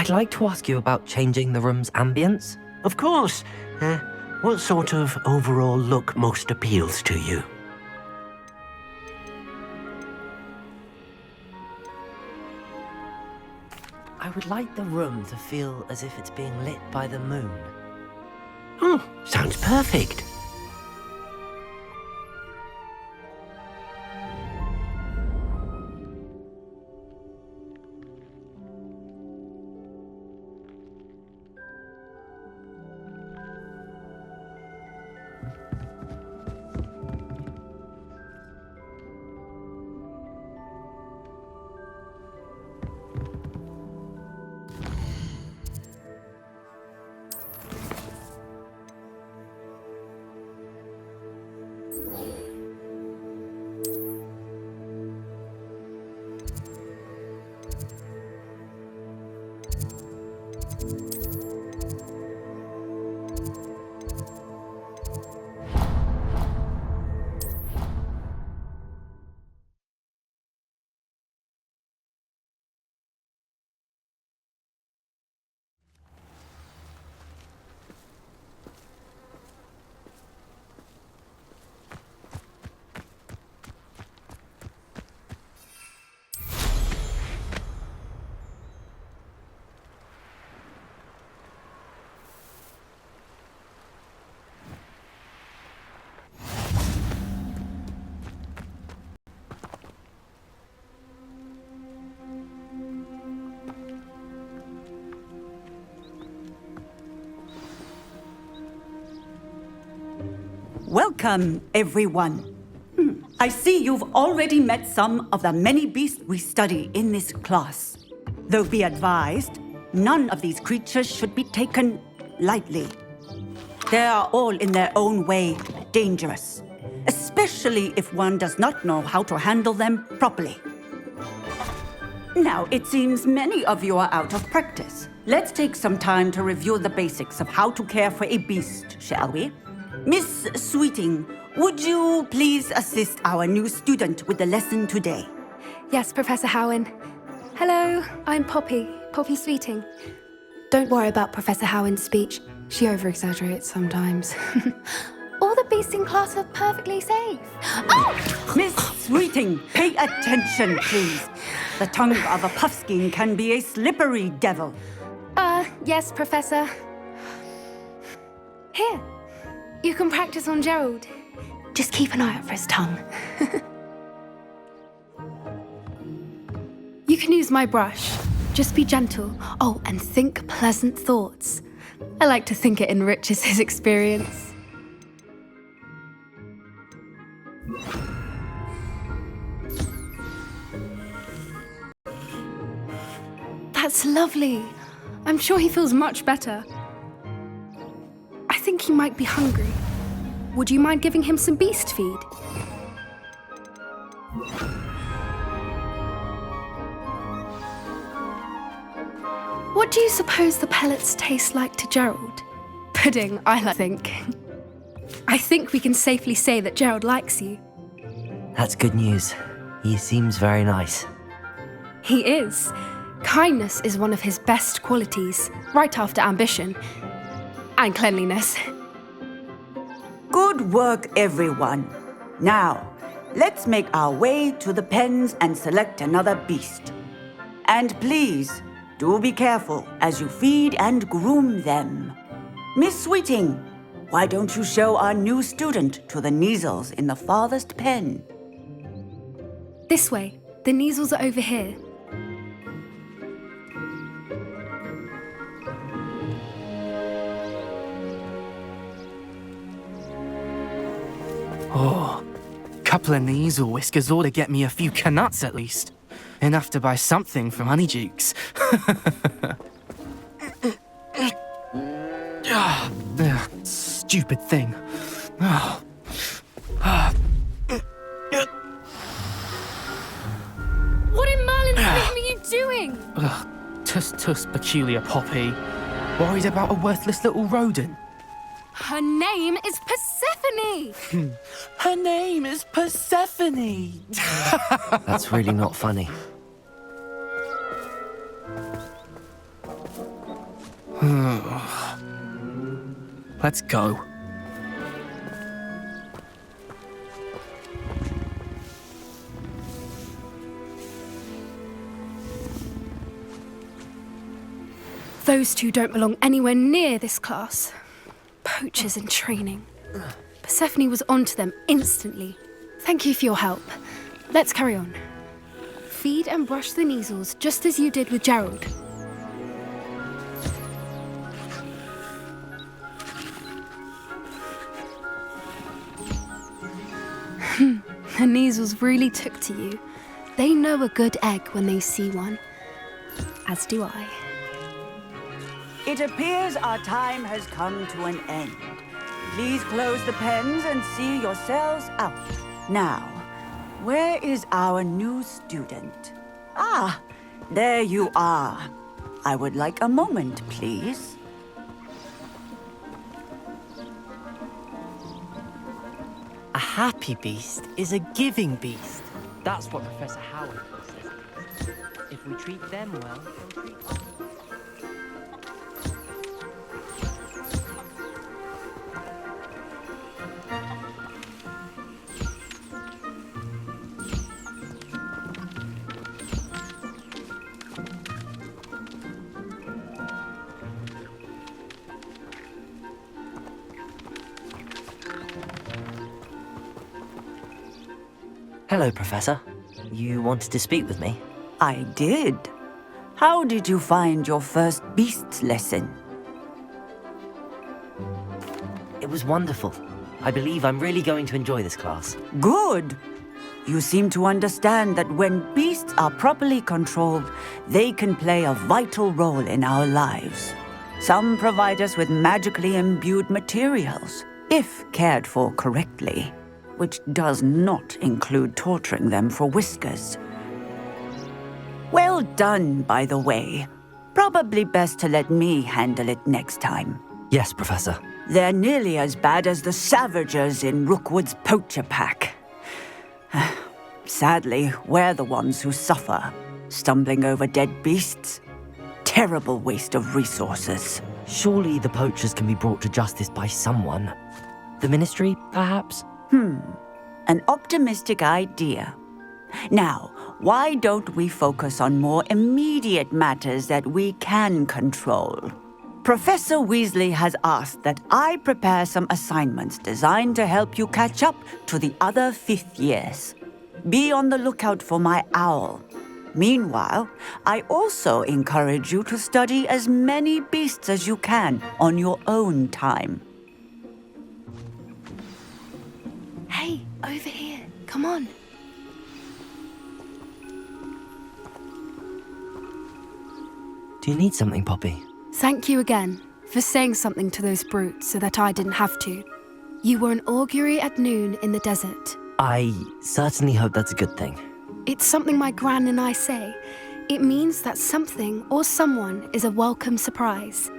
I'd like to ask you about changing the room's ambience. Of course. What sort of overall look most appeals to you? I would like the room to feel as if it's being lit by the moon. Oh, sounds perfect. Welcome, everyone. I see you've already met some of the many beasts we study in this class. Though be advised, none of these creatures should be taken lightly. They are all in their own way dangerous, especially if one does not know how to handle them properly. Now, it seems many of you are out of practice. Let's take some time to review the basics of how to care for a beast, shall we? Miss Sweeting, would you please assist our new student with the lesson today? Yes, Professor Howen. Hello, I'm Poppy Sweeting. Don't worry about Professor Howen's speech. She over-exaggerates sometimes. All the beasts in class are perfectly safe. Oh! Miss Sweeting, pay attention, please. The tongue of a puffskein can be a slippery devil. Yes, Professor. Here, you can practice on Gerald. Just keep an eye out for his tongue. You can use my brush. Just be gentle. Oh, and think pleasant thoughts. I like to think it enriches his experience. That's lovely. I'm sure he feels much better. I think he might be hungry. Would you mind giving him some beast feed? What do you suppose the pellets taste like to Gerald? Pudding, I think. I think we can safely say that Gerald likes you. That's good news. He seems very nice. He is. Kindness is one of his best qualities, right after ambition. And cleanliness. Good work, everyone. Now, let's make our way to the pens and select another beast. And please, do be careful as you feed and groom them. Miss Sweeting, why don't you show our new student to the Neasels in the farthest pen? This way. The Neasels are over here. Oh, couple of Neasel whiskers ought to get me a few canuts at least. Enough to buy something from Honeydukes. Stupid thing. What in Merlin's name are you doing? Tuss, peculiar Poppy. Worried about a worthless little rodent. Her name is Persephone! Her name is Persephone! That's really not funny. Let's go. Those two don't belong anywhere near this class. Poachers in training. Persephone was onto them instantly. Thank you for your help. Let's carry on. Feed and brush the measles just as you did with Gerald. The measles really took to you. They know a good egg when they see one. As do I. It appears our time has come to an end. Please close the pens and see yourselves out. Now, where is our new student? Ah, there you are. I would like a moment, please. A happy beast is a giving beast. That's what Professor Howard says. If we treat them well, they'll treat us. Hello, Professor. You wanted to speak with me? I did. How did you find your first beasts lesson? It was wonderful. I believe I'm really going to enjoy this class. Good. You seem to understand that when beasts are properly controlled, they can play a vital role in our lives. Some provide us with magically imbued materials, if cared for correctly, which does not include torturing them for whiskers. Well done, by the way. Probably best to let me handle it next time. Yes, Professor. They're nearly as bad as the Savagers in Rookwood's poacher pack. Sadly, we're the ones who suffer, stumbling over dead beasts. Terrible waste of resources. Surely the poachers can be brought to justice by someone. The Ministry, perhaps? An optimistic idea. Now, why don't we focus on more immediate matters that we can control? Professor Weasley has asked that I prepare some assignments designed to help you catch up to the other fifth years. Be on the lookout for my owl. Meanwhile, I also encourage you to study as many beasts as you can on your own time. Hey, over here. Come on. Do you need something, Poppy? Thank you again for saying something to those brutes so that I didn't have to. You were an augury at noon in the desert. I certainly hope that's a good thing. It's something my gran and I say. It means that something or someone is a welcome surprise.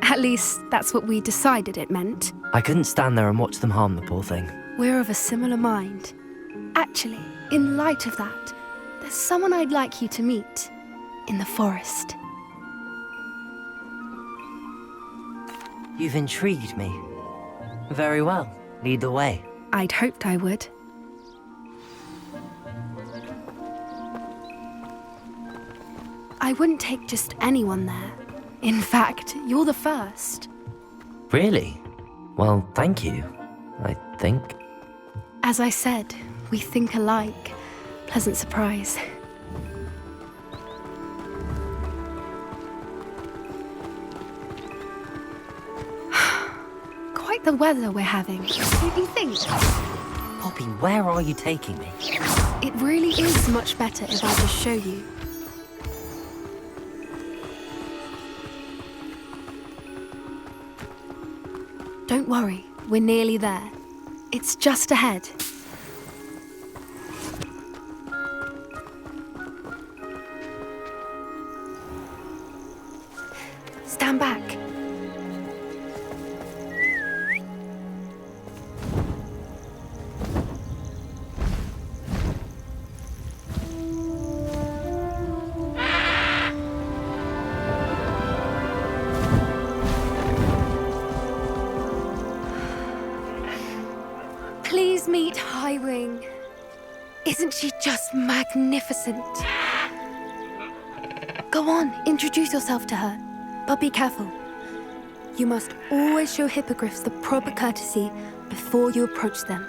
At least, that's what we decided it meant. I couldn't stand there and watch them harm the poor thing. We're of a similar mind. Actually, in light of that, there's someone I'd like you to meet in the forest. You've intrigued me. Very well. Lead the way. I'd hoped I would. I wouldn't take just anyone there. In fact, you're the first. Really? Well, thank you, I think. As I said, we think alike. Pleasant surprise. Quite the weather we're having. Don't you think? Poppy, where are you taking me? It really is much better if I just show you. Don't worry, we're nearly there. It's just ahead. Stand back. Highwing. Isn't she just magnificent? Go on, introduce yourself to her. But be careful. You must always show hippogriffs the proper courtesy before you approach them.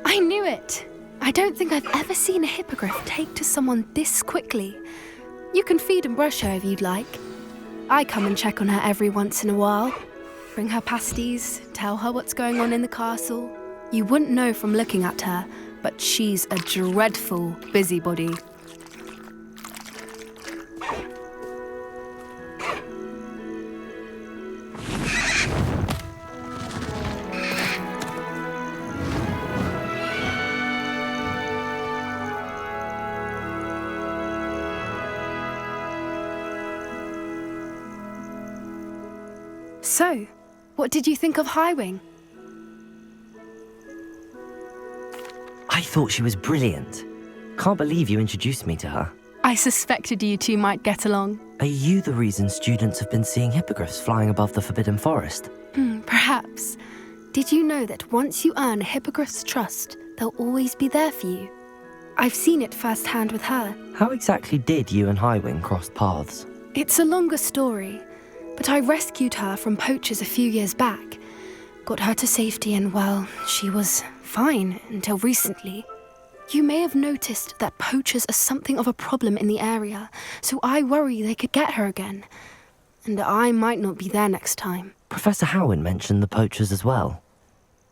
I knew it! I don't think I've ever seen a hippogriff take to someone this quickly. You can feed and brush her if you'd like. I come and check on her every once in a while. Bring her pasties, tell her what's going on in the castle. You wouldn't know from looking at her, but she's a dreadful busybody. So, what did you think of Highwing? I thought she was brilliant. Can't believe you introduced me to her. I suspected you two might get along. Are you the reason students have been seeing hippogriffs flying above the Forbidden Forest? Perhaps. Did you know that once you earn a hippogriff's trust, they'll always be there for you? I've seen it firsthand with her. How exactly did you and Highwing cross paths? It's a longer story, but I rescued her from poachers a few years back. Got her to safety and, well, she was fine until recently. You may have noticed that poachers are something of a problem in the area, so I worry they could get her again. And I might not be there next time. Professor Howin mentioned the poachers as well.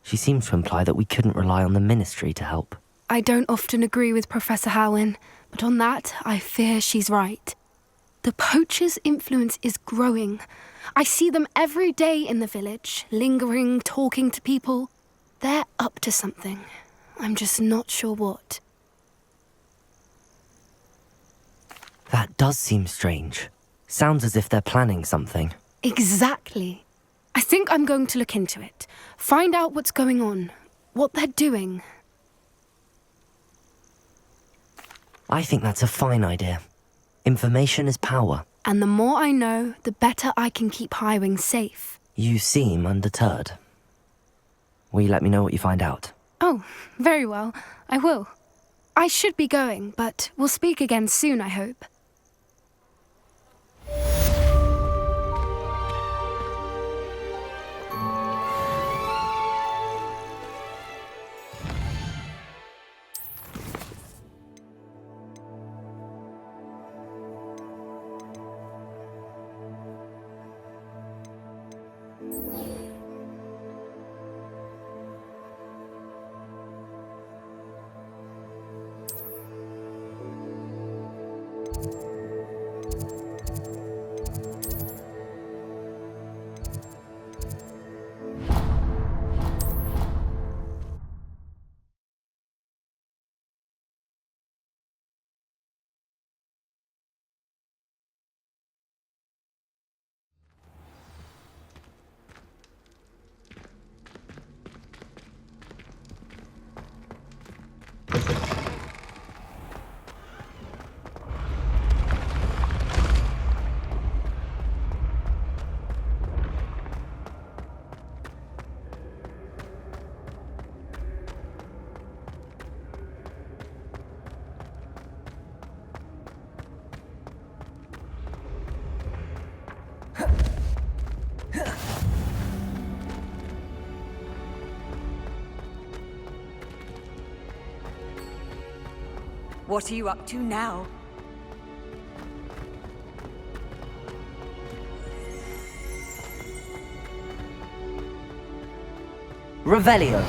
She seems to imply that we couldn't rely on the ministry to help. I don't often agree with Professor Howin, but on that, I fear she's right. The poachers' influence is growing. I see them every day in the village, lingering, talking to people. They're up to something. I'm just not sure what. That does seem strange. Sounds as if they're planning something. Exactly. I think I'm going to look into it. Find out what's going on, what they're doing. I think that's a fine idea. Information is power. And the more I know, the better I can keep Highwing safe. You seem undeterred. Will you let me know what you find out? Oh, very well. I will. I should be going, but we'll speak again soon, I hope. What are you up to now? Revelio.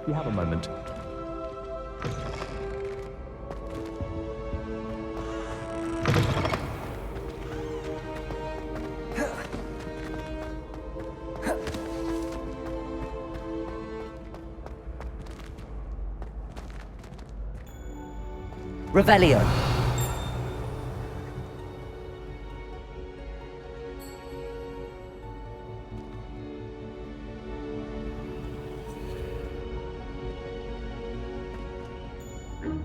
You have a moment. Revelio.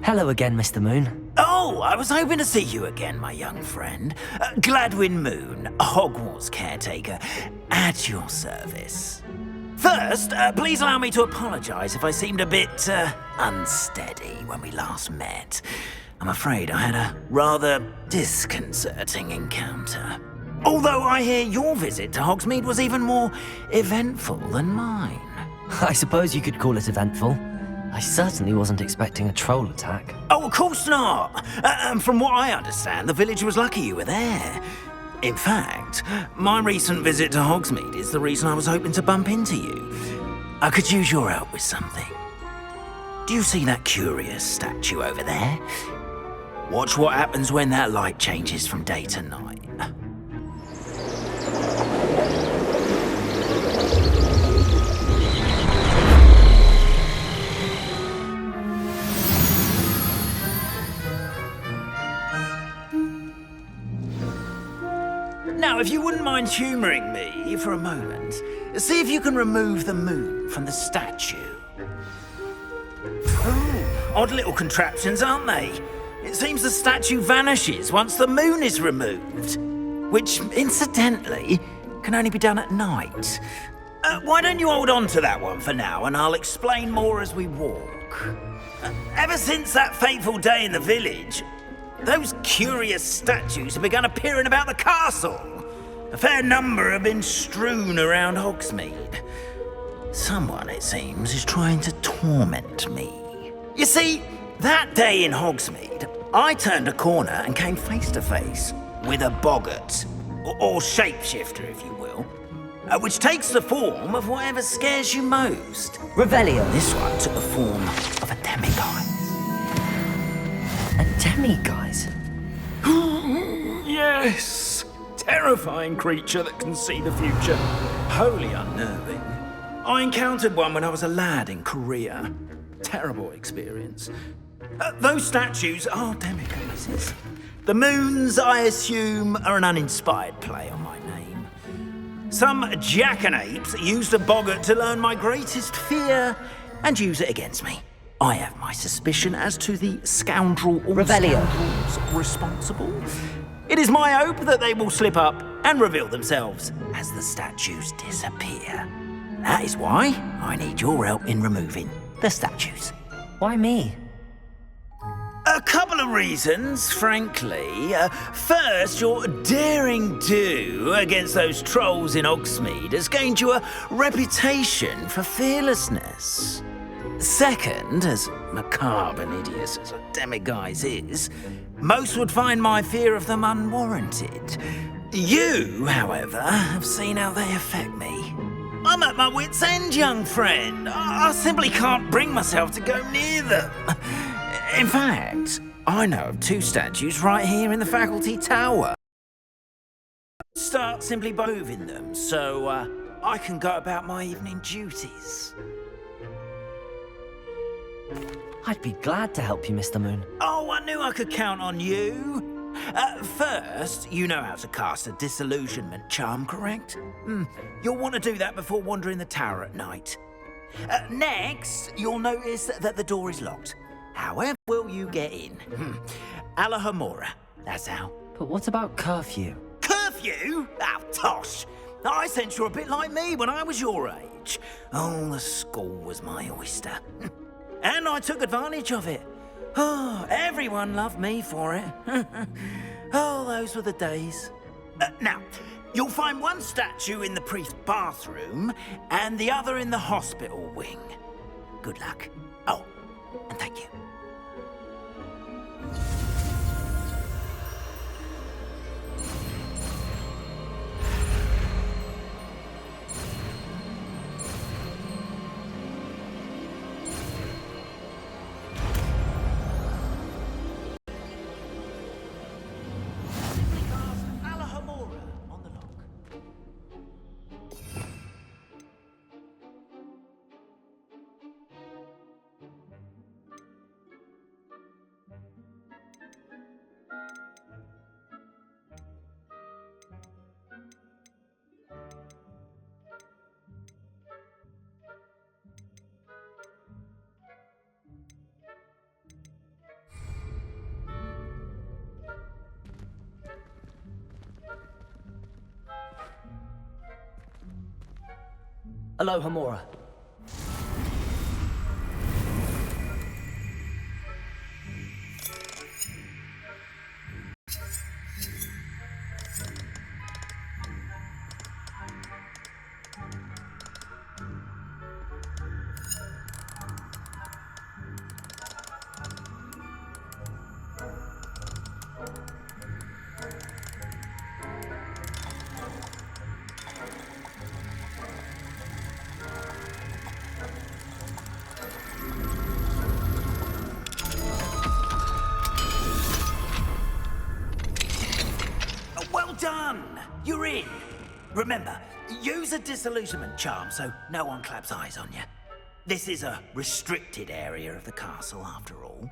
Hello again, Mr. Moon. Oh, I was hoping to see you again, my young friend. Gladwin Moon, Hogwarts caretaker, at your service. First, please allow me to apologise if I seemed a bit unsteady when we last met. I'm afraid I had a rather disconcerting encounter. Although I hear your visit to Hogsmeade was even more eventful than mine. I suppose you could call it eventful. I certainly wasn't expecting a troll attack. Oh, of course not. From what I understand, the village was lucky you were there. In fact, my recent visit to Hogsmeade is the reason I was hoping to bump into you. I could use your help with something. Do you see that curious statue over there? Watch what happens when that light changes from day to night. Now, if you wouldn't mind humouring me for a moment, see if you can remove the moon from the statue. Ooh, odd little contraptions, aren't they? It seems the statue vanishes once the moon is removed, which, incidentally, can only be done at night. Why don't you hold on to that one for now, and I'll explain more as we walk. Ever since that fateful day in the village, those curious statues have begun appearing about the castle. A fair number have been strewn around Hogsmeade. Someone, it seems, is trying to torment me. You see, that day in Hogsmeade, I turned a corner and came face to face with a boggart, or shapeshifter, if you will, which takes the form of whatever scares you most. Revelio. This one took the form of a demiguise. A demiguise? Yes! Terrifying creature that can see the future. Wholly unnerving. I encountered one when I was a lad in Korea. Terrible experience. Those statues are demiguises. The moons, I assume, are an uninspired play on my name. Some jackanapes used a boggart to learn my greatest fear and use it against me. I have my suspicion as to the scoundrel or Revelio. scoundrels responsible. It is my hope that they will slip up and reveal themselves as the statues disappear. That is why I need your help in removing the statues. Why me? A couple of reasons, frankly. First, your daring do against those trolls in Hogsmeade has gained you a reputation for fearlessness. Second, as macabre and hideous as a demiguise is, most would find my fear of them unwarranted. You, however, have seen how they affect me. I'm at my wit's end, young friend. I simply can't bring myself to go near them. In fact, I know of two statues right here in the faculty tower. Start simply by moving them so I can go about my evening duties. I'd be glad to help you, Mr. Moon. Oh, I knew I could count on you. First, you know how to cast a disillusionment charm, correct? You'll want to do that before wandering the tower at night. Next, you'll notice that the door is locked. However will you get in? Alahomora, that's how. But what about curfew? Curfew? Oh, tosh. I sense you're a bit like me when I was your age. Oh, the school was my oyster. And I took advantage of it. Oh, everyone loved me for it. Oh, those were the days. Now, you'll find one statue in the priest's bathroom and the other in the hospital wing. Good luck. Oh, and thank you. Aloha Mora. Well done! You're in. Remember, use a disillusionment charm so no one claps eyes on you. This is a restricted area of the castle, after all.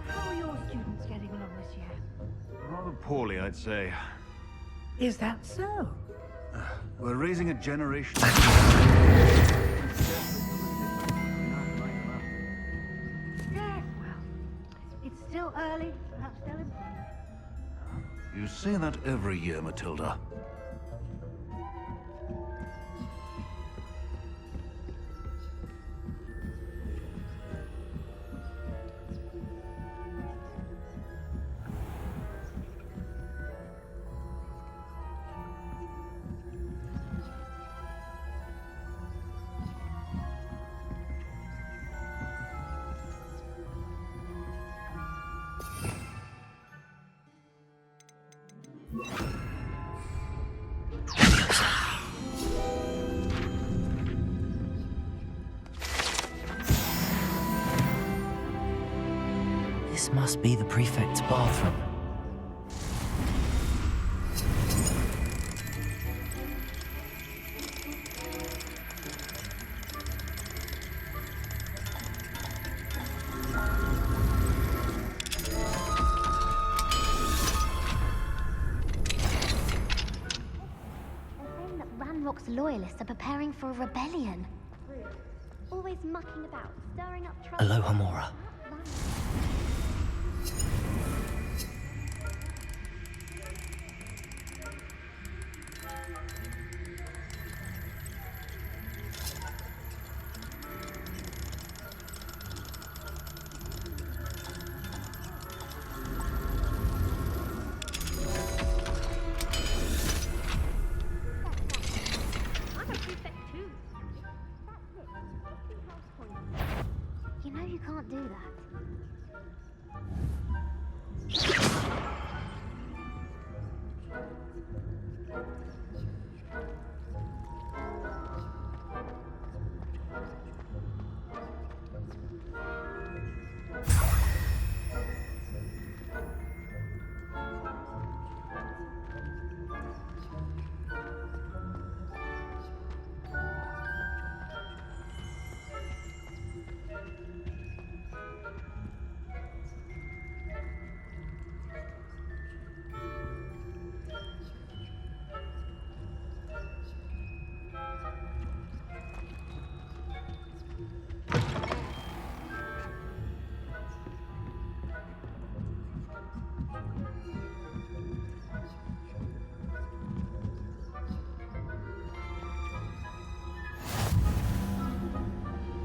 How are your students getting along this year? Rather poorly, I'd say. Is that so? We're raising a generation. Yeah, well, it's still early. Perhaps they'll improve. You say that every year, Matilda. This must be the prefect's bathroom. Ranrock's loyalists are preparing for a rebellion. Always mucking about, stirring up trouble. Aloha Mora. I'm a prefect too. That's it. 2 house points. You know you can't do that.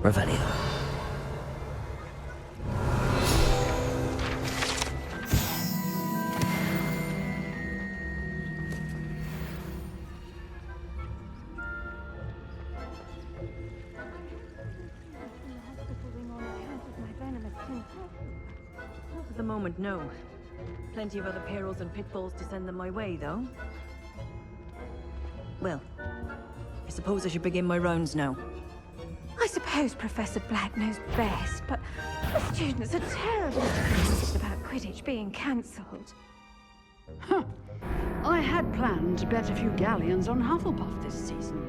Revelio. Not at the moment, no. Plenty of other perils and pitfalls to send them my way, though. Well, I suppose I should begin my rounds now. I suppose Professor Black knows best, but the students are terribly confused about Quidditch being cancelled. Huh. I had planned to bet a few galleons on Hufflepuff this season.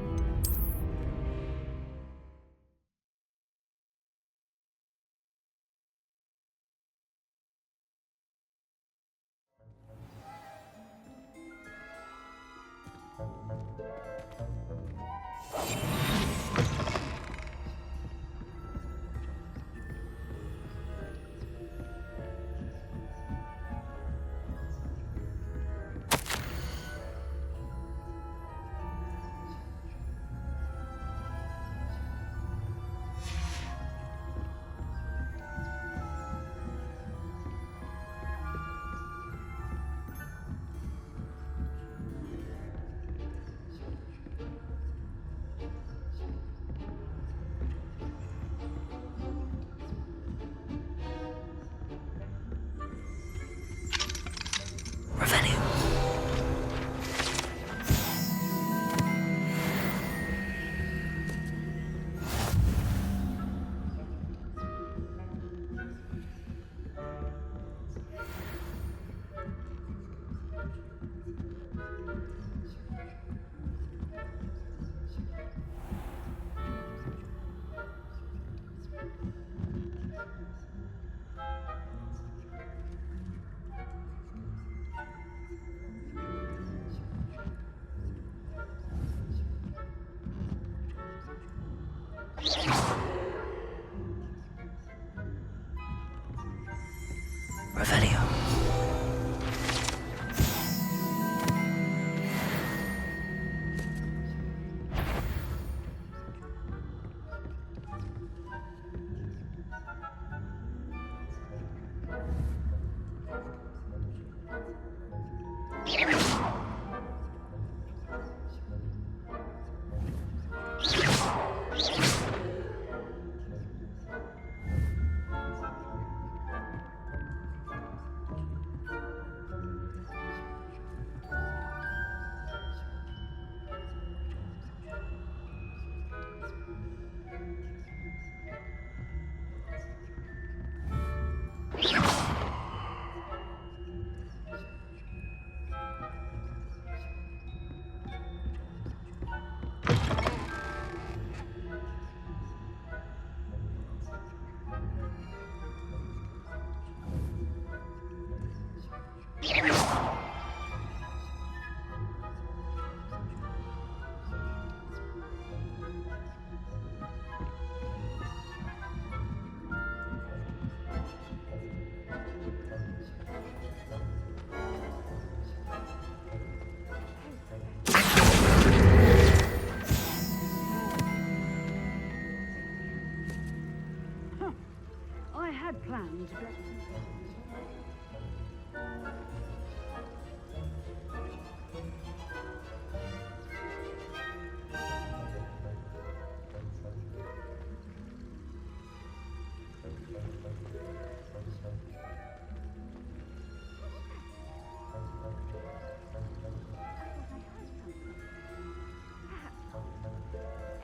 I had planned to bet...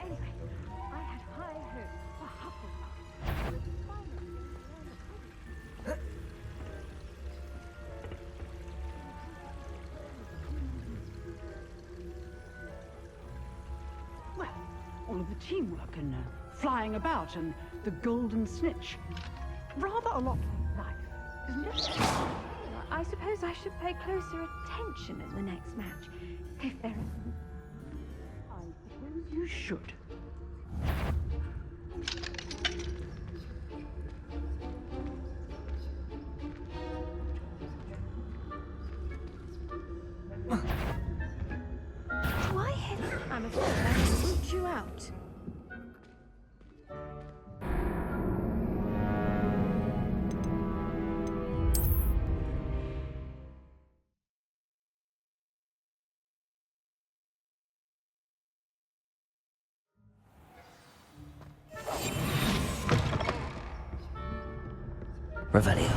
Anyway, I had high hopes for Hufflepuff. Well, all of the teamwork and flying about and the golden snitch. Rather a lot like life, isn't it? I suppose I should pay closer attention in the next match. If there isn't. I suppose you should. Do I hit? I'm afraid I can root you out. Revelio.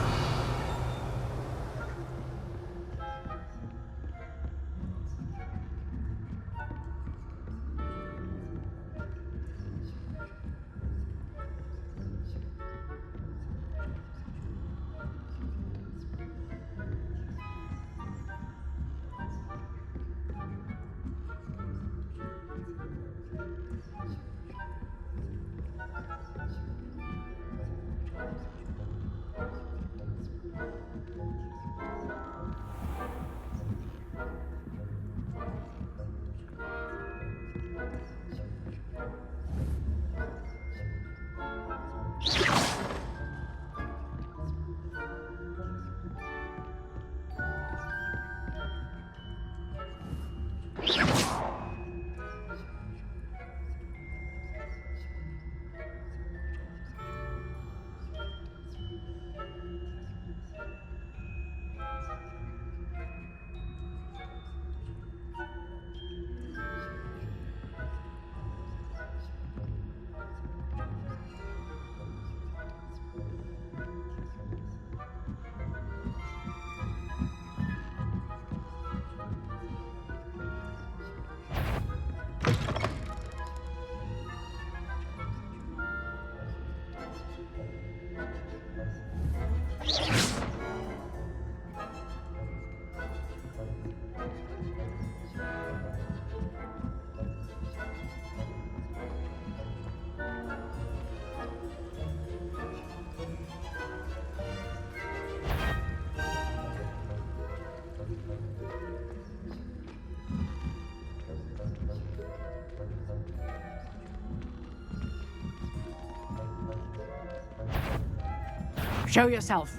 Show yourself.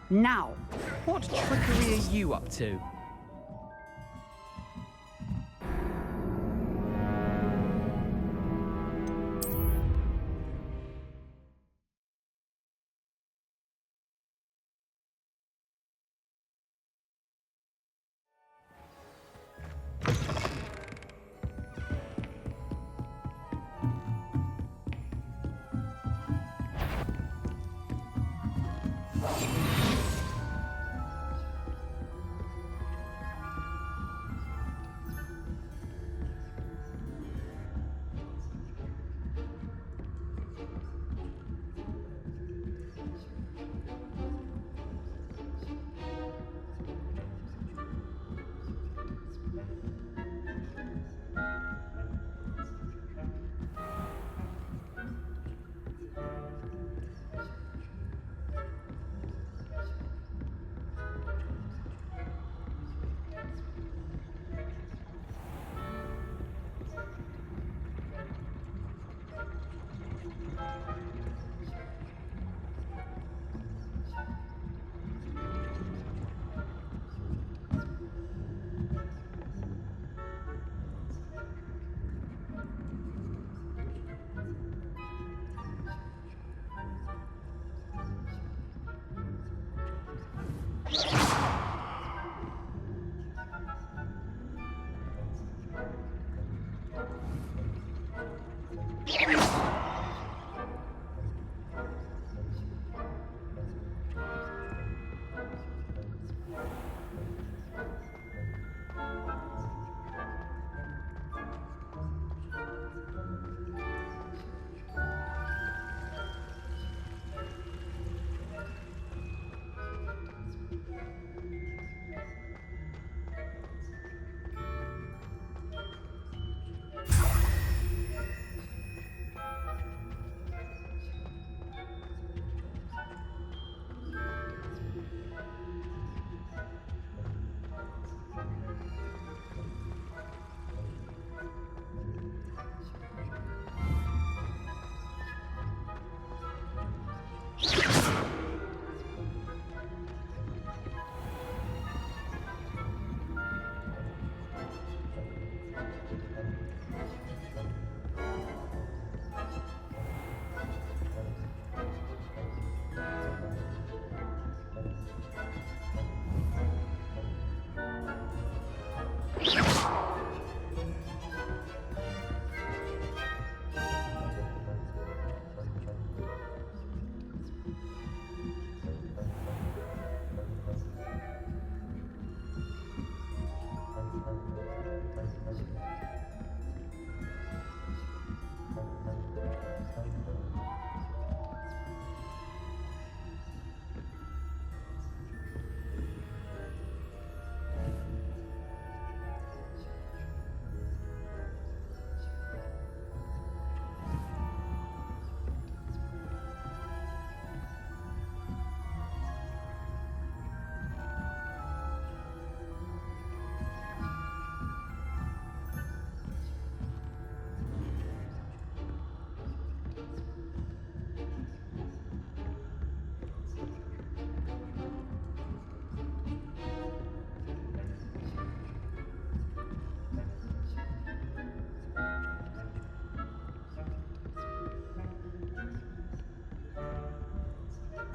Now. What trickery are you up to?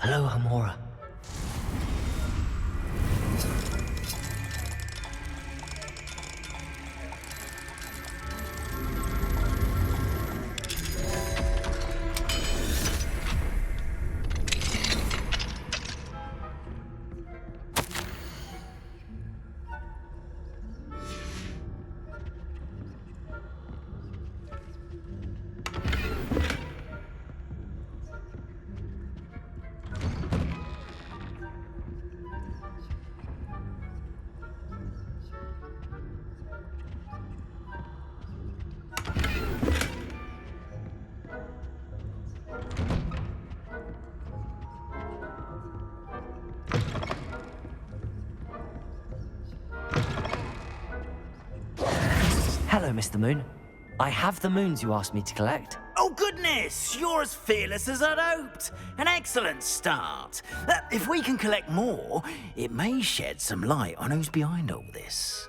Hello, Hamora. Hello, Mr. Moon. I have the moons you asked me to collect. Oh, goodness! You're as fearless as I'd hoped. An excellent start. If we can collect more, it may shed some light on who's behind all this.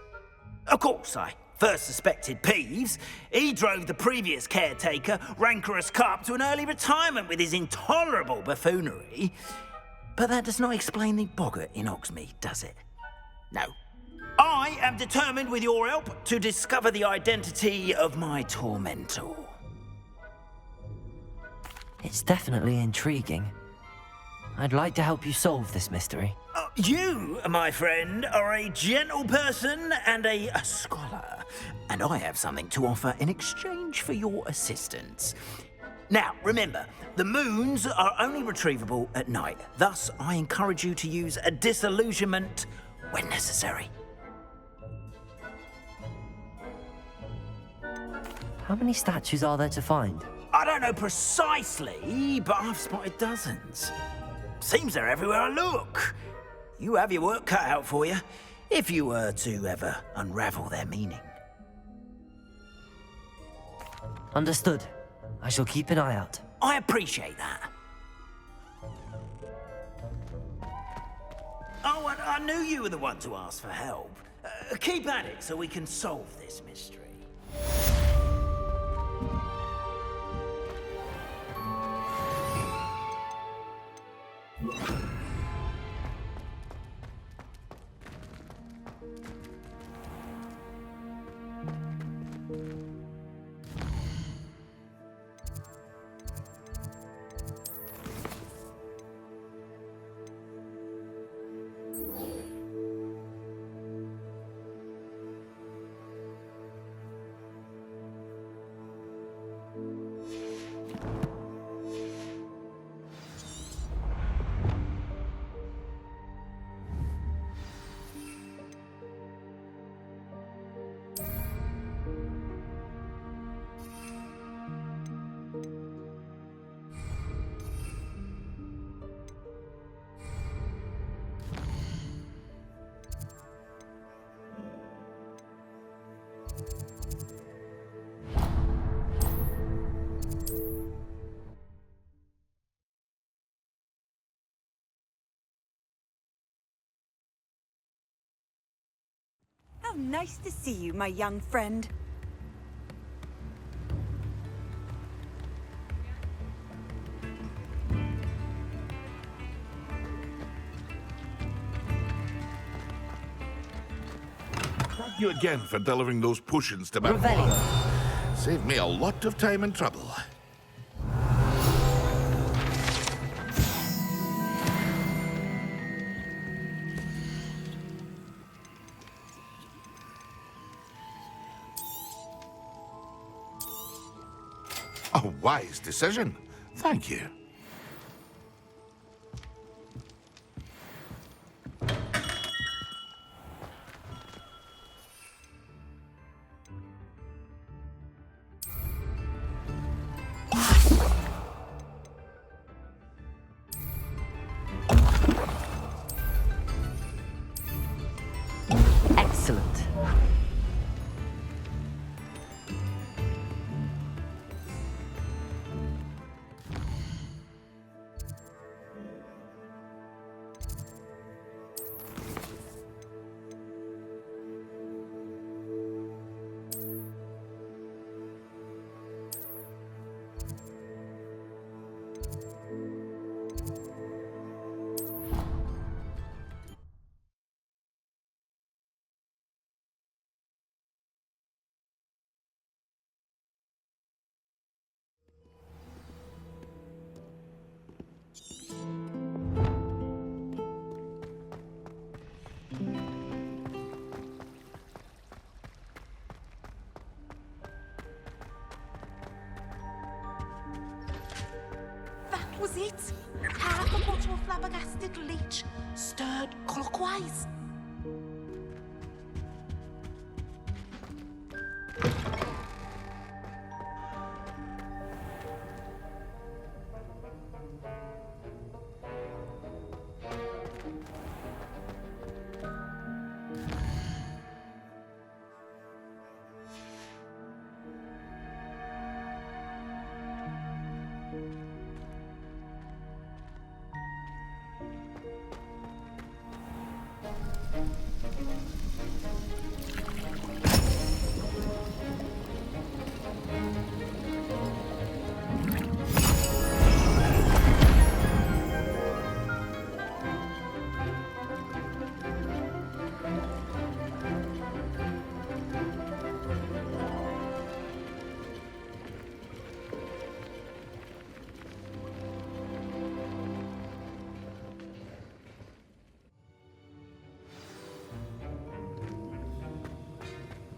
Of course, I first suspected Peeves. He drove the previous caretaker, Rancorous Carp, to an early retirement with his intolerable buffoonery. But that does not explain the boggart in Hogsmeade, does it? No. I am determined, with your help, to discover the identity of my tormentor. It's definitely intriguing. I'd like to help you solve this mystery. You, my friend, are a gentle person and a scholar, and I have something to offer in exchange for your assistance. Now, remember, the moons are only retrievable at night. Thus, I encourage you to use a disillusionment when necessary. How many statues are there to find? I don't know precisely, but I've spotted dozens. Seems they're everywhere I look. You have your work cut out for you, if you were to ever unravel their meaning. Understood. I shall keep an eye out. I appreciate that. Oh, and I knew you were the one to ask for help. Keep at it so we can solve this mystery. How nice to see you, my young friend. Thank you again for delivering those potions to my Revelio. Saved me a lot of time and trouble. A wise decision. Thank you. Excellent. little leech stirred clockwise.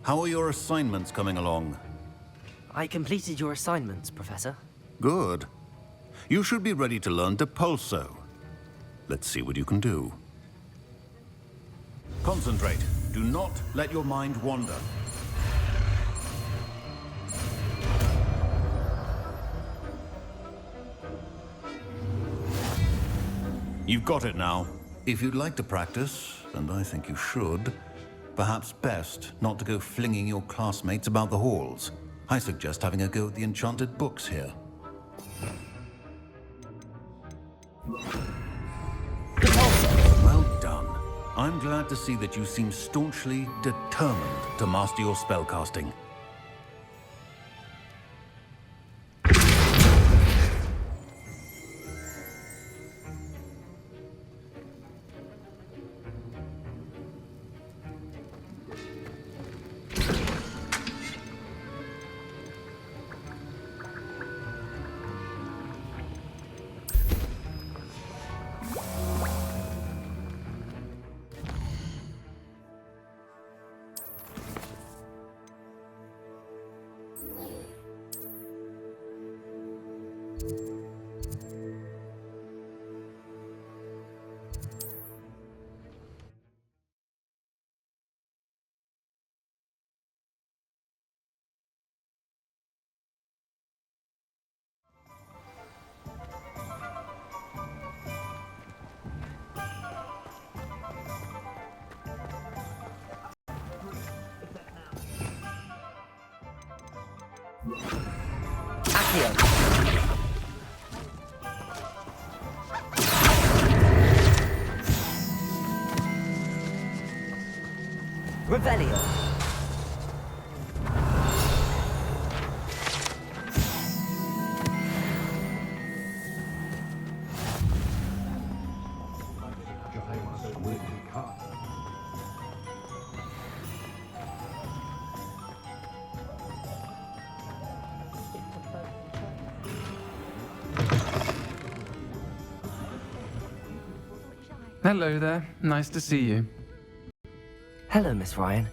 How are your assignments coming along? I completed your assignments, Professor. Good. You should be ready to learn Depulso. Let's see what you can do. Concentrate. Do not let your mind wander. You've got it now. If you'd like to practice, and I think you should, perhaps best not to go flinging your classmates about the halls. I suggest having a go at the enchanted books here. Well done. I'm glad to see that you seem staunchly determined to master your spellcasting. Revelio. Hello there. Nice to see you. Hello, Miss Ryan.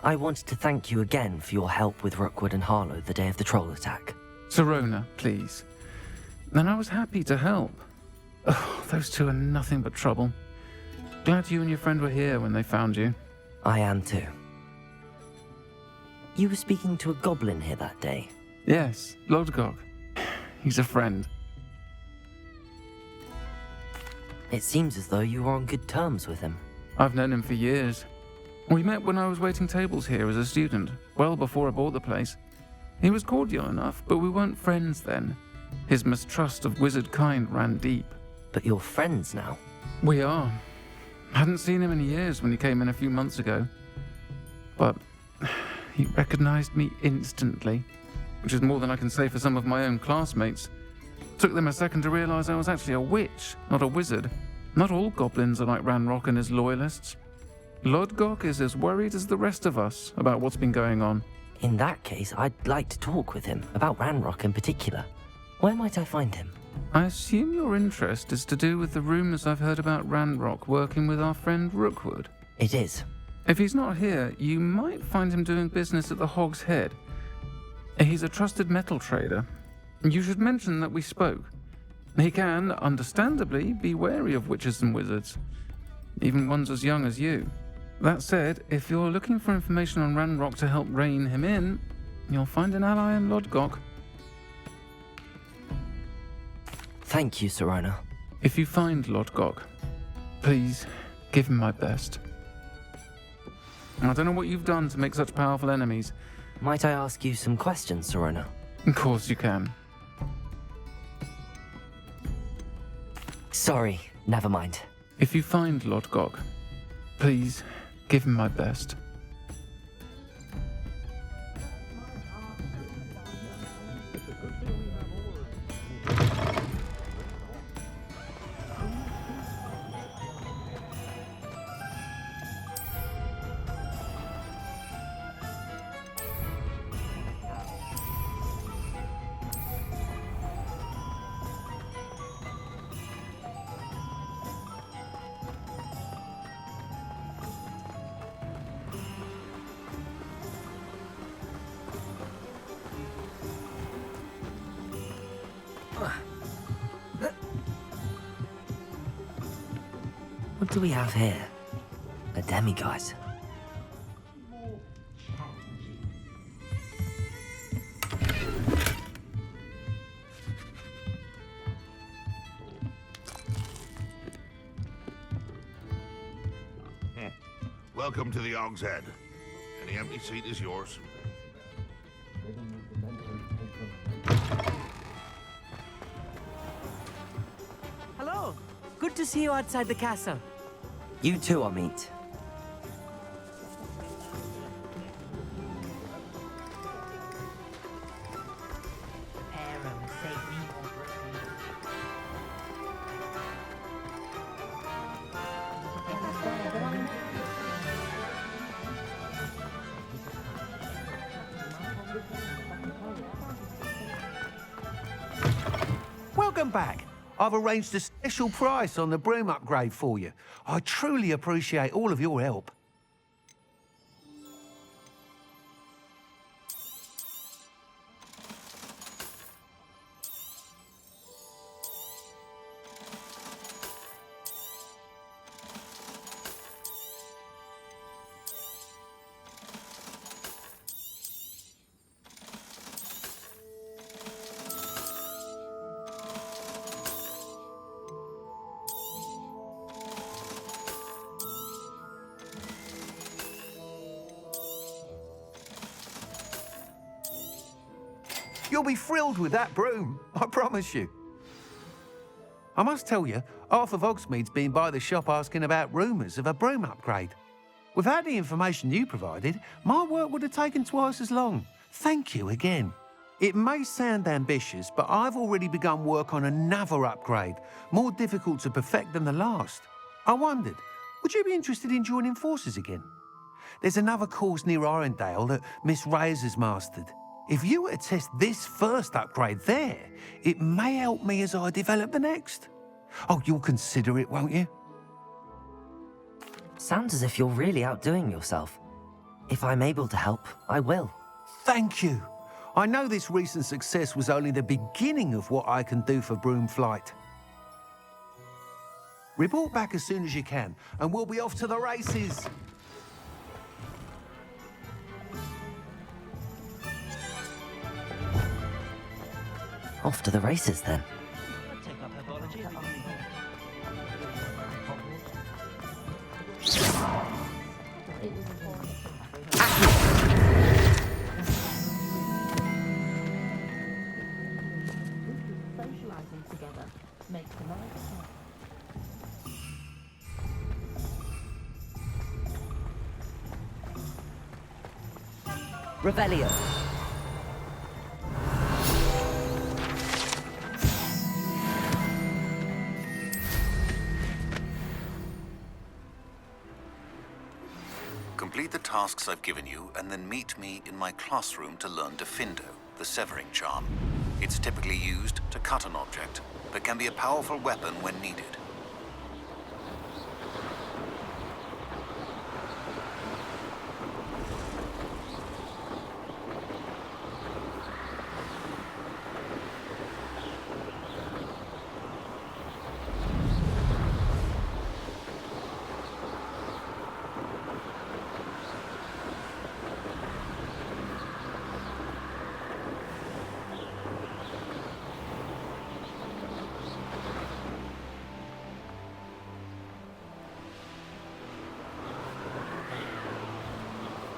I wanted to thank you again for your help with Rookwood and Harlow the day of the troll attack. Serona, please. And I was happy to help. Oh, those two are nothing but trouble. Glad you and your friend were here when they found you. I am too. You were speaking to a goblin here that day? Yes, Lodgok. He's a friend. It seems as though you were on good terms with him. I've known him for years. We met when I was waiting tables here as a student, well before I bought the place. He was cordial enough, but we weren't friends then. His mistrust of wizard kind ran deep. But you're friends now? We are. Hadn't seen him in years when he came in a few months ago. But he recognized me instantly, which is more than I can say for some of my own classmates. Took them a second to realize I was actually a witch, not a wizard. Not all goblins are like Ranrock and his loyalists. Lodgok is as worried as the rest of us about what's been going on. In that case, I'd like to talk with him, about Ranrock in particular. Where might I find him? I assume your interest is to do with the rumors I've heard about Ranrock working with our friend Rookwood. It is. If he's not here, you might find him doing business at the Hog's Head. He's a trusted metal trader. You should mention that we spoke. He can, understandably, be wary of witches and wizards, even ones as young as you. That said, if you're looking for information on Ranrock to help rein him in, you'll find an ally in Lodgok. Thank you, Serona. If you find Lodgok, please give him my best. I don't know what you've done to make such powerful enemies. Might I ask you some questions, Serona? Of course you can. Sorry, never mind. If you find Lodgok, please give him my best. What do we have here? A demiguise. Welcome to the Og's Head. Any empty seat is yours. Hello. Good to see you outside the castle. You too, Amit. Welcome back. I've arranged a special price on the broom upgrade for you. I truly appreciate all of your help. You'll be thrilled with that broom, I promise you. I must tell you, half of Hogsmeade's been by the shop asking about rumours of a broom upgrade. Without the information you provided, my work would have taken twice as long. Thank you again. It may sound ambitious, but I've already begun work on another upgrade, more difficult to perfect than the last. I wondered, would you be interested in joining forces again? There's another course near Arendale that Miss Reyes has mastered. If you were to test this first upgrade there, it may help me as I develop the next. Oh, you'll consider it, won't you? Sounds as if you're really outdoing yourself. If I'm able to help, I will. Thank you. I know this recent success was only the beginning of what I can do for broom flight. Report back as soon as you can, and we'll be off to the races. Off to the races, then. Revelio. Complete the tasks I've given you, and then meet me in my classroom to learn Defindo, the severing charm. It's typically used to cut an object, but can be a powerful weapon when needed.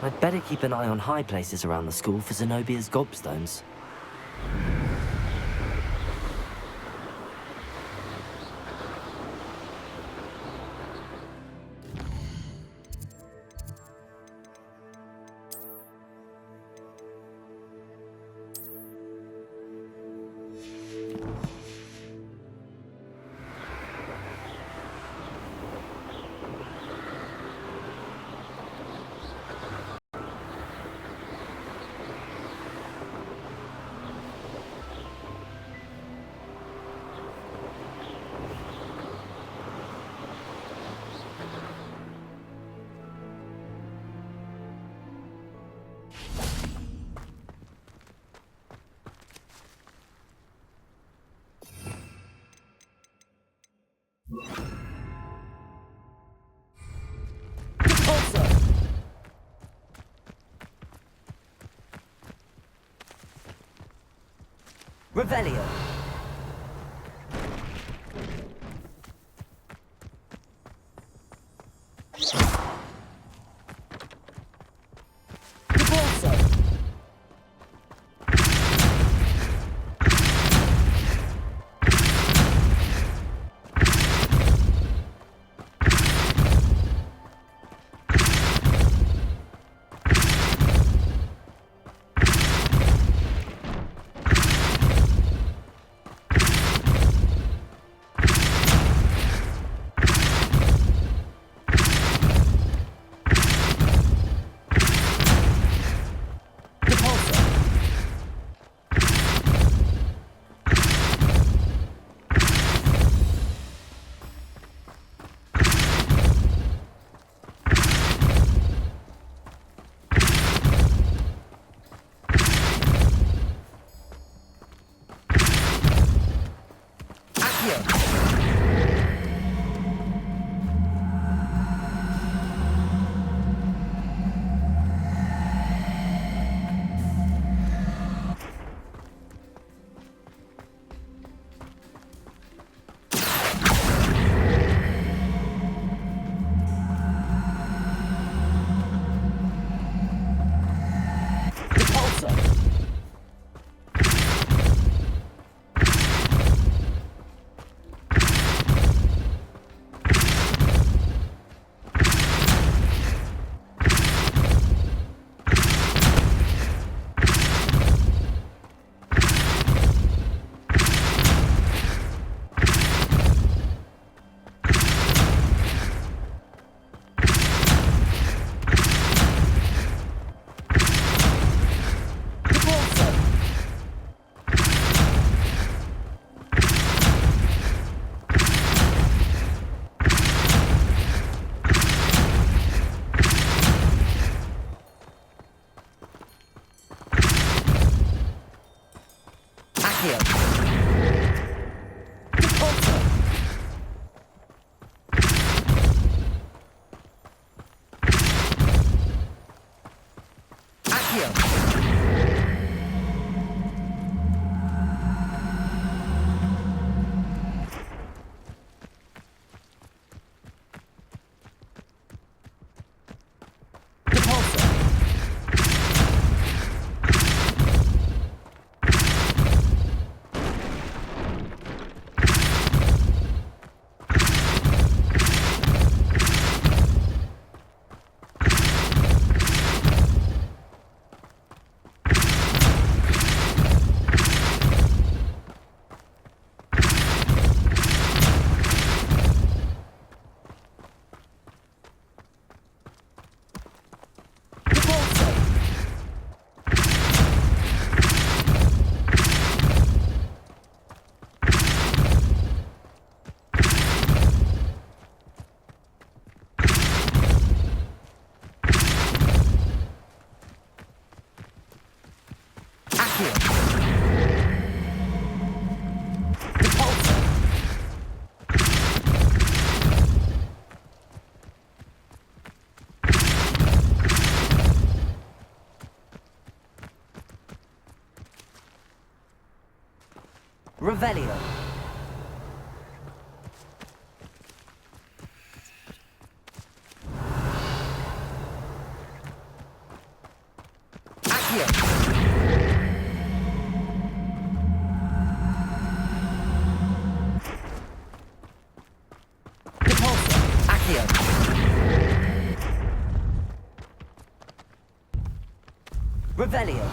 I'd better keep an eye on high places around the school for Zenobia's gobstones. Revelio. Revelio. Revelio.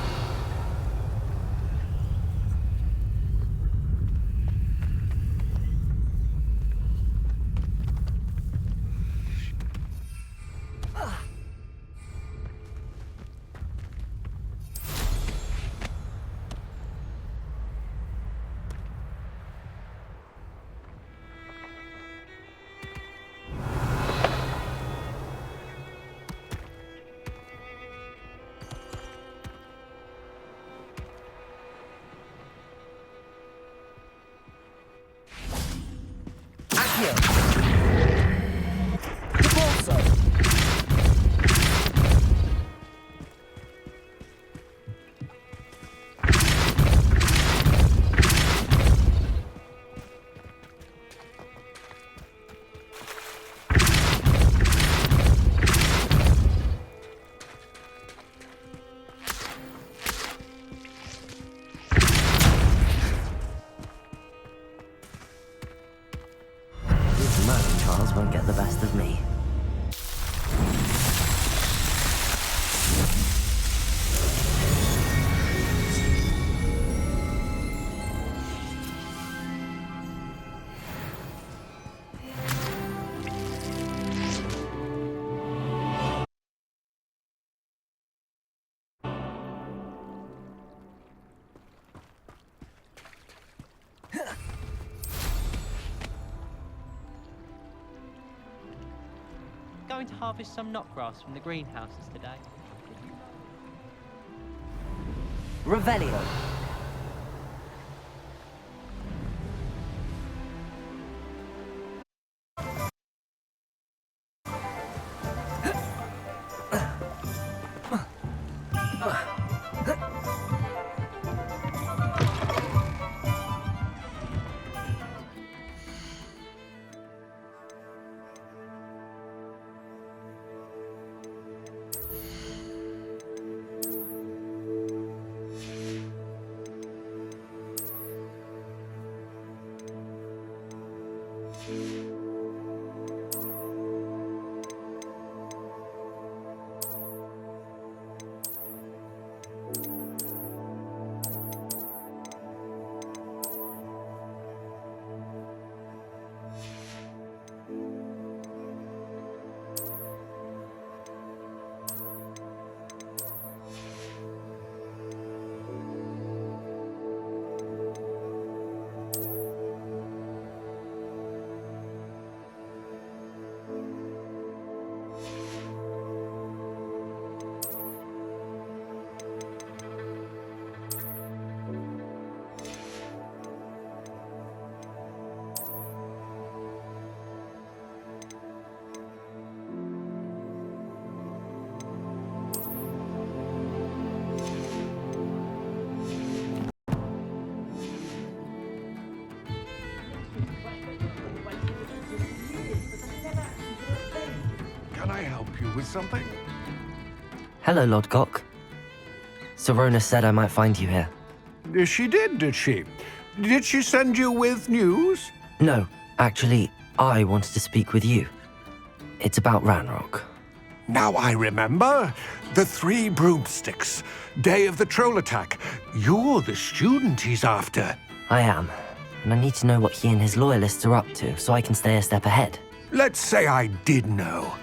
Won't get the best of me. Going to harvest some knotgrass from the greenhouses today. Revelio. Can I help you with something? Hello, Lord Gok. Serona said I might find you here. She did she? Did she send you with news? No, actually, I wanted to speak with you. It's about Ranrock. Now I remember. The 3 broomsticks. Day of the troll attack. You're the student he's after. I am, and I need to know what he and his loyalists are up to so I can stay a step ahead. Let's say I did know.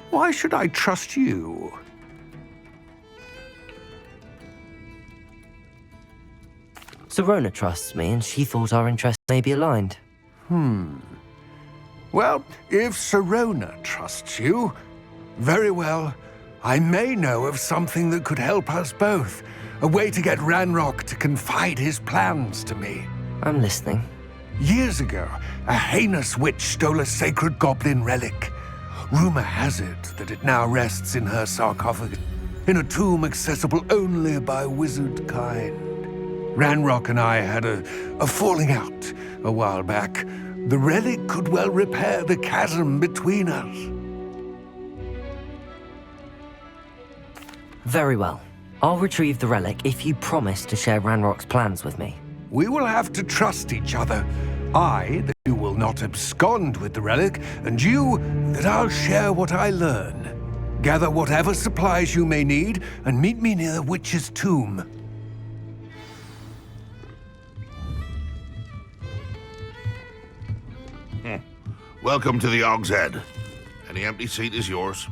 Why should I trust you? Serona trusts me, and she thought our interests may be aligned. Well, if Serona trusts you, very well. I may know of something that could help us both. A way to get Ranrock to confide his plans to me. I'm listening. Years ago, a heinous witch stole a sacred goblin relic. Rumor has it that it now rests in her sarcophagus, in a tomb accessible only by wizard kind. Ranrock and I had a falling out a while back. The relic could well repair the chasm between us. Very well. I'll retrieve the relic if you promise to share Ranrock's plans with me. We will have to trust each other. I, that you will not abscond with the relic, and you, that I'll share what I learn. Gather whatever supplies you may need, and meet me near the witch's tomb. Welcome to the Og's Head. Any empty seat is yours.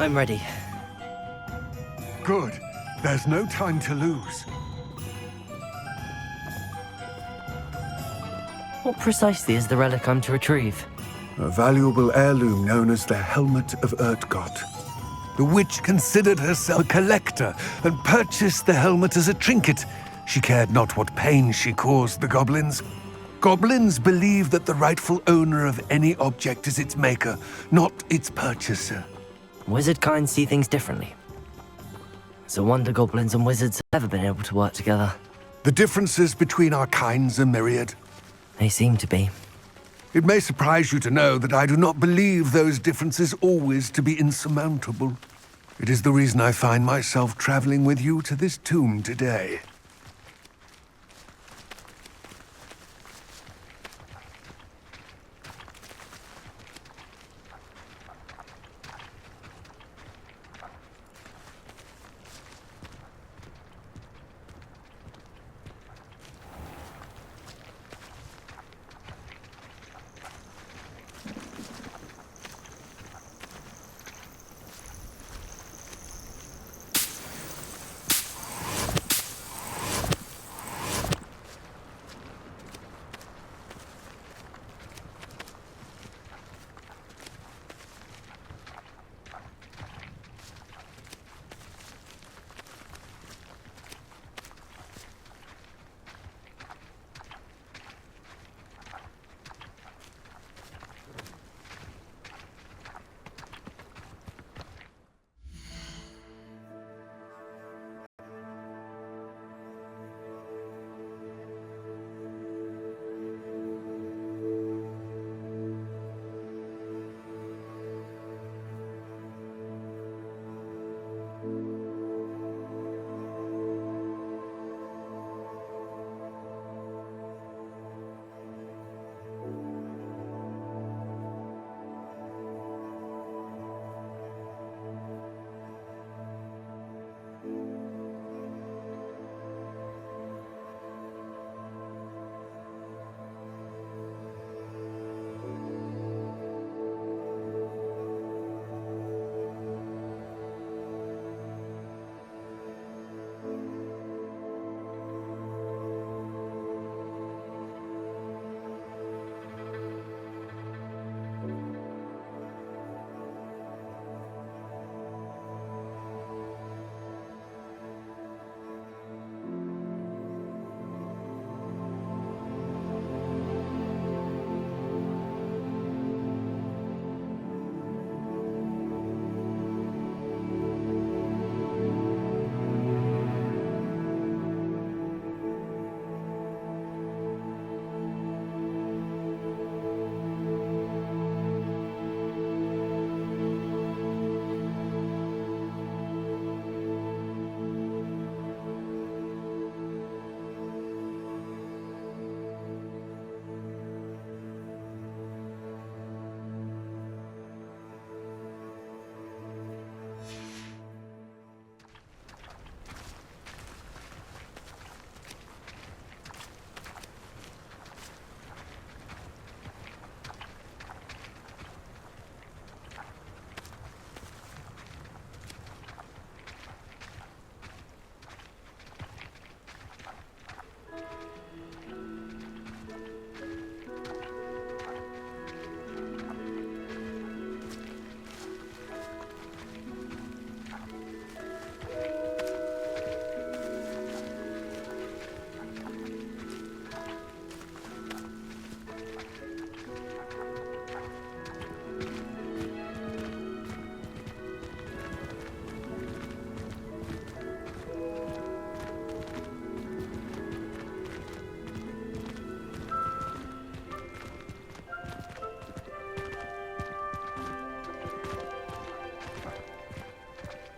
I'm ready. Good. There's no time to lose. What precisely is the relic I'm to retrieve? A valuable heirloom known as the Helmet of Urtgott. The witch considered herself a collector and purchased the helmet as a trinket. She cared not what pain she caused the goblins. Goblins believe that the rightful owner of any object is its maker, not its purchaser. Wizard kind see things differently. It's a wonder goblins and wizards have ever been able to work together. The differences between our kinds are myriad. They seem to be. It may surprise you to know that I do not believe those differences always to be insurmountable. It is the reason I find myself traveling with you to this tomb today.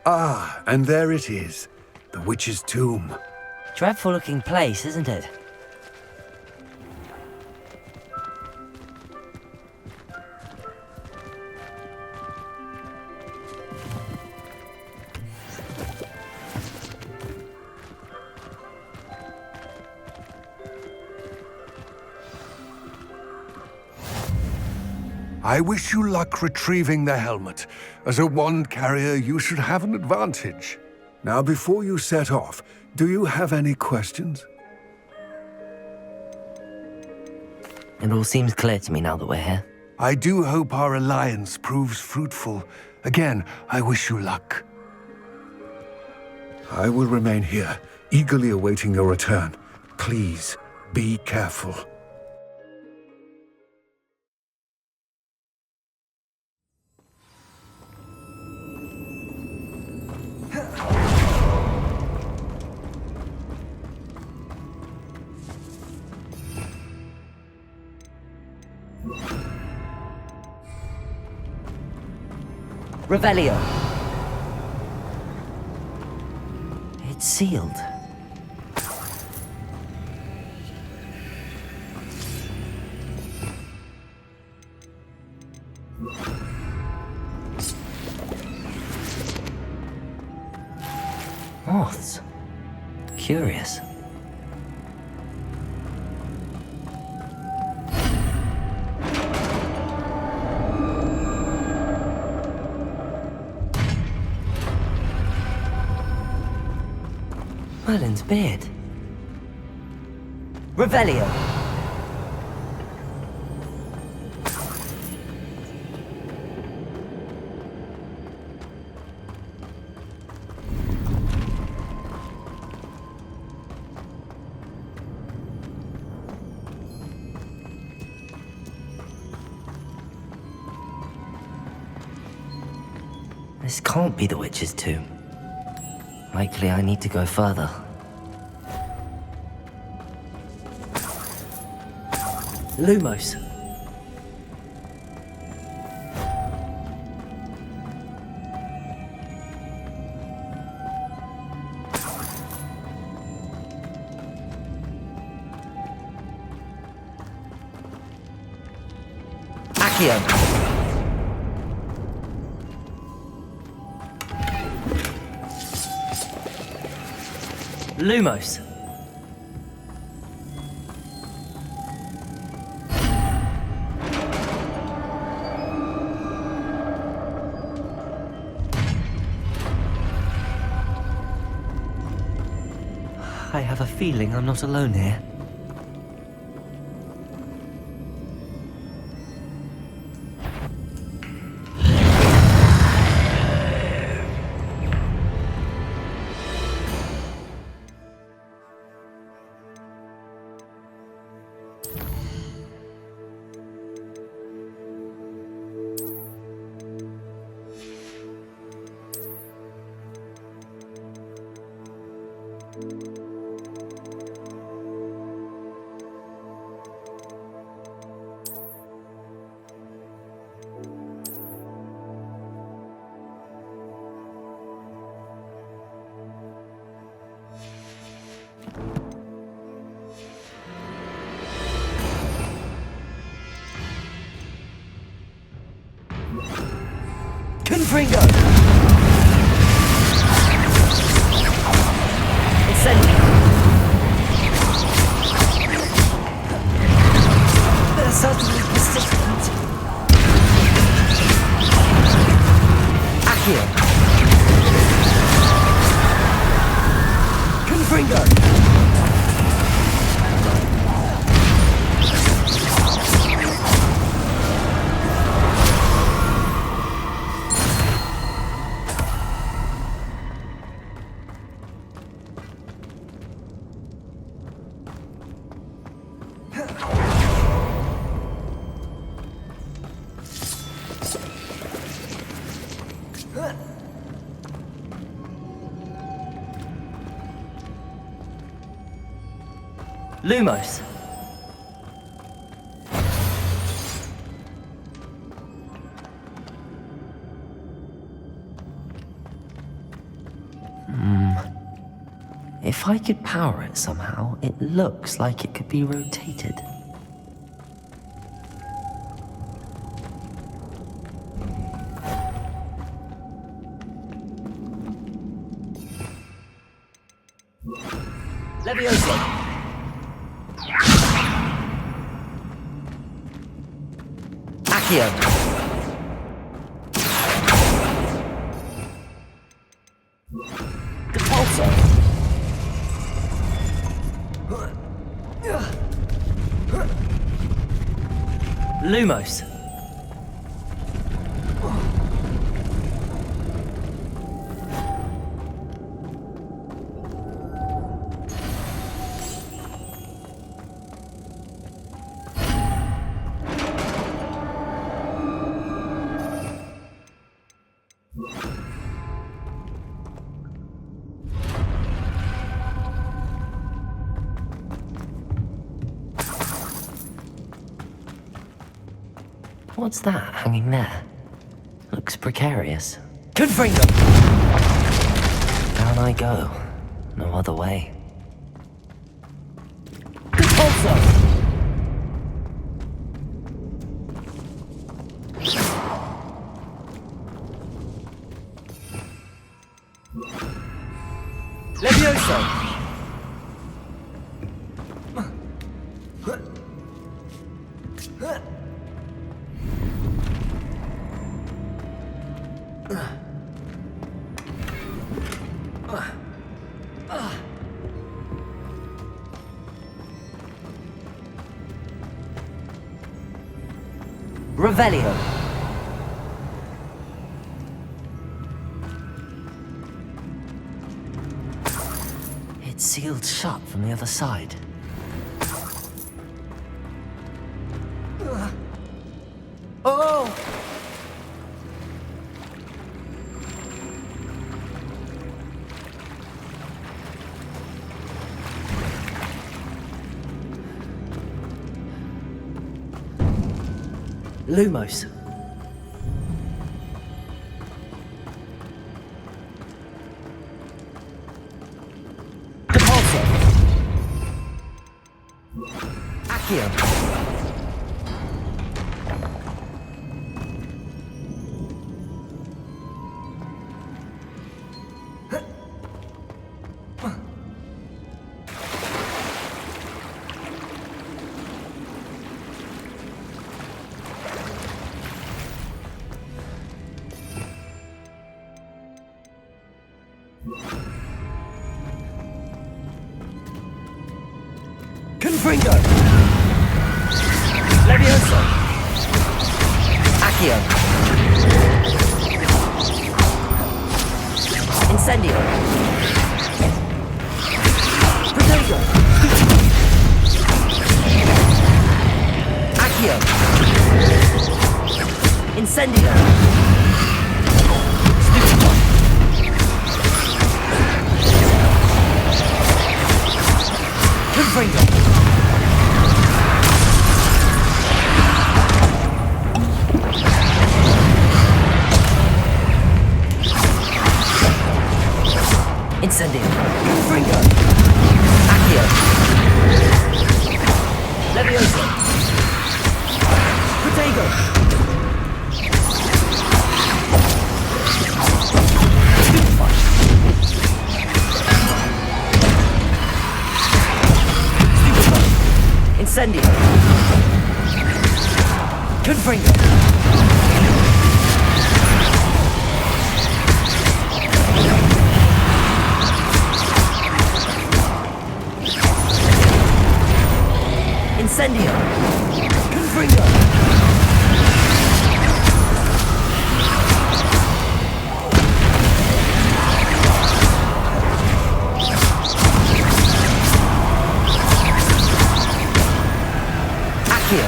Ah, and there it is. The witch's tomb. Dreadful looking place, isn't it? I wish you luck retrieving the helmet. As a wand carrier, you should have an advantage. Now, before you set off, do you have any questions? It all seems clear to me now that we're here. I do hope our alliance proves fruitful. Again, I wish you luck. I will remain here, eagerly awaiting your return. Please, be careful. Revelio. It's sealed. Moths. Curious. Merlin's beard. Revelio. This can't be the witch's tomb. Likely I need to go further. Lumos. Accio. Lumos. I have a feeling I'm not alone here. Confringo! Incendio! They're certainly persistent. Accio! Confringo! Lumos. If I could power it somehow, it looks like it could be rotated. Leviosa! Accio! Depulso! Lumos! What's that hanging there? Looks precarious. Confringo! Down I go. No other way. Depulso! Levioso! Revelio. It's sealed shut from the other side. Oh! Lumos. Depulso. Accio. Confringo! Levioso! Accio! Incendio! Protego! Accio! Incendio! Confringo! Incendio. Confringo. Accio. Levioso. Protego. Stupefy. Stupefy. Incendio. Confringo. Incendio! Confringo! Accio!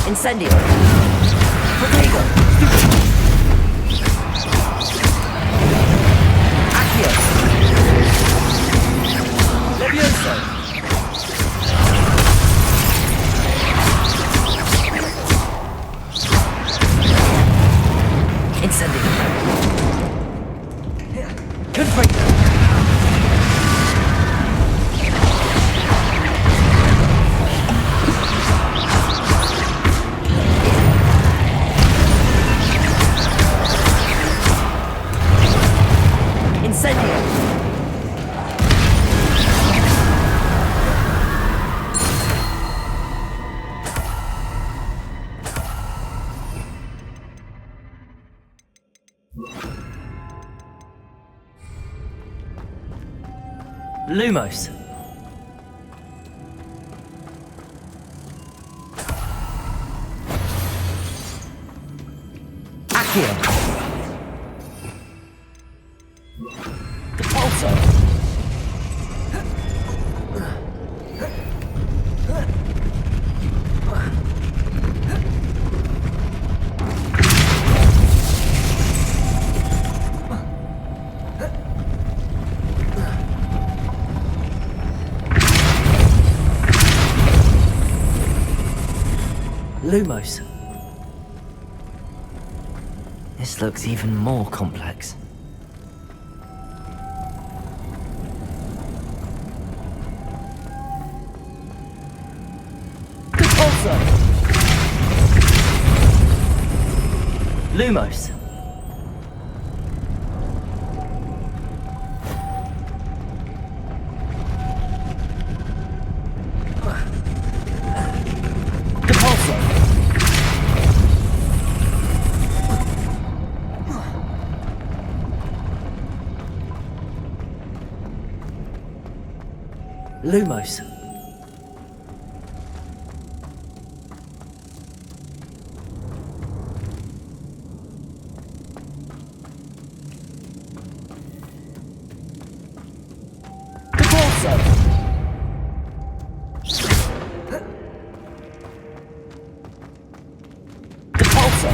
Incendio! Protego! Accio! Levioso! Lumos. Accio. Depulso. Lumos. This looks even more complex. Depulso. Lumos. Lumos. Depulso. Depulso.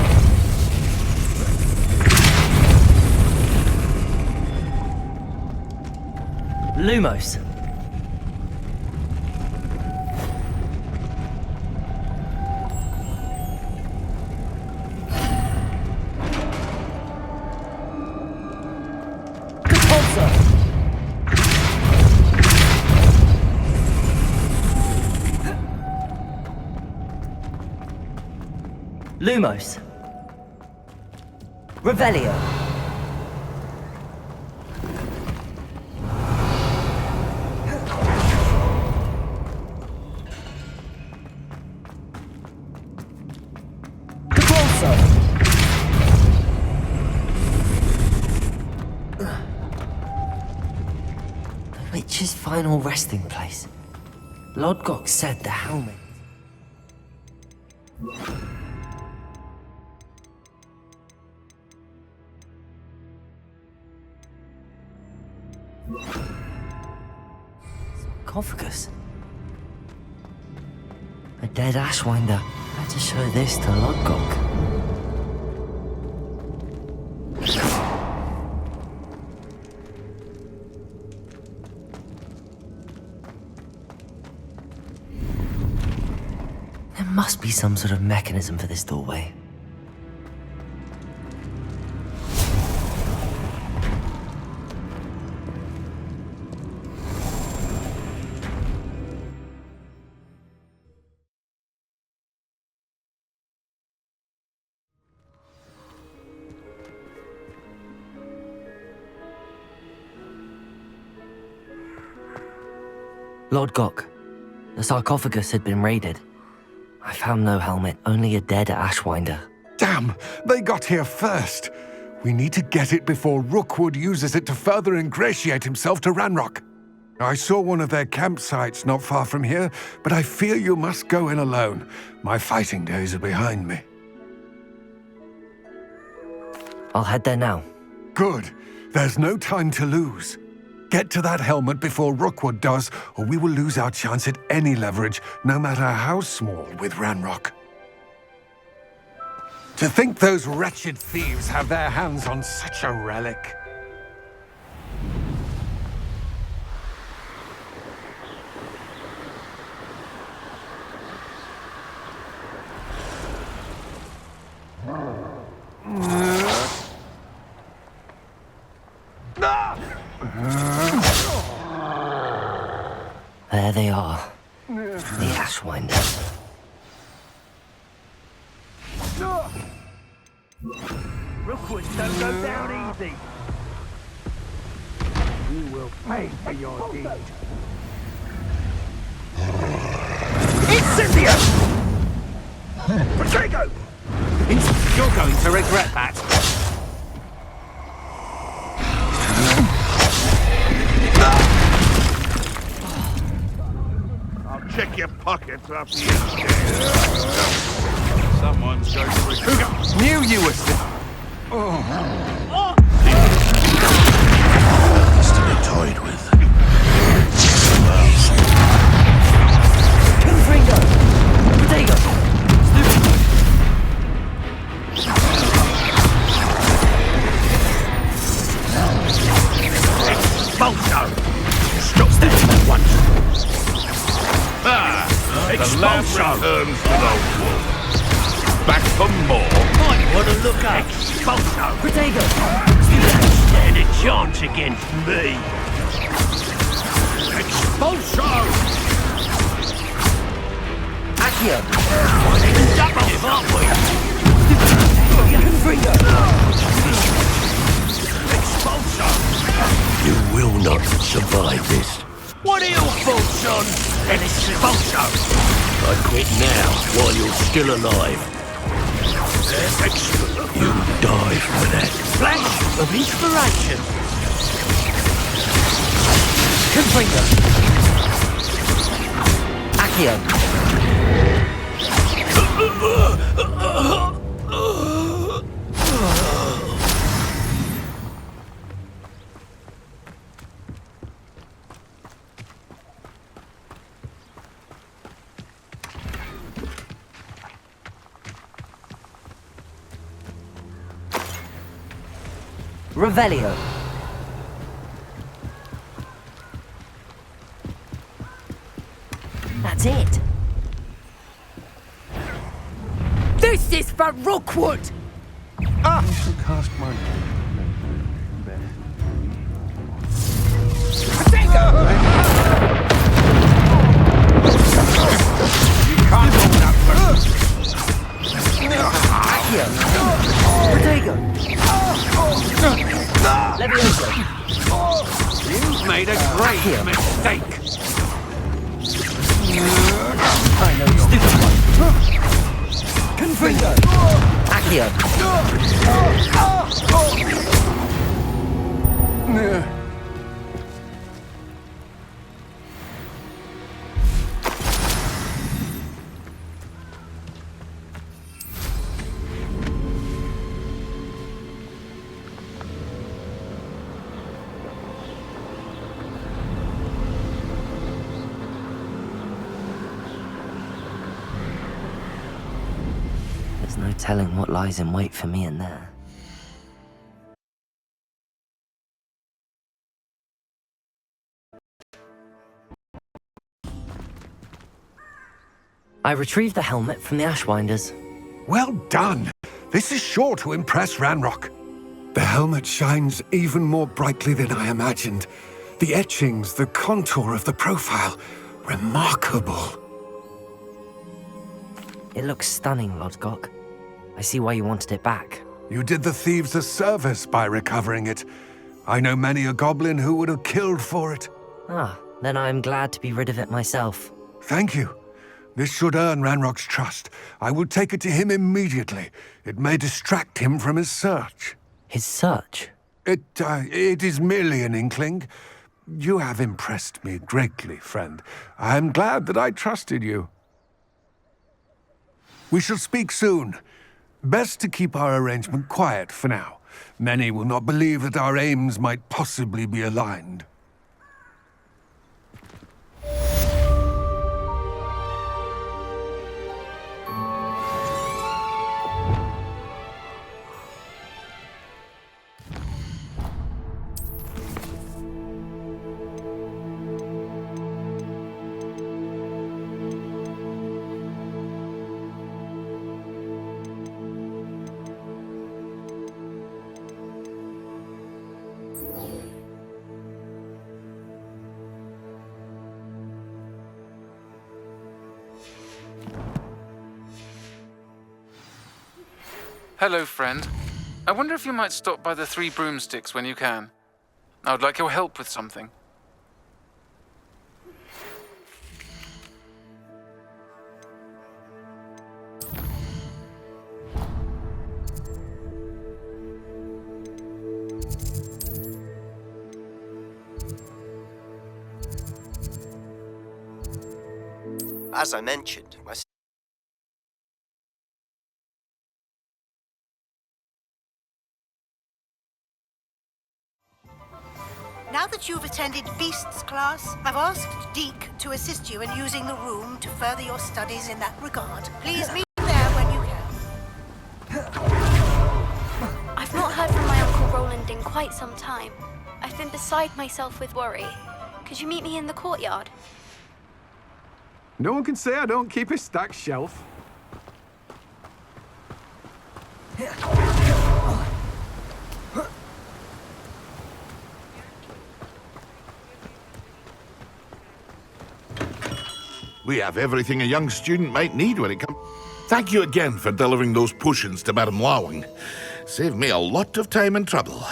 Lumos. Lumos. Revelio. Depulso. The witch's final resting place. Lodgok said the helmet. Sarcophagus. A dead Ashwinder. Had to show this to Lodgok. There must be some sort of mechanism for this doorway. Lodgok, the sarcophagus had been raided. I found no helmet, only a dead Ashwinder. Damn! They got here first. We need to get it before Rookwood uses it to further ingratiate himself to Ranrock. I saw one of their campsites not far from here, but I fear you must go in alone. My fighting days are behind me. I'll head there now. Good. There's no time to lose. Get to that helmet before Rookwood does, or we will lose our chance at any leverage, no matter how small, with Ranrock. To think those wretched thieves have their hands on such a relic. There they are. The Ashwinders. Rookwood don't go down easy. You will pay for your deed. Incendio! Patrico! You're going to regret that. pockets up here. Someone's going to recover. Knew you were It's to be toyed with. Expulso! Stop that at once! The last returns to the wolf. Back for more. Might want to look up. Expulso! Protego! You don't stand a chance against me. Expulso! Accio! Double, aren't we? Expulso! You will not survive this. What are your faults, son? An expulso! I quit now, while you're still alive. You die for that. Flash of inspiration! Confringo! Accio! Revelio. That's it. This is for Rookwood! I shall cast my... You can't hold that first! Accio! Protego! Levioso! You've made a great mistake! I know you're stupid one. Confringo! Accio! There's no telling what lies in wait for me in there. I retrieved the helmet from the Ashwinders. Well done! This is sure to impress Ranrock. The helmet shines even more brightly than I imagined. The etchings, the contour of the profile, remarkable. It looks stunning, Lodgok. I see why you wanted it back. You did the thieves a service by recovering it. I know many a goblin who would have killed for it. Ah, then I am glad to be rid of it myself. Thank you. This should earn Ranrock's trust. I will take it to him immediately. It may distract him from his search. His search? It is merely an inkling. You have impressed me greatly, friend. I am glad that I trusted you. We shall speak soon. Best to keep our arrangement quiet for now. Many will not believe that our aims might possibly be aligned. Hello, friend. I wonder if you might stop by the Three Broomsticks when you can. I would like your help with something. as I mentioned, Now that you've attended Beasts class, I've asked Deke to assist you in using the room to further your studies in that regard. Please meet me there when you can. I've not heard from my Uncle Roland in quite some time. I've been beside myself with worry. Could you meet me in the courtyard? No one can say I don't keep a stacked shelf. We have everything a young student might need when it comes... Thank you again for delivering those potions to Madame Lawing. Saved me a lot of time and trouble.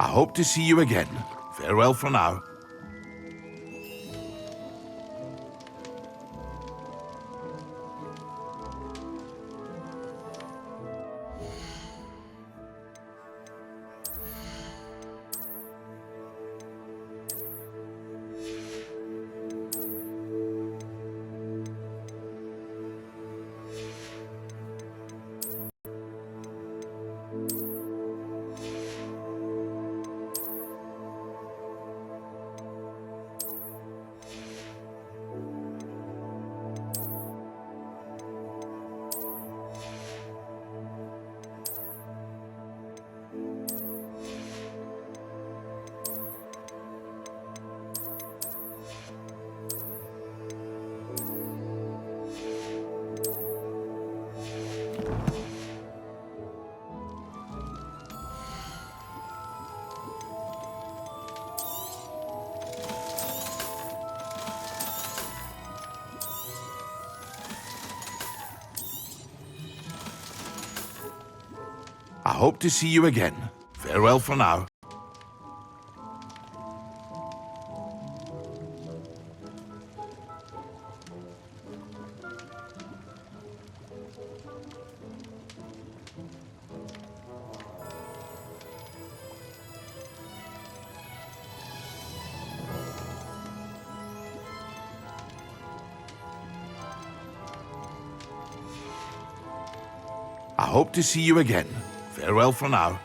I hope to see you again. Farewell for now. I hope to see you again. Farewell for now. I hope to see you again. Farewell for now.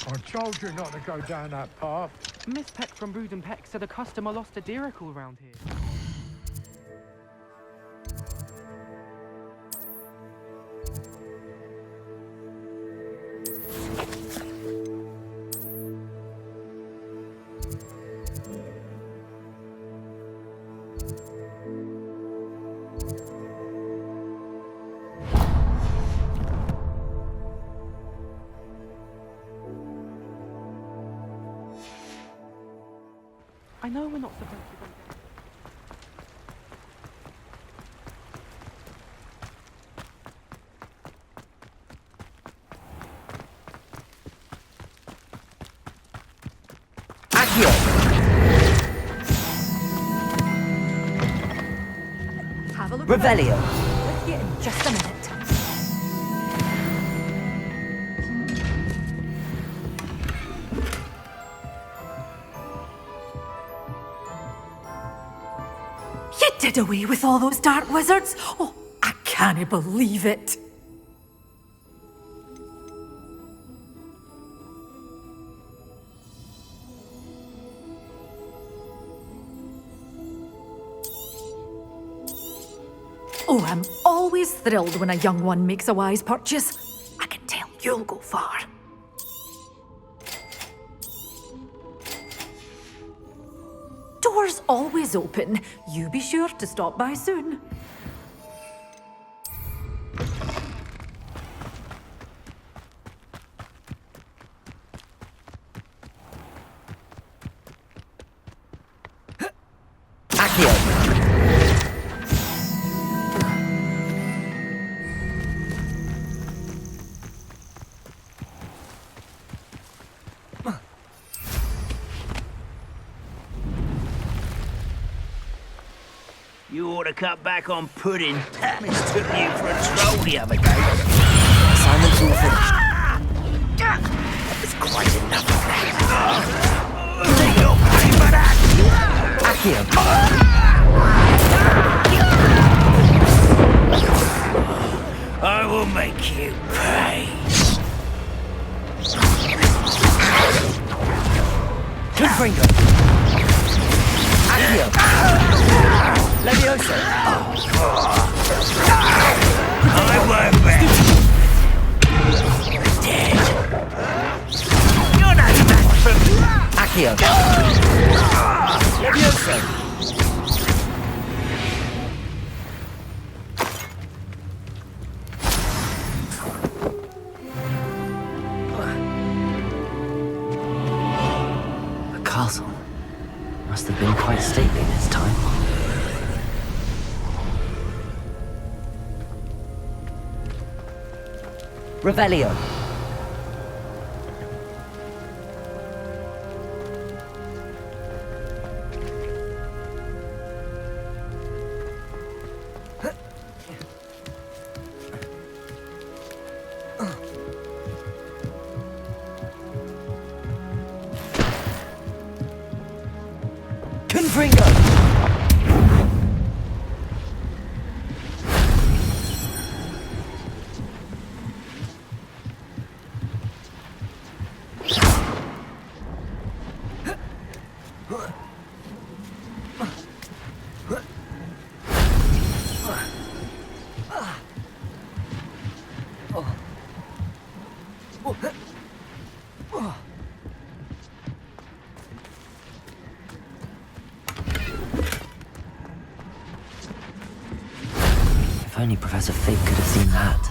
I told you not to go down that path. Miss Peck from Brood and Peck said a customer lost a diricle around here. I know we're not supposed to go. Revelio. With you in just a minute. You did away with all those dark wizards? Oh, I can't believe it. Oh, I'm always thrilled when a young one makes a wise purchase. I can tell you'll go far. Doors always open. You be sure to stop by soon. You ought to cut back on pudding. Mistook you for a troll the other day. Assignment's all finished. There's quite enough of that. You'll pay for that! Accio. I will make you pay. Confringo. Accio. Levioso. I won't bet. Dead. You're not match for me. Accio. Levioso. The castle must have been quite stately this time. Revelio. Confringo. If only Professor Fig could have seen that.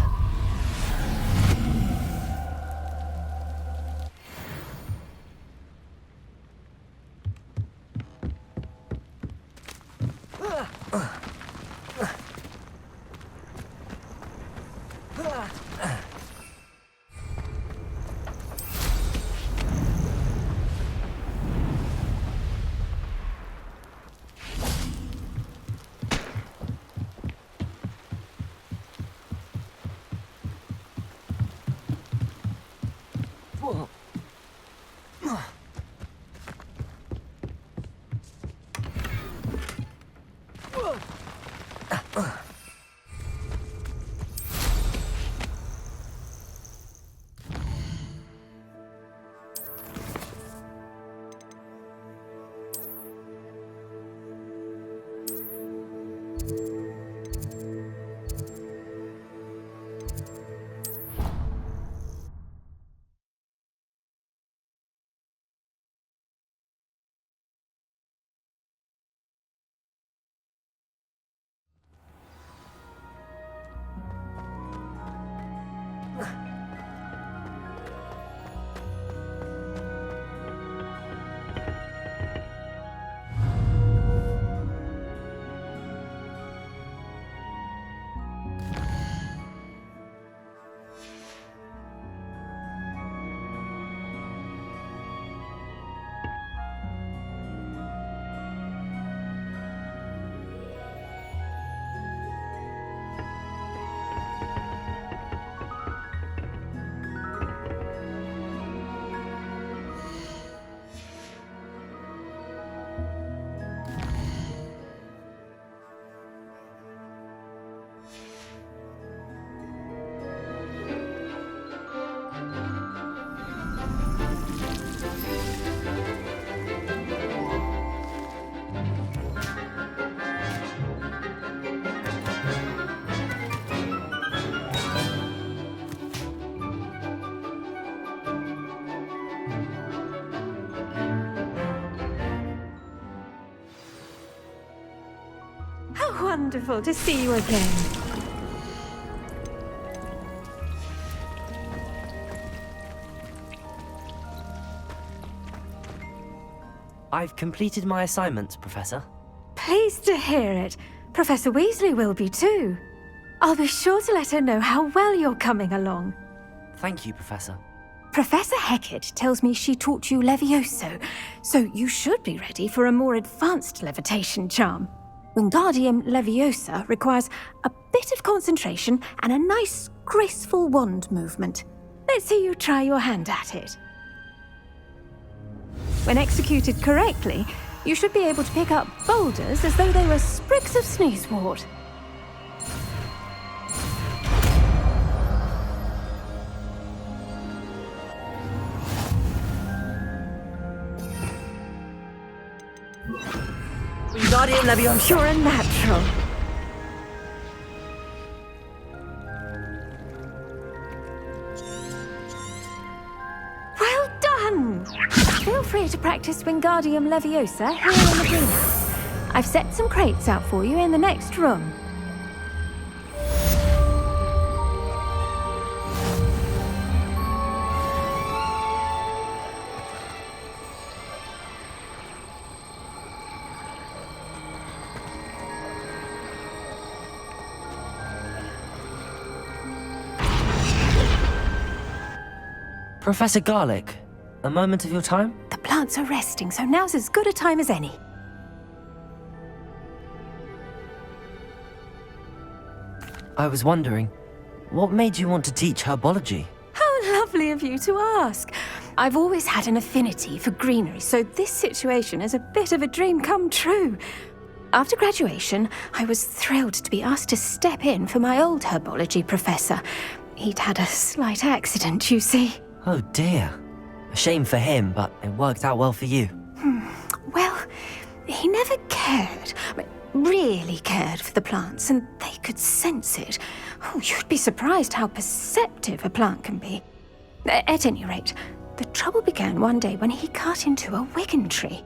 wonderful to see you again. I've completed my assignments, Professor. Pleased to hear it. Professor Weasley will be too. I'll be sure to let her know how well you're coming along. Thank you, Professor. Professor Hecat tells me she taught you Levioso, so you should be ready for a more advanced levitation charm. Wingardium Leviosa requires a bit of concentration and a nice, graceful wand movement. Let's see you try your hand at it. When executed correctly, you should be able to pick up boulders as though they were sprigs of sneezewort. Wingardium Leviosa. You're a natural. Well done! Feel free to practice Wingardium Leviosa here in the greenhouse. I've set some crates out for you in the next room. Professor Garlick, a moment of your time? The plants are resting, so now's as good a time as any. I was wondering, what made you want to teach herbology? How lovely of you to ask. I've always had an affinity for greenery, so this situation is a bit of a dream come true. After graduation, I was thrilled to be asked to step in for my old herbology professor. He'd had a slight accident, you see. Oh dear. A shame for him, but it worked out well for you. Well, he never cared, really cared for the plants, and they could sense it. Oh, you'd be surprised how perceptive a plant can be. At any rate, the trouble began one day when he cut into a wigan tree.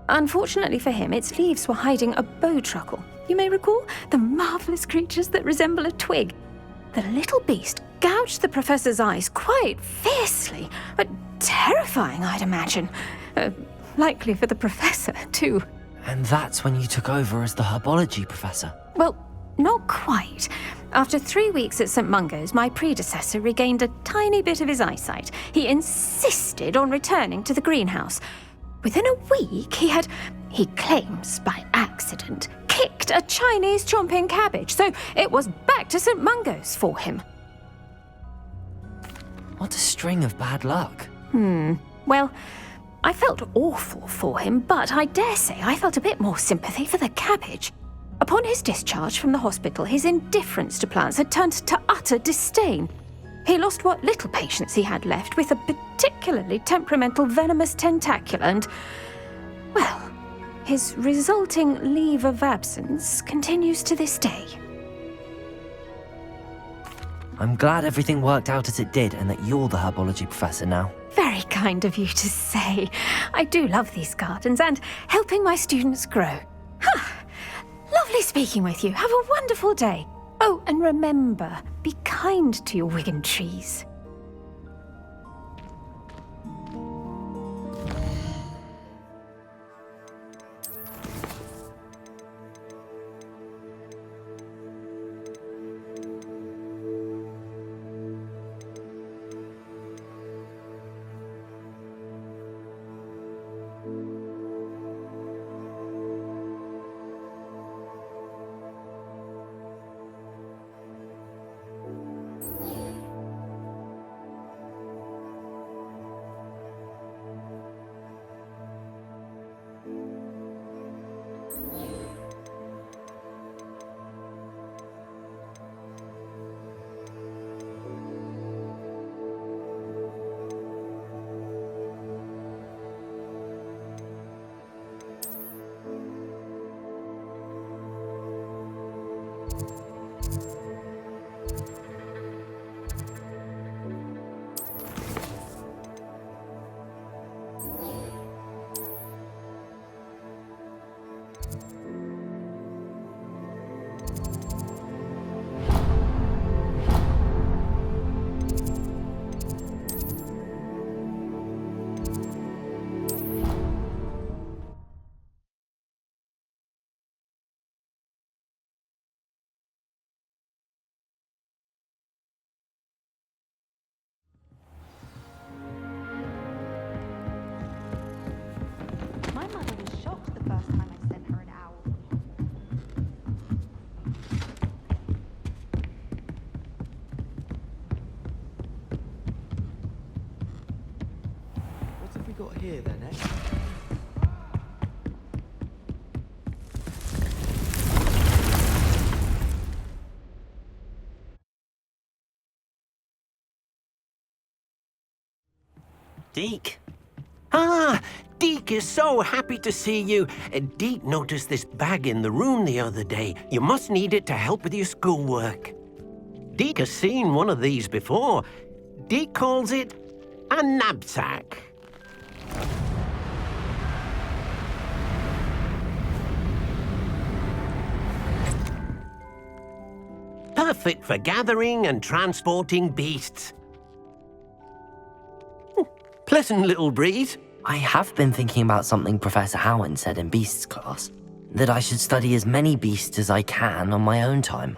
Unfortunately for him, its leaves were hiding a bowtruckle. You may recall the marvellous creatures that resemble a twig. The little beast gouged the professor's eyes quite fiercely, but terrifying, I'd imagine. Likely for the professor, too. And that's when you took over as the herbology professor? Well, not quite. After 3 weeks at St. Mungo's, my predecessor regained a tiny bit of his eyesight. He insisted on returning to the greenhouse. Within a week, he claims by accident, kicked a Chinese chomping cabbage, so it was back to St. Mungo's for him. What a string of bad luck. Well, I felt awful for him, but I dare say I felt a bit more sympathy for the cabbage. Upon his discharge from the hospital, his indifference to plants had turned to utter disdain. He lost what little patience he had left with a particularly temperamental venomous tentacula and, well, his resulting leave of absence continues to this day. I'm glad everything worked out as it did and that you're the herbology professor now. Very kind of you to say. I do love these gardens and helping my students grow. Lovely speaking with you. Have a wonderful day. Oh, and remember, be kind to your wigan trees. Deke? Ah, Deke is so happy to see you. Deke noticed this bag in the room the other day. You must need it to help with your schoolwork. Deke has seen one of these before. Deke calls it a knapsack. Perfect for gathering and transporting beasts. Pleasant little breeze. I have been thinking about something Professor Howard said in Beasts class, that I should study as many beasts as I can on my own time.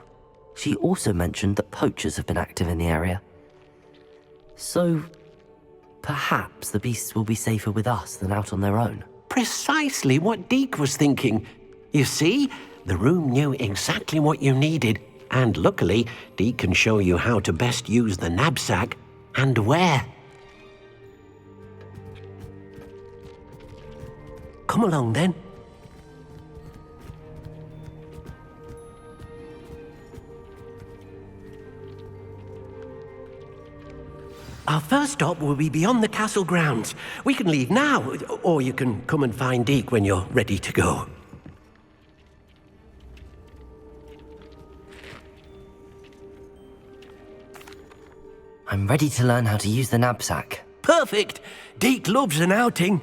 She also mentioned that poachers have been active in the area. So, perhaps the beasts will be safer with us than out on their own. Precisely what Deke was thinking. You see, the room knew exactly what you needed, and luckily, Deke can show you how to best use the knapsack and where. Come along then. Our first stop will be beyond the castle grounds. We can leave now, or you can come and find Deke when you're ready to go. I'm ready to learn how to use the knapsack. Perfect! Deke loves an outing.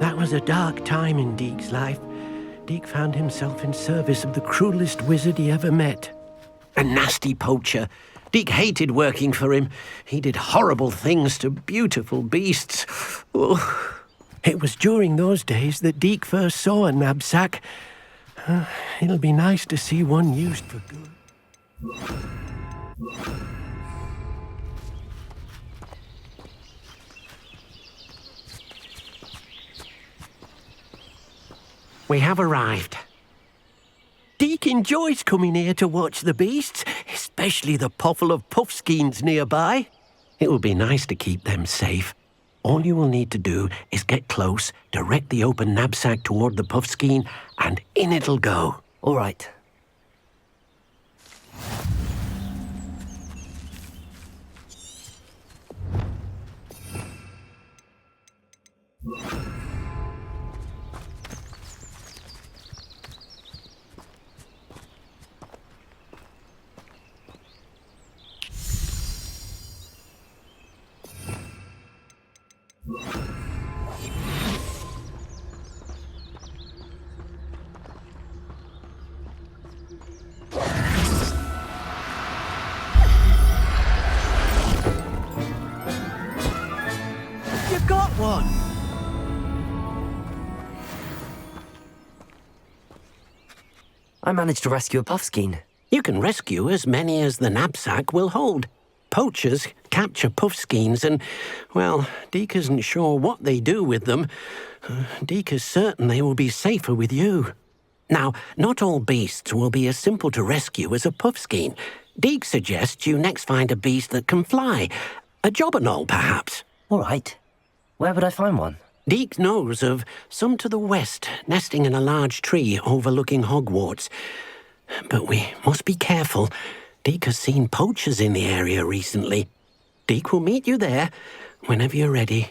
That was a dark time in Deke's life. Deke found himself in service of the cruelest wizard he ever met. A nasty poacher. Deke hated working for him. He did horrible things to beautiful beasts. Oh. It was during those days that Deke first saw a knapsack. It'll be nice to see one used for good. We have arrived. Deke enjoys coming here to watch the beasts, especially the potful of puffskeins nearby. It will be nice to keep them safe. All you will need to do is get close, direct the open knapsack toward the puffskein, and in it'll go. All right. You've got one! I managed to rescue a puffskein. You can rescue as many as the knapsack will hold. Poachers capture puffskeins and, well, Deke isn't sure what they do with them. Deke is certain they will be safer with you. Now, not all beasts will be as simple to rescue as a puffskein. Deke suggests you next find a beast that can fly. A jobberknoll, perhaps. All right. Where would I find one? Deke knows of some to the west, nesting in a large tree overlooking Hogwarts. But we must be careful. Deke has seen poachers in the area recently. Deke will meet you there whenever you're ready.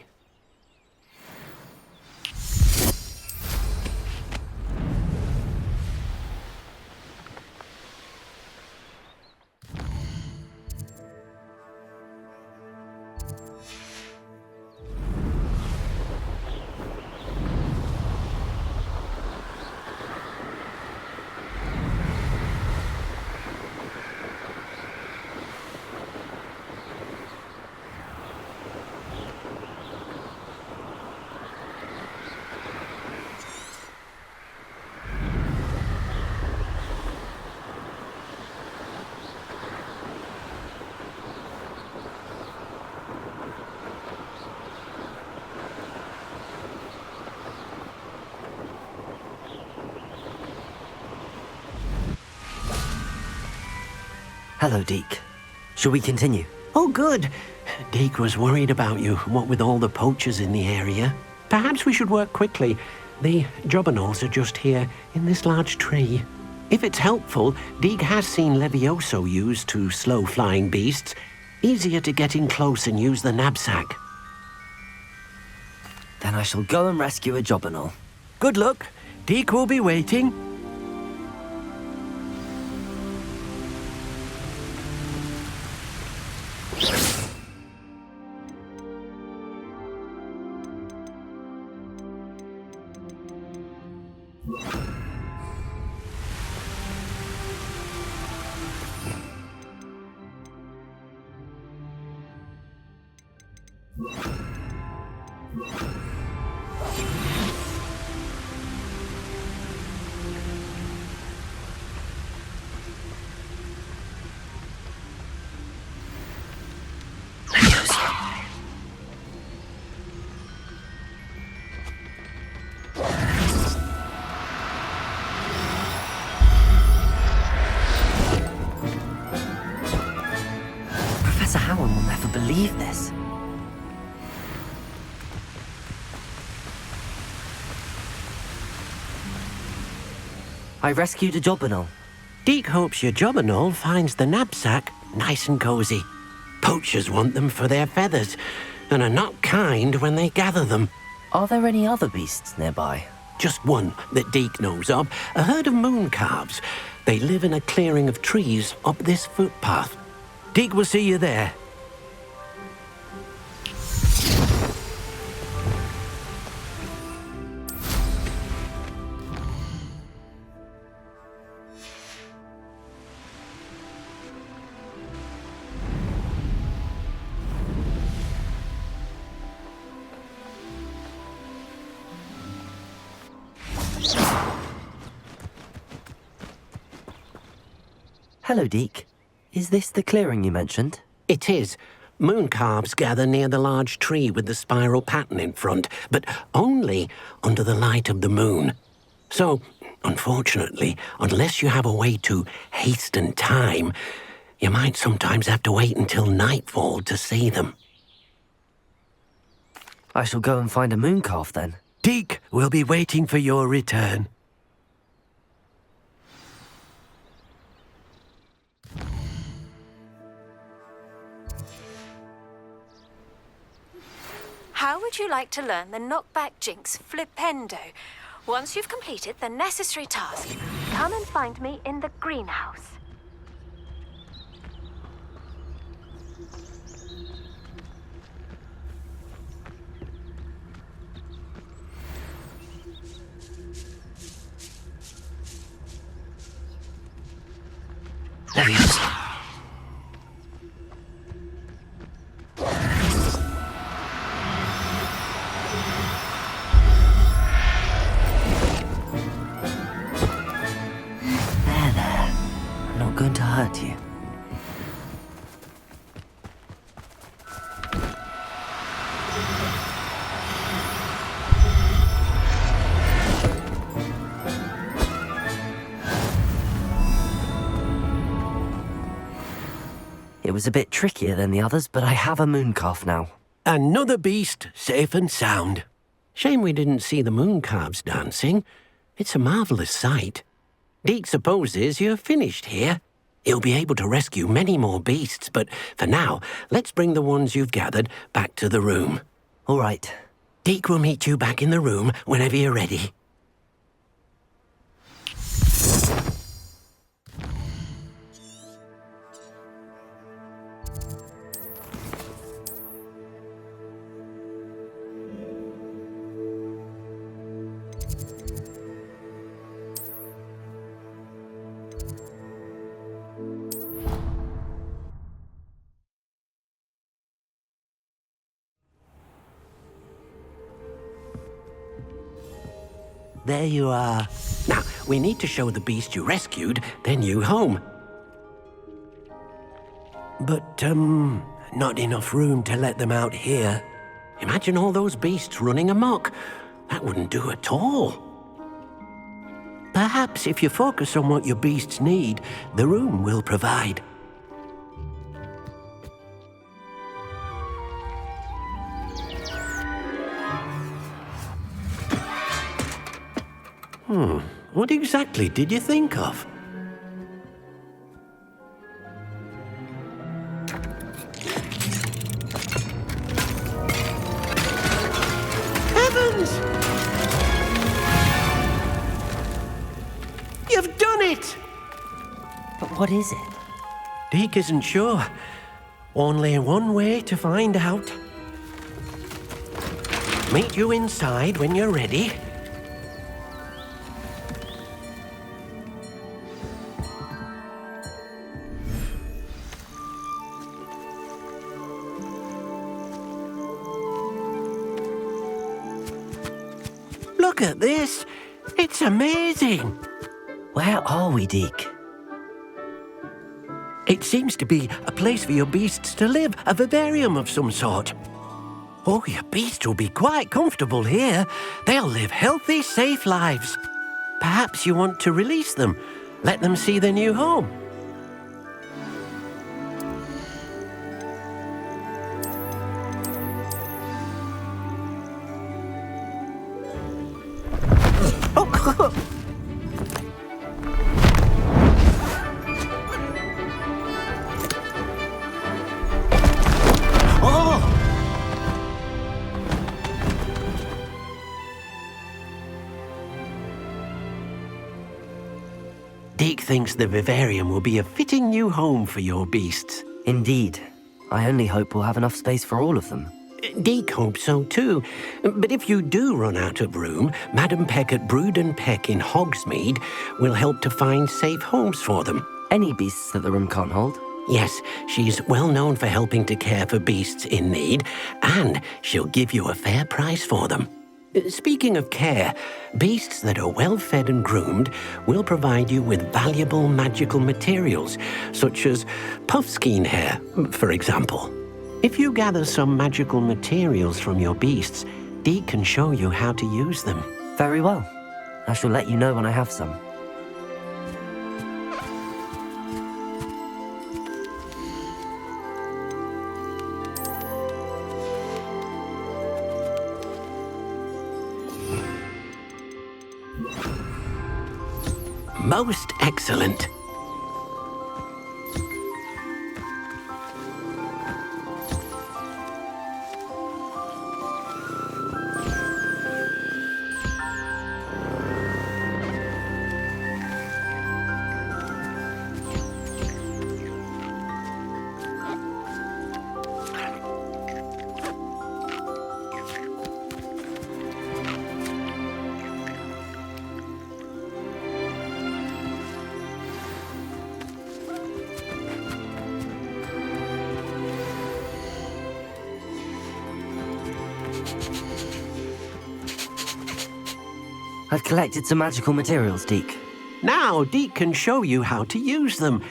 Hello, Deke. Shall we continue? Oh, good. Deke was worried about you, what with all the poachers in the area. Perhaps we should work quickly. The jobberknolls are just here, in this large tree. If it's helpful, Deke has seen Levioso used to slow flying beasts. Easier to get in close and use the knapsack. Then I shall go and rescue a jobberknoll. Good luck. Deke will be waiting. Professor Howard will never believe this. I rescued a jobberknoll. Deke hopes your jobberknoll finds the knapsack nice and cozy. Poachers want them for their feathers, and are not kind when they gather them. Are there any other beasts nearby? Just one that Deke knows of, a herd of moon calves. They live in a clearing of trees up this footpath. Deke will see you there. Hello, Deke. Is this the clearing you mentioned? It is. Moon calves gather near the large tree with the spiral pattern in front, but only under the light of the moon. So, unfortunately, unless you have a way to hasten time, you might sometimes have to wait until nightfall to see them. I shall go and find a moon calf then. Deke will be waiting for your return. How would you like to learn the knockback jinx flipendo? Once you've completed the necessary task, come and find me in the greenhouse. Levioso. Going to hurt you. It was a bit trickier than the others, but I have a moon calf now. Another beast, safe and sound. Shame we didn't see the moon calves dancing. It's a marvellous sight. Deke supposes you're finished here. He'll be able to rescue many more beasts, but for now, let's bring the ones you've gathered back to the room. All right. Deke will meet you back in the room whenever you're ready. There you are. Now, we need to show the beast you rescued their new home. But, not enough room to let them out here. Imagine all those beasts running amok. That wouldn't do at all. Perhaps if you focus on what your beasts need, the room will provide. What exactly did you think of? Heavens! You've done it! But what is it? Deke isn't sure. Only one way to find out. Meet you inside when you're ready. Look at this. It's amazing. Where are we, Deke? It seems to be a place for your beasts to live, a vivarium of some sort. Oh, your beasts will be quite comfortable here. They'll live healthy, safe lives. Perhaps you want to release them, let them see their new home. Deke thinks the vivarium will be a fitting new home for your beasts. Indeed. I only hope we'll have enough space for all of them. Deke hopes so too. But if you do run out of room, Madam Peck at Brood and Peck in Hogsmeade will help to find safe homes for them. Any beasts that the room can't hold? Yes, she's well known for helping to care for beasts in need, and she'll give you a fair price for them. Speaking of care, beasts that are well fed and groomed will provide you with valuable magical materials, such as puffskein hair, for example. If you gather some magical materials from your beasts, Deke can show you how to use them. Very well. I shall let you know when I have some. Most excellent. I've collected some magical materials, Deke. Now Deke can show you how to use them.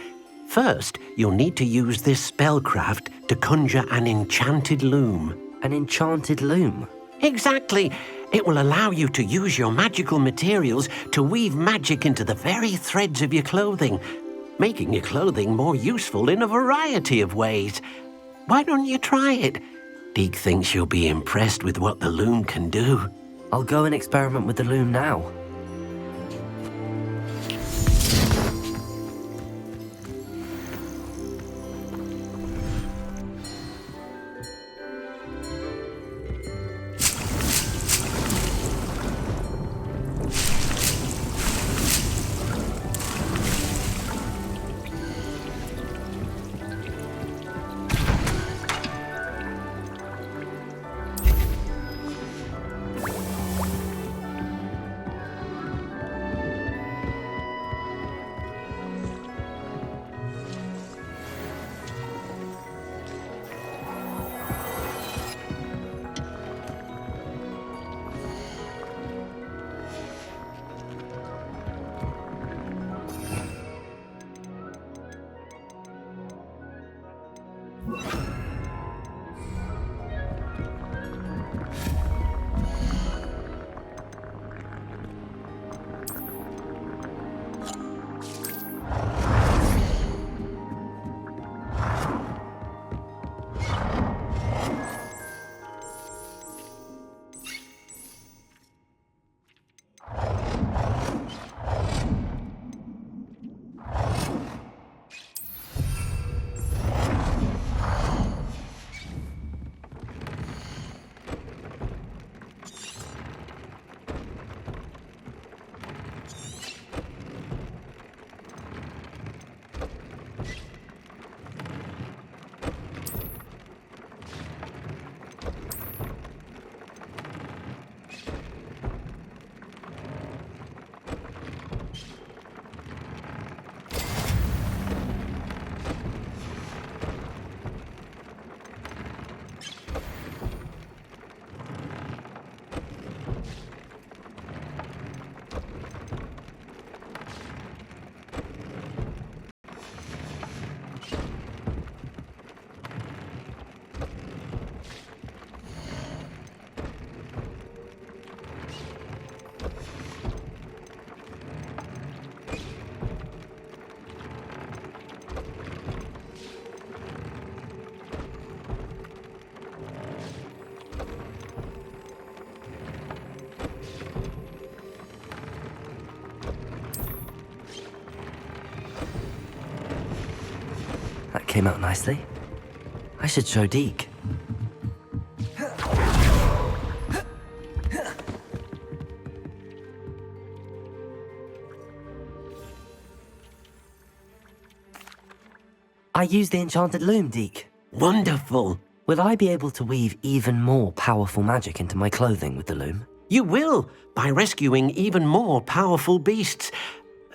First, you'll need to use this spellcraft to conjure an enchanted loom. An enchanted loom? Exactly. It will allow you to use your magical materials to weave magic into the very threads of your clothing, making your clothing more useful in a variety of ways. Why don't you try it? Deke thinks you'll be impressed with what the loom can do. I'll go and experiment with the loom now. That came out nicely. I should show Deke. I used the enchanted loom, Deke. Wonderful. Will I be able to weave even more powerful magic into my clothing with the loom? You will, by rescuing even more powerful beasts.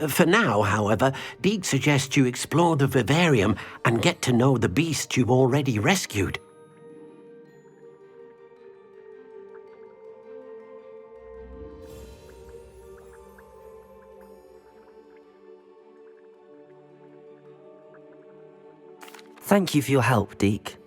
For now, however, Deke suggests you explore the vivarium and get to know the beasts you've already rescued. Thank you for your help, Deke.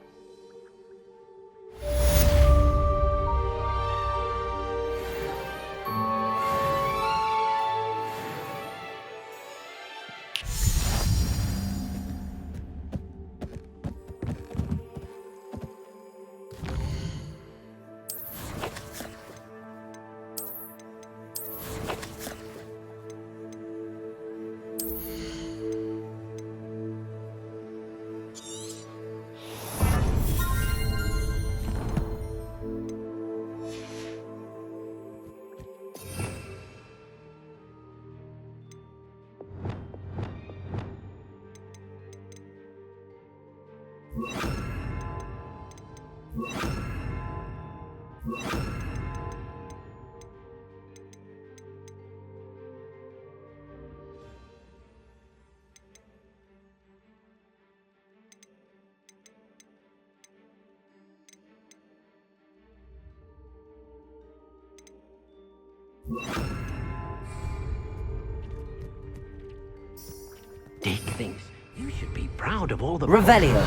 Deke thinks you should be proud of all the... Revelio.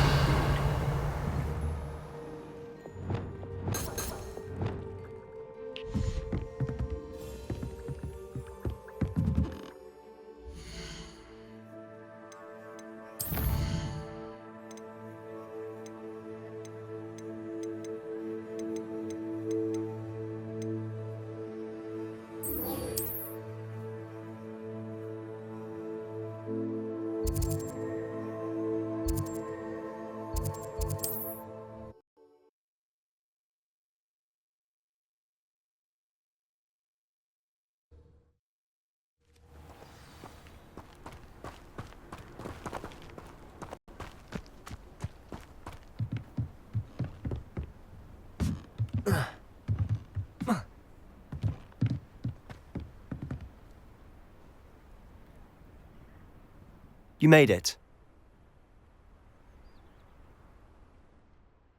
You made it.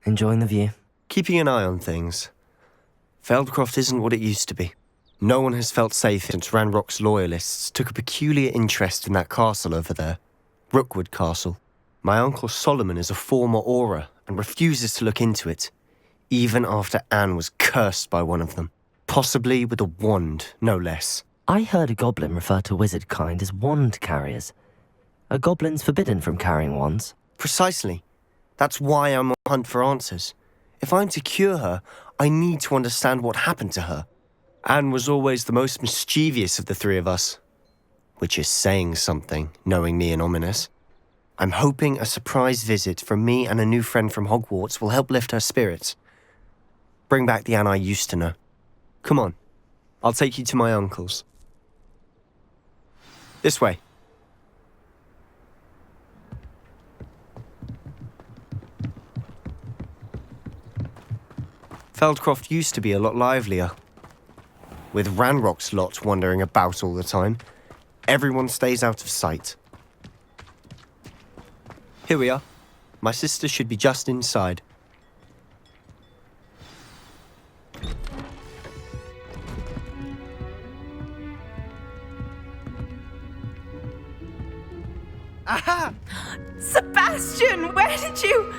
Enjoying the view? Keeping an eye on things. Feldcroft isn't what it used to be. No one has felt safe since Ranrock's loyalists took a peculiar interest in that castle over there. Rookwood Castle. My uncle Solomon is a former Auror and refuses to look into it, even after Anne was cursed by one of them. Possibly with a wand, no less. I heard a goblin refer to wizard kind as wand carriers. Are goblins forbidden from carrying wands? Precisely. That's why I'm on the hunt for answers. If I'm to cure her, I need to understand what happened to her. Anne was always the most mischievous of the three of us. Which is saying something, knowing me and Ominous. I'm hoping a surprise visit from me and a new friend from Hogwarts will help lift her spirits. Bring back the Anne I used to know. Come on, I'll take you to my uncle's. This way. Feldcroft used to be a lot livelier. With Ranrock's lot wandering about all the time, everyone stays out of sight. Here we are. My sister should be just inside. Aha! Sebastian, where did you...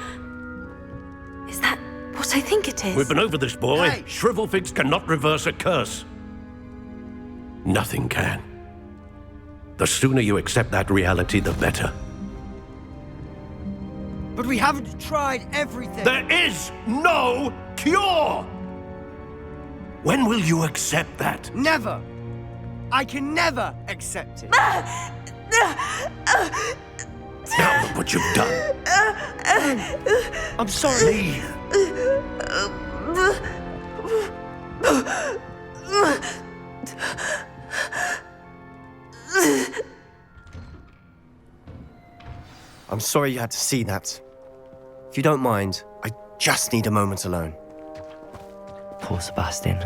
Is that what I think it is? We've been over this, boy. Hey. Shrivelfigs cannot reverse a curse. Nothing can. The sooner you accept that reality, the better. But we haven't tried everything. There is no cure! When will you accept that? Never! I can never accept it. Now look what you've done. I'm sorry. I'm sorry you had to see that. If you don't mind, I just need a moment alone. Poor Sebastian.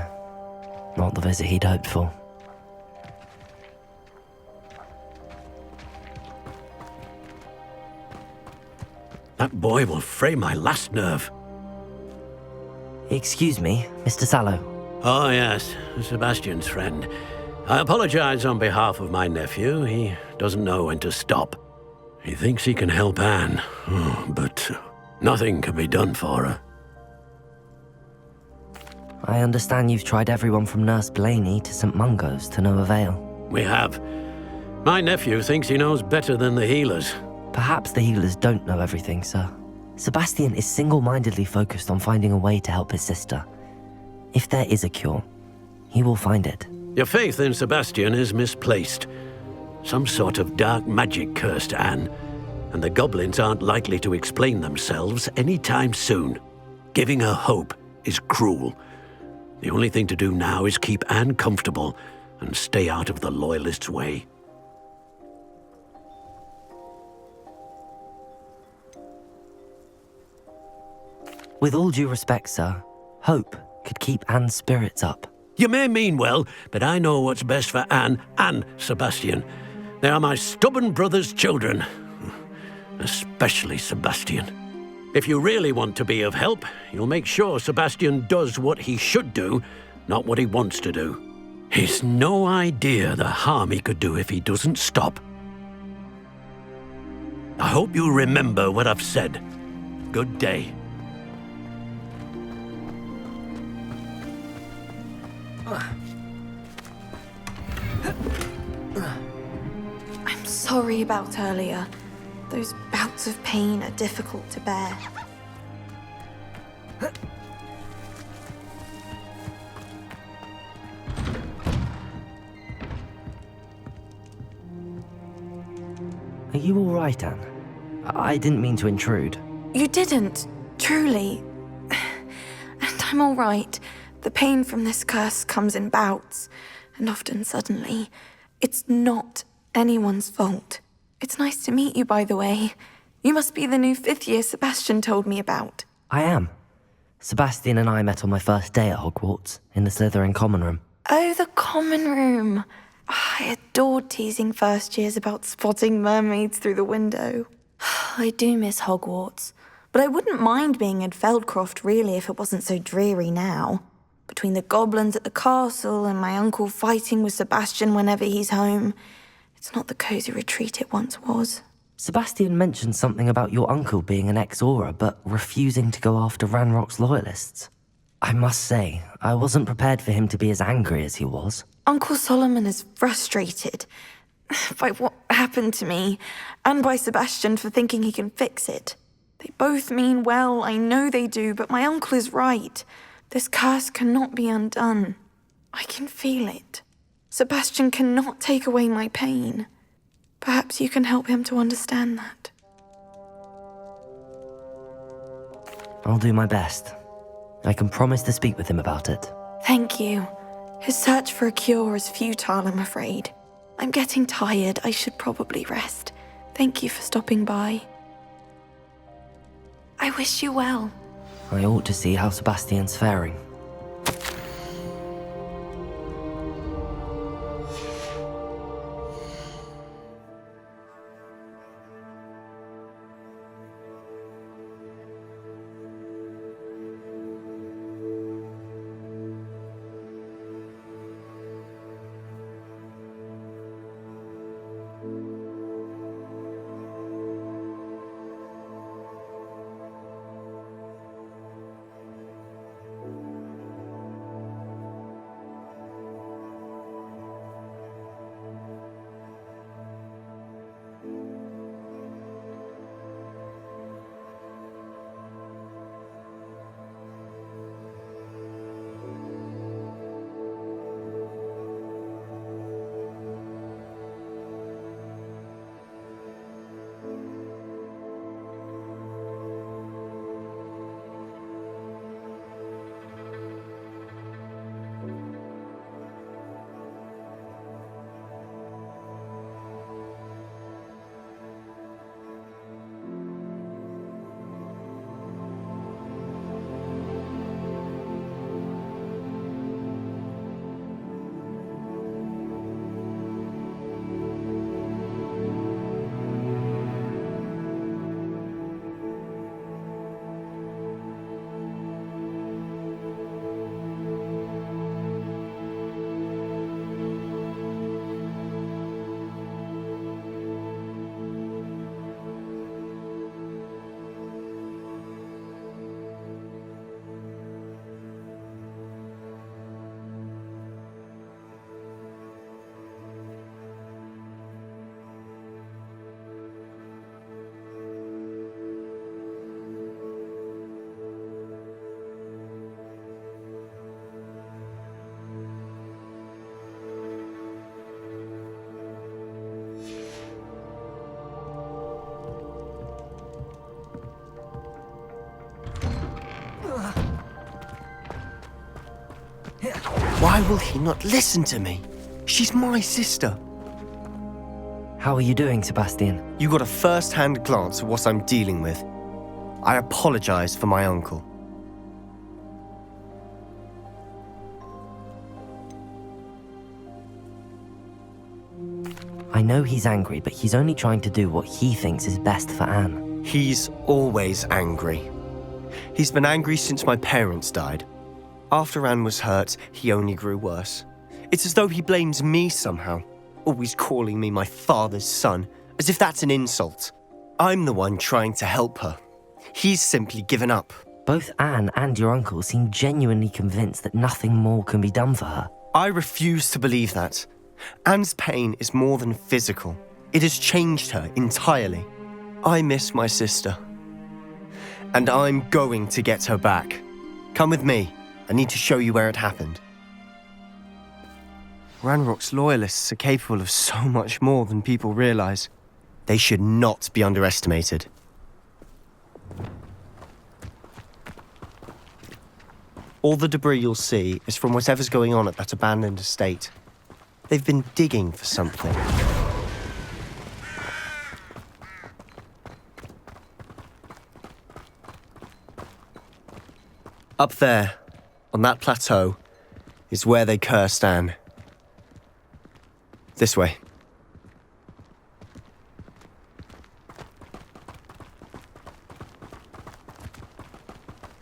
Not the visit he'd hoped for. That boy will fray my last nerve. Excuse me, Mr. Sallow. Oh, yes, Sebastian's friend. I apologize on behalf of my nephew. He doesn't know when to stop. He thinks he can help Anne, but nothing can be done for her. I understand you've tried everyone from Nurse Blaney to St. Mungo's to no avail. We have. My nephew thinks he knows better than the healers. Perhaps the healers don't know everything, sir. Sebastian is single-mindedly focused on finding a way to help his sister. If there is a cure, he will find it. Your faith in Sebastian is misplaced. Some sort of dark magic cursed Anne, and the goblins aren't likely to explain themselves anytime soon. Giving her hope is cruel. The only thing to do now is keep Anne comfortable and stay out of the Loyalists' way. With all due respect, sir, hope could keep Anne's spirits up. You may mean well, but I know what's best for Anne and Sebastian. They are my stubborn brother's children. Especially Sebastian. If you really want to be of help, you'll make sure Sebastian does what he should do, not what he wants to do. He's no idea the harm he could do if he doesn't stop. I hope you remember what I've said. Good day. I'm sorry about earlier. Those bouts of pain are difficult to bear. Are you all right, Anne? I didn't mean to intrude. You didn't, truly. And I'm all right. The pain from this curse comes in bouts, and often suddenly. It's not anyone's fault. It's nice to meet you, by the way. You must be the new 5th year Sebastian told me about. I am. Sebastian and I met on my first day at Hogwarts, in the Slytherin common room. Oh, the common room. I adored teasing first years about spotting mermaids through the window. I do miss Hogwarts, but I wouldn't mind being in Feldcroft really if it wasn't so dreary now. Between the goblins at the castle and my uncle fighting with Sebastian whenever he's home, it's not the cosy retreat it once was. Sebastian mentioned something about your uncle being an ex-Auror, but refusing to go after Ranrock's loyalists. I must say, I wasn't prepared for him to be as angry as he was. Uncle Solomon is frustrated by what happened to me, and by Sebastian for thinking he can fix it. They both mean well, I know they do, but my uncle is right. This curse cannot be undone. I can feel it. Sebastian cannot take away my pain. Perhaps you can help him to understand that. I'll do my best. I can promise to speak with him about it. Thank you. His search for a cure is futile, I'm afraid. I'm getting tired. I should probably rest. Thank you for stopping by. I wish you well. I ought to see how Sebastian's faring. Why will he not listen to me? She's my sister. How are you doing, Sebastian? You got a first-hand glance at what I'm dealing with. I apologize for my uncle. I know he's angry, but he's only trying to do what he thinks is best for Anne. He's always angry. He's been angry since my parents died. After Anne was hurt, he only grew worse. It's as though he blames me somehow, always calling me my father's son, as if that's an insult. I'm the one trying to help her. He's simply given up. Both Anne and your uncle seem genuinely convinced that nothing more can be done for her. I refuse to believe that. Anne's pain is more than physical. It has changed her entirely. I miss my sister. And I'm going to get her back. Come with me. I need to show you where it happened. Ranrock's loyalists are capable of so much more than people realize. They should not be underestimated. All the debris you'll see is from whatever's going on at that abandoned estate. They've been digging for something. Up there, on that plateau, is where they cursed Anne. This way.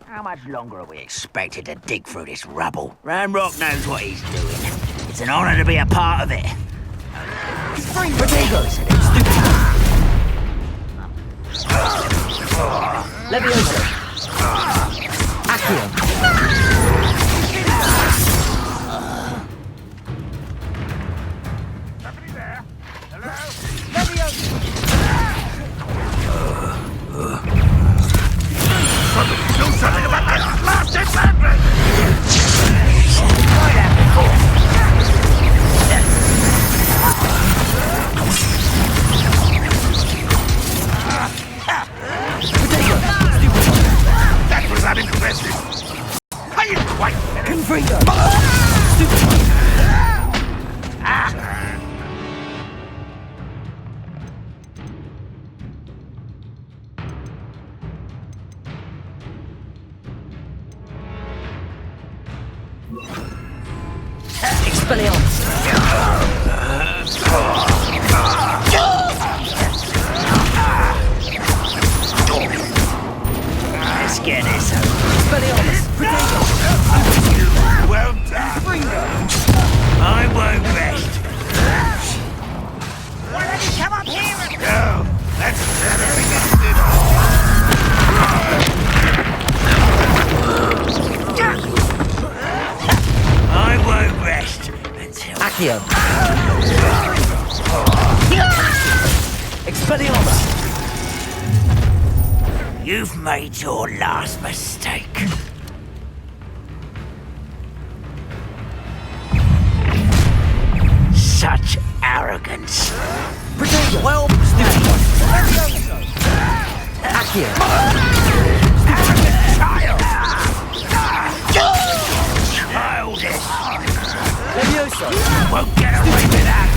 How much longer are we expected to dig through this rubble? Ranrock knows what he's doing. It's an honor to be a part of it. Potatoes! Leviosa! Accio! Do something about that blasted madman! That was unimpressive. I didn't quite Let's get this over. Well done. I won't rest. Why don't you come up here and... No, that's certainly against it all. I won't rest until... Accio! Expelliarmus! You've made your last mistake. Such arrogance. Well, Accio! Childish. Leviosa! Won't get away with that.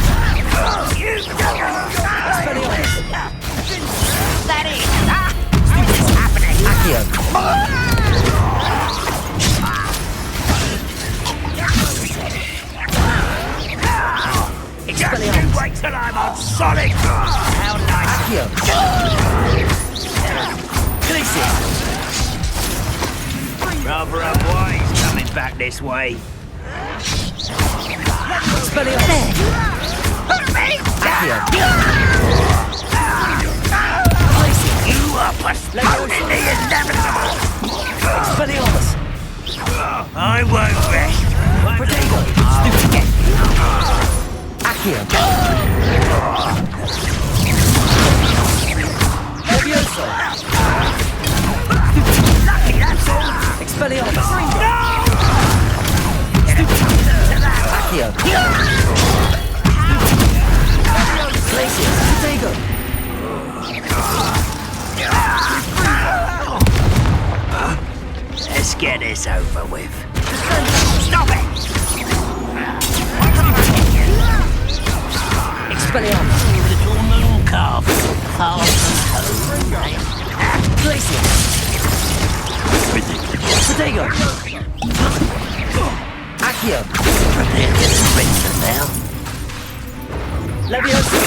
That is... What is happening? Accio! Just wait till I'm on solid ground. How nice. Accio! Rather unwise coming back this way. Expelliarmus! Accio! You are postponing the inevitable. Expelliarmus! I won't rest. Protego! I'll get Accio! Leviosa! lucky, that's all. Expelliarmus! Accio! Glacius! Protego! Let's get this over with. Stop it! Expelliarmus! Little moon calf! Fast and home! Glacier! Protego! Accio! Prepare to surrender now. Leviosa!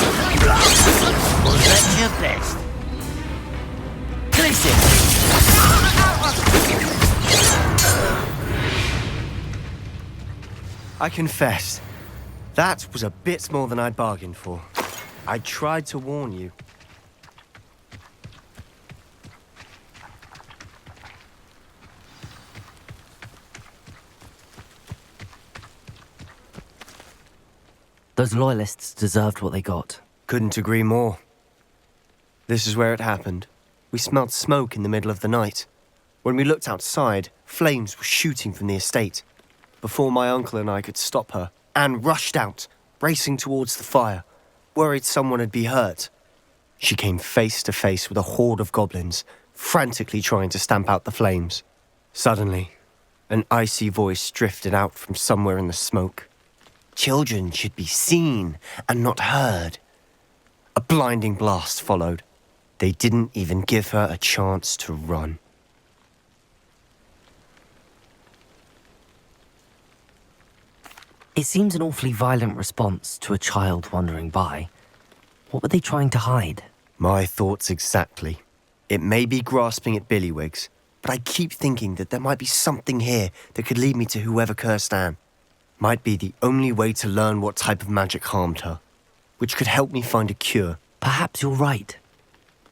Was that your best? Glacier! I confess, that was a bit more than I'd bargained for. I tried to warn you. Those loyalists deserved what they got. Couldn't agree more. This is where it happened. We smelled smoke in the middle of the night. When we looked outside, flames were shooting from the estate. Before my uncle and I could stop her, Anne rushed out, racing towards the fire, worried someone had been hurt. She came face to face with a horde of goblins, frantically trying to stamp out the flames. Suddenly, an icy voice drifted out from somewhere in the smoke. Children should be seen and not heard. A blinding blast followed. They didn't even give her a chance to run. It seems an awfully violent response to a child wandering by. What were they trying to hide? My thoughts exactly. It may be grasping at Billywigs, but I keep thinking that there might be something here that could lead me to whoever cursed Anne. Might be the only way to learn what type of magic harmed her, which could help me find a cure. Perhaps you're right.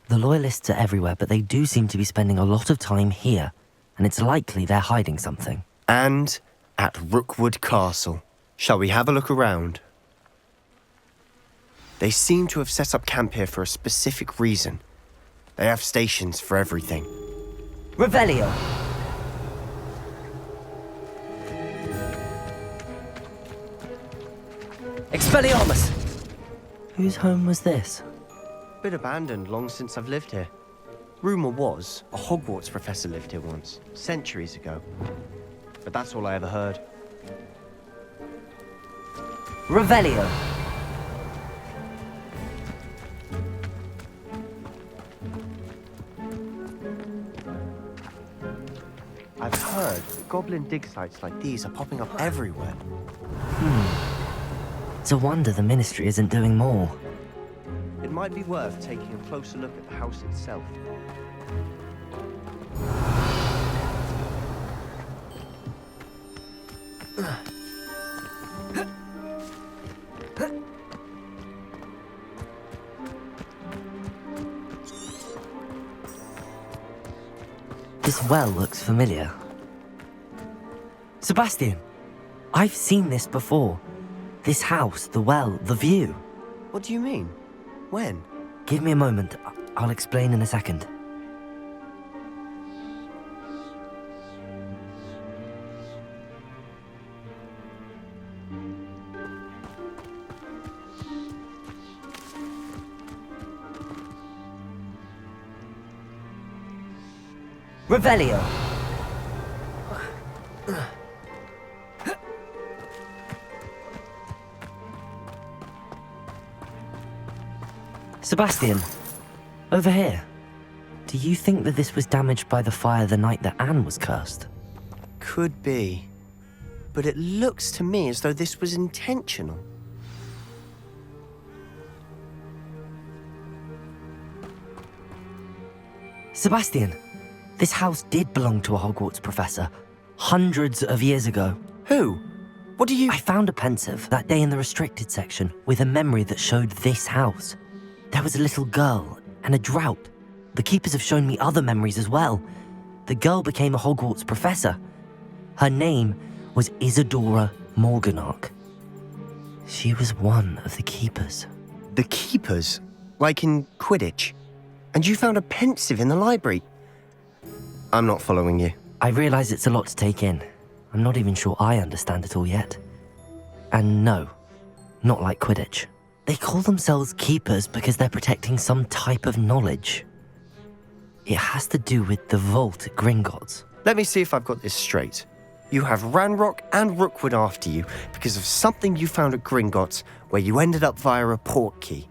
The Loyalists are everywhere, but they do seem to be spending a lot of time here, and it's likely they're hiding something. And at Rookwood Castle. Shall we have a look around? They seem to have set up camp here for a specific reason. They have stations for everything. Revelio! Expelliarmus! Whose home was this? Been abandoned long since I've lived here. Rumour was a Hogwarts professor lived here once, centuries ago. But that's all I ever heard. Revelio! I've heard goblin dig sites like these are popping up everywhere. It's a wonder the Ministry isn't doing more. It might be worth taking a closer look at the house itself. This well looks familiar. Sebastian, I've seen this before. This house, the well, the view. What do you mean? When? Give me a moment. I'll explain in a second. Revelio! Sebastian, over here. Do you think that this was damaged by the fire the night that Anne was cursed? Could be. But it looks to me as though this was intentional. Sebastian, this house did belong to a Hogwarts professor, hundreds of years ago. Who? What do you... I found a pensive that day in the restricted section with a memory that showed this house. There was a little girl and a drought. The keepers have shown me other memories as well. The girl became a Hogwarts professor. Her name was Isadora Morganach. She was one of the keepers. The keepers? Like in Quidditch? And you found a pensive in the library? I'm not following you. I realize it's a lot to take in. I'm not even sure I understand it all yet. And no, not like Quidditch. They call themselves keepers because they're protecting some type of knowledge. It has to do with the vault at Gringotts. Let me see if I've got this straight. You have Ranrock and Rookwood after you because of something you found at Gringotts, where you ended up via a port key.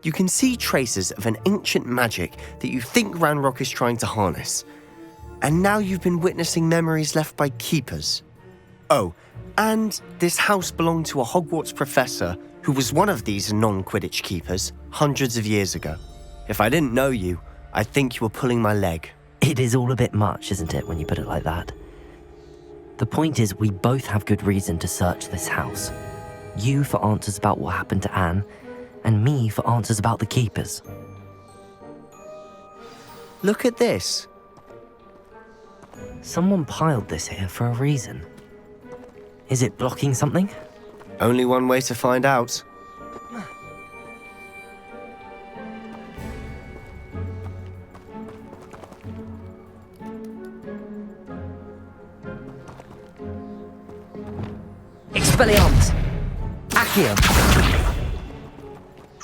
You can see traces of an ancient magic that you think Ranrock is trying to harness. And now you've been witnessing memories left by keepers. Oh, and this house belonged to a Hogwarts professor who was one of these non-Quidditch keepers hundreds of years ago. If I didn't know you, I'd think you were pulling my leg. It is all a bit much, isn't it, when you put it like that? The point is, we both have good reason to search this house. You for answers about what happened to Anne, and me for answers about the keepers. Look at this. Someone piled this here for a reason. Is it blocking something? Only one way to find out. Expelliarmus! Accio!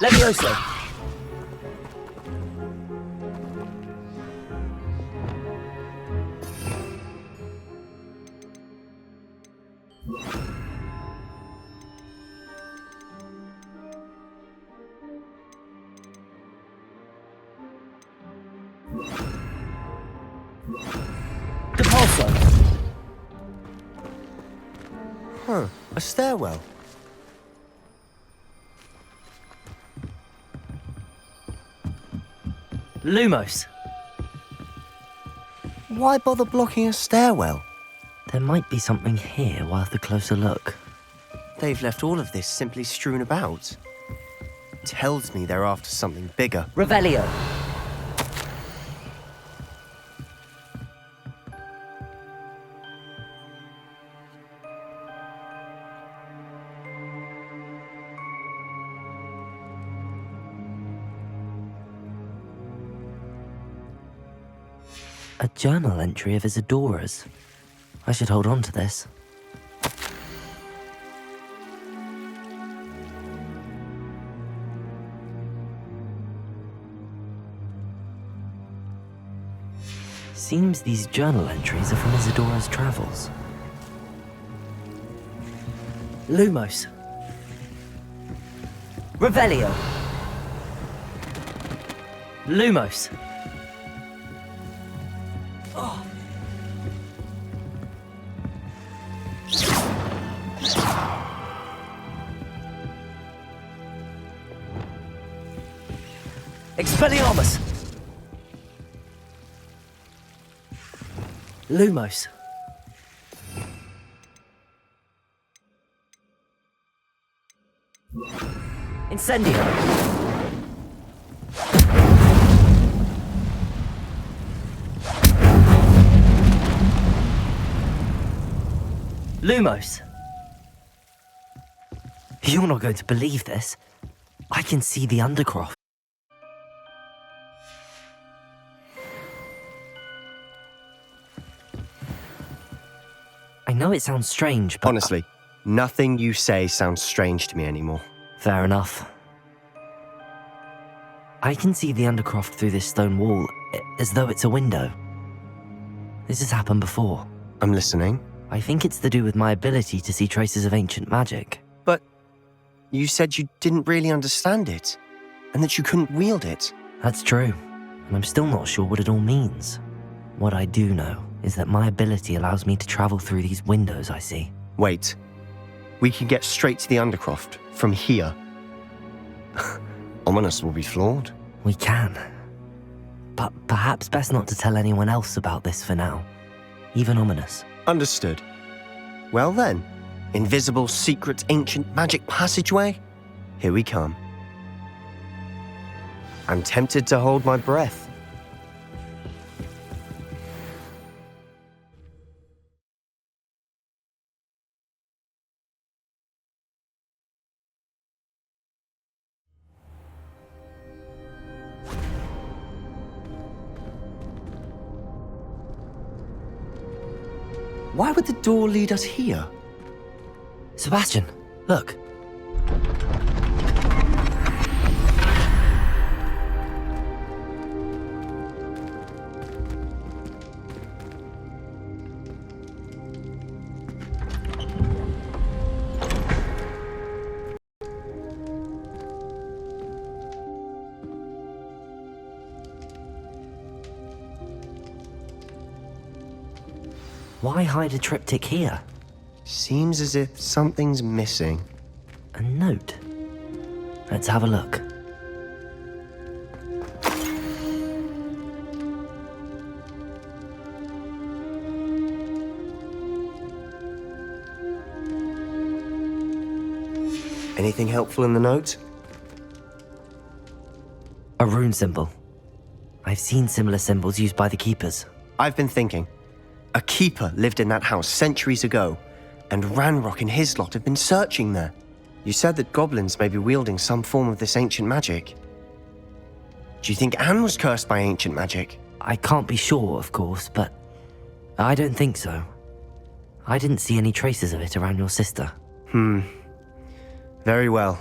Levioso! Depulso! Huh, a stairwell. Lumos! Why bother blocking a stairwell? There might be something here worth a closer look. They've left all of this simply strewn about. Tells me they're after something bigger. Revelio! A journal entry of Isadora's. I should hold on to this. Seems these journal entries are from Isadora's travels. Lumos. Revelio. Lumos. Oh. Expelliarmus! Lumos. Incendio. Lumos. You're not going to believe this. I can see the Undercroft. I know it sounds strange, but... Honestly, nothing you say sounds strange to me anymore. Fair enough. I can see the Undercroft through this stone wall, as though it's a window. This has happened before. I'm listening. I think it's to do with my ability to see traces of ancient magic. But you said you didn't really understand it, and that you couldn't wield it. That's true, and I'm still not sure what it all means. What I do know is that my ability allows me to travel through these windows I see. Wait. We can get straight to the Undercroft from here. Ominous will be flawed. We can. But perhaps best not to tell anyone else about this for now. Even Ominous. Understood. Well then, invisible, secret, ancient magic passageway? Here we come. I'm tempted to hold my breath. Why would the door lead us here? Sebastian, look. Why hide a triptych here? Seems as if something's missing. A note. Let's have a look. Anything helpful in the note? A rune symbol. I've seen similar symbols used by the keepers. I've been thinking. A keeper lived in that house centuries ago, and Ranrock and his lot have been searching there. You said that goblins may be wielding some form of this ancient magic. Do you think Anne was cursed by ancient magic? I can't be sure, of course, but I don't think so. I didn't see any traces of it around your sister. Very well.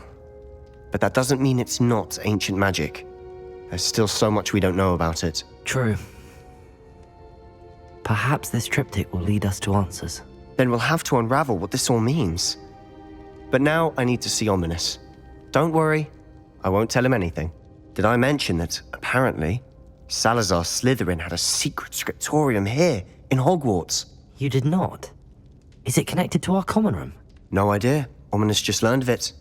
But that doesn't mean it's not ancient magic. There's still so much we don't know about it. True. Perhaps this triptych will lead us to answers. Then we'll have to unravel what this all means. But now I need to see Ominous. Don't worry, I won't tell him anything. Did I mention that, apparently, Salazar Slytherin had a secret scriptorium here in Hogwarts? You did not? Is it connected to our common room? No idea. Ominous just learned of it.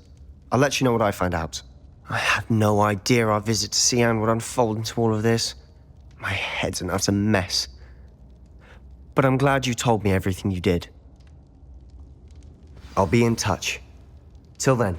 I'll let you know what I find out. I had no idea our visit to see Anne would unfold into all of this. My head's an utter mess. But I'm glad you told me everything you did. I'll be in touch. Till then.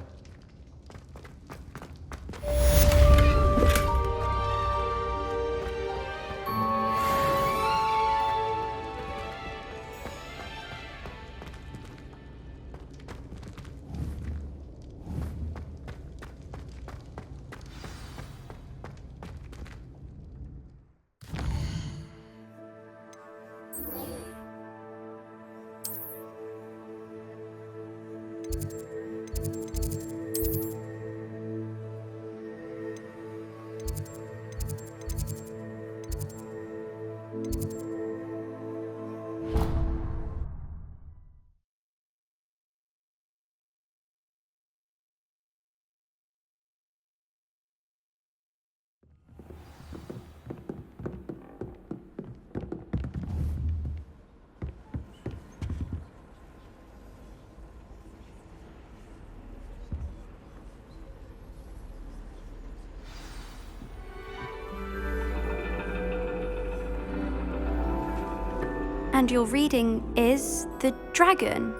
And your reading is The Dragon.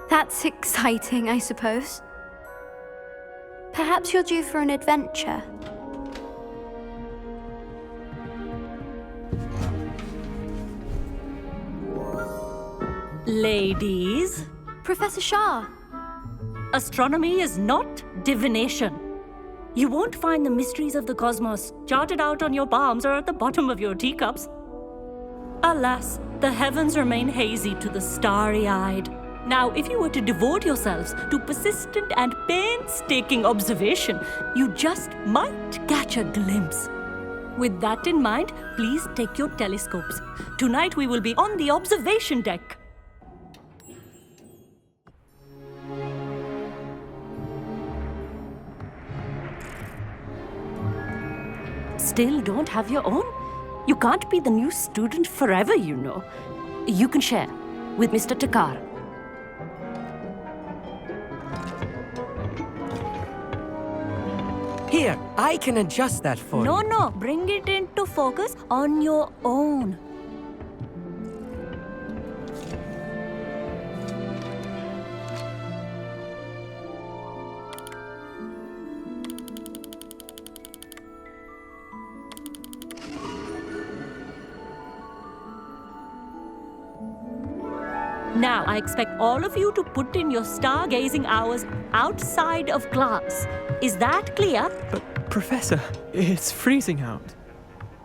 That's exciting, I suppose. Perhaps you're due for an adventure. Ladies. Professor Shah. Astronomy is not divination. You won't find the mysteries of the cosmos charted out on your palms or at the bottom of your teacups. Alas, the heavens remain hazy to the starry-eyed. Now, if you were to devote yourselves to persistent and painstaking observation, you just might catch a glimpse. With that in mind, please take your telescopes. Tonight we will be on the observation deck. Still don't have your own? You can't be the new student forever, you know. You can share with Mr. Takar. Here, I can adjust that for you. No, bring it into focus on your own. Now, I expect all of you to put in your stargazing hours outside of class. Is that clear? But, Professor, it's freezing out.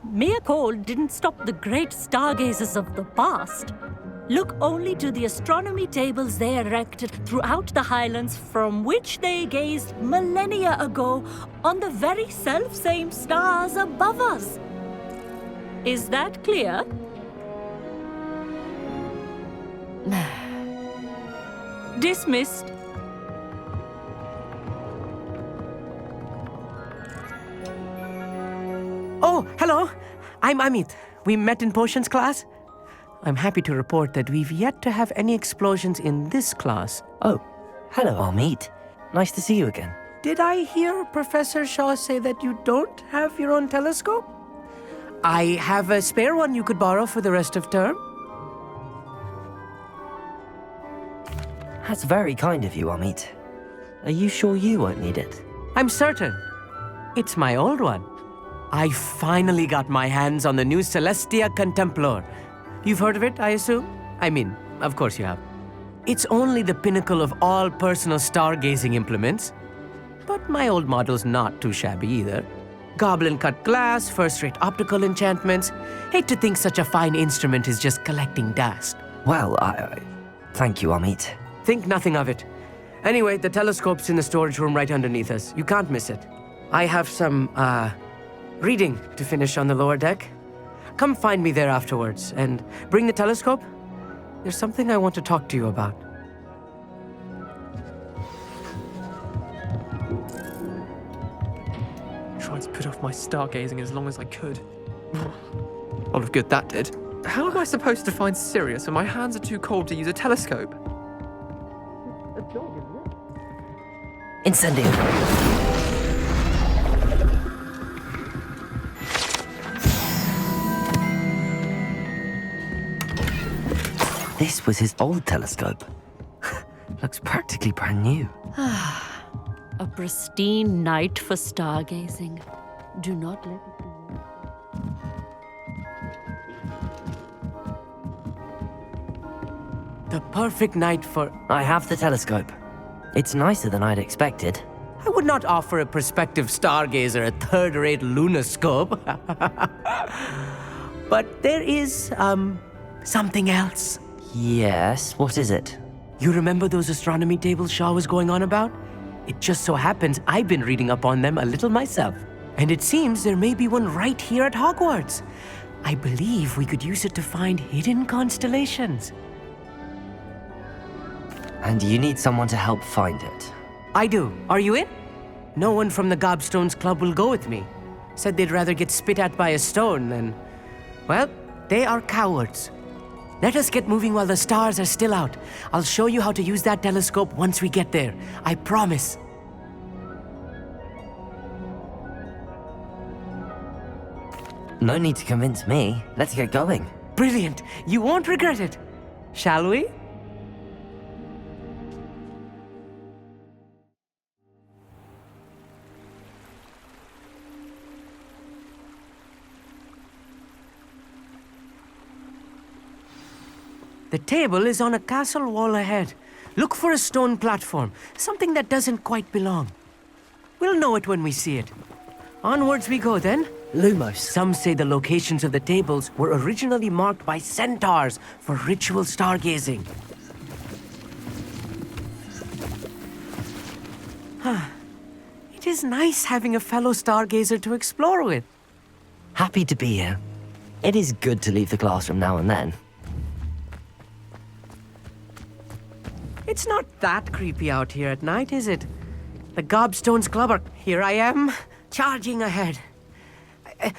Mere cold didn't stop the great stargazers of the past. Look only to the astronomy tables they erected throughout the Highlands from which they gazed millennia ago on the very self-same stars above us. Is that clear? Dismissed. Oh, hello. I'm Amit. We met in potions class. I'm happy to report that we've yet to have any explosions in this class. Oh, hello, Amit. Nice to see you again. Did I hear Professor Shaw say that you don't have your own telescope? I have a spare one you could borrow for the rest of term. That's very kind of you, Amit. Are you sure you won't need it? I'm certain. It's my old one. I finally got my hands on the new Celestia Contemplar. You've heard of it, I assume? I mean, of course you have. It's only the pinnacle of all personal stargazing implements. But my old model's not too shabby either. Goblin-cut glass, first-rate optical enchantments. Hate to think such a fine instrument is just collecting dust. Well, I thank you, Amit. Think nothing of it. Anyway, the telescope's in the storage room right underneath us. You can't miss it. I have some, reading to finish on the lower deck. Come find me there afterwards, and bring the telescope. There's something I want to talk to you about. Tried to put off my stargazing as long as I could. A lot of good that did. How am I supposed to find Sirius when my hands are too cold to use a telescope? Incendio. This was his old telescope. Looks practically brand new. A pristine night for stargazing. Do not let it be. The perfect night for... I have the telescope. It's nicer than I'd expected. I would not offer a prospective stargazer a third-rate lunoscope. But there is, something else. Yes, what is it? You remember those astronomy tables Shaw was going on about? It just so happens I've been reading up on them a little myself. And it seems there may be one right here at Hogwarts. I believe we could use it to find hidden constellations. And you need someone to help find it. I do. Are you in? No one from the Gobstones Club will go with me. Said they'd rather get spit at by a stone than... Well, they are cowards. Let us get moving while the stars are still out. I'll show you how to use that telescope once we get there. I promise. No need to convince me. Let's get going. Brilliant. You won't regret it. Shall we? The table is on a castle wall ahead. Look for a stone platform, something that doesn't quite belong. We'll know it when we see it. Onwards we go then. Lumos. Some say the locations of the tables were originally marked by centaurs for ritual stargazing. It is nice having a fellow stargazer to explore with. Happy to be here. It is good to leave the classroom now and then. It's not that creepy out here at night, is it? The Gobstones Club are... Here I am, charging ahead.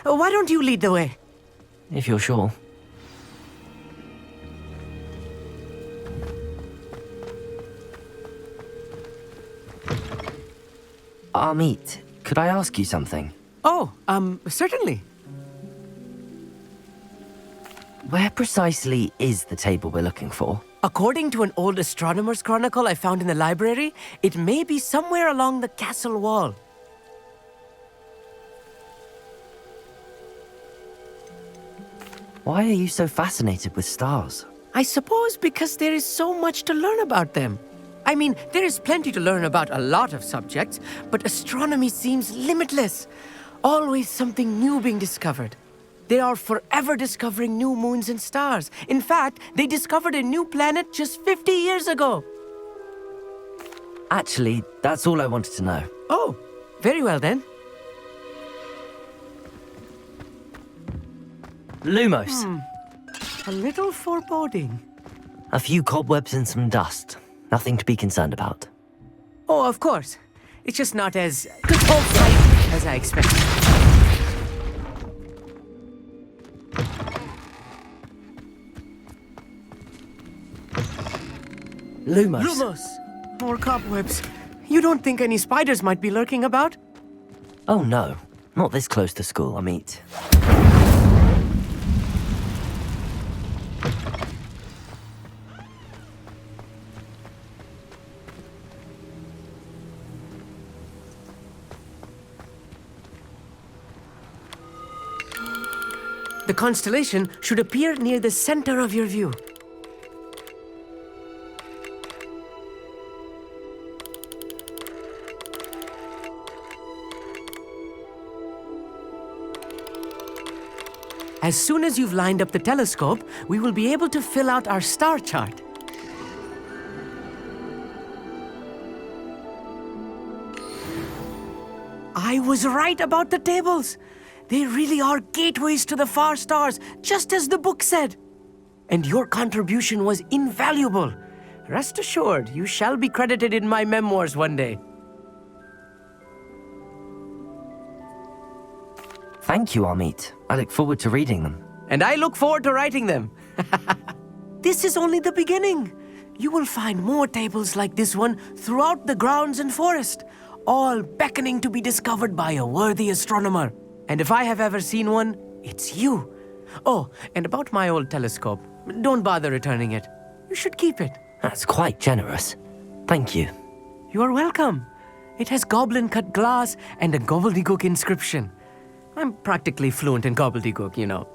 Why don't you lead the way? If you're sure. Amit, could I ask you something? Oh, certainly. Where precisely is the table we're looking for? According to an old astronomer's chronicle I found in the library, it may be somewhere along the castle wall. Why are you so fascinated with stars? I suppose because there is so much to learn about them. I mean, there is plenty to learn about a lot of subjects, but astronomy seems limitless. Always something new being discovered. They are forever discovering new moons and stars. In fact, they discovered a new planet just 50 years ago. Actually, that's all I wanted to know. Oh, very well then. Lumos. A little foreboding. A few cobwebs and some dust. Nothing to be concerned about. Oh, of course. It's just not as as I expected. Lumos. Lumos! More cobwebs. You don't think any spiders might be lurking about? Oh no, not this close to school, Amit. The constellation should appear near the center of your view. As soon as you've lined up the telescope, we will be able to fill out our star chart. I was right about the tables. They really are gateways to the far stars, just as the book said. And your contribution was invaluable. Rest assured, you shall be credited in my memoirs one day. Thank you, Amit. I look forward to reading them. And I look forward to writing them. This is only the beginning. You will find more tables like this one throughout the grounds and forest, all beckoning to be discovered by a worthy astronomer. And if I have ever seen one, it's you. Oh, and about my old telescope, don't bother returning it. You should keep it. That's quite generous. Thank you. You are welcome. It has goblin-cut glass and a gobbledygook inscription. I'm practically fluent in gobbledygook, you know.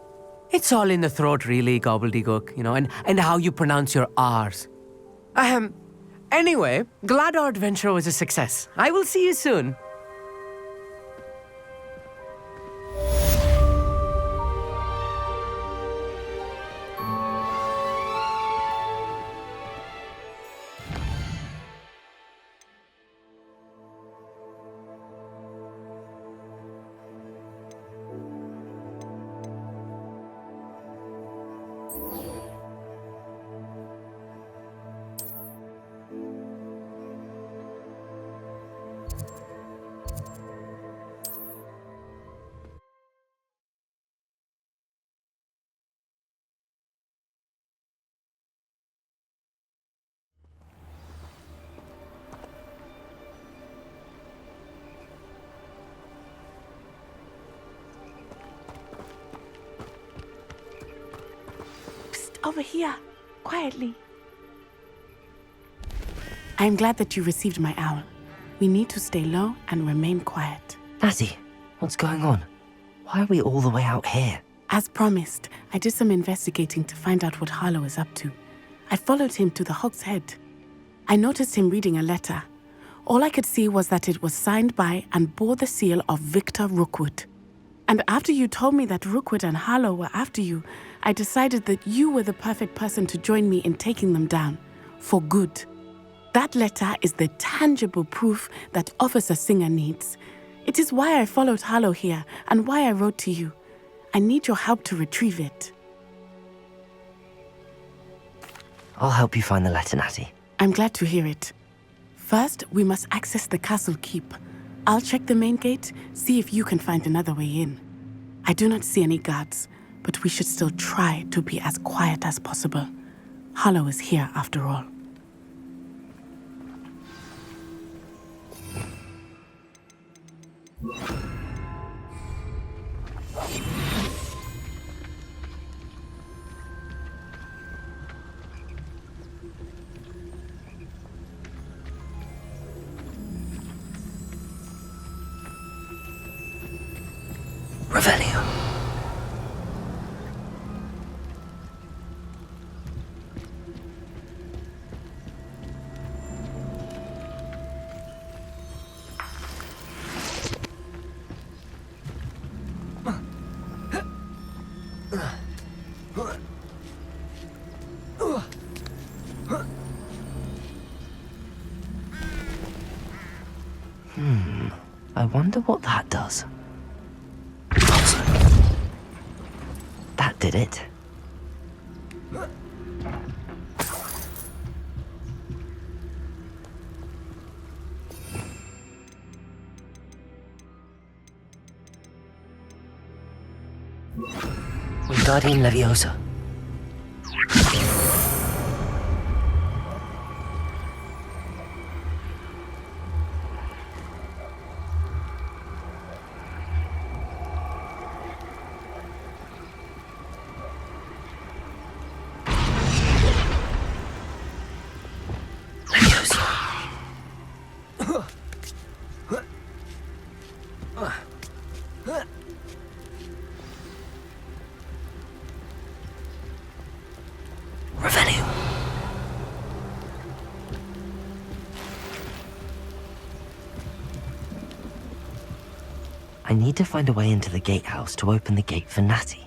It's all in the throat, really, gobbledygook, you know, and how you pronounce your R's. Anyway, glad our adventure was a success. I will see you soon. Over here, quietly. I'm glad that you received my owl. We need to stay low and remain quiet. Natty, what's going on? Why are we all the way out here? As promised, I did some investigating to find out what Harlow is up to. I followed him to the Hog's Head. I noticed him reading a letter. All I could see was that it was signed by and bore the seal of Victor Rookwood. And after you told me that Rookwood and Harlow were after you, I decided that you were the perfect person to join me in taking them down, for good. That letter is the tangible proof that Officer Singer needs. It is why I followed Harlow here and why I wrote to you. I need your help to retrieve it. I'll help you find the letter, Natty. I'm glad to hear it. First, we must access the castle keep. I'll check the main gate, see if you can find another way in. I do not see any guards, but we should still try to be as quiet as possible. Harlow is here after all. Revelio. I wonder what that does. That did it. Wingardium Leviosa. Revelio. I need to find a way into the gatehouse to open the gate for Natty.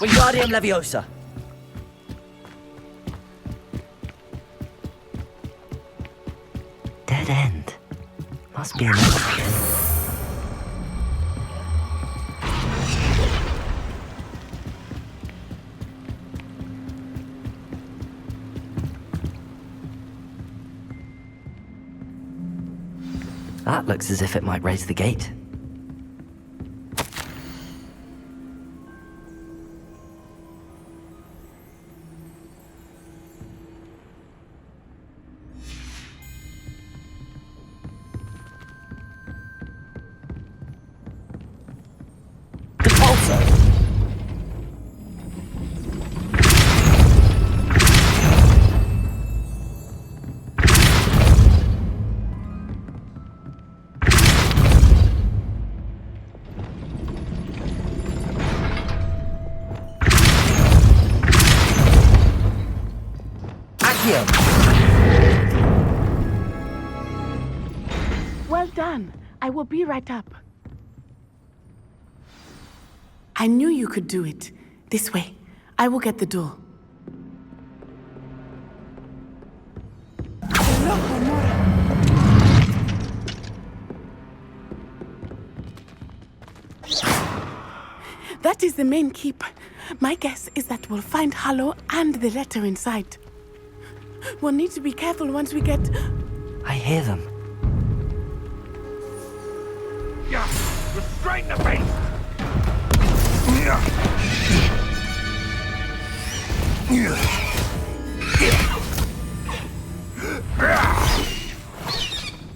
Wingardium Leviosa. Dead end. Must be another way. That looks as if it might raise the gate. Well done. I will be right up. I knew you could do it. This way. I will get the door. That is the main keep. My guess is that we'll find Hallow and the letter inside. We'll need to be careful once we get... I hear them. Yeah, restrain the beast!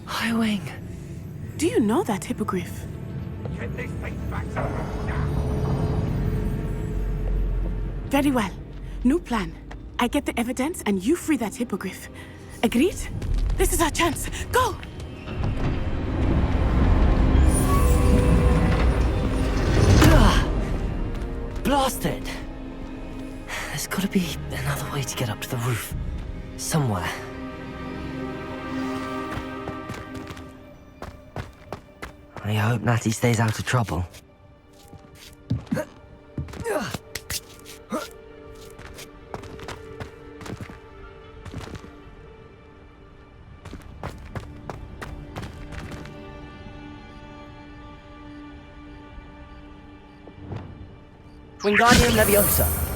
Highwing. Do you know that hippogriff? Get this thing back to Very well. New plan. I get the evidence and you free that hippogriff. Agreed? This is our chance. Go! Blasted! There's gotta be another way to get up to the roof. Somewhere. I hope Natty stays out of trouble. Wingardium Leviosa.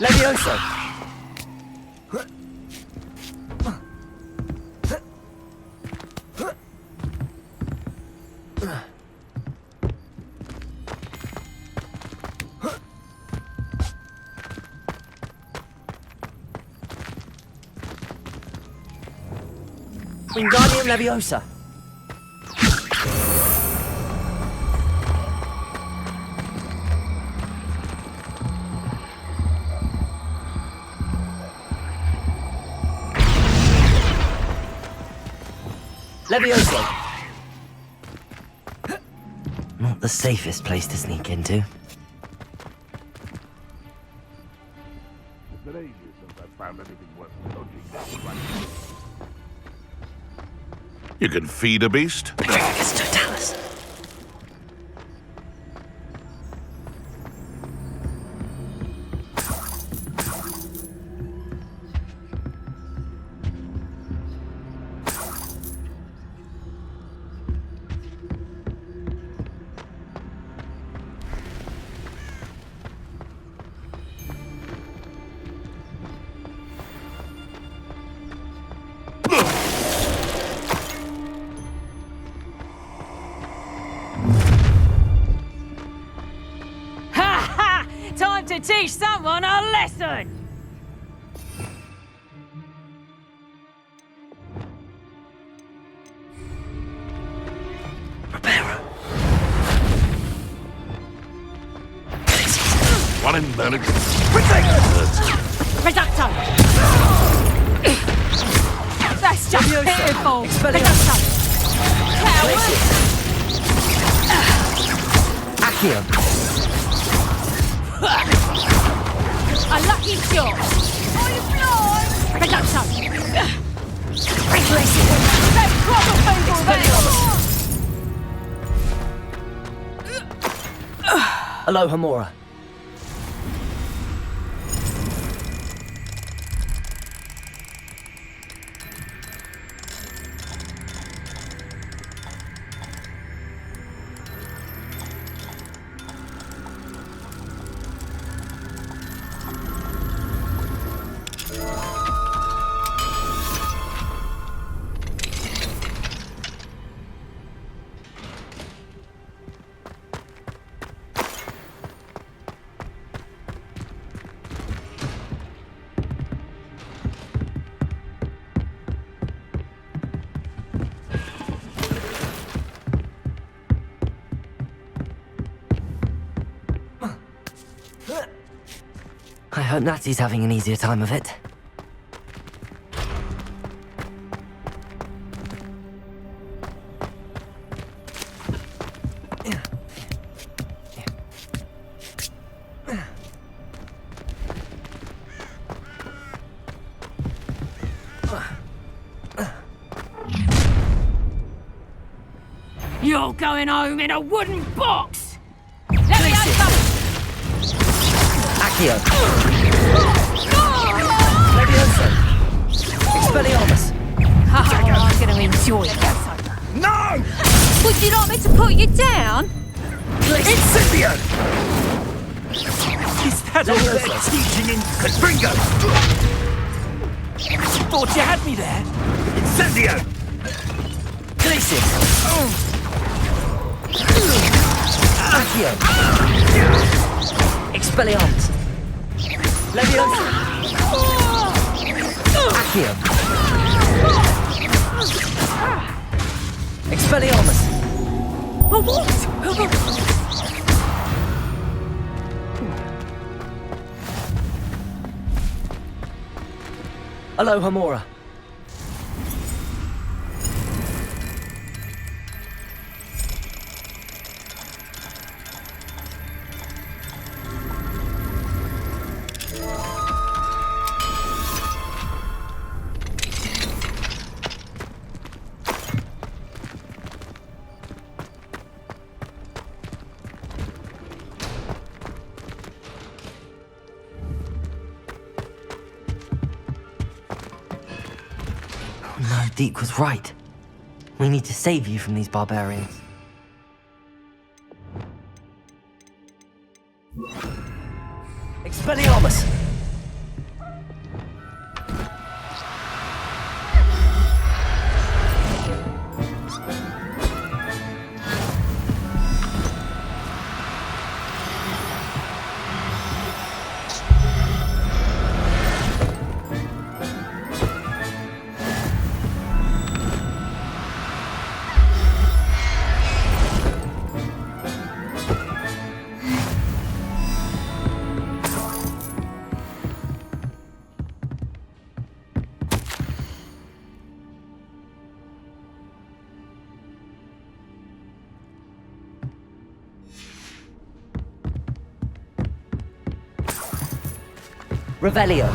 Leviosa. Wingardium Leviosa. Leviosa. Not the safest place to sneak into. It's been ages since I've found anything worth dodging down. You can feed a beast? It's Totalis. Time to teach someone a lesson! One in manage. Reducto! That's just pitiful! Reducto! Coward! Accio. A lucky shot! Are you blind? Reducto! That's proper people there! Aloha Mora. I hope Natty's having an easier time of it. You're going home in a wooden box! Let me answer! Accio. Leviosa. Expelliarmus. I'm going to enjoy this. No! Would you like me to put you down? Incendio! Is that all they're teaching in Cadbringo? Thought you had me there. Incendio! Glacius. Accio. Expelliarmus. Leviosa. Accio. Expelliarmus. Aloha Mora. No, Deke was right. We need to save you from these barbarians. Expelliarmus. Revelio.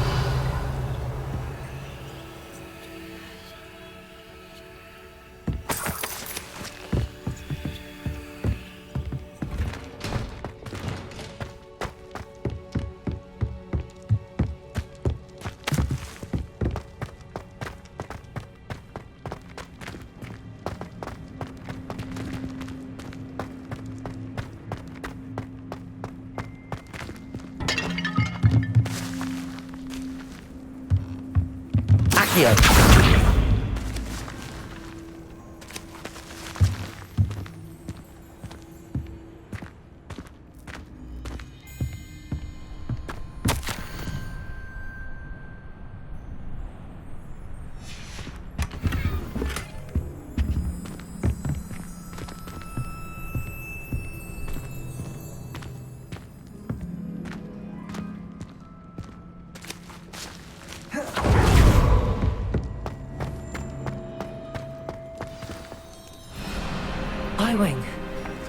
Highwing,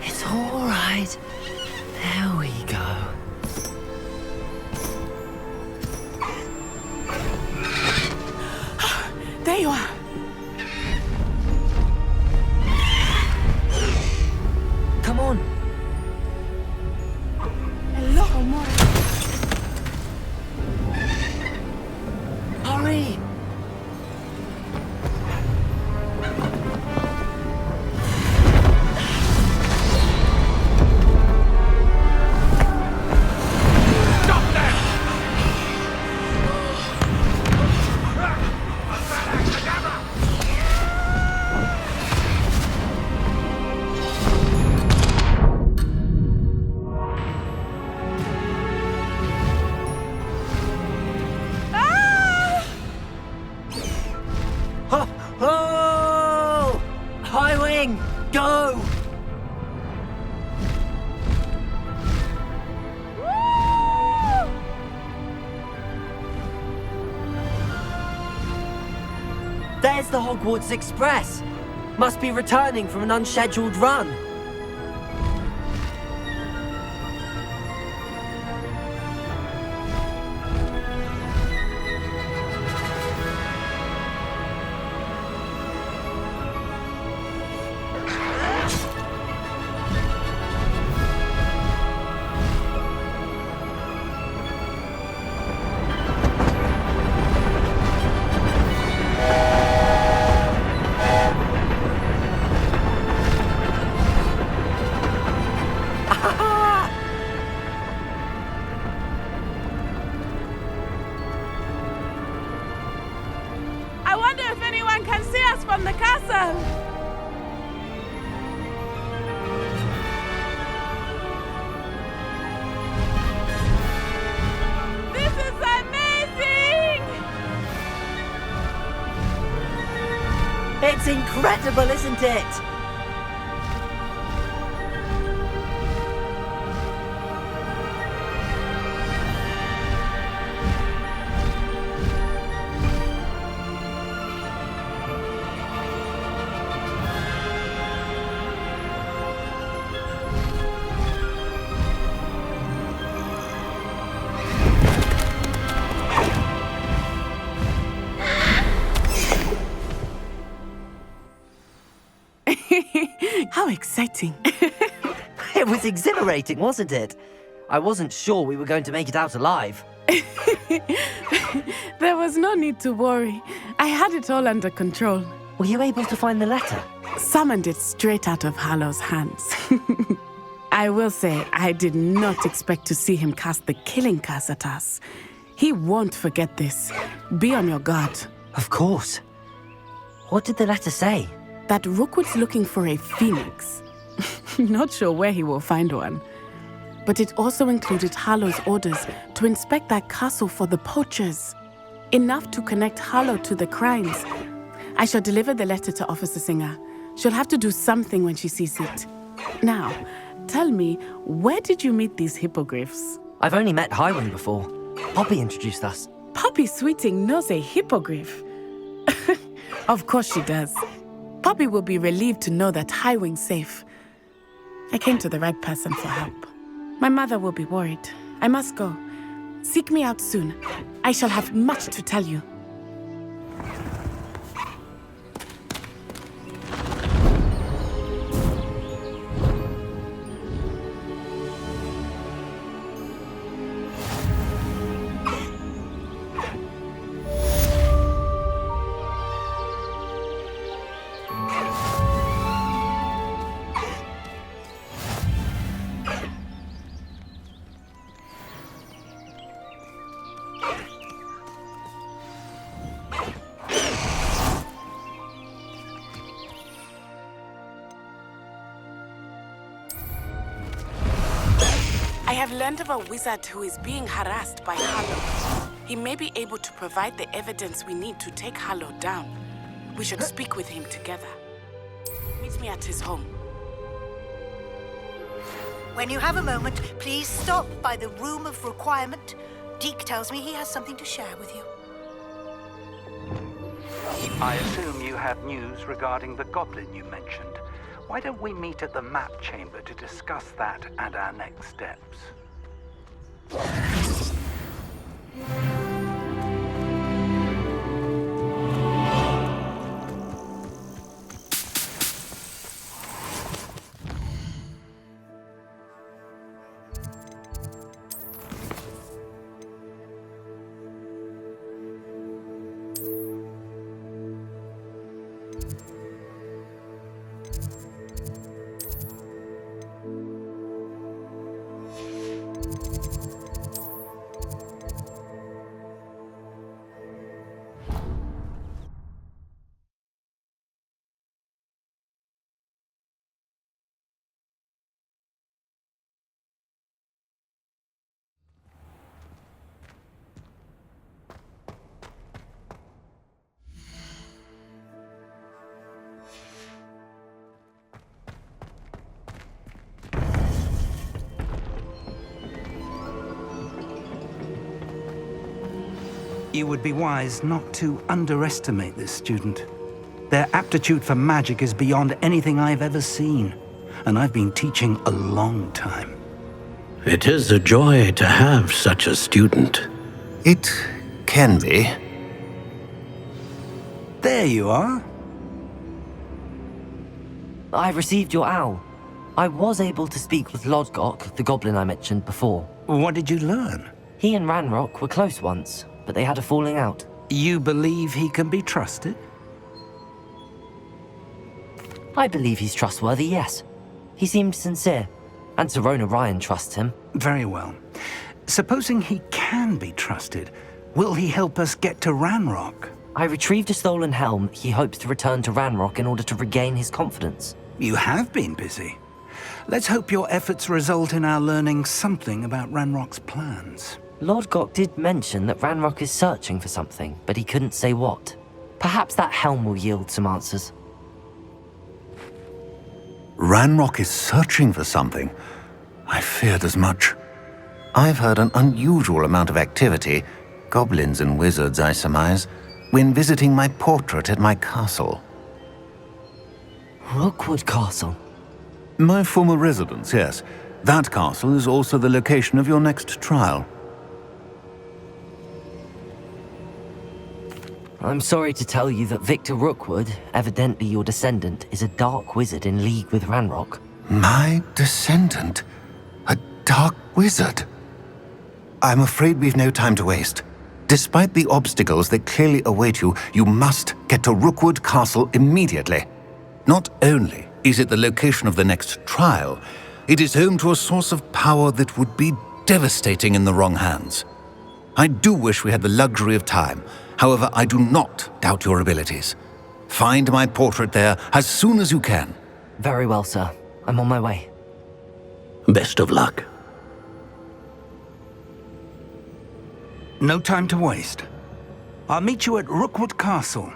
it's all right. There we go. There you are. Come on. Hello, Mora. Hurry. Oh! Highwing, go! There's the Hogwarts Express. Must be returning from an unscheduled run. I wonder if anyone can see us from the castle. This is amazing! It's incredible, isn't it? How exciting. It was exhilarating, wasn't it? I wasn't sure we were going to make it out alive. There was no need to worry. I had it all under control. Were you able to find the letter? Summoned it straight out of Hallow's hands. I will say, I did not expect to see him cast the killing curse at us. He won't forget this. Be on your guard. Of course. What did the letter say? That Rookwood's looking for a phoenix. Not sure where he will find one. But it also included Hallow's orders to inspect that castle for the poachers. Enough to connect Hallow to the crimes. I shall deliver the letter to Officer Singer. She'll have to do something when she sees it. Now, tell me, where did you meet these hippogriffs? I've only met Highwing before. Poppy introduced us. Poppy Sweeting knows a hippogriff. Of course she does. Poppy will be relieved to know that Highwing's safe. I came to the right person for help. My mother will be worried. I must go. Seek me out soon. I shall have much to tell you. I have learned of a wizard who is being harassed by Harlow. He may be able to provide the evidence we need to take Harlow down. We should speak with him together. Meet me at his home. When you have a moment, please stop by the Room of Requirement. Deke tells me he has something to share with you. I assume you have news regarding the goblin you mentioned. Why don't we meet at the map chamber to discuss that and our next steps? You would be wise not to underestimate this student. Their aptitude for magic is beyond anything I've ever seen, and I've been teaching a long time. It is a joy to have such a student. It can be. There you are. I received your owl. I was able to speak with Lodgok, the goblin I mentioned before. What did you learn? He and Ranrock were close once, but they had a falling out. You believe he can be trusted? I believe he's trustworthy, yes. He seemed sincere, and Serona Ryan trusts him. Very well. Supposing he can be trusted, will he help us get to Ranrock? I retrieved a stolen helm. He hopes to return to Ranrock in order to regain his confidence. You have been busy. Let's hope your efforts result in our learning something about Ranrock's plans. Lodgok did mention that Ranrock is searching for something, but he couldn't say what. Perhaps that helm will yield some answers. Ranrock is searching for something. I feared as much. I've heard an unusual amount of activity, goblins and wizards, I surmise, when visiting my portrait at my castle. Rookwood Castle? My former residence, yes. That castle is also the location of your next trial. I'm sorry to tell you that Victor Rookwood, evidently your descendant, is a dark wizard in league with Ranrock. My descendant? A dark wizard? I'm afraid we've no time to waste. Despite the obstacles that clearly await you, you must get to Rookwood Castle immediately. Not only is it the location of the next trial, it is home to a source of power that would be devastating in the wrong hands. I do wish we had the luxury of time. However, I do not doubt your abilities. Find my portrait there as soon as you can. Very well, sir. I'm on my way. Best of luck. No time to waste. I'll meet you at Rookwood Castle.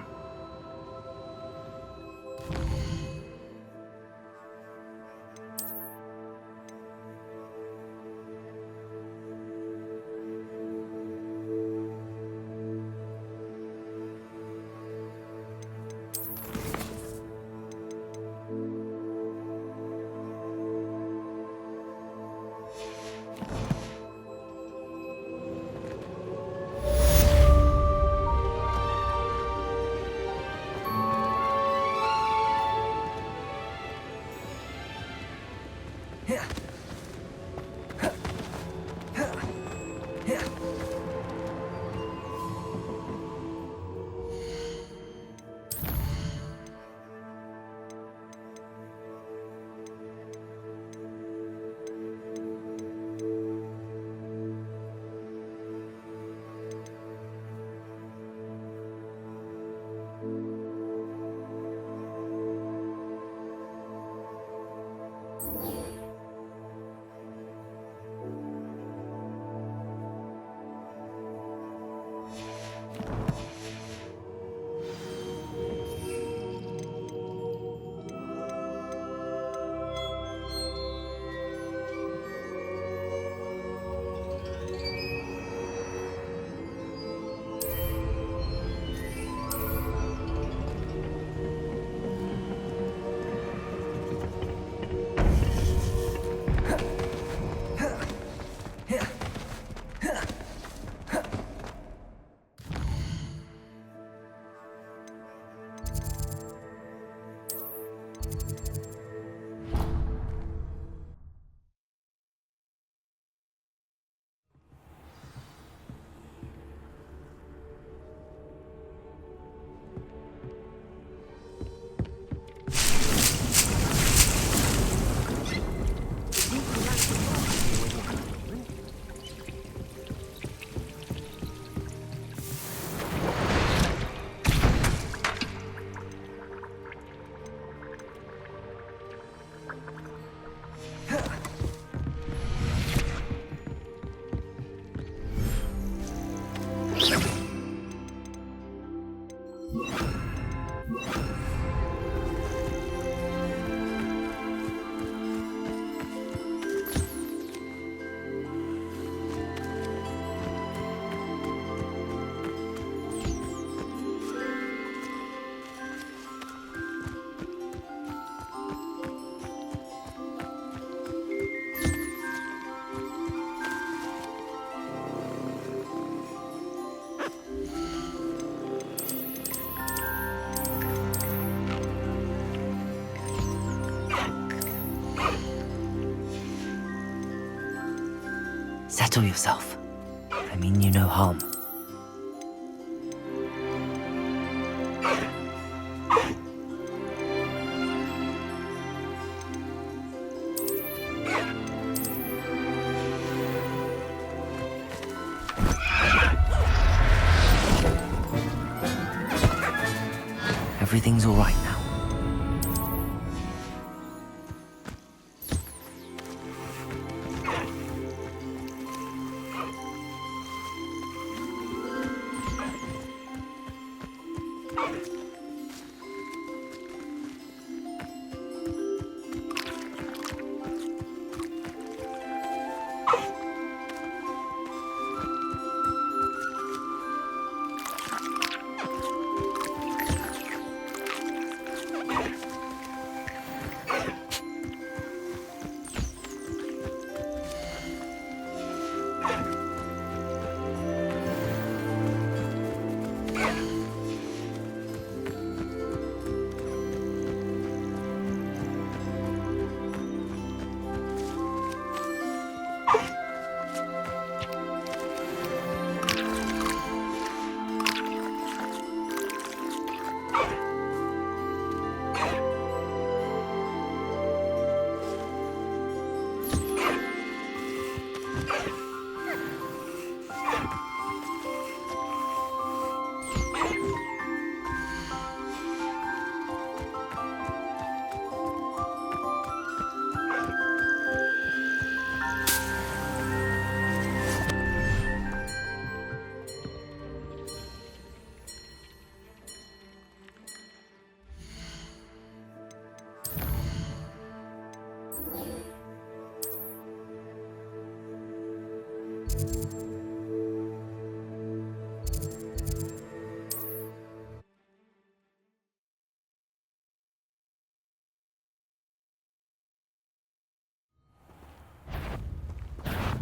Settle yourself. I mean you no harm. Everything's all right now.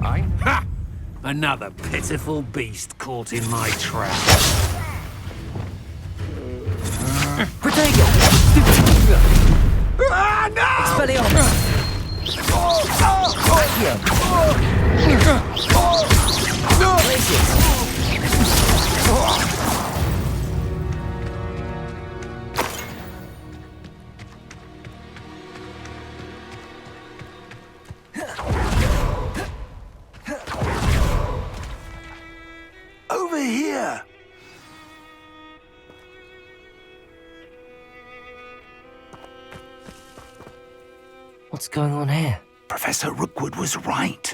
Ha! Another pitiful beast caught in my trap. Ah, no! Expelliarmus! What's going on here? Professor Rookwood was right.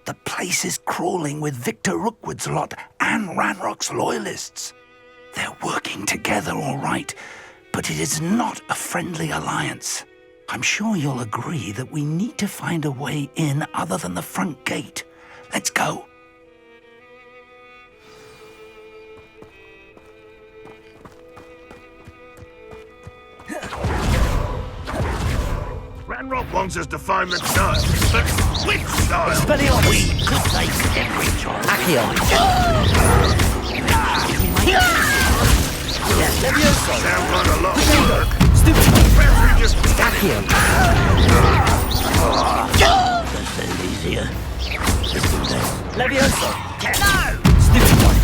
The place is crawling with Victor Rookwood's lot and Ranrock's loyalists. They're working together, all right, but it is not a friendly alliance. I'm sure you'll agree that we need to find a way in other than the front gate. Let's go. Ranrock wants us to find the child, but which child? We could take every child. Sounds like a lot of work. Perhaps we just That's a bit easier. Leviosa! No! Stupid one!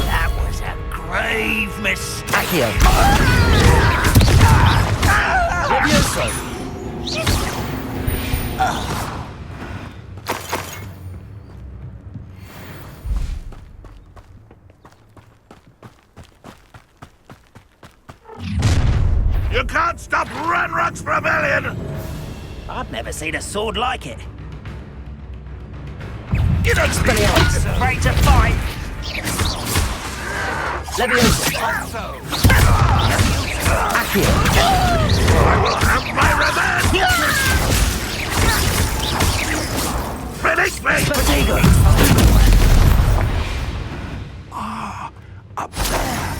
That was a grave mistake. Leviosa! You can't stop Ranrock's rebellion! I've never seen a sword like it. You don't Expelliarmus! Ready to fight! Leviosa! I will have my revenge! Release me! Ah, up there.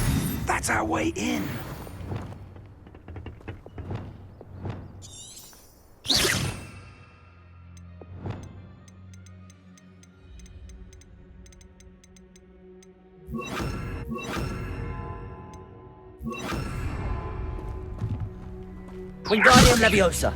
That's our way in. Wingardium Leviosa!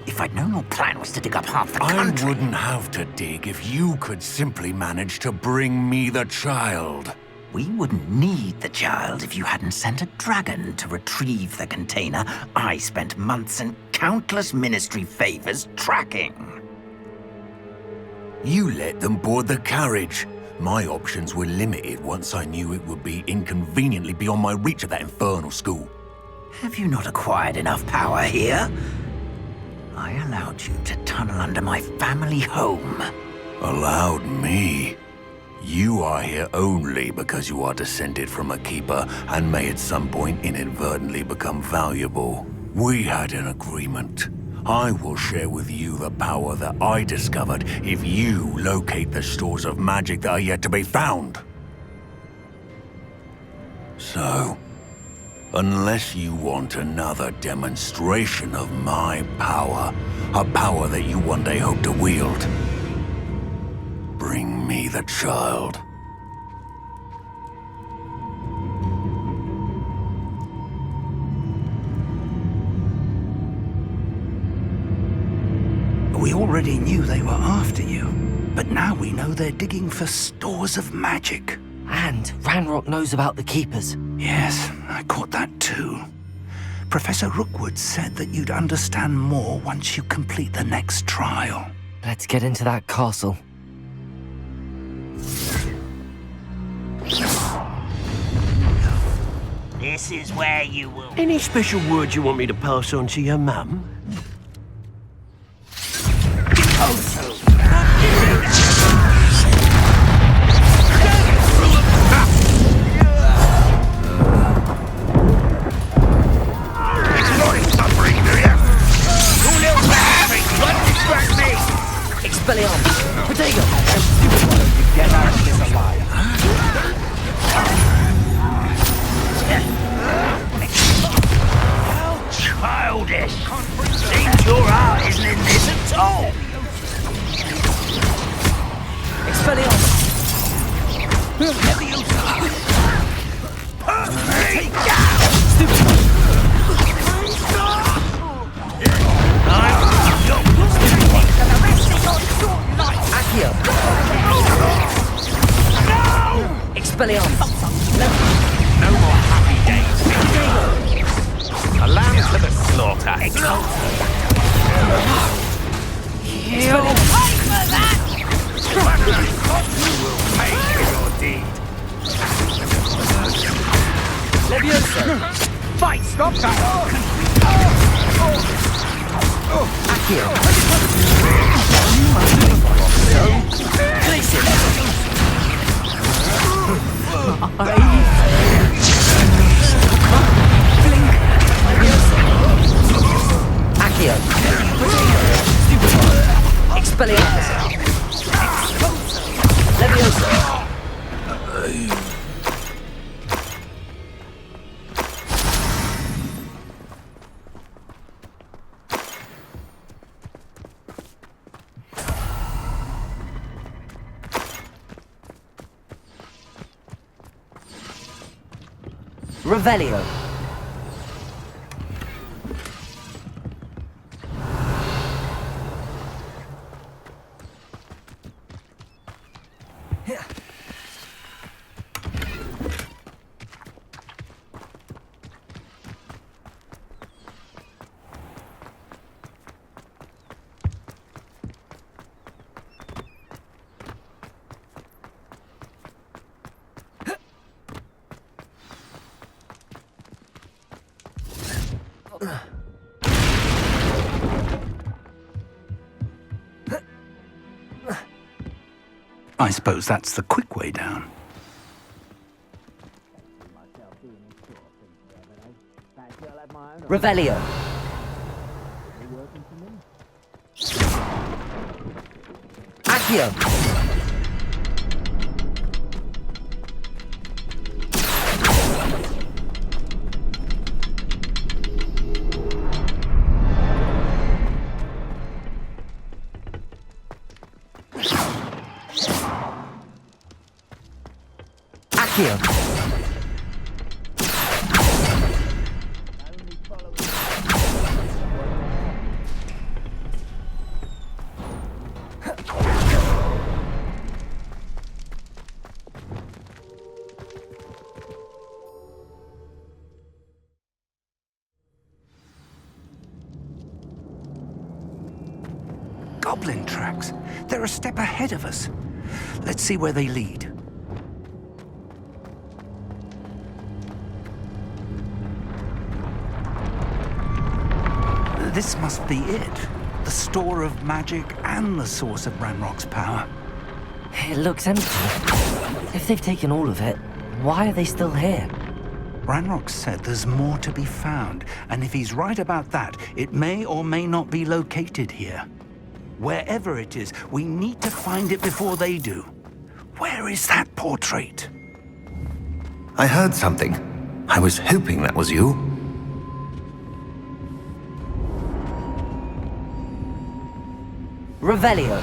If I'd known your plan was to dig up half the I country... wouldn't have to dig if you could simply manage to bring me the child. We wouldn't need the child if you hadn't sent a dragon to retrieve the container I spent months and countless ministry favors tracking. You let them board the carriage. My options were limited once I knew it would be inconveniently beyond my reach at that infernal school. Have you not acquired enough power here? I allowed you to tunnel under my family home. Allowed me? You are here only because you are descended from a keeper and may at some point inadvertently become valuable. We had an agreement. I will share with you the power that I discovered if you locate the stores of magic that are yet to be found. So, unless you want another demonstration of my power, a power that you one day hope to wield, bring me the child. We already knew they were after you, but now we know they're digging for stores of magic. And Ranrock knows about the Keepers. Yes, I caught that too. Professor Rookwood said that you'd understand more once you complete the next trial. Let's get into that castle. This is where you will... Any special words you want me to pass on to your mum? Expelliarmus! Potato! And stupid one, you get out of this alive. How childish! Seems your heart isn't in this at all! Expelliarmus! Stupid one! Accio! No! Expelliarmus! No more happy days. A lamb to the slaughter. You'll pay for that! You will pay for your deed. Leviosa! Fight! Stop that! Accio! Place it! Accio! Expelliarmus! Leviosa! Revelio. I suppose that's the quick way down. Revelio. Accio. Accio. Goblin tracks. They're a step ahead of us. Let's see where they lead. This must be it. The store of magic and the source of Ranrock's power. It looks empty. If they've taken all of it, why are they still here? Ranrock said there's more to be found, and if he's right about that, it may or may not be located here. Wherever it is, we need to find it before they do. Where is that portrait? I heard something. I was hoping that was you. Revelio.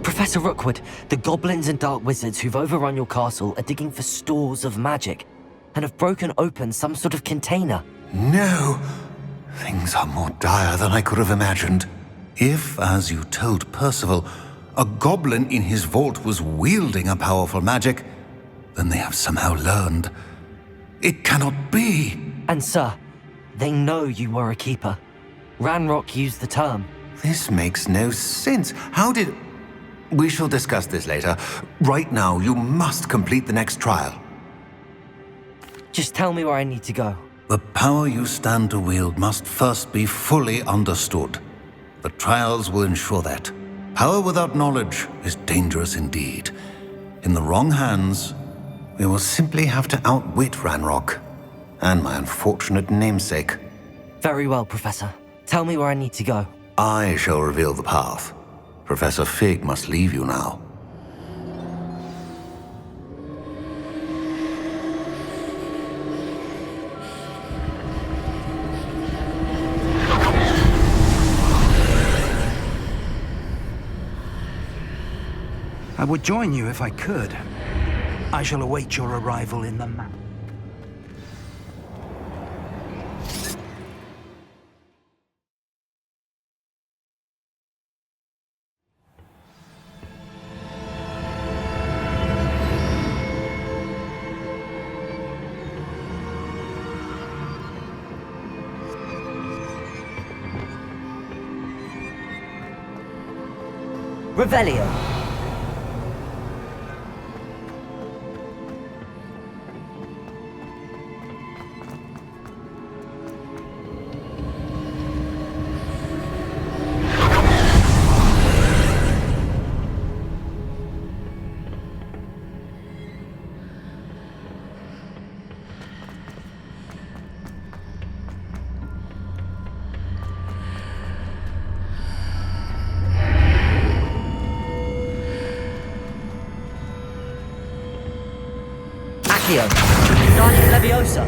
Professor Rookwood, the goblins and dark wizards who've overrun your castle are digging for stores of magic and have broken open some sort of container. No. Things are more dire than I could have imagined. If, as you told Percival, a goblin in his vault was wielding a powerful magic, then they have somehow learned. It cannot be. And sir, they know you were a keeper. Ranrock used the term. This makes no sense. How did... We shall discuss this later. Right now, you must complete the next trial. Just tell me where I need to go. The power you stand to wield must first be fully understood. The trials will ensure that. Power without knowledge is dangerous indeed. In the wrong hands, we will simply have to outwit Ranrock and my unfortunate namesake. Very well, Professor. Tell me where I need to go. I shall reveal the path. Professor Fig must leave you now. I would join you if I could. I shall await your arrival in the map. Revelio. Guardian Leviosa.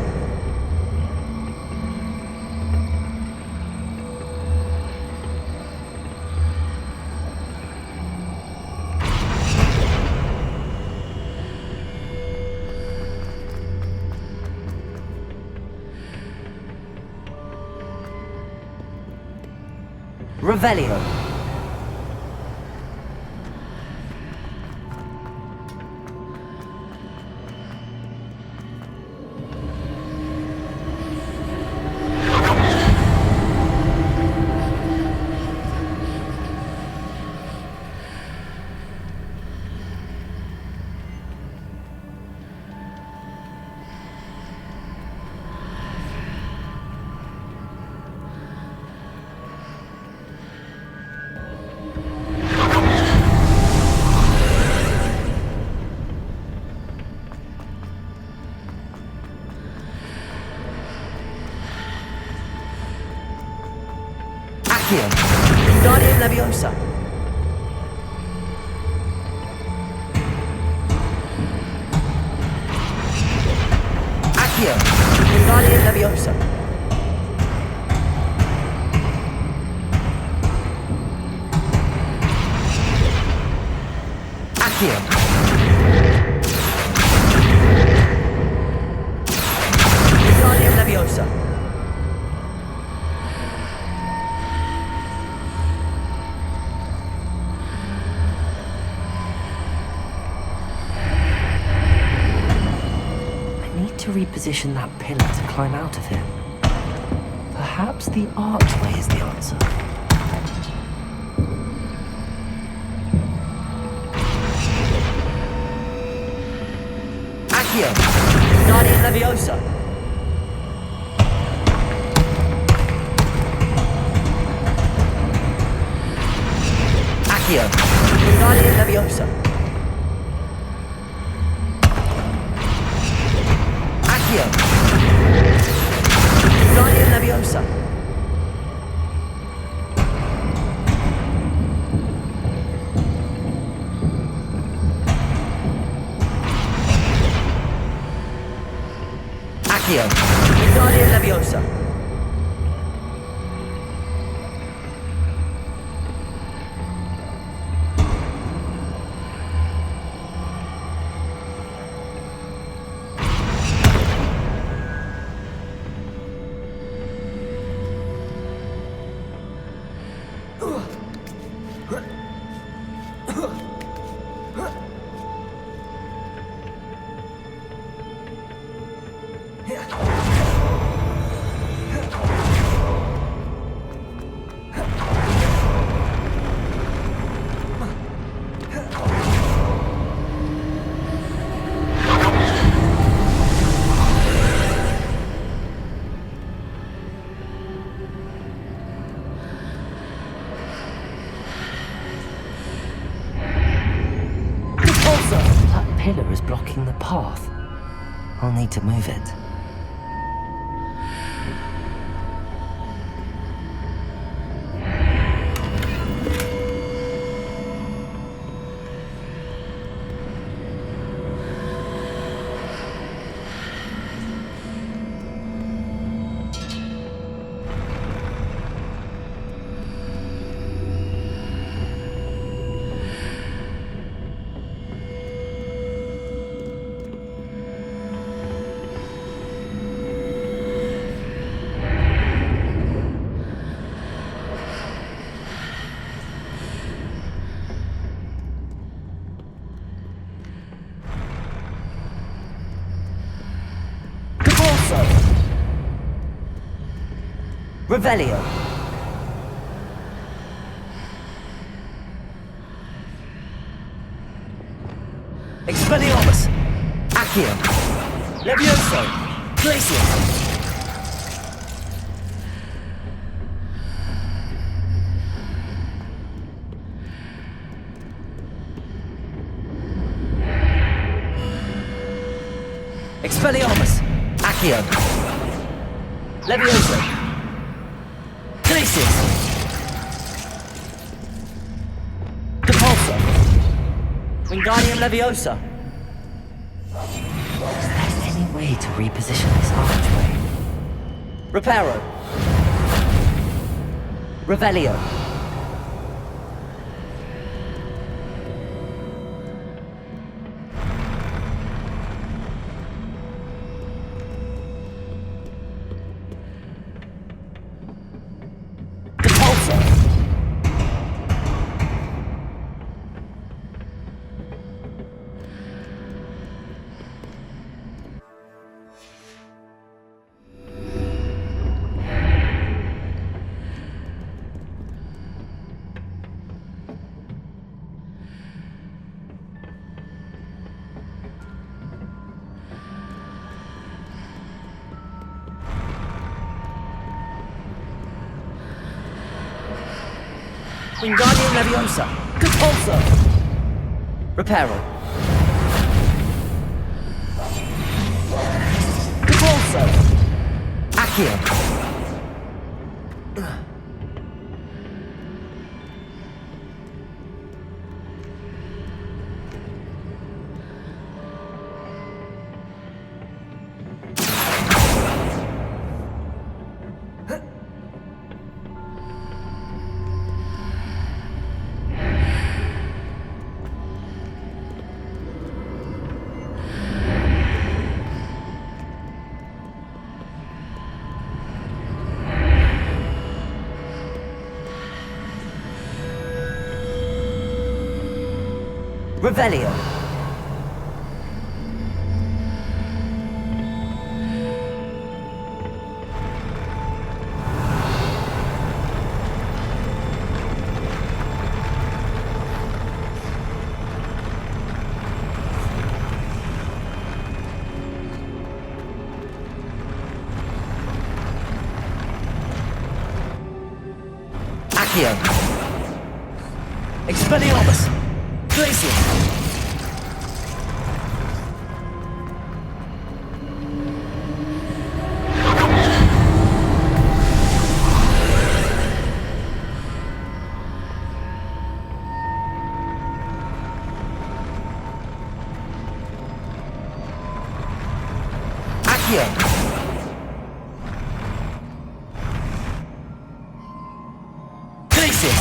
Revelio. Guardian Leviosa. Accio. Guardian Leviosa. Accio. Guardian Leviosa. To reposition that pillar to climb out of here. Perhaps the archway is the answer. Accio! Guardian Leviosa! Accio! Guardian Leviosa! Guardian Leviosa. Accio. Guardian Leviosa. Pillar is blocking the path. I'll need to move it. Revelio. Expelliarmus! Accio! Levioso! Glacius! Expelliarmus! Accio! Levioso! Glacius! Depulso! Wingardium Leviosa! Is there any way to reposition this archway? Reparo! Revelio! Wingardium Leviosa! Depulso! Reparo! Depulso! Accio! Revelio! Accio! Expelliarmus! Glacius! Accio! Glacius!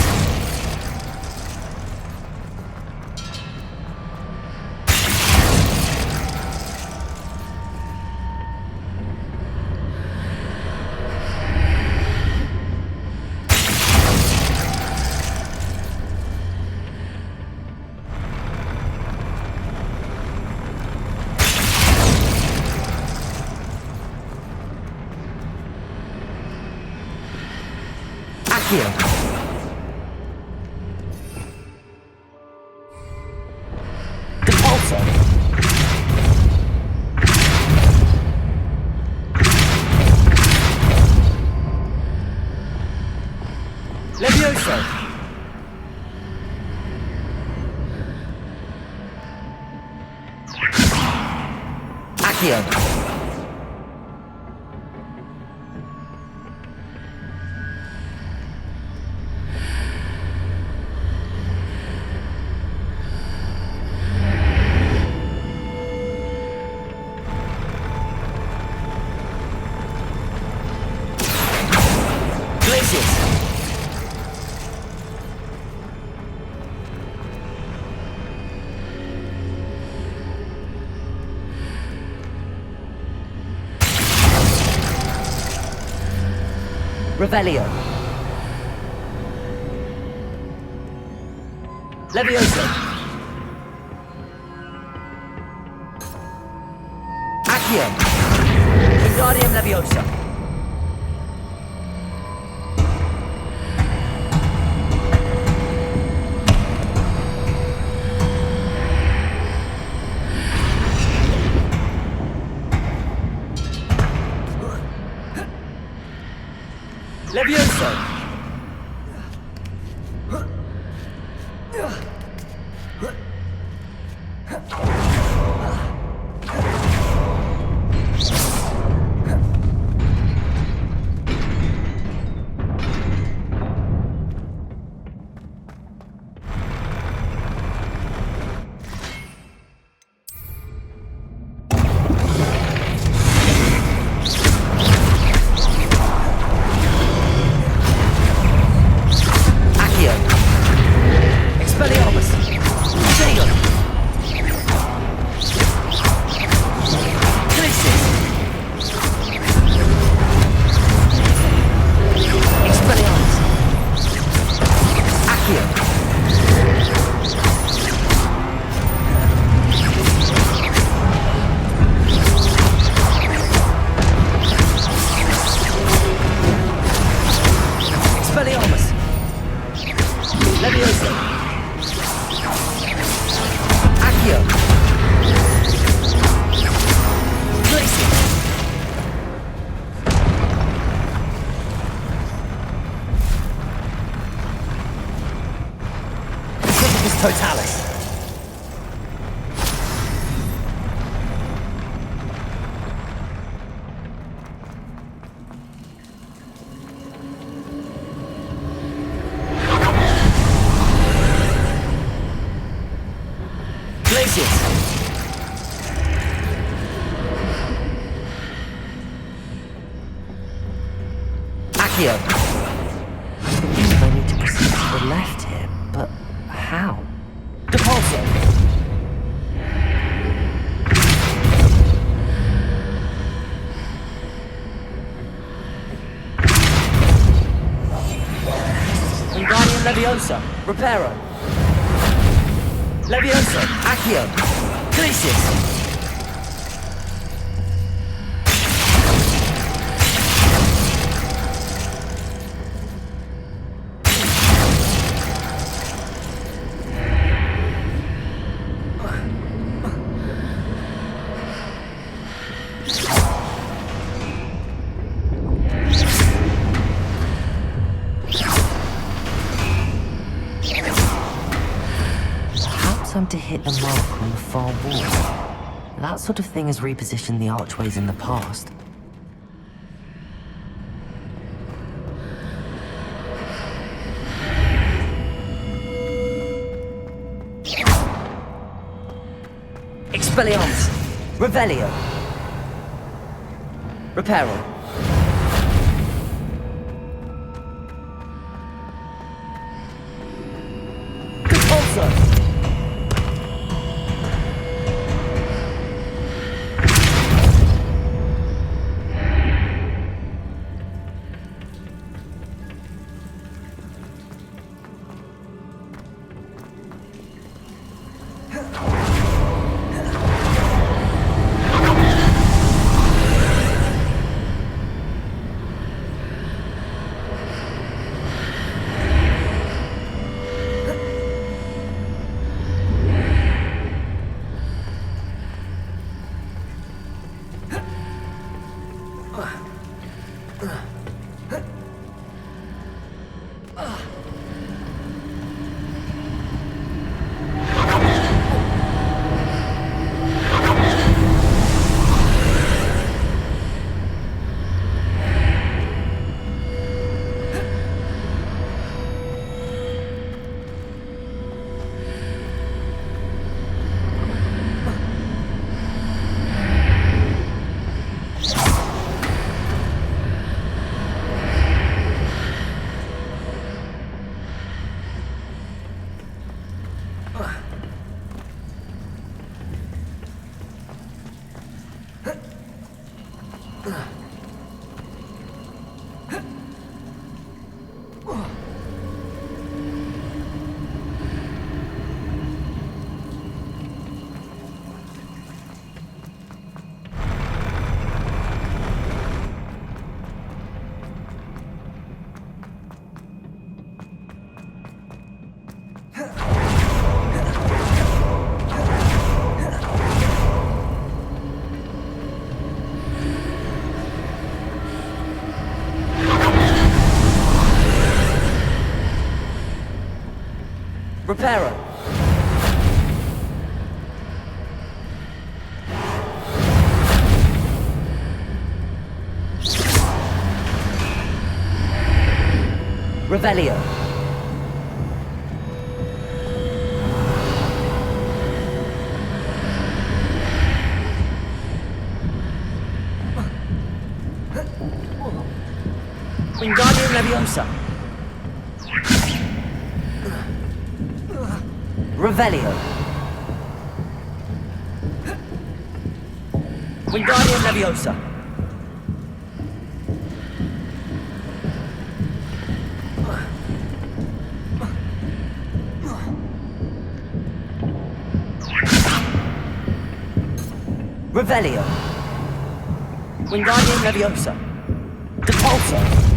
Accio! Depulso! Levioso! Accio! Revelio! Levioso! Accio! Wingardium Leviosa! Levioso! Totalis. Glacius. Accio. I need to proceed to the left here, but how? Depulso. Wingardium Leviosa. Reparo. Leviosa. Accio. Glacius. To hit the mark on the far wall. That sort of thing has repositioned the archways in the past. Expelliarmus! Revelio! Reparo! Repulsor! Reparo. Revelio. Wingardium Leviosa. Revelio. Wingardium Leviosa. Revelio. Wingardium Leviosa. Depulso.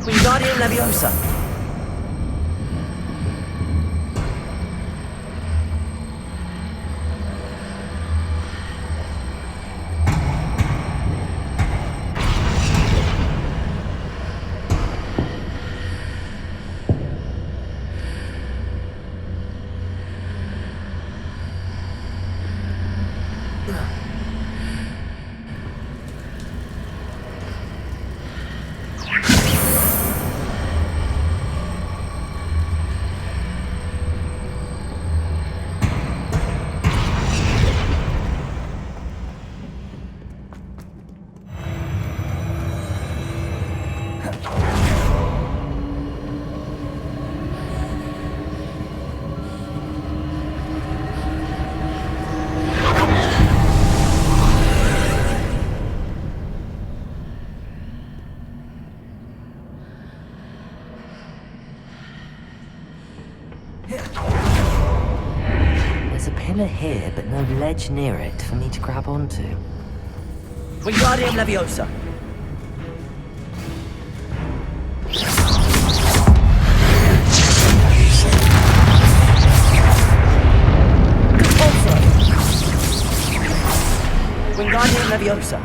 Wingardium Leviosa. There's a pillar here, but no ledge near it for me to grab onto. Wingardium Leviosa. Wingardium Leviosa.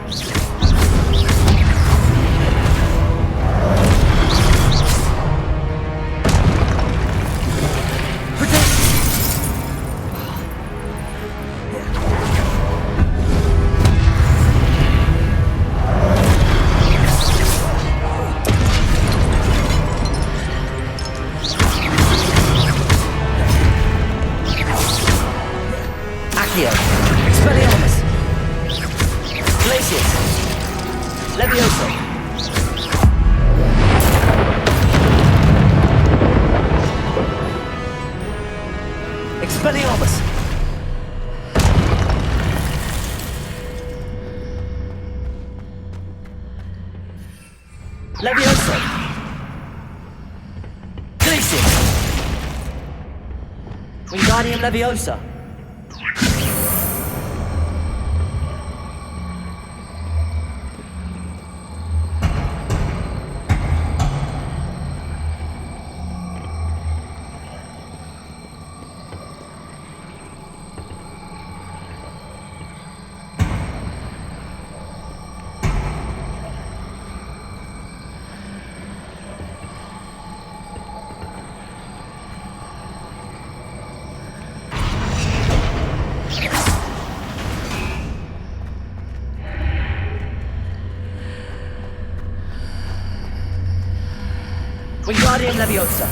Expelliarmus! Glacius! Leviosa! Expelliarmus! Leviosa! Glacius! Wingardium Leviosa! Wingardium Leviosa.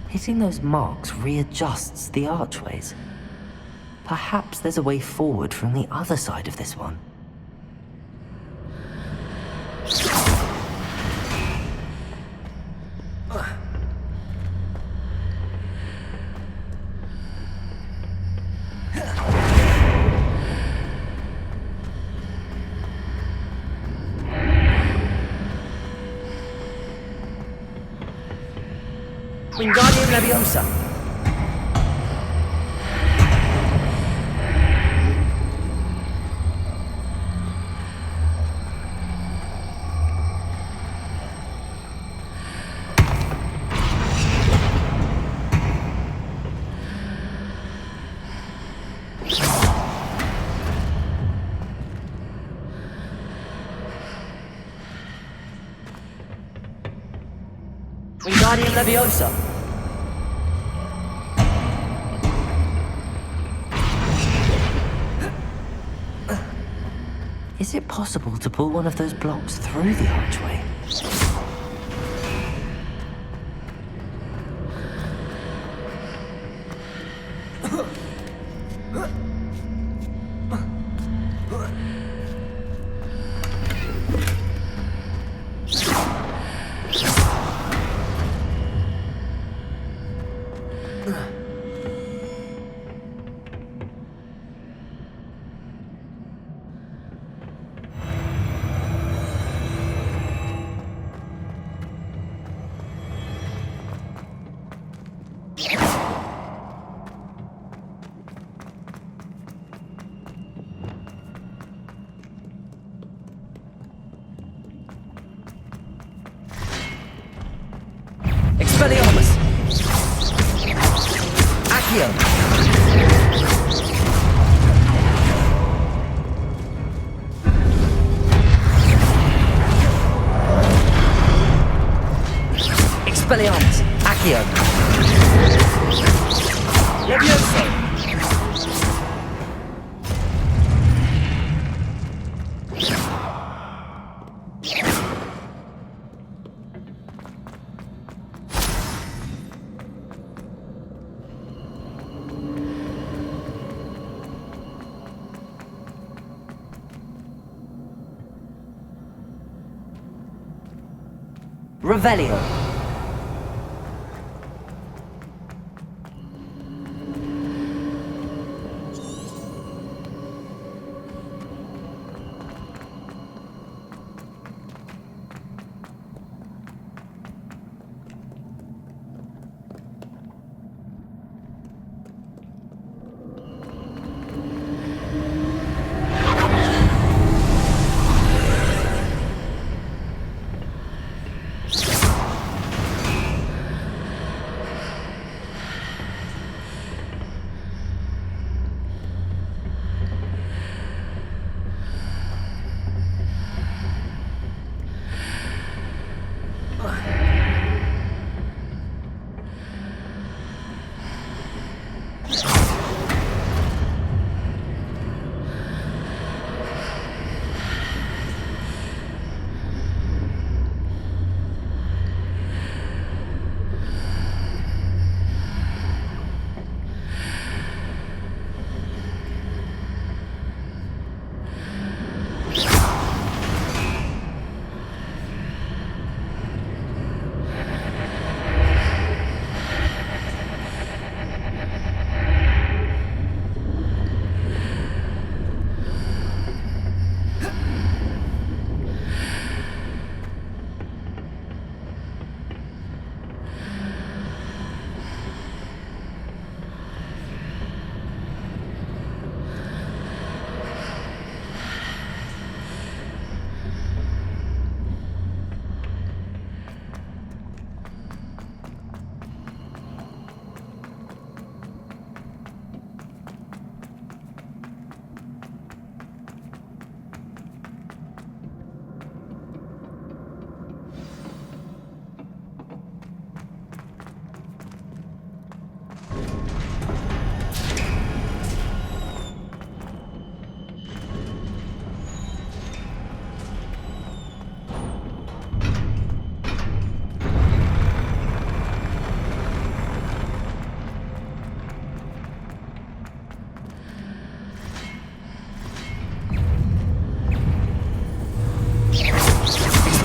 Hitting those marks readjusts the archways. Perhaps there's a way forward from the other side of this one. Wingardium Leviosa. Wingardium Leviosa. Is it possible to pull one of those blocks through the archway? Expelliarmus. Accio. Expelliarmus. Accio. Levioso. Revelio.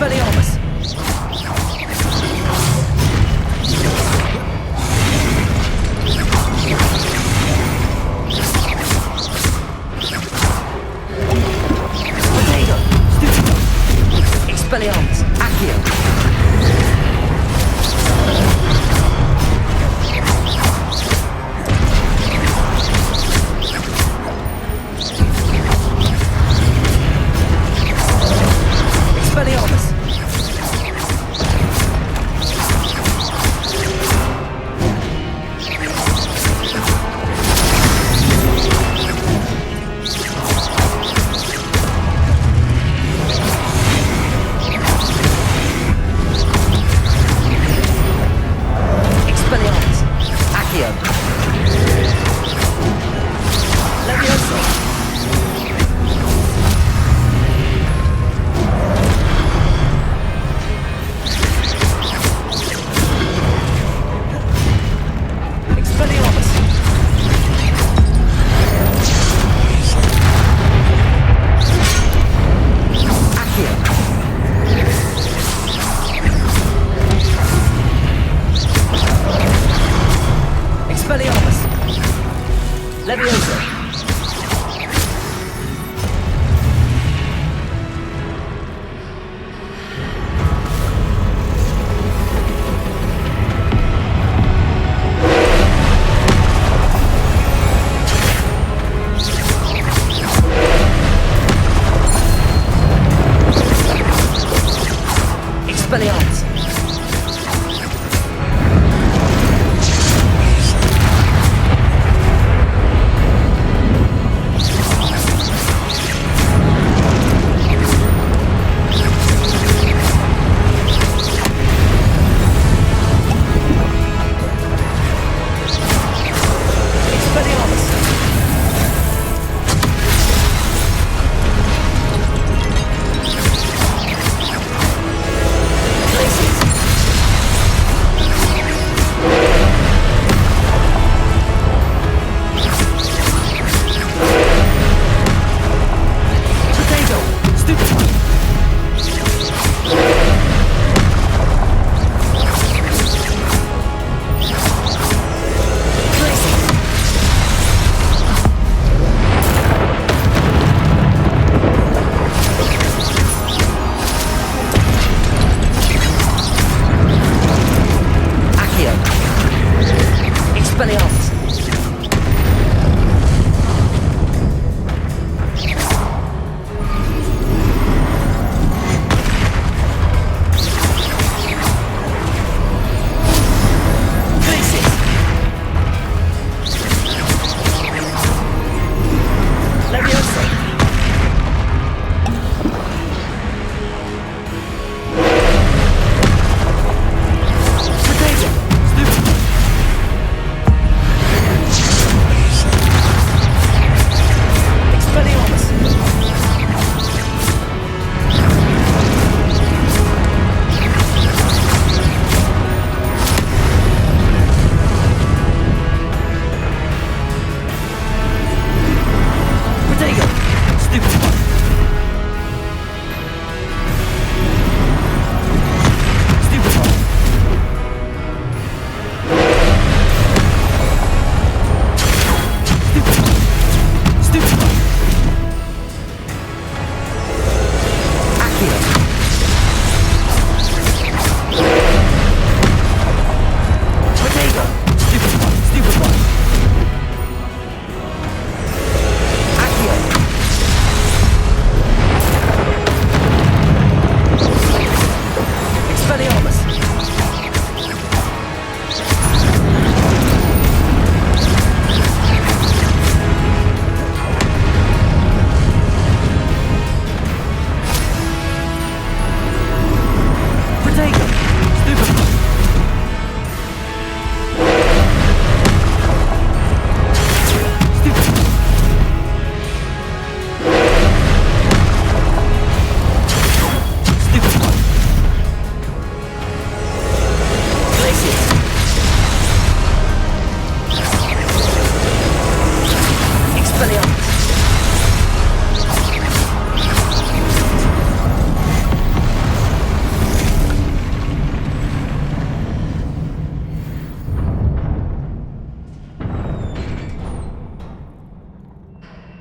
Expelliarmus! Potato! Stupido! Expelliarmus! Accio! Expelliarmus!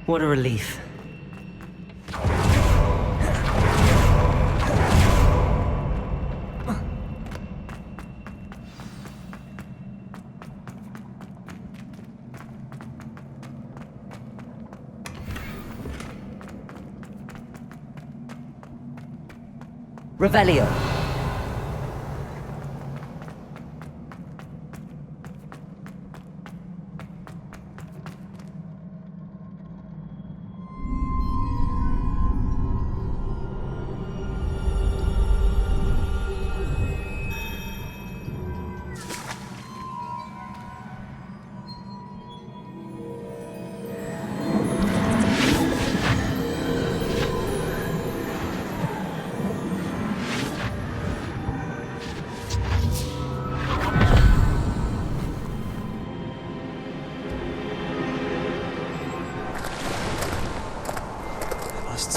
What a relief. Revelio.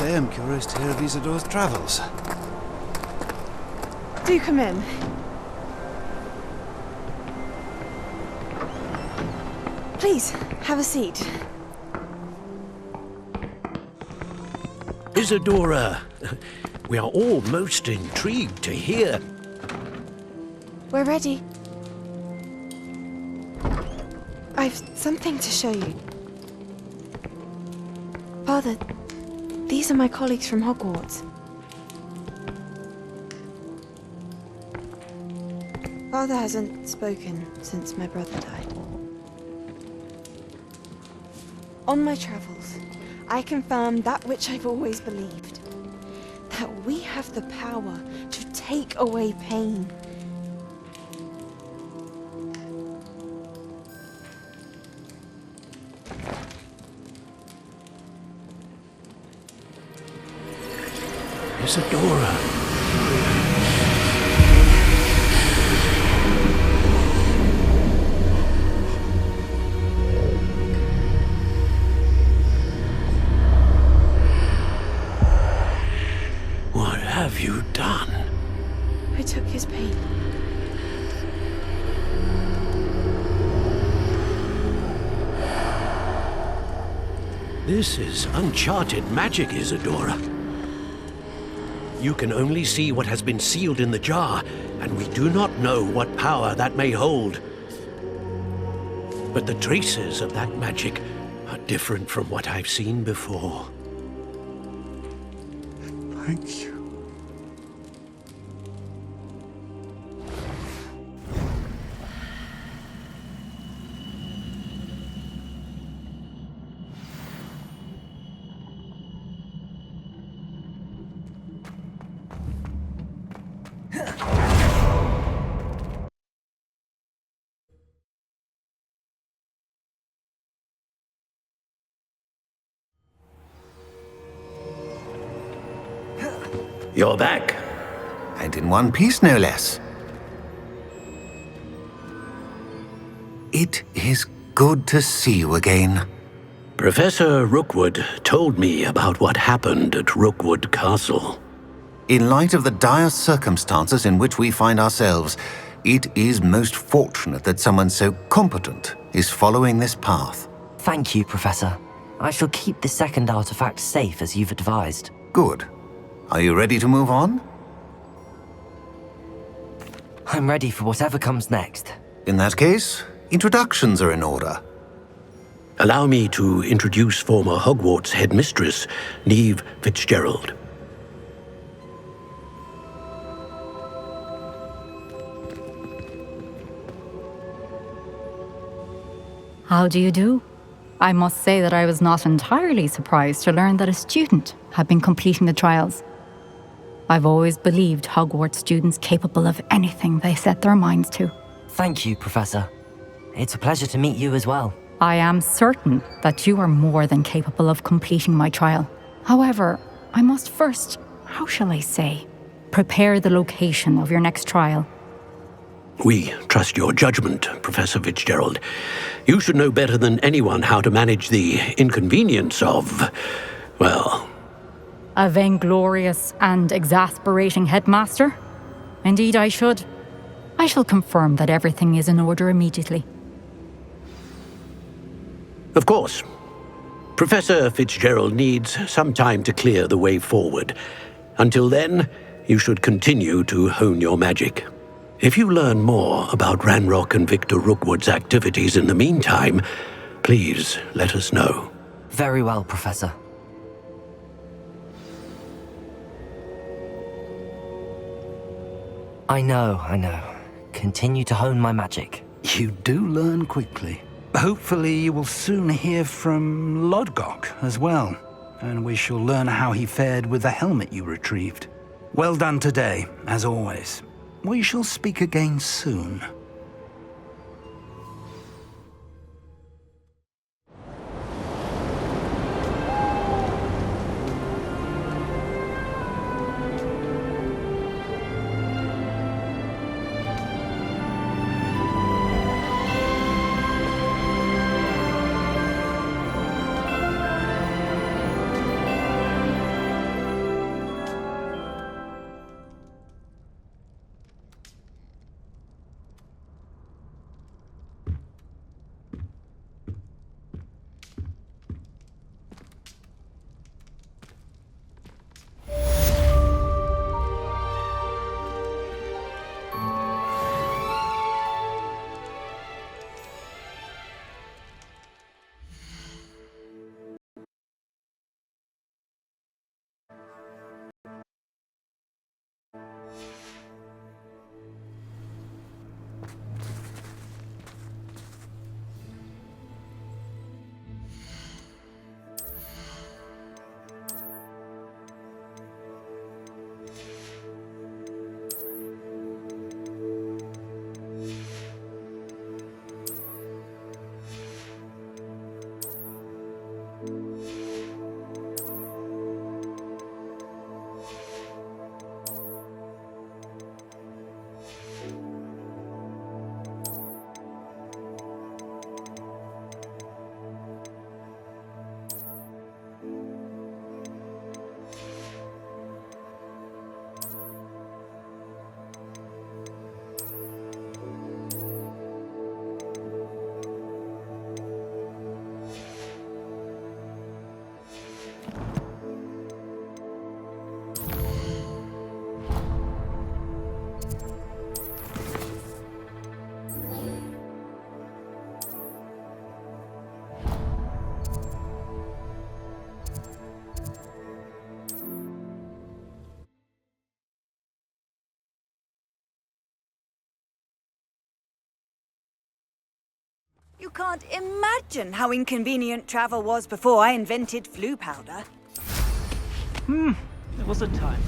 I am curious to hear of Isidore's travels. Do come in. Please, have a seat. Isidora, we are all most intrigued to hear. We're ready. I've something to show you. Father, these are my colleagues from Hogwarts. Father hasn't spoken since my brother died. On my travels, I confirmed that which I've always believed. That we have the power to take away pain. Isidora. What have you done? I took his pain. This is uncharted magic, Isidora. You can only see what has been sealed in the jar, and we do not know what power that may hold. But the traces of that magic are different from what I've seen before. Thank you. You're back. And in one piece, no less. It is good to see you again. Professor Rookwood told me about what happened at Rookwood Castle. In light of the dire circumstances in which we find ourselves, it is most fortunate that someone so competent is following this path. Thank you, Professor. I shall keep the second artifact safe as you've advised. Good. Are you ready to move on? I'm ready for whatever comes next. In that case, introductions are in order. Allow me to introduce former Hogwarts headmistress, Neve Fitzgerald. How do you do? I must say that I was not entirely surprised to learn that a student had been completing the trials. I've always believed Hogwarts students capable of anything they set their minds to. Thank you, Professor. It's a pleasure to meet you as well. I am certain that you are more than capable of completing my trial. However, I must first, how shall I say, prepare the location of your next trial. We trust your judgment, Professor Fitzgerald. You should know better than anyone how to manage the inconvenience of, well... A vainglorious and exasperating headmaster? Indeed I should. I shall confirm that everything is in order immediately. Of course. Professor Fitzgerald needs some time to clear the way forward. Until then, you should continue to hone your magic. If you learn more about Ranrock and Victor Rookwood's activities in the meantime, please let us know. Very well, Professor. I know. Continue to hone my magic. You do learn quickly. Hopefully you will soon hear from Lodgok as well, and we shall learn how he fared with the helmet you retrieved. Well done today, as always. We shall speak again soon. You can't imagine how inconvenient travel was before I invented flu powder. There was a time.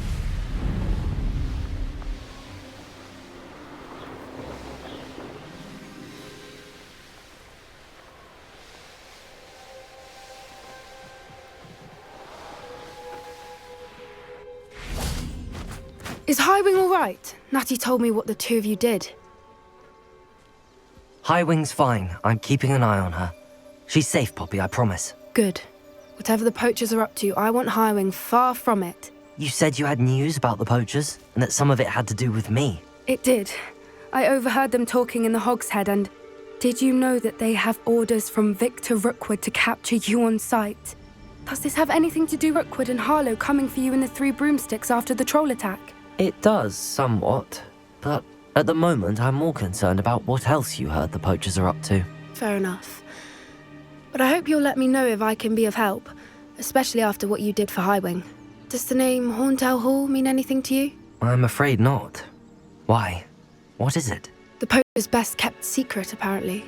Is Highwing all right? Natty told me what the two of you did. Highwing's fine. I'm keeping an eye on her. She's safe, Poppy, I promise. Good. Whatever the poachers are up to, I want Highwing far from it. You said you had news about the poachers, and that some of it had to do with me. It did. I overheard them talking in the Hogshead, and did you know that they have orders from Victor Rookwood to capture you on sight? Does this have anything to do with Rookwood and Harlow coming for you in the Three Broomsticks after the troll attack? It does, somewhat. But at the moment, I'm more concerned about what else you heard the poachers are up to. Fair enough. But I hope you'll let me know if I can be of help, especially after what you did for Highwing. Does the name Horntail Hall mean anything to you? I'm afraid not. Why? What is it? The poacher's best kept secret, apparently.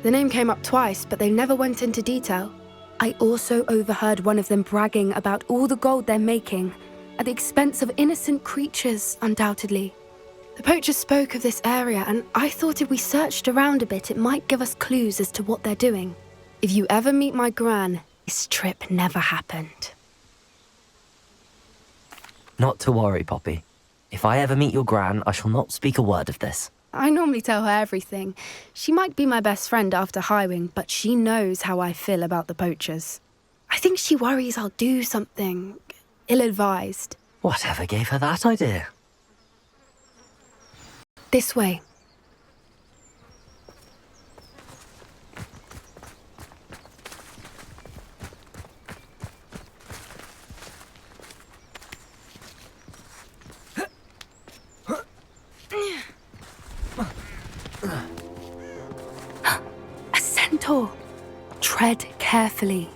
The name came up twice, but they never went into detail. I also overheard one of them bragging about all the gold they're making, at the expense of innocent creatures, undoubtedly. The poachers spoke of this area, and I thought if we searched around a bit, it might give us clues as to what they're doing. If you ever meet my gran, this trip never happened. Not to worry, Poppy. If I ever meet your gran, I shall not speak a word of this. I normally tell her everything. She might be my best friend after Highwing, but she knows how I feel about the poachers. I think she worries I'll do something ill-advised. Whatever gave her that idea? This way. Tread carefully.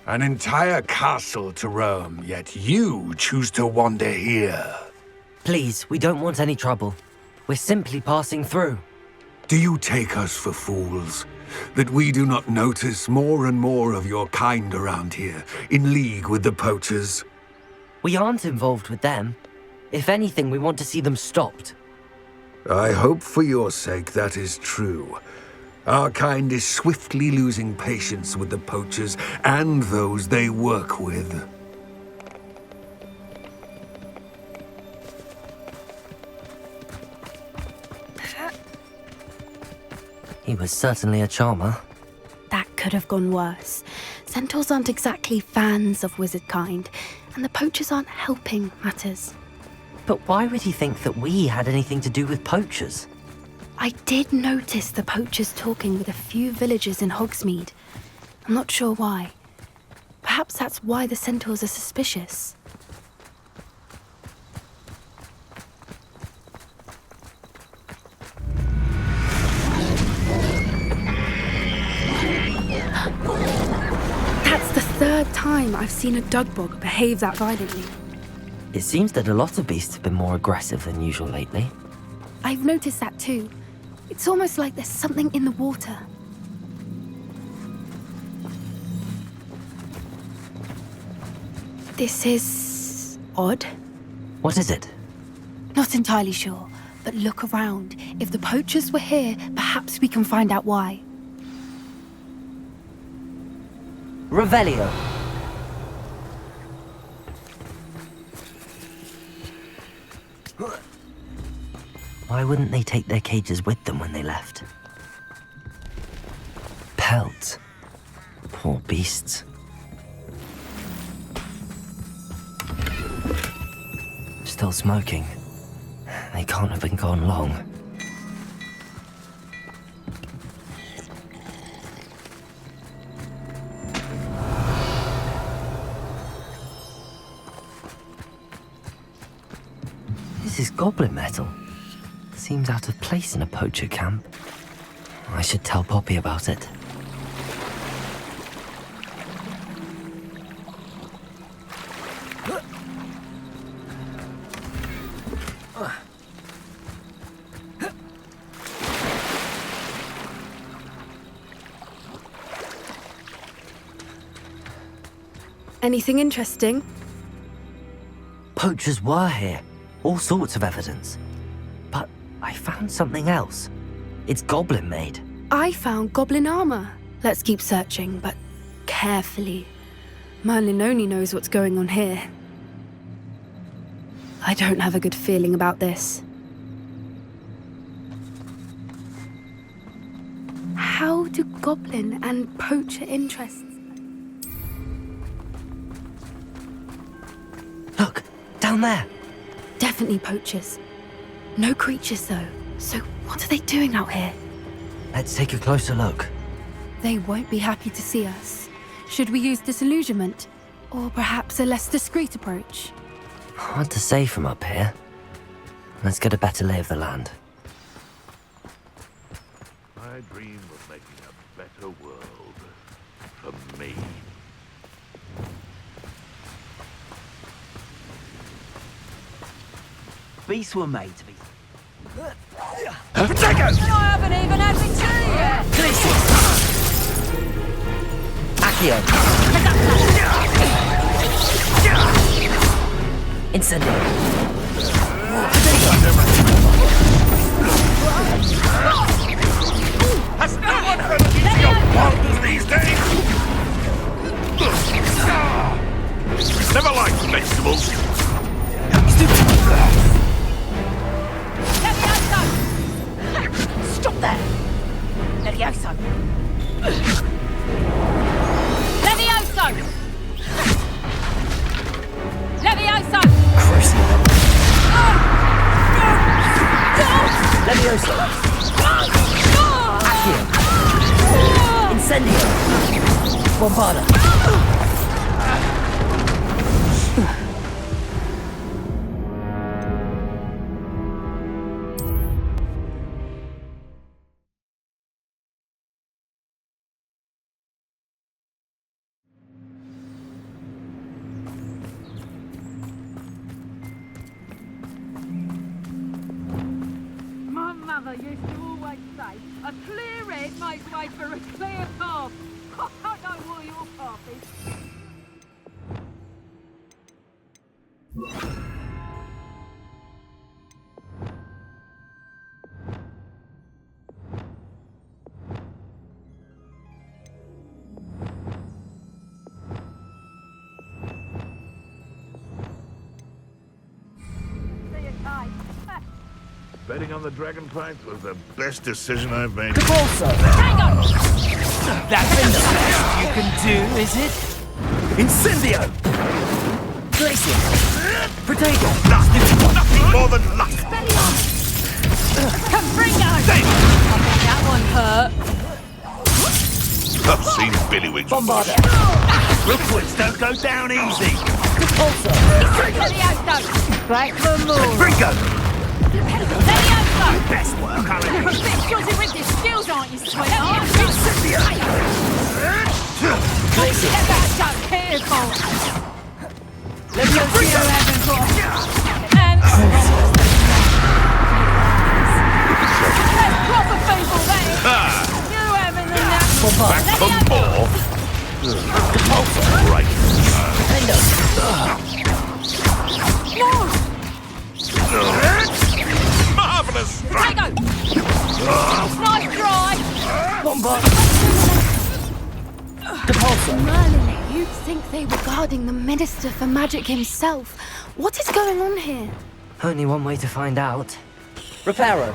An entire castle to roam, yet you choose to wander here. Please, we don't want any trouble. We're simply passing through. Do you take us for fools? That we do not notice more and more of your kind around here, in league with the poachers? We aren't involved with them. If anything, we want to see them stopped. I hope for your sake that is true. Our kind is swiftly losing patience with the poachers and those they work with. He was certainly a charmer. That could have gone worse. Centaurs aren't exactly fans of wizard kind, and the poachers aren't helping matters. But why would he think that we had anything to do with poachers? I did notice the poachers talking with a few villagers in Hogsmeade. I'm not sure why. Perhaps that's why the centaurs are suspicious. That's the third time I've seen a dugbog behave that violently. It seems that a lot of beasts have been more aggressive than usual lately. I've noticed that too. It's almost like there's something in the water. This is odd. What is it? Not entirely sure, but look around. If the poachers were here, perhaps we can find out why. Revelio. Why wouldn't they take their cages with them when they left? Pelts. Poor beasts. Still smoking. They can't have been gone long. This is goblin metal. Seems out of place in a poacher camp. I should tell Poppy about it. Anything interesting? Poachers were here. All sorts of evidence. But I found something else. It's goblin made. I found goblin armor. Let's keep searching, but carefully. Merlin only knows what's going on here. I don't have a good feeling about this. How do goblin and poacher interests? Look, down there. Definitely poachers. No creatures, though. So what are they doing out here? Let's take a closer look. They won't be happy to see us. Should we use disillusionment? Or perhaps a less discreet approach? Hard to say from up here. Let's get a better lay of the land. I dream of making a better world for me. Beasts were made to be. Protego! I haven't even had my tea yet! Accio! Incendio! Has no one heard of these young wonders these days? Never liked vegetables. Stop there! Levioso! Levioso! Levioso! Levioso! Accio! Incendio! Bombarda! used to always say, a clear head makes way for a clear path. I know what your path is. Betting on the dragon fight was the best decision I've made. Also, that's the best you can do, is it? Incendio! Glacier! Potato! Nothing more than luck! Confringo! I bet that one hurt. I've seen Billywig's Bombarder! Rookwoods don't go down easy! Also, Back for more! Ringo! Levioso! Best work, Alan! You're a bit skillsy with your skills, aren't you, sweetheart? Incendio! Get that so careful! Levioso hasn't got and... That's proper people, that is! You having the natural... Back for more? Right. Marvelous strike! Nice try! Merlin, you'd think they were guarding the Minister for Magic himself. What is going on here? Only one way to find out. Reparo.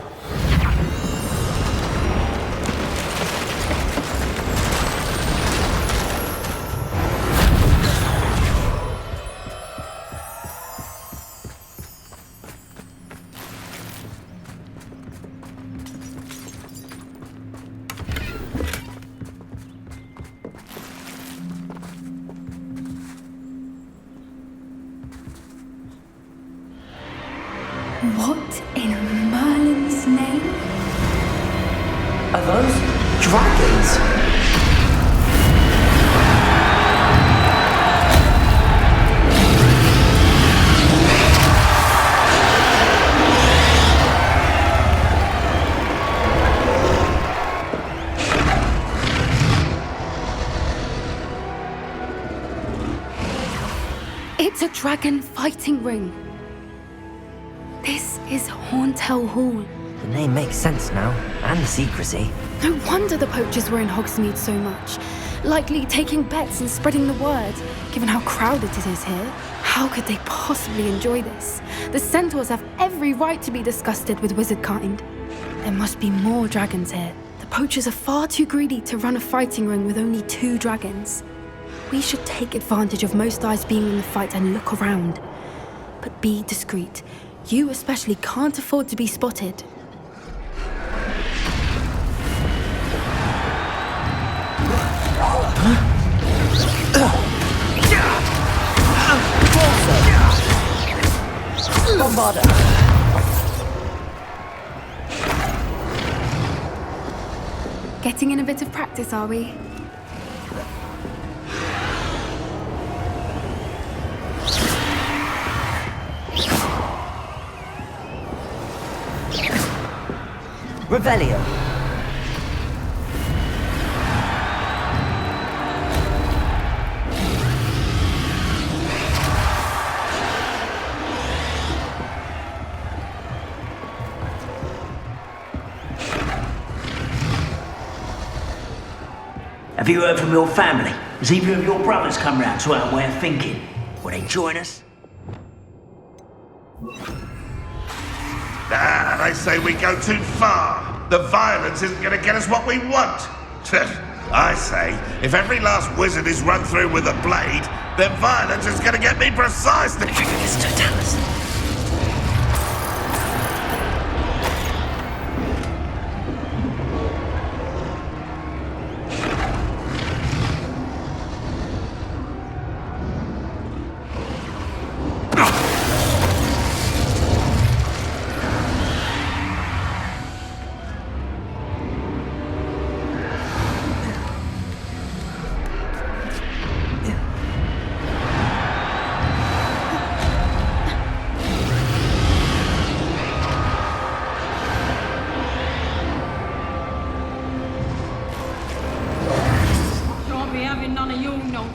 What in Merlin's name? Are those dragons? It's a dragon fighting ring. This is Hauntel Hall. The name makes sense now, and the secrecy. No wonder the poachers were in Hogsmeade so much. Likely taking bets and spreading the word, given how crowded it is here. How could they possibly enjoy this? The centaurs have every right to be disgusted with wizard kind. There must be more dragons here. The poachers are far too greedy to run a fighting ring with only 2 dragons. We should take advantage of most eyes being in the fight and look around. But be discreet. You especially can't afford to be spotted. Bombarder. Getting in a bit of practice, are we? Revelio. Have you heard from your family? Has either of your brothers come round to our way of thinking? Will they join us? I say we go too far. The violence isn't going to get us what we want. I say, if every last wizard is run through with a blade, then violence is going to get me precisely. It's totalis.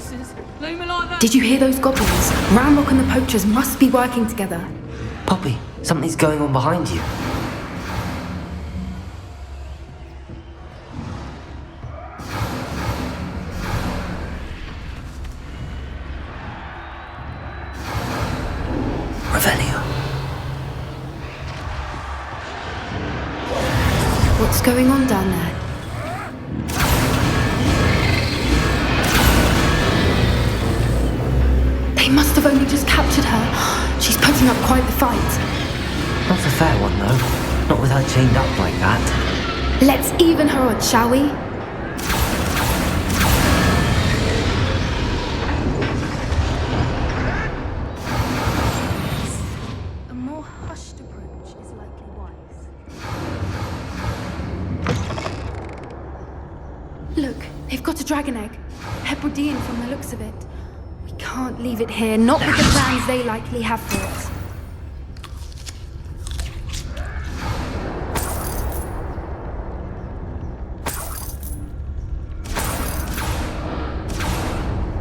voices. Leave me like that. Did you hear those goblins? Ranrock and the poachers must be working together. Poppy, something's going on behind you. Revelio. What's going on down there? They must have only just captured her. She's putting up quite the fight. Not a fair one, though. Not with her chained up like that. Let's even her odds, shall we? A more hushed approach is likely wise. Look, they've got a dragon egg. Hebridean from the looks of it. We can't leave it here, not with the plans they likely have for it.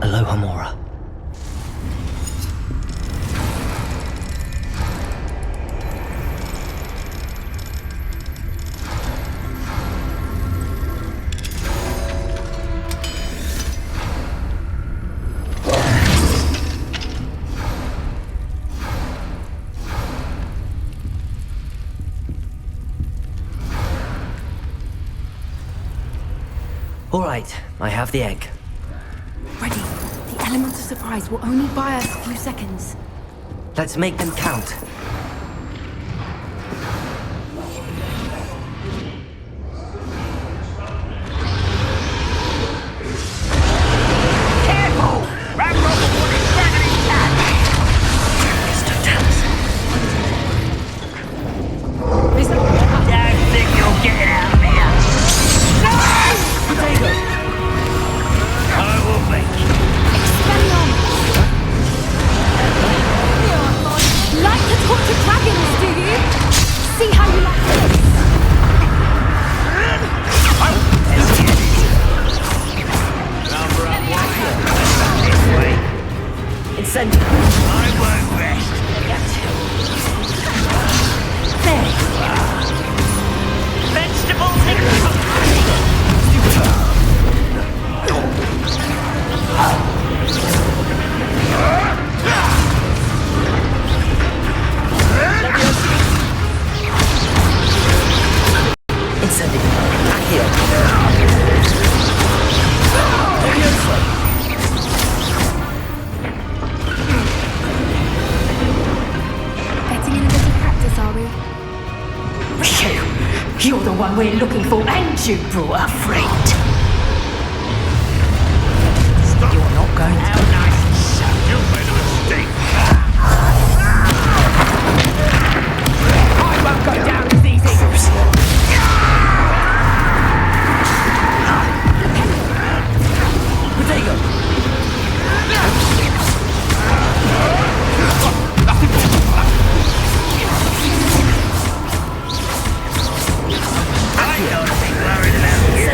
Aloha Mora. All right, I have the egg. Ready. The element of surprise will only buy us a few seconds. Let's make them count. Careful! Ranrock will want his dragon intact! Don't think you'll get it out of here! No! Potato! I will make you. Like to talk to dragons, do you? See how you like this? Incendiary. I won't rest. There you are. Vegetables and Getting in a bit of practice, are we? You're the one we're looking for, and you brought a friend. You're not going to. How nice and so. You made a mistake. I won't go down as easy. Potato. I don't be worried about you.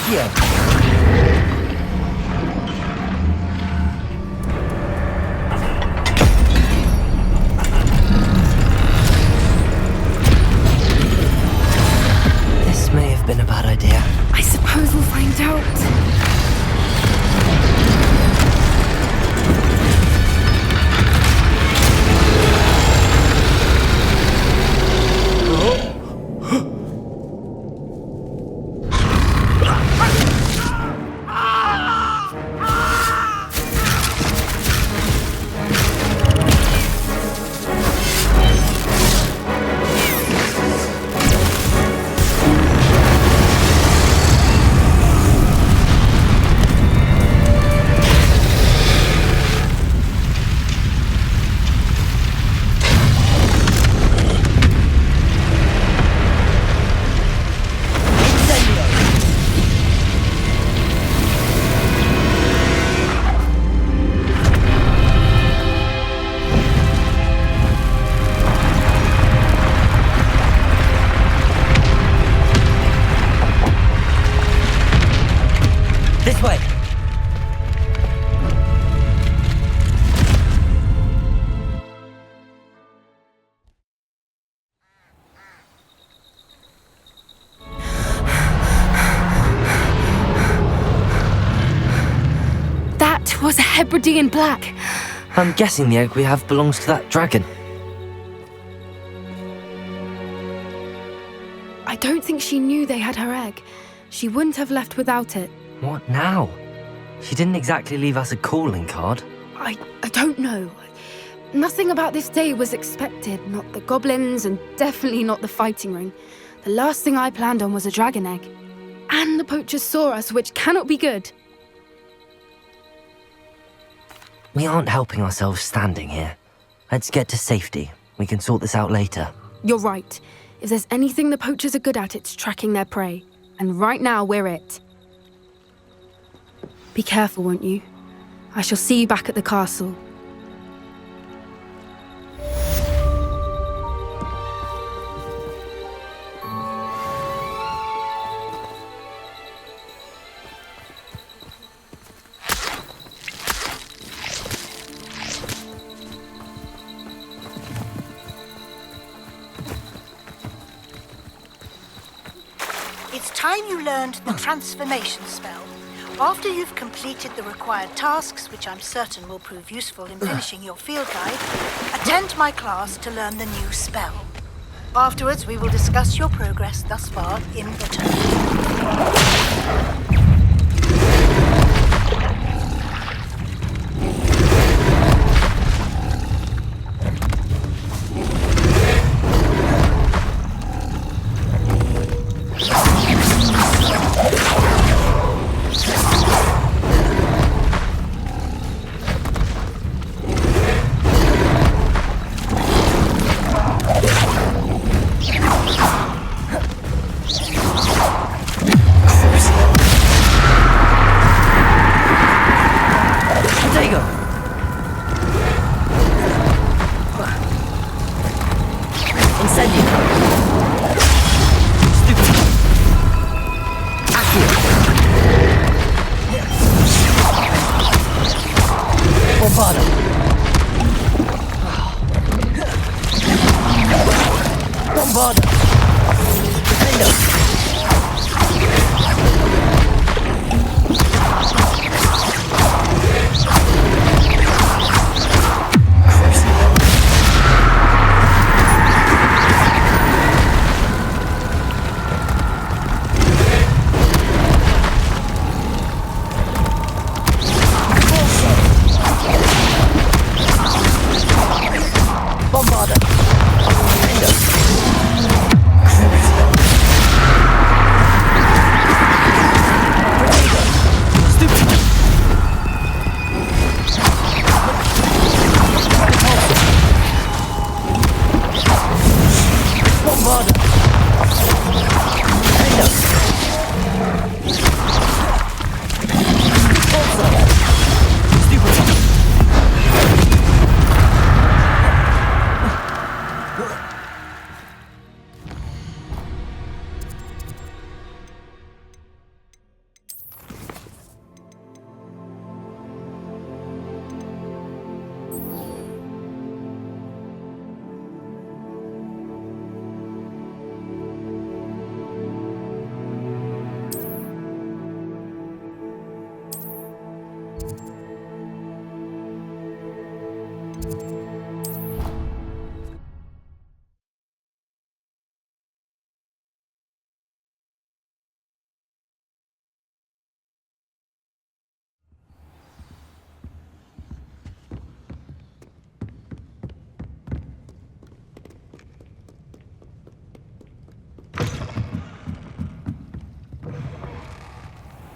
Accio! This may have been a bad idea. I suppose we'll find out. This way! That was a Hebridean black. I'm guessing the egg we have belongs to that dragon. I don't think she knew they had her egg. She wouldn't have left without it. What now? She didn't exactly leave us a calling card. I don't know. Nothing about this day was expected. Not the goblins, and definitely not the fighting ring. The last thing I planned on was a dragon egg. And the poachers saw us, which cannot be good. We aren't helping ourselves standing here. Let's get to safety. We can sort this out later. You're right. If there's anything the poachers are good at, it's tracking their prey. And right now, we're it. Be careful, won't you? I shall see you back at the castle. It's time you learned the transformation spell. After you've completed the required tasks, which I'm certain will prove useful in finishing your field guide, attend my class to learn the new spell. Afterwards, we will discuss your progress thus far in the term.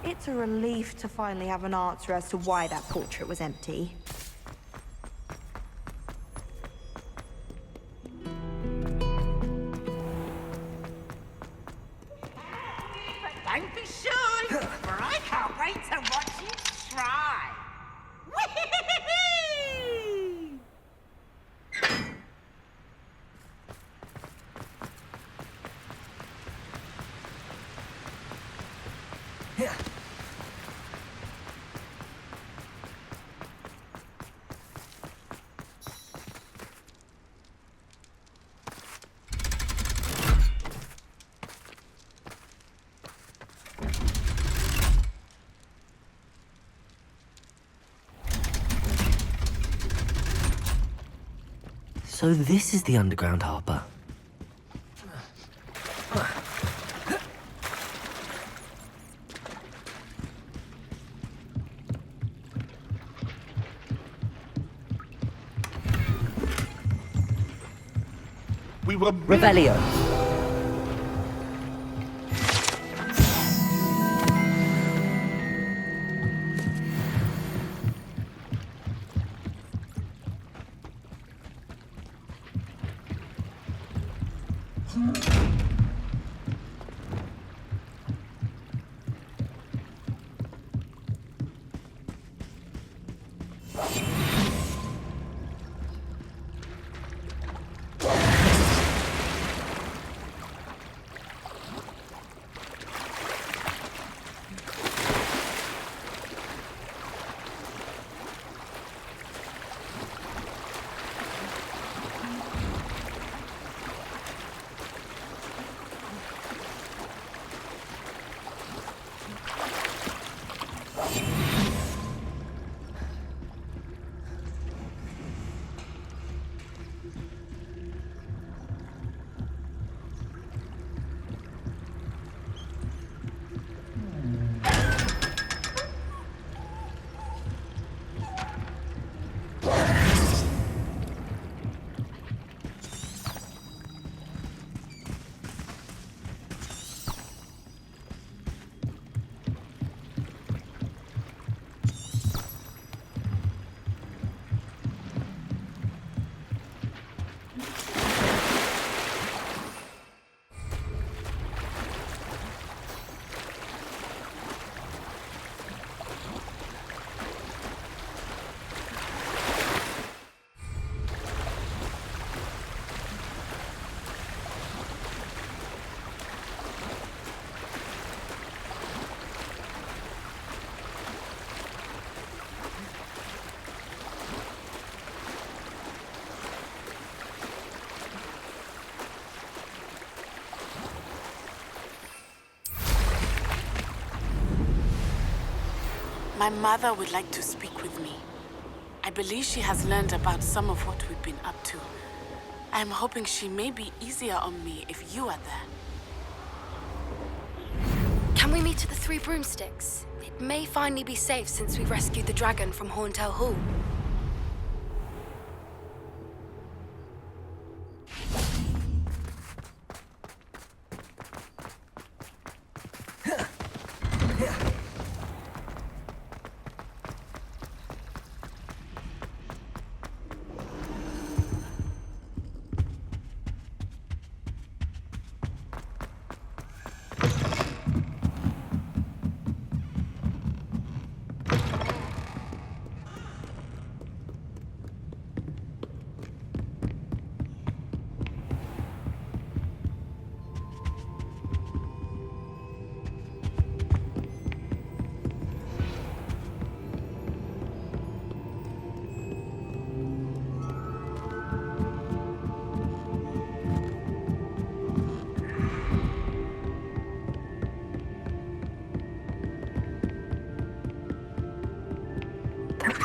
It's a relief to finally have an answer as to why that portrait was empty. But don't be shy, for I can't wait to watch you try. Whee! So this is the underground harbour. We were... Revelio. My mother would like to speak with me. I believe she has learned about some of what we've been up to. I'm hoping she may be easier on me if you are there. Can we meet at the Three Broomsticks? It may finally be safe since we rescued the dragon from Horntail Hall.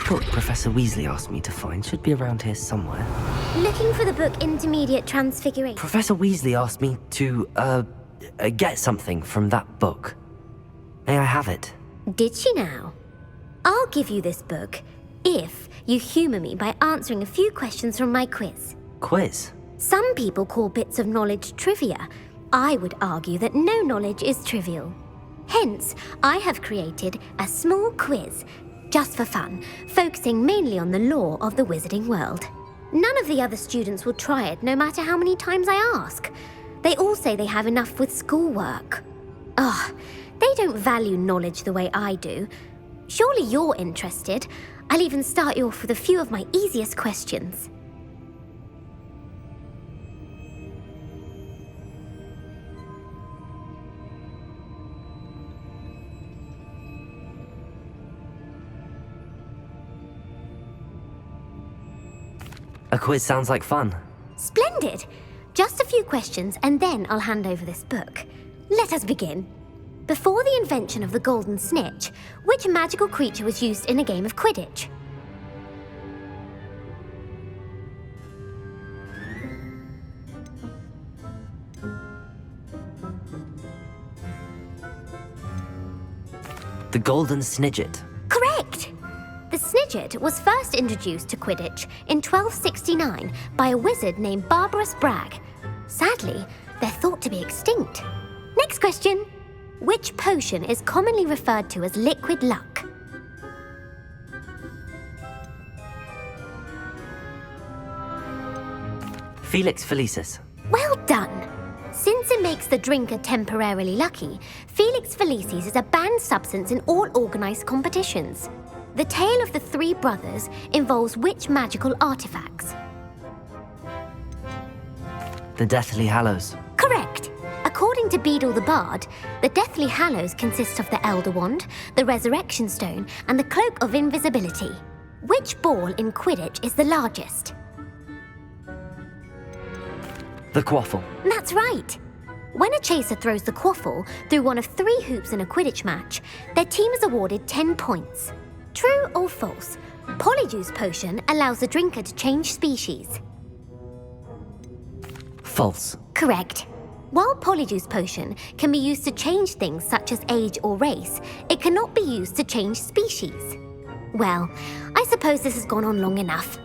Book Professor Weasley asked me to find should be around here somewhere. Looking for the book Intermediate Transfiguration. Professor Weasley asked me to, get something from that book. May I have it? Did she now? I'll give you this book if you humor me by answering a few questions from my quiz. Quiz? Some people call bits of knowledge trivia. I would argue that no knowledge is trivial. Hence, I have created a small quiz, just for fun, focusing mainly on the lore of the wizarding world. None of the other students will try it, no matter how many times I ask. They all say they have enough with schoolwork. They don't value knowledge the way I do. Surely you're interested. I'll even start you off with a few of my easiest questions. A quiz sounds like fun. Splendid! Just a few questions and then I'll hand over this book. Let us begin. Before the invention of the golden snitch, which magical creature was used in a game of Quidditch? The golden snidget. Correct! The snidget was first introduced to Quidditch in 1269 by a wizard named Barbarous Bragg. Sadly, they're thought to be extinct. Next question. Which potion is commonly referred to as liquid luck? Felix Felicis. Well done! Since it makes the drinker temporarily lucky, Felix Felicis is a banned substance in all organised competitions. The tale of the three brothers involves which magical artifacts? The Deathly Hallows. Correct! According to Beadle the Bard, the Deathly Hallows consist of the Elder Wand, the Resurrection Stone, and the Cloak of Invisibility. Which ball in Quidditch is the largest? The Quaffle. That's right! When a chaser throws the quaffle through one of 3 hoops in a Quidditch match, their team is awarded 10 points. True or false? Polyjuice potion allows the drinker to change species. False. Correct. While Polyjuice potion can be used to change things such as age or race, it cannot be used to change species. Well, I suppose this has gone on long enough.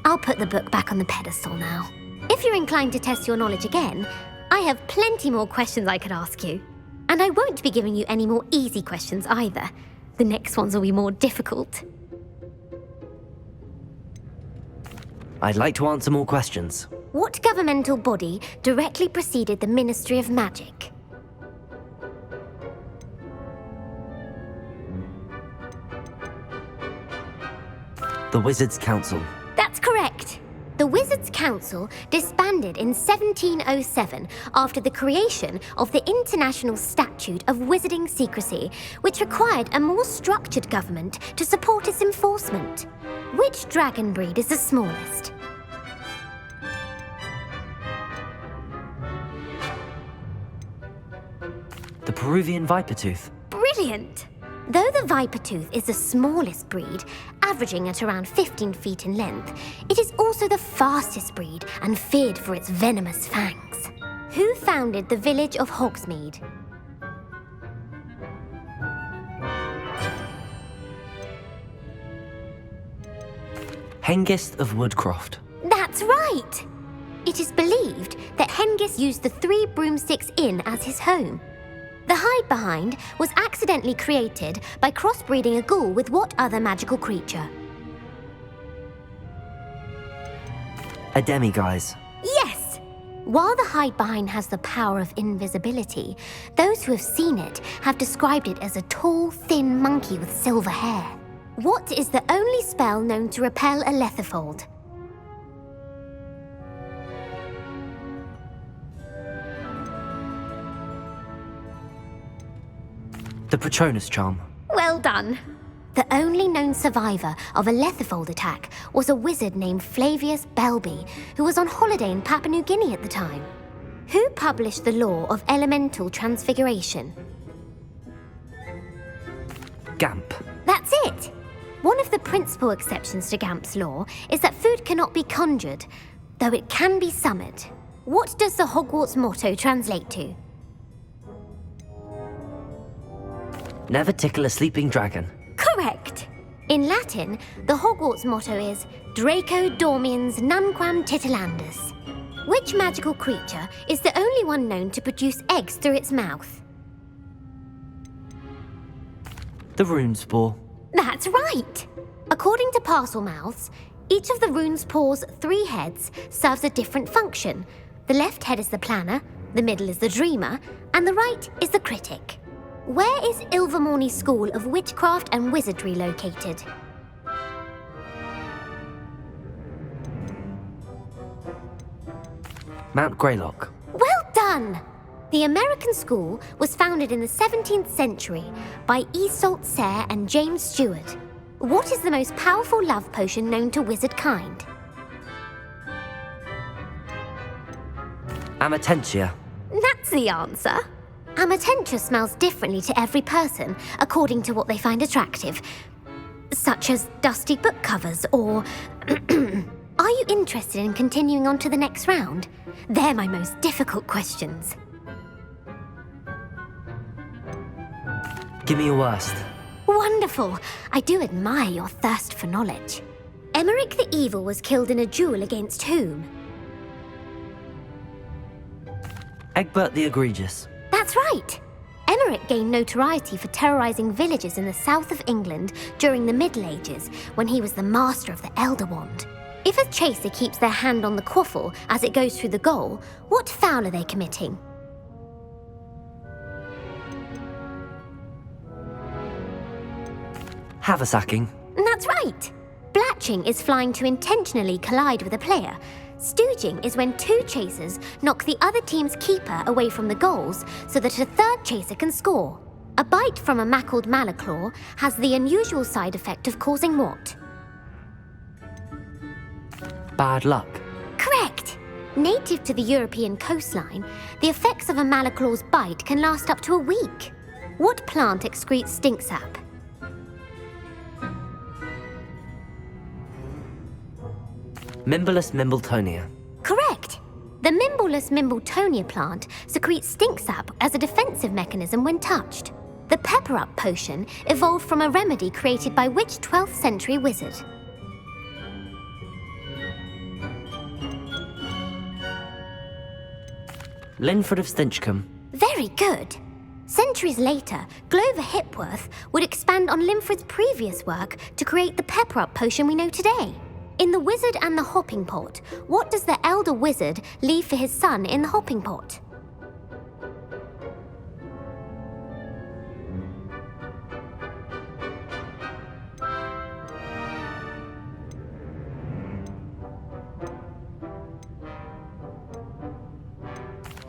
I'll put the book back on the pedestal now. If you're inclined to test your knowledge again, I have plenty more questions I could ask you. And I won't be giving you any more easy questions either. The next ones will be more difficult. I'd like to answer more questions. What governmental body directly preceded the Ministry of Magic? The Wizards' Council. That's correct. The Wizards' Council disbanded in 1707 after the creation of the International Statute of Wizarding Secrecy, which required a more structured government to support its enforcement. Which dragon breed is the smallest? The Peruvian Vipertooth. Brilliant! Though the Vipertooth is the smallest breed, averaging at around 15 feet in length, it is also the fastest breed and feared for its venomous fangs. Who founded the village of Hogsmeade? Hengist of Woodcroft. That's right! It is believed that Hengist used the 3 Broomsticks Inn as his home. The hide-behind was accidentally created by crossbreeding a ghoul with what other magical creature? A demiguise. Yes! While the hide-behind has the power of invisibility, those who have seen it have described it as a tall, thin monkey with silver hair. What is the only spell known to repel a letherfold? The Patronus Charm. Well done. The only known survivor of a letherfold attack was a wizard named Flavius Belby, who was on holiday in Papua New Guinea at the time. Who published the law of elemental transfiguration? Gamp. That's it! One of the principal exceptions to Gamp's law is that food cannot be conjured, though it can be summoned. What does the Hogwarts motto translate to? Never tickle a sleeping dragon. Correct! In Latin, the Hogwarts motto is Draco Dormiens Nunquam Titilandus. Which magical creature is the only one known to produce eggs through its mouth? The rune spore. That's right! According to parcel mouths, each of the rune spore's 3 heads serves a different function. The left head is the planner, the middle is the dreamer, and the right is the critic. Where is Ilvermorny School of Witchcraft and Wizardry located? Mount Greylock. Well done! The American school was founded in the 17th century by Isolde Sayre and James Stewart. What is the most powerful love potion known to wizard kind? Amatentia. That's the answer. Amatentia smells differently to every person according to what they find attractive, such as dusty book covers or... Are you interested in continuing on to the next round? They're my most difficult questions. Give me your worst. Wonderful. I do admire your thirst for knowledge. Emmerich the Evil was killed in a duel against whom? Egbert the Egregious. That's right. Emmerich gained notoriety for terrorizing villages in the south of England during the Middle Ages when he was the master of the Elder Wand. If a chaser keeps their hand on the quaffle as it goes through the goal, what foul are they committing? Haversacking. That's right. Blatching is flying to intentionally collide with a player. Stooging is when 2 chasers knock the other team's keeper away from the goals so that a 3rd chaser can score. A bite from a mackled malaclaw has the unusual side effect of causing what? Bad luck. Correct! Native to the European coastline, the effects of a malaclaw's bite can last up to a week. What plant excretes stink sap? Mimblelus Mimbletonia. Correct! The Mimblelus Mimbletonia plant secretes stink sap as a defensive mechanism when touched. The pepper-up potion evolved from a remedy created by which 12th century wizard? Linford of Stinchcombe. Very good. Centuries later, Glover Hipworth would expand on Linford's previous work to create the pepper-up potion we know today. In The Wizard and the Hopping Pot, what does the elder wizard leave for his son in the hopping pot?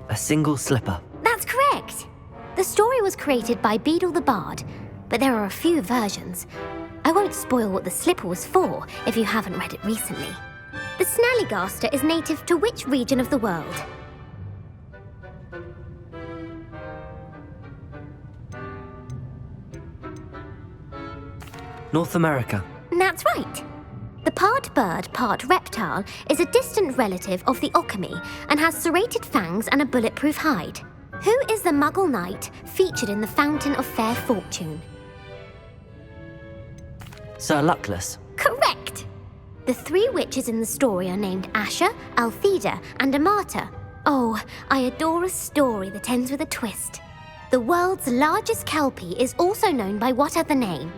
A single slipper. That's correct. The story was created by Beadle the Bard, but there are a few versions. I won't spoil what the slipper was for if you haven't read it recently. The Snallygaster is native to which region of the world? North America. That's right. The part bird, part reptile is a distant relative of the Occamy and has serrated fangs and a bulletproof hide. Who is the Muggle knight featured in the Fountain of Fair Fortune? Sir Luckless. Correct! The 3 witches in the story are named Asher, Altheda, and Amata. Oh, I adore a story that ends with a twist. The world's largest kelpie is also known by what other name?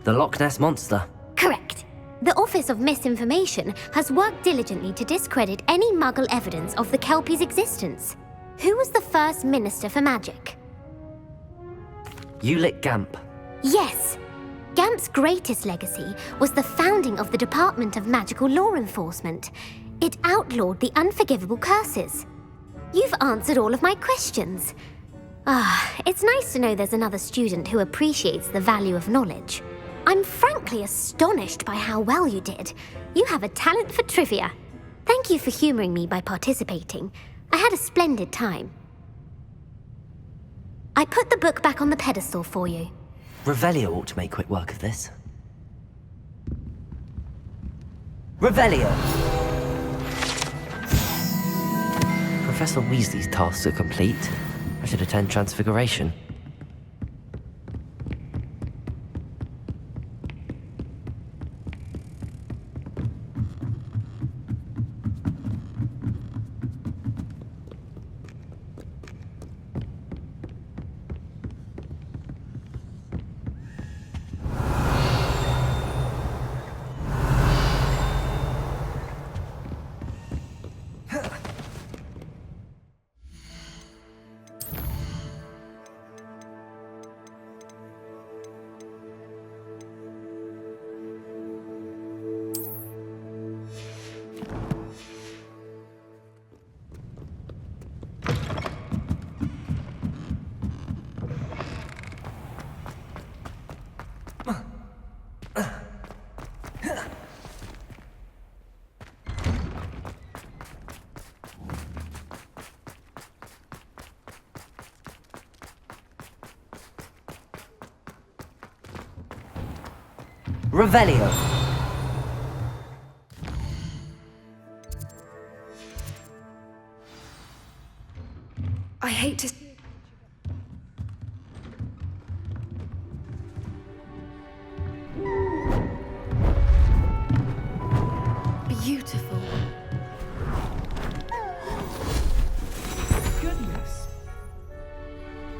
The Loch Ness Monster. Correct. The Office of Misinformation has worked diligently to discredit any Muggle evidence of the kelpie's existence. Who was the first Minister for Magic? Ulick Gamp. Yes! Gamp's greatest legacy was the founding of the Department of Magical Law Enforcement. It outlawed the unforgivable curses. You've answered all of my questions. It's nice to know there's another student who appreciates the value of knowledge. I'm frankly astonished by how well you did. You have a talent for trivia. Thank you for humouring me by participating. I had a splendid time. I put the book back on the pedestal for you. Revelio ought to make quick work of this. Revelio! Professor Weasley's tasks are complete. I should attend Transfiguration. Revelio. I hate to... Beautiful. Goodness.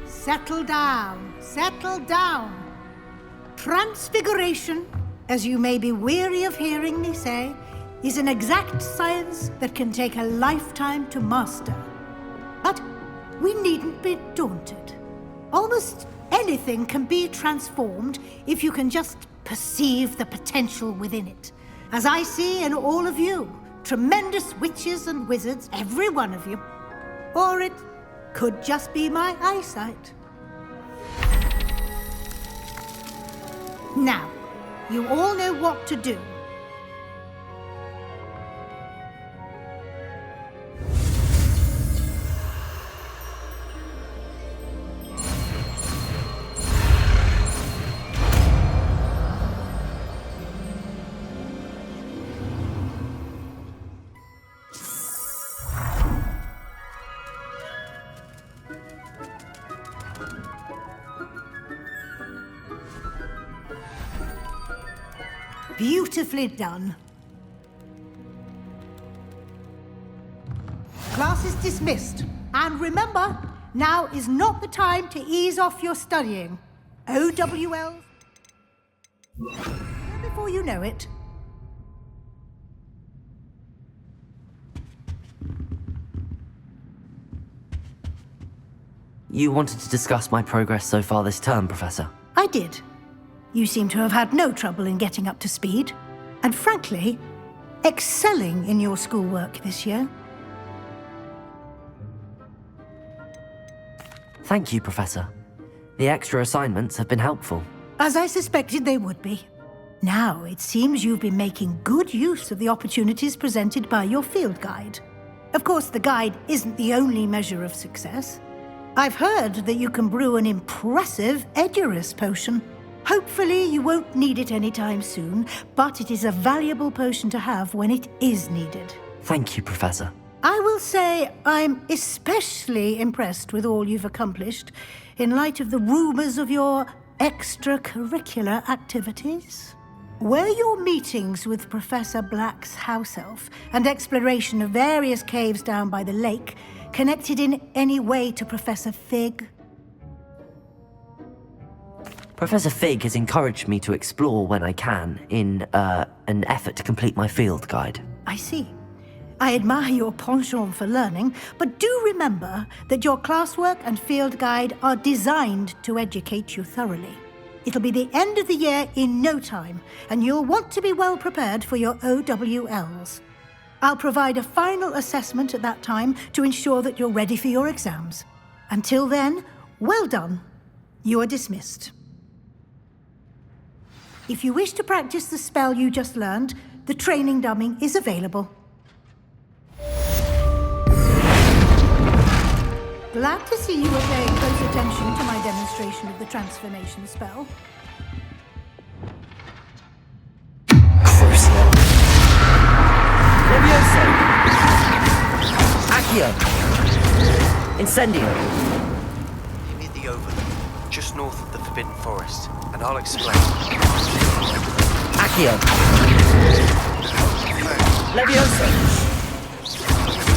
Settle down. Settle down. Transfiguration, as you may be weary of hearing me say, is an exact science that can take a lifetime to master. But we needn't be daunted. Almost anything can be transformed if you can just perceive the potential within it. As I see in all of you, tremendous witches and wizards, every one of you. Or it could just be my eyesight. Now, you all know what to do. Beautifully done. Class is dismissed. And remember, now is not the time to ease off your studying. OWL. Before you know it. You wanted to discuss my progress so far this term, Professor? I did. You seem to have had no trouble in getting up to speed, and frankly, excelling in your schoolwork this year. Thank you, Professor. The extra assignments have been helpful. As I suspected they would be. Now, it seems you've been making good use of the opportunities presented by your field guide. Of course, the guide isn't the only measure of success. I've heard that you can brew an impressive Edurus potion. Hopefully, you won't need it anytime soon, but it is a valuable potion to have when it is needed. Thank you, Professor. I will say I'm especially impressed with all you've accomplished in light of the rumors of your extracurricular activities. Were your meetings with Professor Black's house elf and exploration of various caves down by the lake connected in any way to Professor Fig? Professor Fig has encouraged me to explore when I can in an effort to complete my field guide. I see. I admire your penchant for learning, but do remember that your classwork and field guide are designed to educate you thoroughly. It'll be the end of the year in no time, and you'll want to be well prepared for your OWLs. I'll provide a final assessment at that time to ensure that you're ready for your exams. Until then, well done. You are dismissed. If you wish to practice the spell you just learned, the training dummy is available. Glad to see you are paying close attention to my demonstration of the transformation spell. Crucial. Levioso. Accio. Incendio. You need the overlook, just north of the Forbidden Forest, and I'll explain. Accio. Levioso.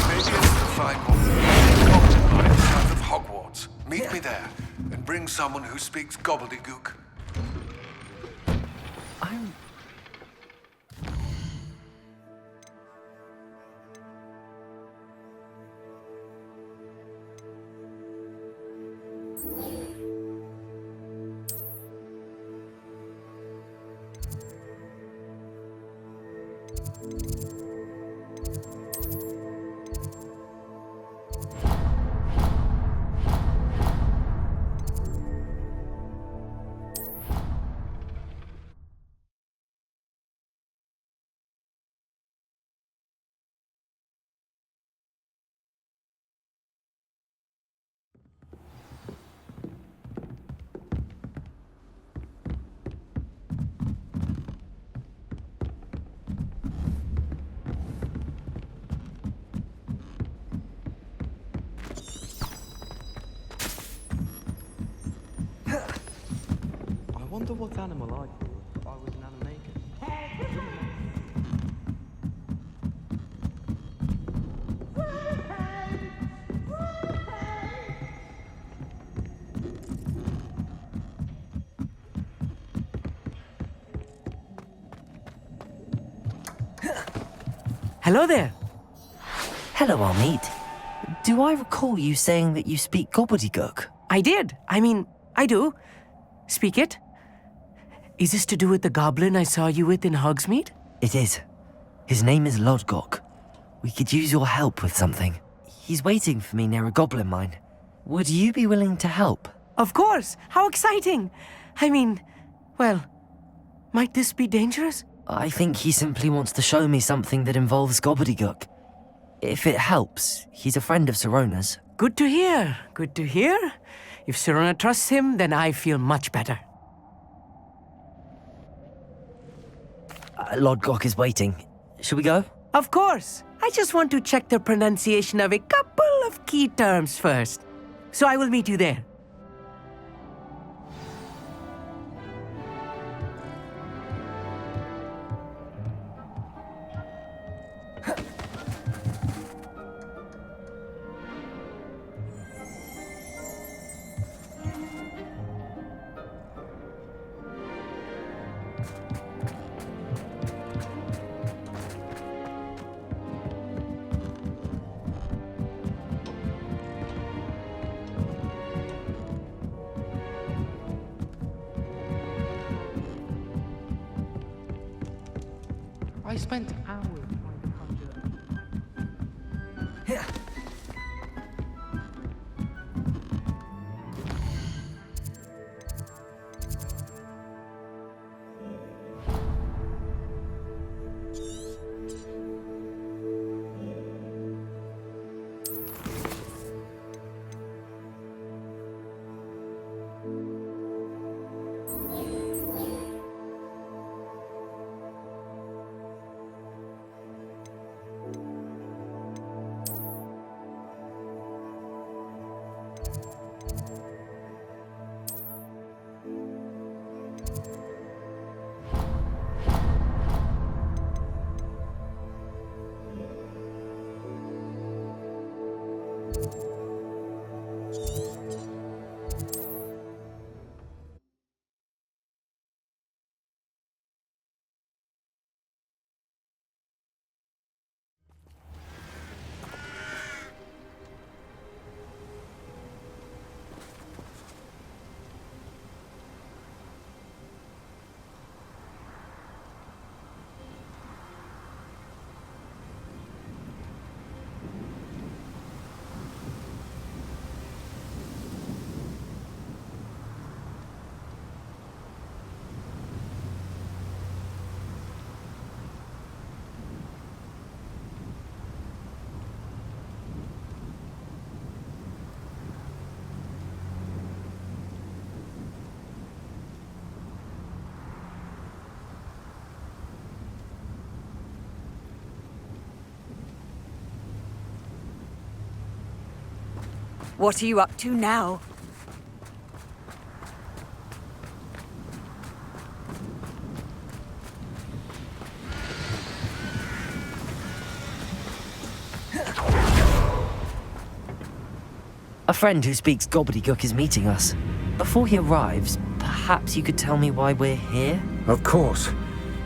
Maybe able to find more south of Hogwarts. Meet me there, and bring someone who speaks gobbledygook. wonder what animal I'd be if I was an animator. Hello there. Hello, Amit. Do I recall you saying that you speak gobbledygook? I did. I do. Speak it. Is this to do with the goblin I saw you with in Hogsmeade? It is. His name is Lodgok. We could use your help with something. He's waiting for me near a goblin mine. Would you be willing to help? Of course. How exciting. Well, might this be dangerous? I think he simply wants to show me something that involves gobbledygook. If it helps, he's a friend of Sirona's. Good to hear. Good to hear. If Sirona trusts him, then I feel much better. Lodgok is waiting. Shall we go? Of course. I just want to check the pronunciation of a couple of key terms first. So I will meet you there. I spent hours trying to conjure. What are you up to now? A friend who speaks gobbledygook is meeting us. Before he arrives, perhaps you could tell me why we're here? Of course.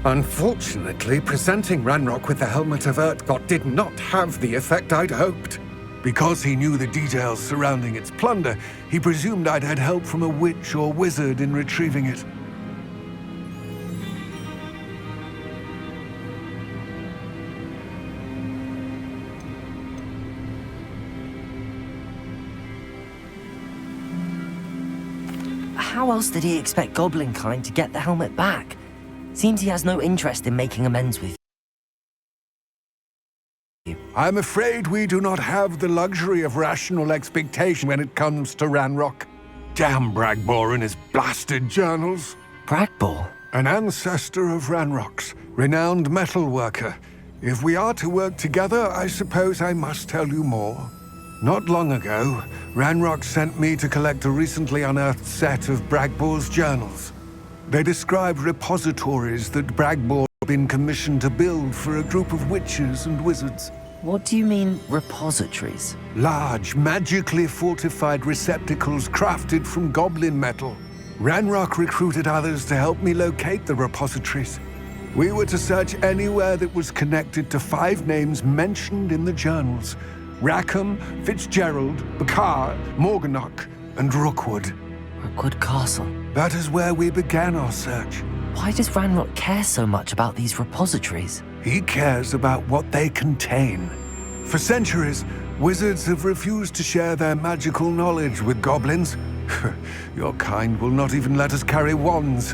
Unfortunately, presenting Ranrock with the Helmet of Urtkot did not have the effect I'd hoped. Because he knew the details surrounding its plunder, he presumed I'd had help from a witch or wizard in retrieving it. How else did he expect Goblinkind to get the helmet back? Seems he has no interest in making amends with you. I'm afraid we do not have the luxury of rational expectation when it comes to Ranrock. Damn Bragbor and his blasted journals. Bragbor? An ancestor of Ranrock's, renowned metal worker. If we are to work together, I suppose I must tell you more. Not long ago, Ranrock sent me to collect a recently unearthed set of Bragbor's journals. They describe repositories that Bragbor have been commissioned to build for a group of witches and wizards. What do you mean, repositories? Large, magically fortified receptacles crafted from goblin metal. Ranrock recruited others to help me locate the repositories. We were to search anywhere that was connected to 5 names mentioned in the journals. Rackham, Fitzgerald, Bakar, Morganach, and Rookwood. Rookwood Castle. That is where we began our search. Why does Ranrock care so much about these repositories? He cares about what they contain. For centuries, wizards have refused to share their magical knowledge with goblins. Your kind will not even let us carry wands.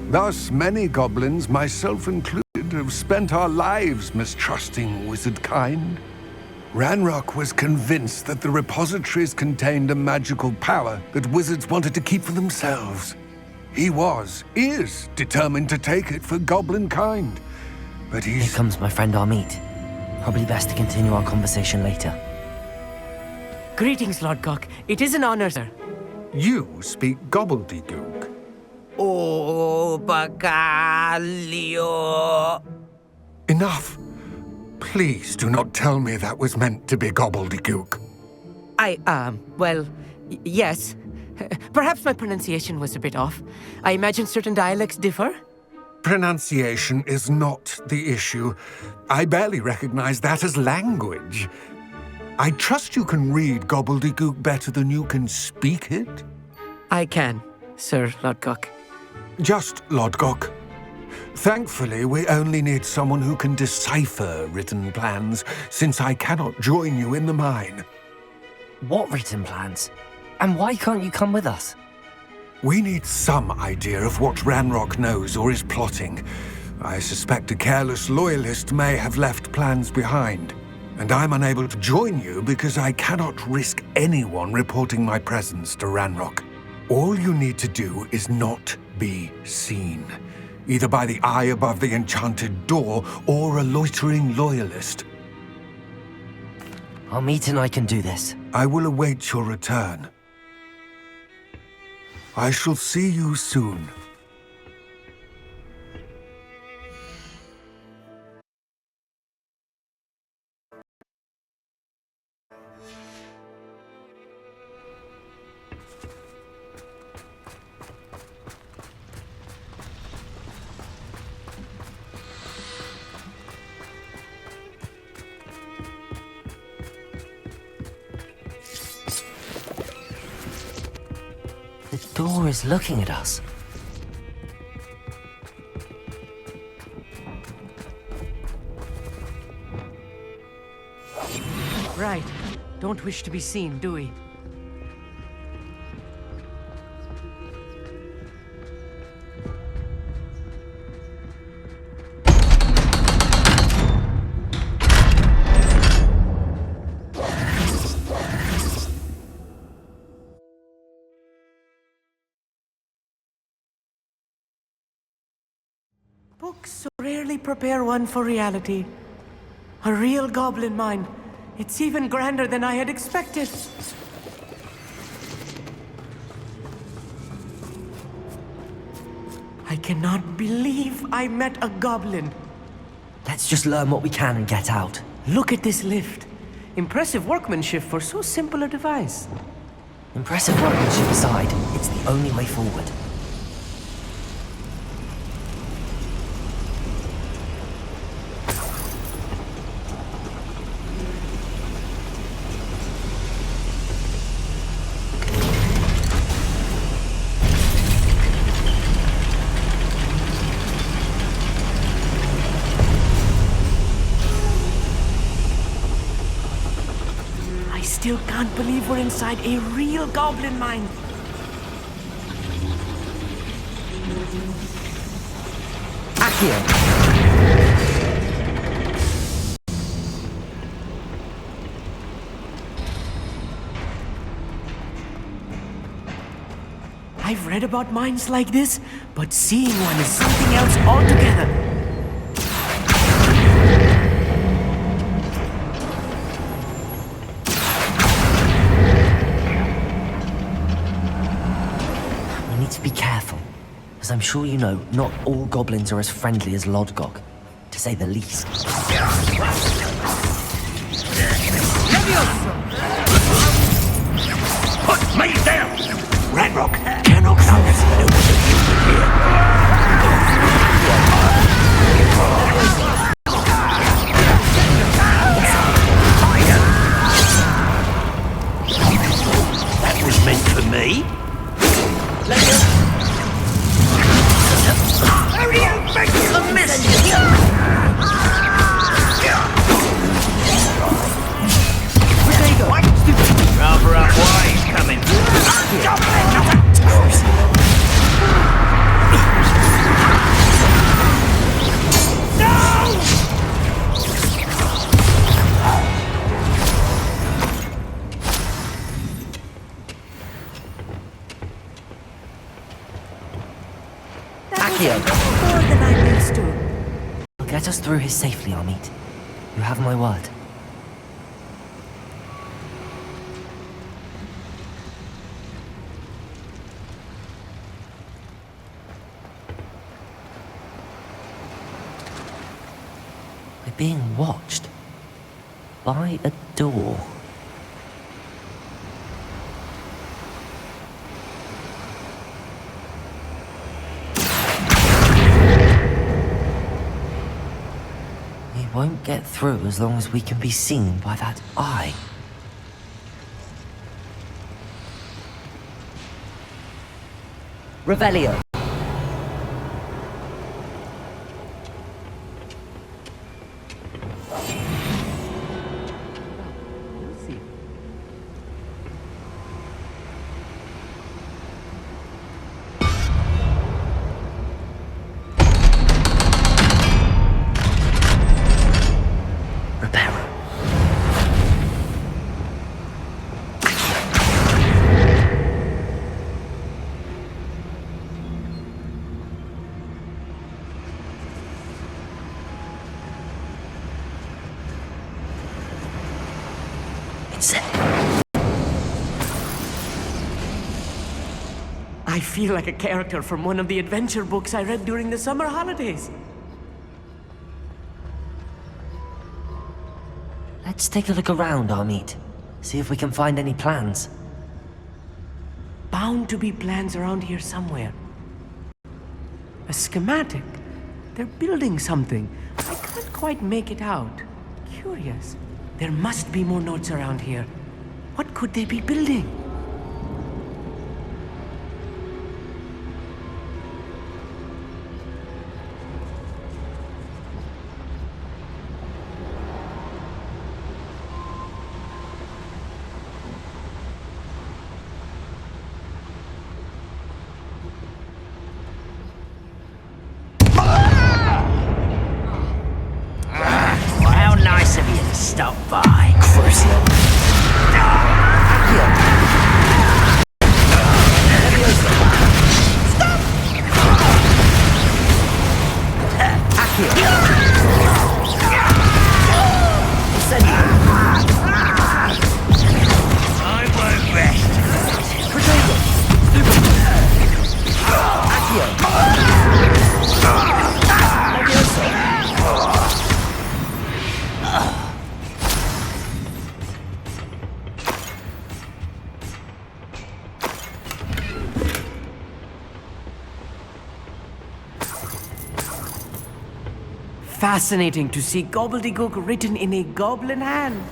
Thus, many goblins, myself included, have spent our lives mistrusting wizard kind. Ranrock was convinced that the repositories contained a magical power that wizards wanted to keep for themselves. He is determined to take it for goblin kind. But Here comes my friend Amit. Probably best to continue our conversation later. Greetings, Lord Cock. It is an honor, sir. You speak gobbledygook. Oh, Bacalio. Enough. Please do not tell me that was meant to be gobbledygook. Well, yes. Perhaps my pronunciation was a bit off. I imagine certain dialects differ. Pronunciation is not the issue. I barely recognize that as language. I trust you can read gobbledygook better than you can speak it? I can, Sir Lodgok. Just Lodgok. Thankfully, we only need someone who can decipher written plans, since I cannot join you in the mine. What written plans? And why can't you come with us? We need some idea of what Ranrock knows or is plotting. I suspect a careless loyalist may have left plans behind. And I'm unable to join you because I cannot risk anyone reporting my presence to Ranrock. All you need to do is not be seen. Either by the eye above the enchanted door or a loitering loyalist. Amit and I can do this. I will await your return. I shall see you soon. The door is looking at us. Right. Don't wish to be seen, do we? Books so rarely prepare one for reality. A real goblin mind. It's even grander than I had expected. I cannot believe I met a goblin. Let's just learn what we can and get out. Look at this lift. Impressive workmanship for so simple a device. Impressive workmanship aside, it's the only way forward. I still can't believe we're inside a real goblin mine. I've read about mines like this, but seeing one is something else altogether. We need to be careful. There's As I'm sure you know, not all goblins are as friendly as Lodgok, to say the least. Put me down! Ranrock cannot understand what the human here. That was meant for me. How do you make a mess? Rather up why he's coming. More than I'm used to. I'll get us through here safely, Amit. You have my word. We're being watched by a door. We won't get through as long as we can be seen by that eye. Revelio. I feel like a character from one of the adventure books I read during the summer holidays. Let's take a look around, Amit. See if we can find any plans. Bound to be plans around here somewhere. A schematic. They're building something. I can't quite make it out. Curious. There must be more notes around here. What could they be building? How nice of you to stop by, Crucial. I won't rest. Fascinating to see gobbledygook written in a goblin hand.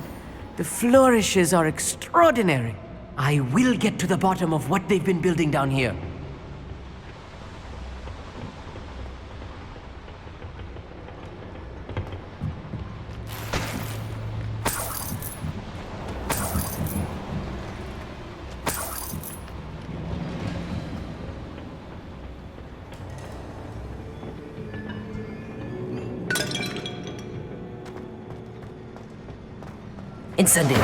The flourishes are extraordinary. I will get to the bottom of what they've been building down here. Incendio.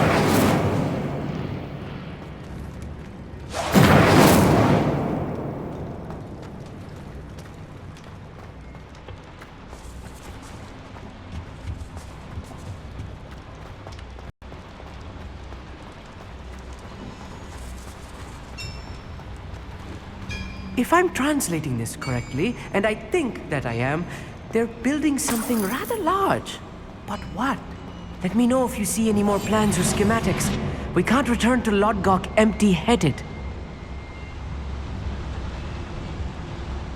If I'm translating this correctly, and I think that I am, they're building something rather large. But what? Let me know if you see any more plans or schematics. We can't return to Lodgok empty-headed.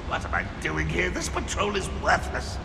What am I doing here? This patrol is worthless.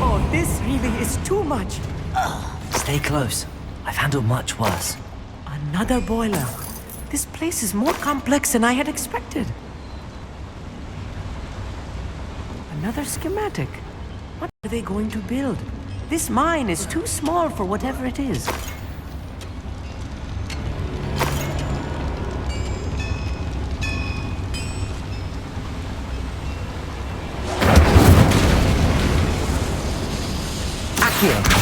Oh, this really is too much. Stay close. I've handled much worse. Another boiler. This place is more complex than I had expected. Another schematic. What are they going to build? This mine is too small for whatever it is. Akio.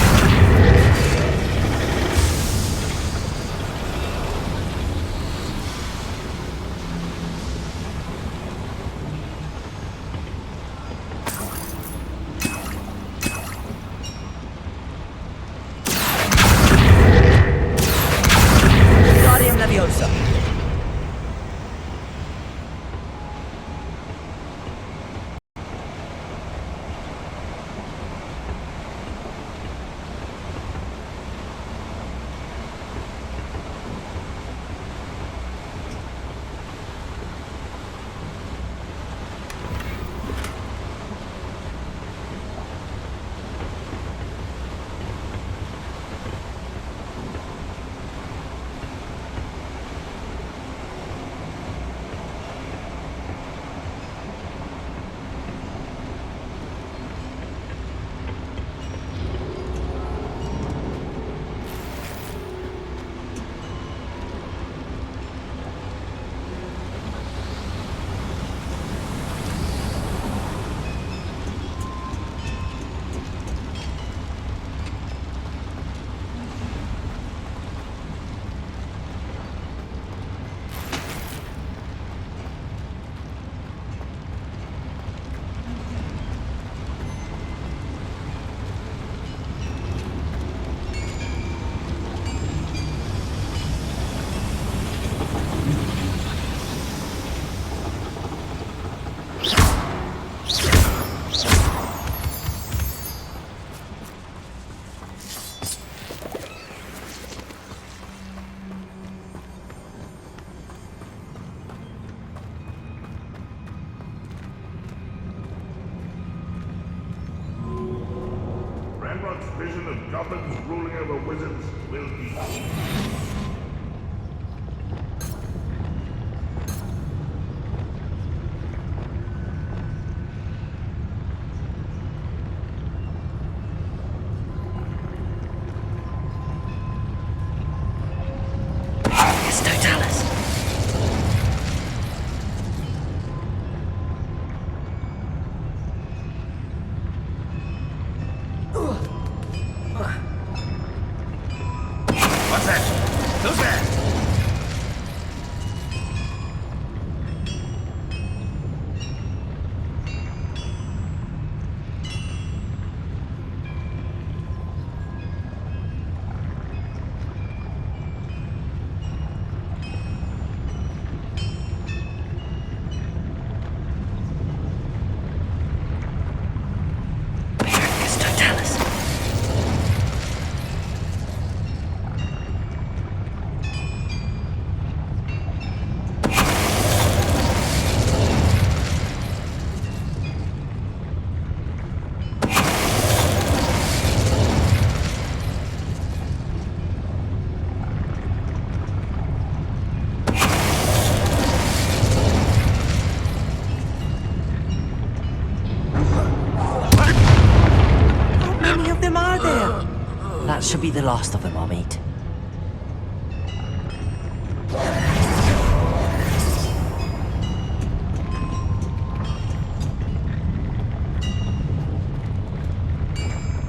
Ranrock's vision of goblins ruling over wizards will be. It's Totalis. What's that? Who's there? It's Totalis. How many of them are there? That should be the last of them I'll meet.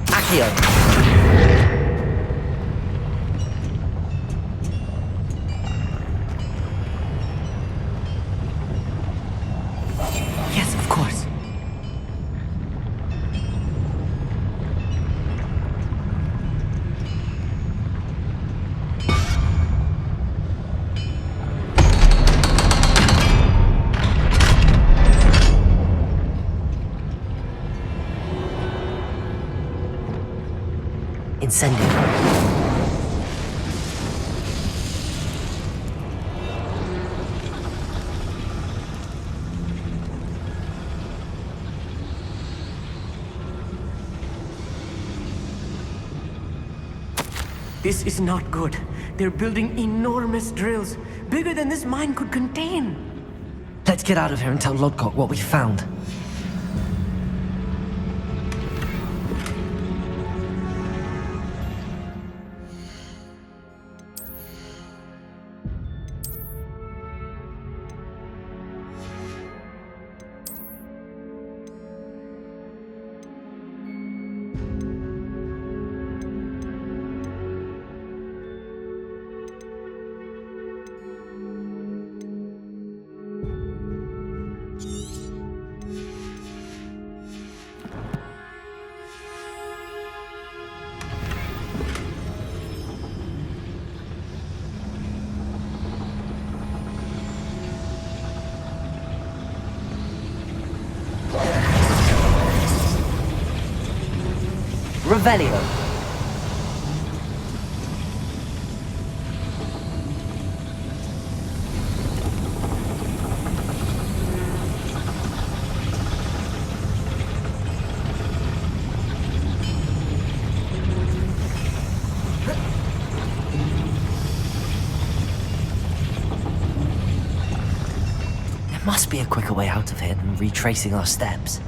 Accio! Yes, of course. Incendio. This is not good. They're building enormous drills, bigger than this mine could contain. Let's get out of here and tell Lodcock what we found. Revelio. There must be a quicker way out of here than retracing our steps.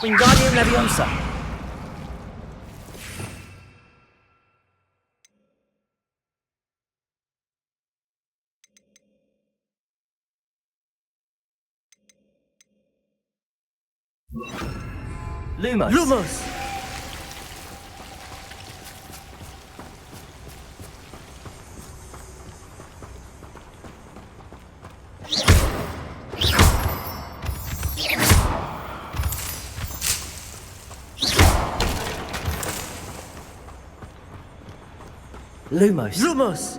Wingardium Leviosa. Lumos. Lumos. Lumos. Lumos.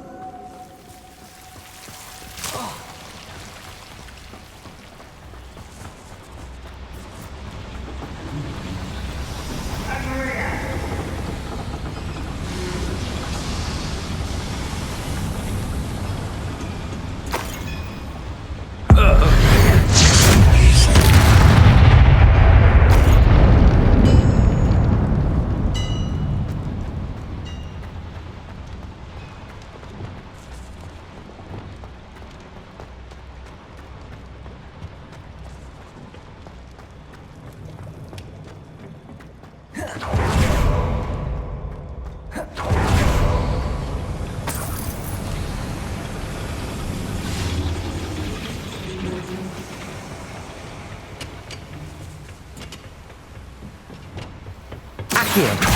Accio.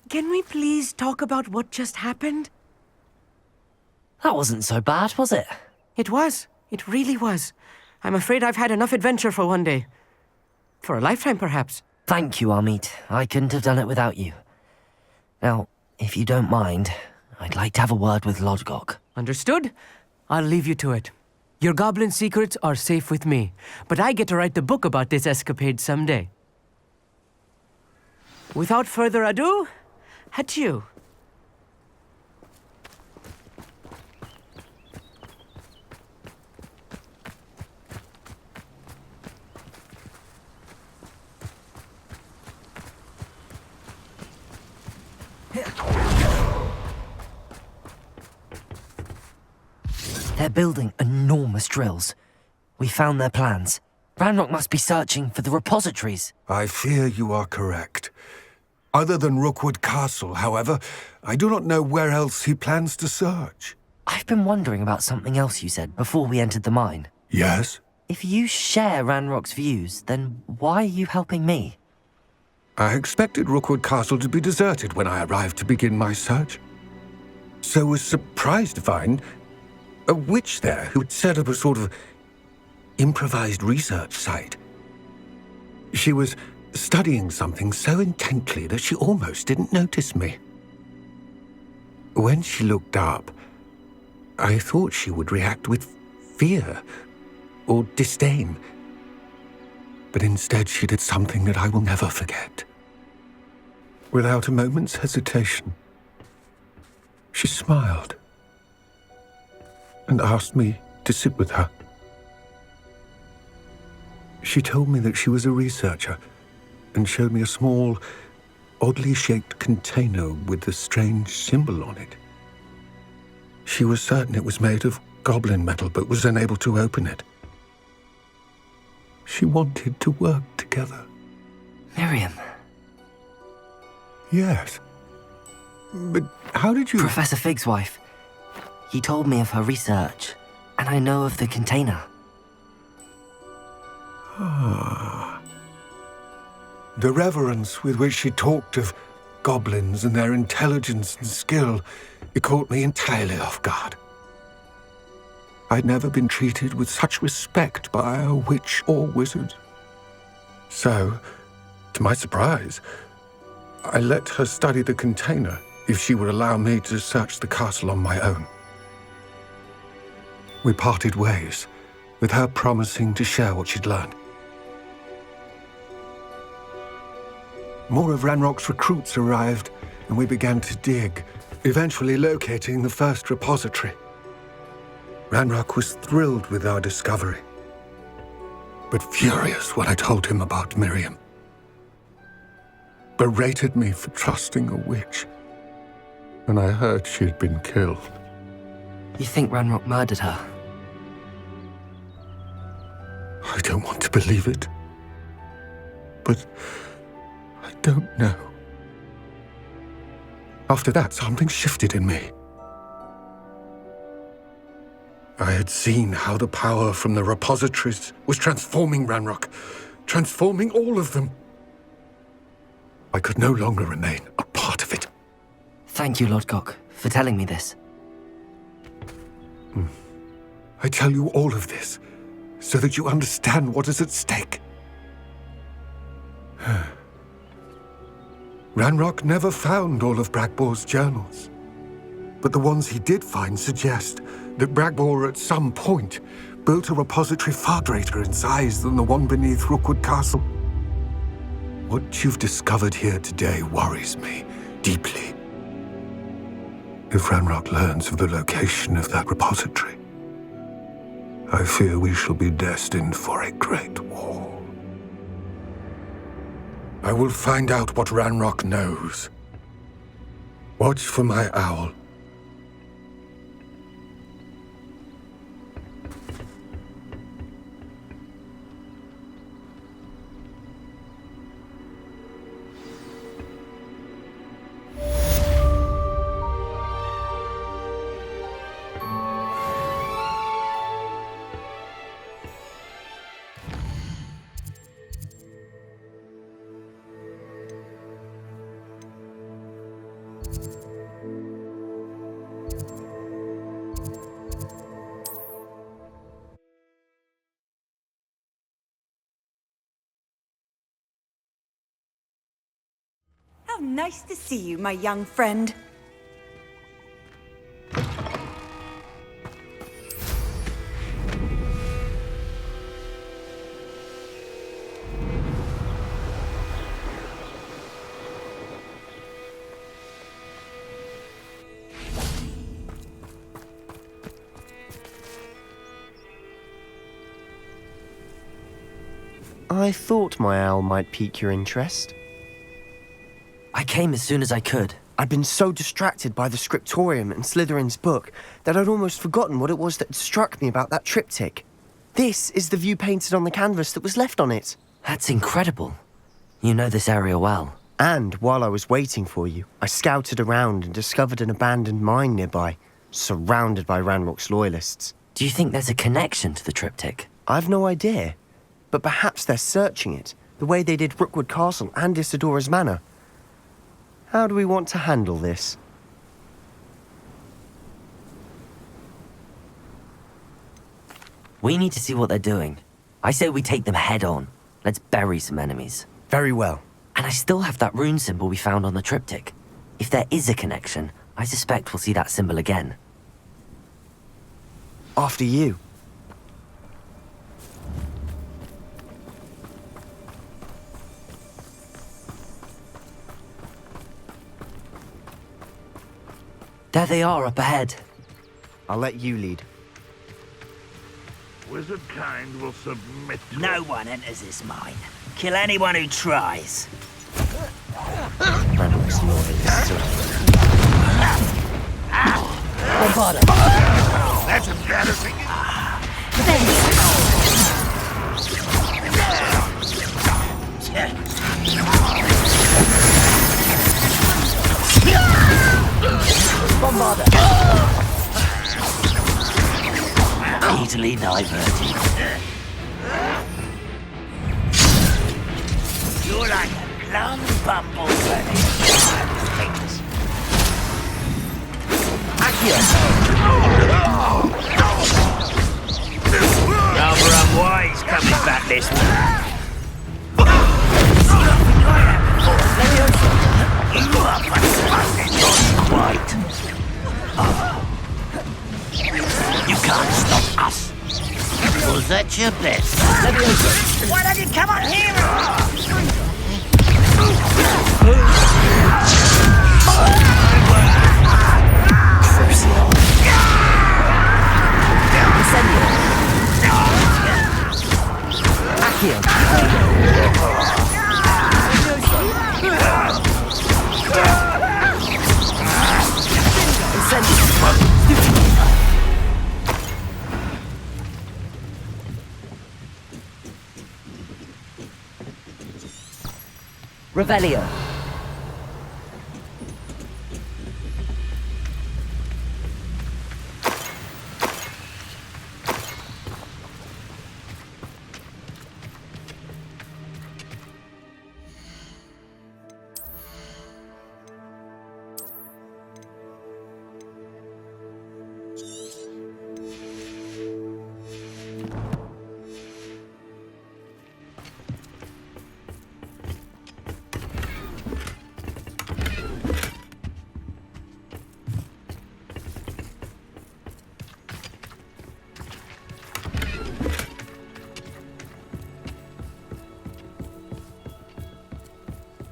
Can we please talk about what just happened? That wasn't so bad, was it? It was. It really was. I'm afraid I've had enough adventure for one day. For a lifetime, perhaps. Thank you, Amit. I couldn't have done it without you. Now, if you don't mind, I'd like to have a word with Lodgok. Understood? I'll leave you to it. Your goblin secrets are safe with me, but I get to write the book about this escapade someday. Without further ado, adieu. They're building enormous drills. We found their plans. Ranrock must be searching for the repositories. I fear you are correct. Other than Rookwood Castle, however, I do not know where else he plans to search. I've been wondering about something else you said before we entered the mine. Yes? If you share Ranrock's views, then why are you helping me? I expected Rookwood Castle to be deserted when I arrived to begin my search. So was surprised to find a witch there who had set up a sort of improvised research site. She was studying something so intently that she almost didn't notice me. When she looked up, I thought she would react with fear or disdain. But instead she did something that I will never forget. Without a moment's hesitation, she smiled and asked me to sit with her. She told me that she was a researcher and showed me a small, oddly shaped container with a strange symbol on it. She was certain it was made of goblin metal, but was unable to open it. She wanted to work together. Miriam. Yes. But how did you... Professor Fig's wife. He told me of her research, and I know of the container. The reverence with which she talked of goblins and their intelligence and skill, it caught me entirely off guard. I'd never been treated with such respect by a witch or wizard. So, to my surprise, I let her study the container if she would allow me to search the castle on my own. We parted ways, with her promising to share what she'd learned. More of Ranrock's recruits arrived, and we began to dig, eventually locating the first repository. Ranrock was thrilled with our discovery, but furious when I told him about Miriam. Berated me for trusting a witch, and I heard she'd been killed. You think Ranrock murdered her? I don't want to believe it, but I don't know. After that, something shifted in me. I had seen how the power from the repositories was transforming Ranrock, transforming all of them. I could no longer remain a part of it. Thank you, Lord Gok, for telling me this. I tell you all of this so that you understand what is at stake. Ranrock never found all of Bragbor's journals, but the ones he did find suggest that Bragbor at some point built a repository far greater in size than the one beneath Rookwood Castle. What you've discovered here today worries me deeply. If Ranrock learns of the location of that repository, I fear we shall be destined for a great war. I will find out what Ranrock knows. Watch for my owl. How nice to see you, my young friend. I thought my owl might pique your interest. I came as soon as I could. I'd been so distracted by the scriptorium and Slytherin's book that I'd almost forgotten what it was that struck me about that triptych. This is the view painted on the canvas that was left on it. That's incredible. You know this area well. And while I was waiting for you, I scouted around and discovered an abandoned mine nearby, surrounded by Ranrock's loyalists. Do you think there's a connection to the triptych? I've no idea, but perhaps they're searching it, the way they did Rookwood Castle and Isidora's Manor. How do we want to handle this? We need to see what they're doing. I say we take them head on. Let's bury some enemies. Very well. And I still have that rune symbol we found on the triptych. If there is a connection, I suspect we'll see that symbol again. After you. There they are, up ahead. I'll let you lead. Wizard kind will submit to No one enters this mine. Kill anyone who tries. Ranrock's loyalists. That's embarrassing. Bombarder. Easily diverted. You're like a Lum bumbles rather unwise coming back this way. You are persuaded, not quite. You can't stop us. Was that your best? Why don't you come on here? Revelio.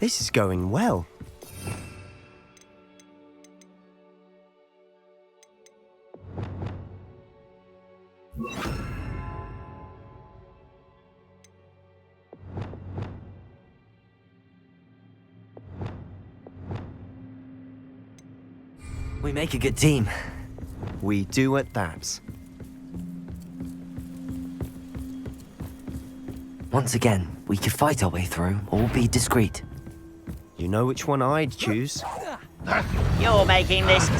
This is going well. We make a good team. We do at that. Once again, we could fight our way through or be discreet. You know which one I'd choose. You're making this.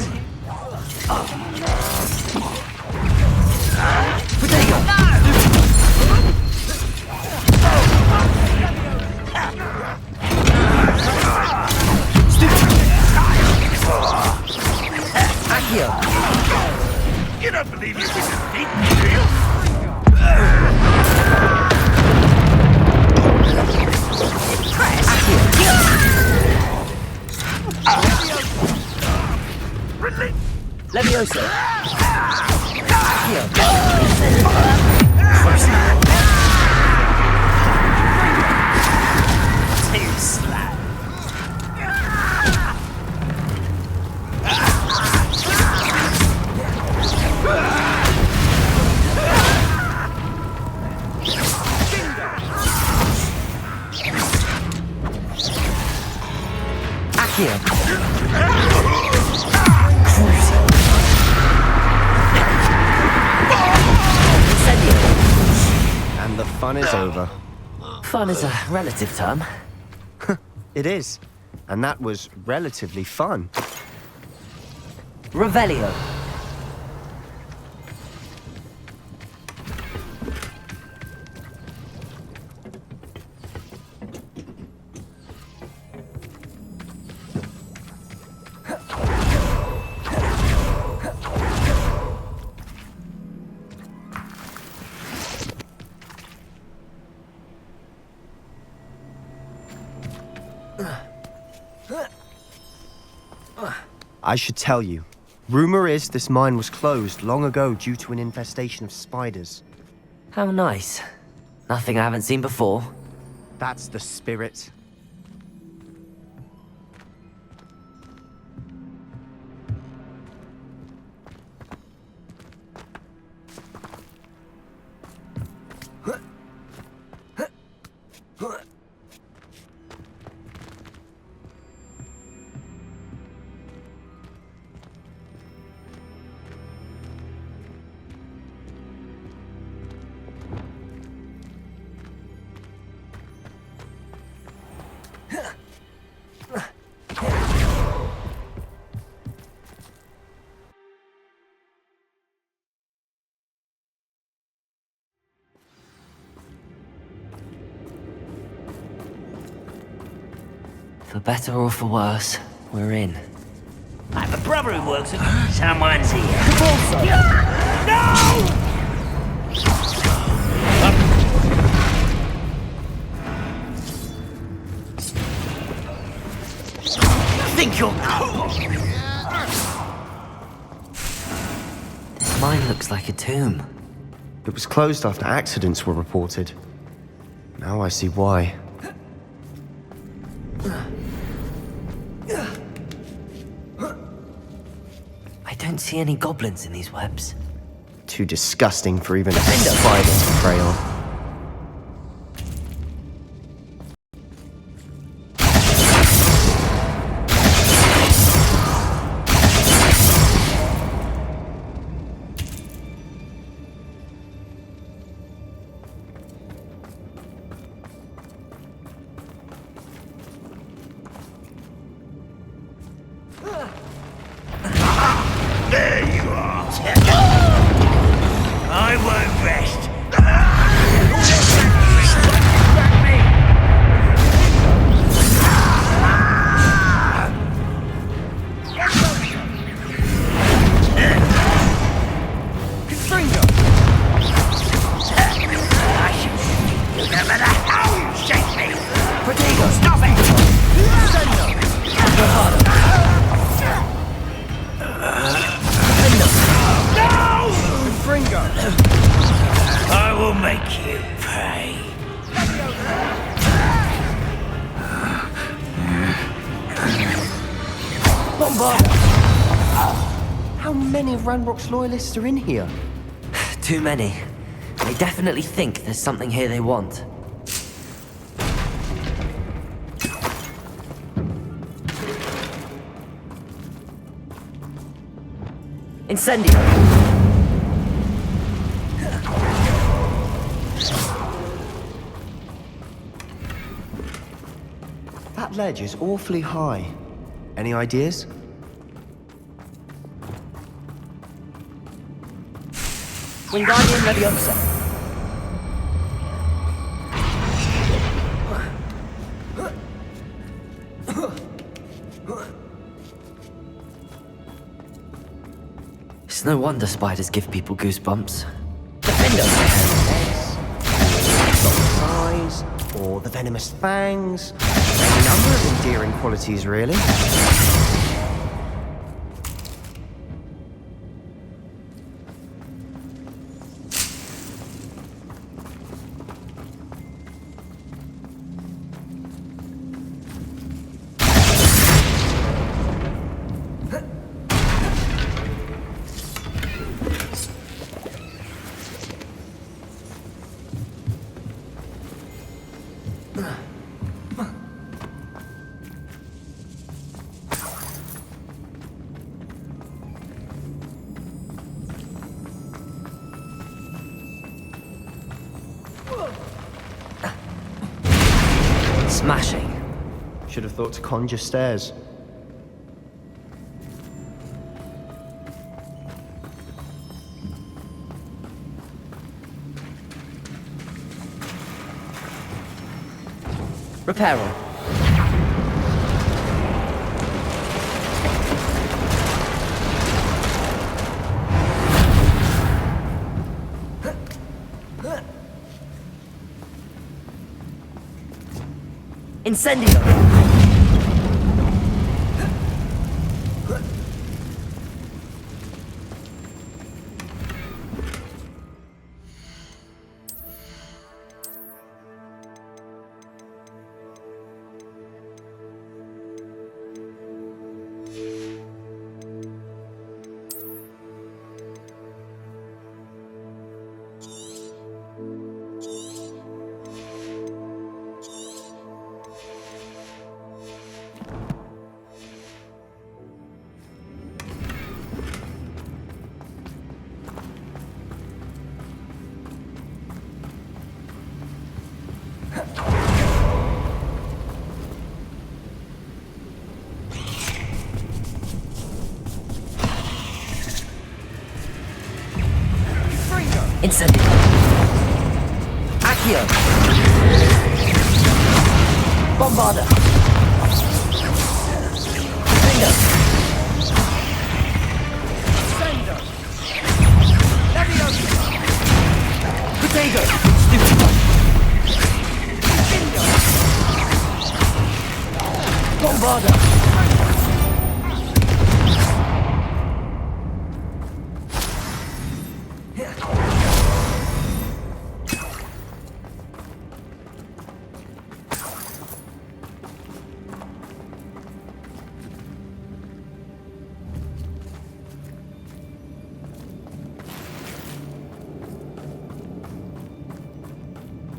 You don't believe you can defeat me, do you? Leviosa. Too slow. And the fun is over. Fun is a relative term. It is. And that was relatively fun. Revelio. I should tell you. Rumor is this mine was closed long ago due to an infestation of spiders. How nice. Nothing I haven't seen before. That's the spirit. For better or for worse, we're in. I have a brother who works at... Someone's here. No! Think you're... This mine looks like a tomb. It was closed after accidents were reported. Now I see why. I don't see any goblins in these webs. Too disgusting for even a spider to prey on. There you are. I won't rest. No matter how you shake me. Potato, stop it! Go harder. I will make you pay. Bombard! How many of Ranrock's loyalists are in here? Too many. They definitely think there's something here they want. Incendio! That ledge is awfully high. Any ideas? Wingardium Leviosa. It's no wonder spiders give people goosebumps. Defender! Eyes, or the venomous fangs. A number of endearing qualities, really. Smashing. Should have thought to conjure stairs. Repair them. Incendio! Incendio! Accio! Bombarda! Defender! Sender! Leviosa! Potato! Bombarder!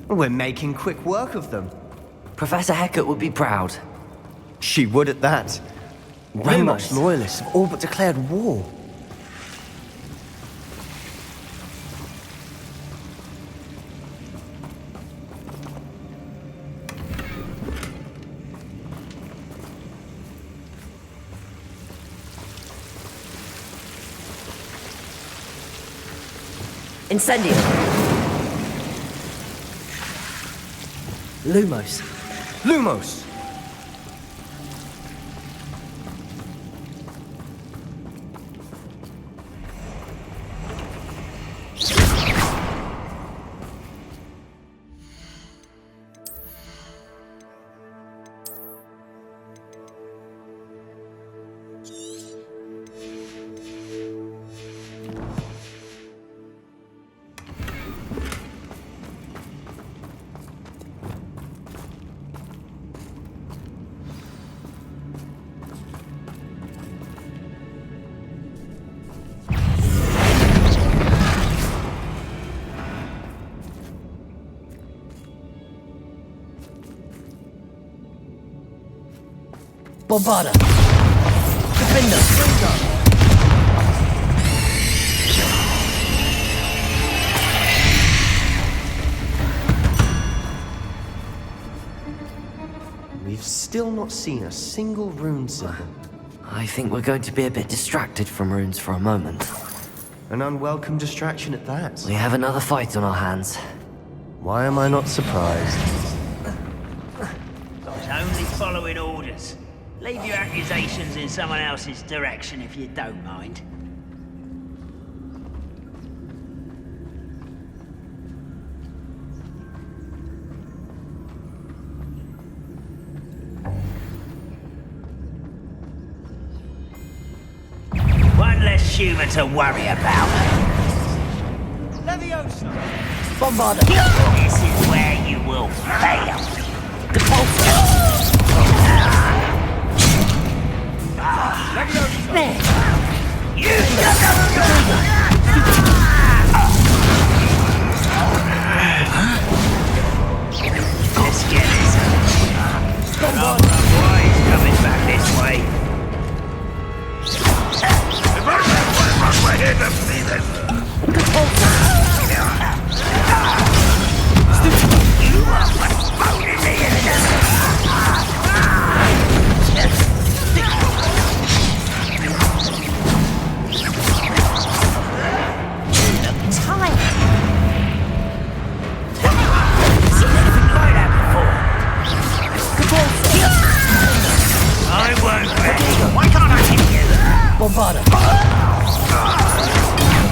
We're making quick work of them. Professor Hecat would be proud. She would at that. Hogwarts loyalists have all but declared war. Incendio! Lumos! Lumos! Bombarder! Defender! We've still not seen a single rune symbol. I think we're going to be a bit distracted from runes for a moment. An unwelcome distraction at that. We have another fight on our hands. Why am I not surprised? I was only following orders. Leave your accusations in someone else's direction if you don't mind. One less human to worry about. Leviosa! Bombarder! This is where you will fail. Let's get this. Boy, he's coming back this way. We're here to see this. You are what's moaning me in Bombarder!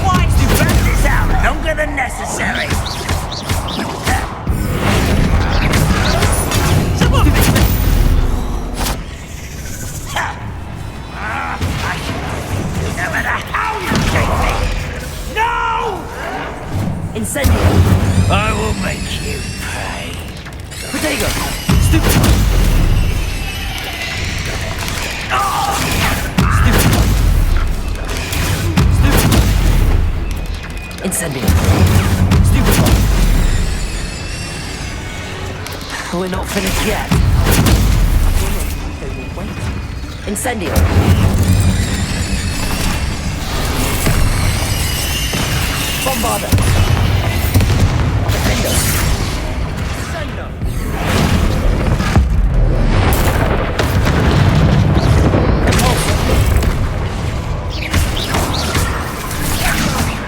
Why to drag this out longer than necessary? No matter how you take me! No! Incendio! I will make you pay. Potato! Stupid! Incendio! Stupid! We're not finished yet. Incendio! Bombarder! Defender!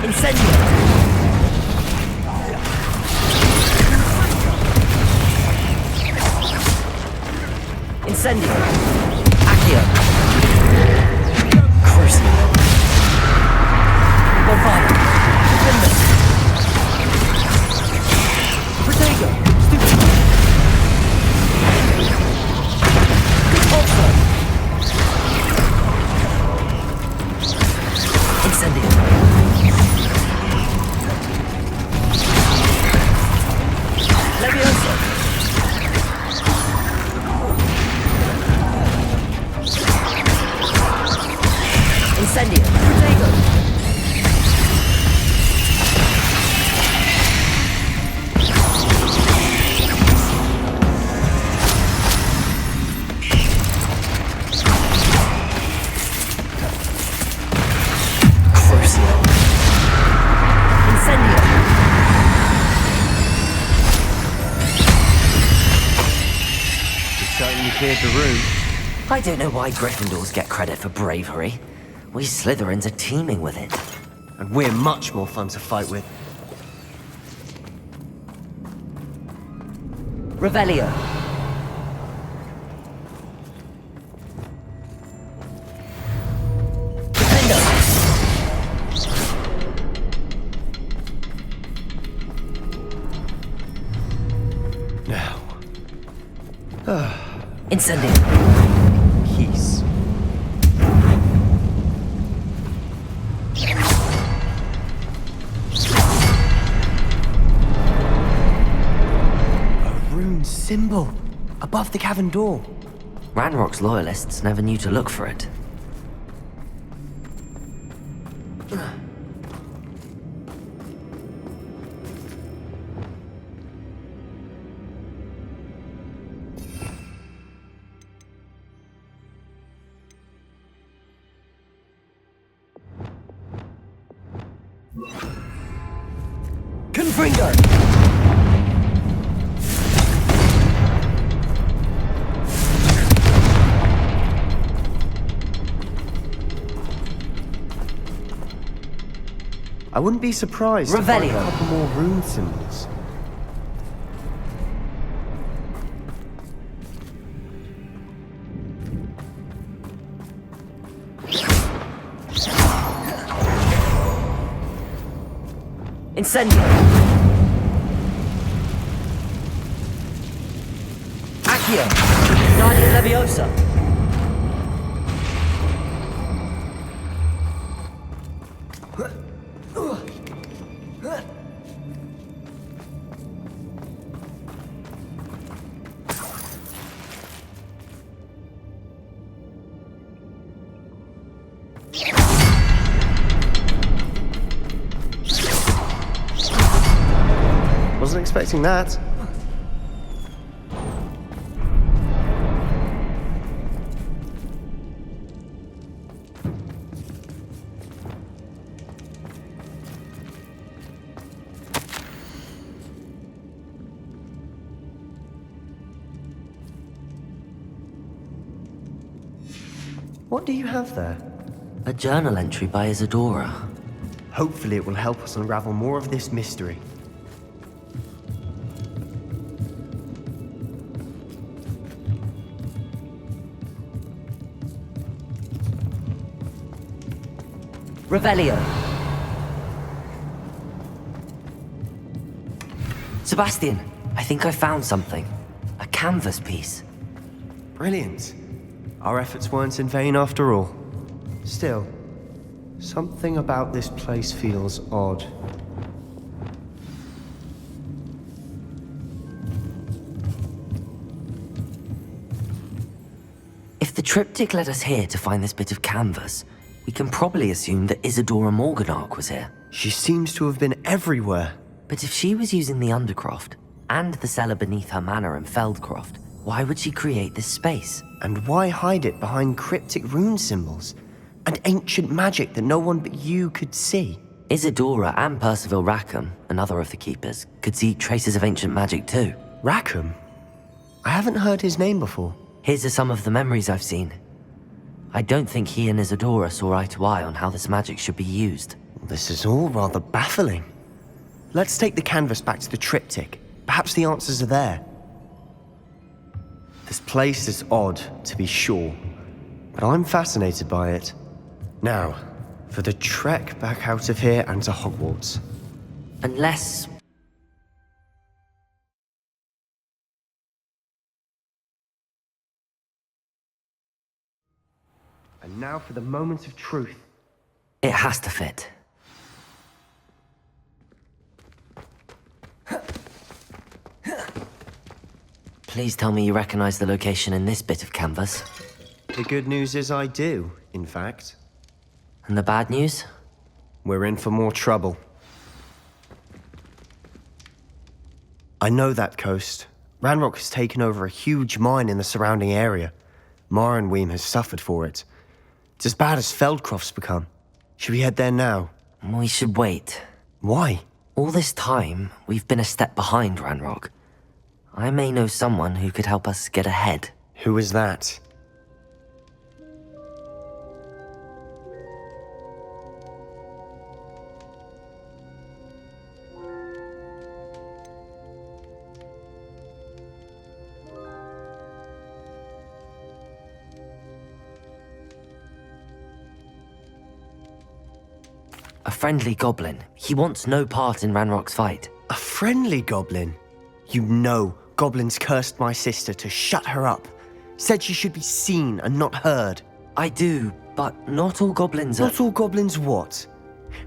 Incendio! Incendio! Accio! fire! Defend them! Protego! Stupid! Also! Incendio! Levioso! Incendio! Protego! Crucio! Incendio! You certainly cleared the room. I don't know why Gryffindors get credit for bravery. We Slytherins are teeming with it. And we're much more fun to fight with. Revelio. Defendo. Now. Incendio. Peace. Symbol above the cavern door. Ranrock's loyalists never knew to look for it. Confringo! I wouldn't be surprised to find a couple more rune symbols. Incendio! Accio! Guardian Leviosa! Wasn't expecting that. What do you have there? A journal entry by Isadora. Hopefully it will help us unravel more of this mystery. Revelio. Sebastian, I think I found something. A canvas piece. Brilliant. Our efforts weren't in vain after all. Still, something about this place feels odd. If the triptych led us here to find this bit of canvas, we can probably assume that Isadora Morganach was here. She seems to have been everywhere. But if she was using the Undercroft, and the cellar beneath her manor in Feldcroft, why would she create this space? And why hide it behind cryptic rune symbols? And ancient magic that no one but you could see? Isadora and Percival Rackham, another of the Keepers, could see traces of ancient magic too. Rackham? I haven't heard his name before. His are some of the memories I've seen. I don't think he and Isadora saw eye to eye on how this magic should be used. This is all rather baffling. Let's take the canvas back to the triptych. Perhaps the answers are there. This place is odd, to be sure, but I'm fascinated by it. Now, For the trek back out of here and to Hogwarts. Unless... And now for the moment of truth. It has to fit. Please tell me you recognize the location in this bit of canvas. The good news is I do, in fact. And the bad news? We're in for more trouble. I know that coast. Ranrock has taken over a huge mine in the surrounding area. Mornweem has suffered for it. It's as bad as Feldcroft's become. Should we head there now? We should wait. Why? All this time, we've been a step behind Ranrock. I may know someone who could help us get ahead. Who is that? A friendly goblin. He wants no part in Ranrock's fight. A friendly goblin? You know goblins cursed my sister to shut her up. Said she should be seen and not heard. I do, but not all goblins are... Not all goblins what?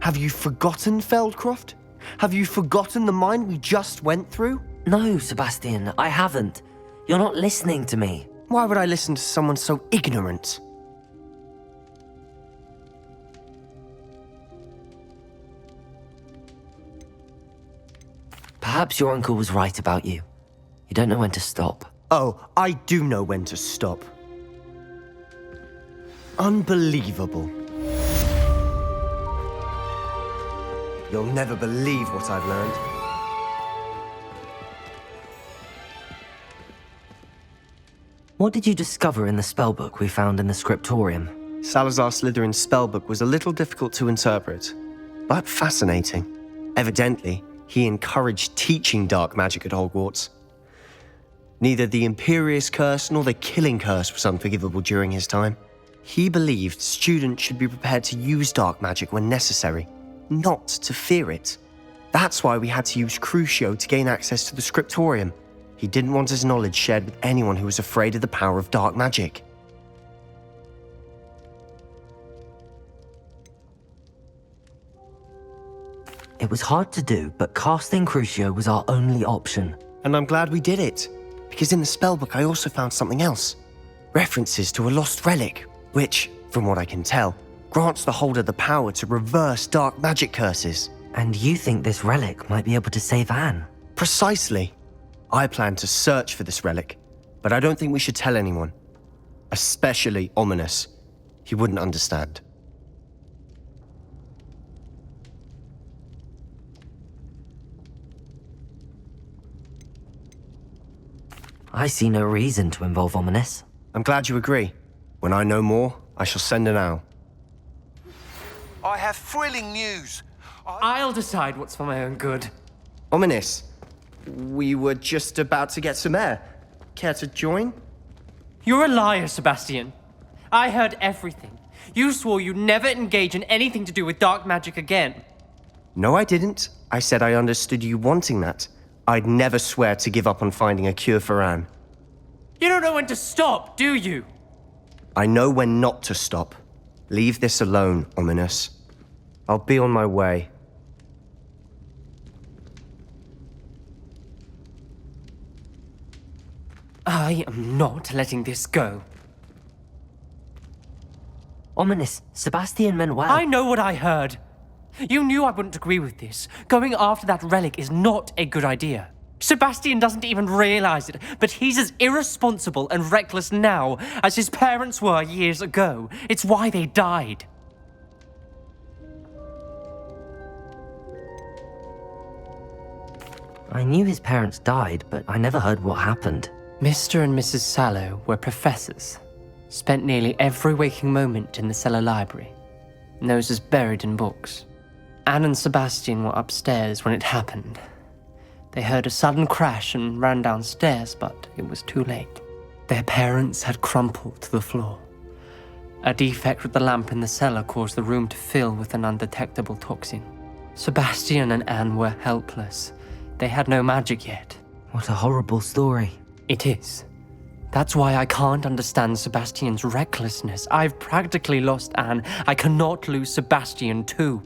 Have you forgotten Feldcroft? Have you forgotten the mine we just went through? No, Sebastian, I haven't. You're not listening to me. Why would I listen to someone so ignorant? Perhaps your uncle was right about you. You don't know when to stop. Oh, I do know when to stop. Unbelievable. You'll never believe what I've learned. What did you discover in the spellbook we found in the scriptorium? Salazar Slytherin's spellbook was a little difficult to interpret, but fascinating. Evidently, he encouraged teaching dark magic at Hogwarts. Neither the Imperious Curse nor the Killing Curse was unforgivable during his time. He believed students should be prepared to use dark magic when necessary, not to fear it. That's why we had to use Crucio to gain access to the scriptorium. He didn't want his knowledge shared with anyone who was afraid of the power of dark magic. It was hard to do, but casting Crucio was our only option. And I'm glad we did it, because in the spellbook I also found something else. References to a lost relic, which, from what I can tell, grants the holder the power to reverse dark magic curses. And you think this relic might be able to save Anne? Precisely. I plan to search for this relic, but I don't think we should tell anyone. Especially Ominous. He wouldn't understand. I see no reason to involve Ominous. I'm glad you agree. When I know more, I shall send an owl. I have thrilling news. I'll decide what's for my own good. Ominous, we were just about to get some air. Care to join? You're a liar, Sebastian. I heard everything. You swore you'd never engage in anything to do with dark magic again. No, I didn't. I said I understood you wanting that. I'd never swear to give up on finding a cure for Anne. You don't know when to stop, do you? I know when not to stop. Leave this alone, Ominous. I'll be on my way. I am not letting this go. Ominous, Sebastian meant well. I know what I heard. You knew I wouldn't agree with this. Going after that relic is not a good idea. Sebastian doesn't even realize it, but he's as irresponsible and reckless now as his parents were years ago. It's why they died. I knew his parents died, but I never heard what happened. Mr. and Mrs. Sallow were professors. Spent nearly every waking moment in the cellar library. Noses buried in books. Anne and Sebastian were upstairs when it happened. They heard a sudden crash and ran downstairs, but it was too late. Their parents had crumpled to the floor. A defect with the lamp in the cellar caused the room to fill with an undetectable toxin. Sebastian and Anne were helpless. They had no magic yet. What a horrible story. It is. That's why I can't understand Sebastian's recklessness. I've practically lost Anne. I cannot lose Sebastian too.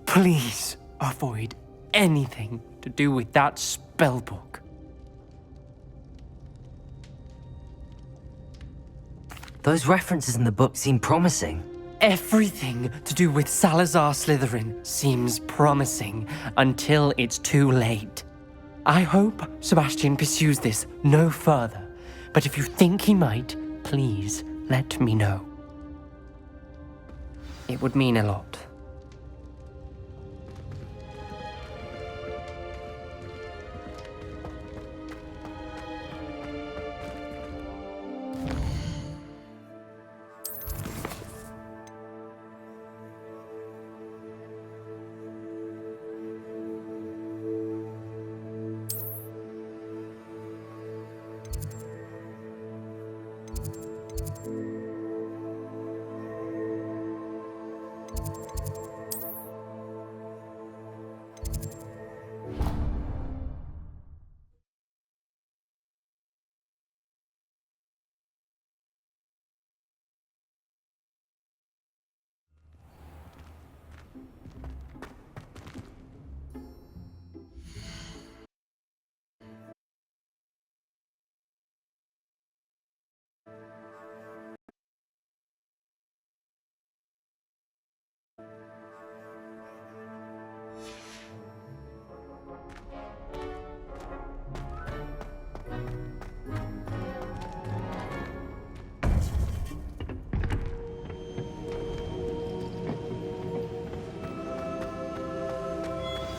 Please avoid anything to do with that spellbook. Those references in the book seem promising. Everything to do with Salazar Slytherin seems promising until it's too late. I hope Sebastian pursues this no further, but if you think he might, please let me know. It would mean a lot.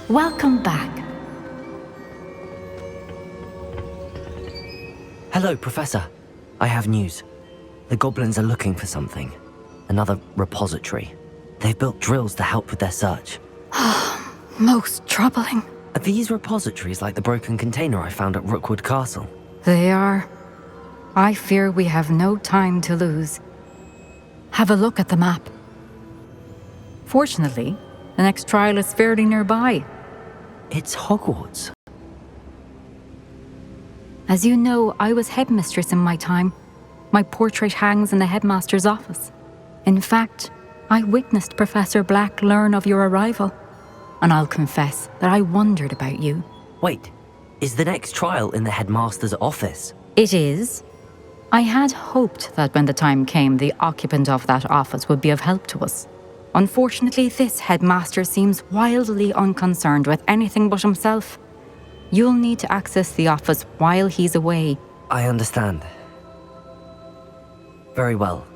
Welcome back. Hello, Professor. I have news. The goblins are looking for something. Another repository. They've built drills to help with their search. Most troubling. Are these repositories like the broken container I found at Rookwood Castle? They are. I fear we have no time to lose. Have a look at the map. Fortunately, the next trial is fairly nearby. It's Hogwarts. As you know, I was headmistress in my time. My portrait hangs in the headmaster's office. In fact, I witnessed Professor Black learn of your arrival. And I'll confess that I wondered about you. Wait, is the next trial in the headmaster's office? It is. I had hoped that when the time came, the occupant of that office would be of help to us. Unfortunately, this headmaster seems wildly unconcerned with anything but himself. You'll need to access the office while he's away. I understand. Very well.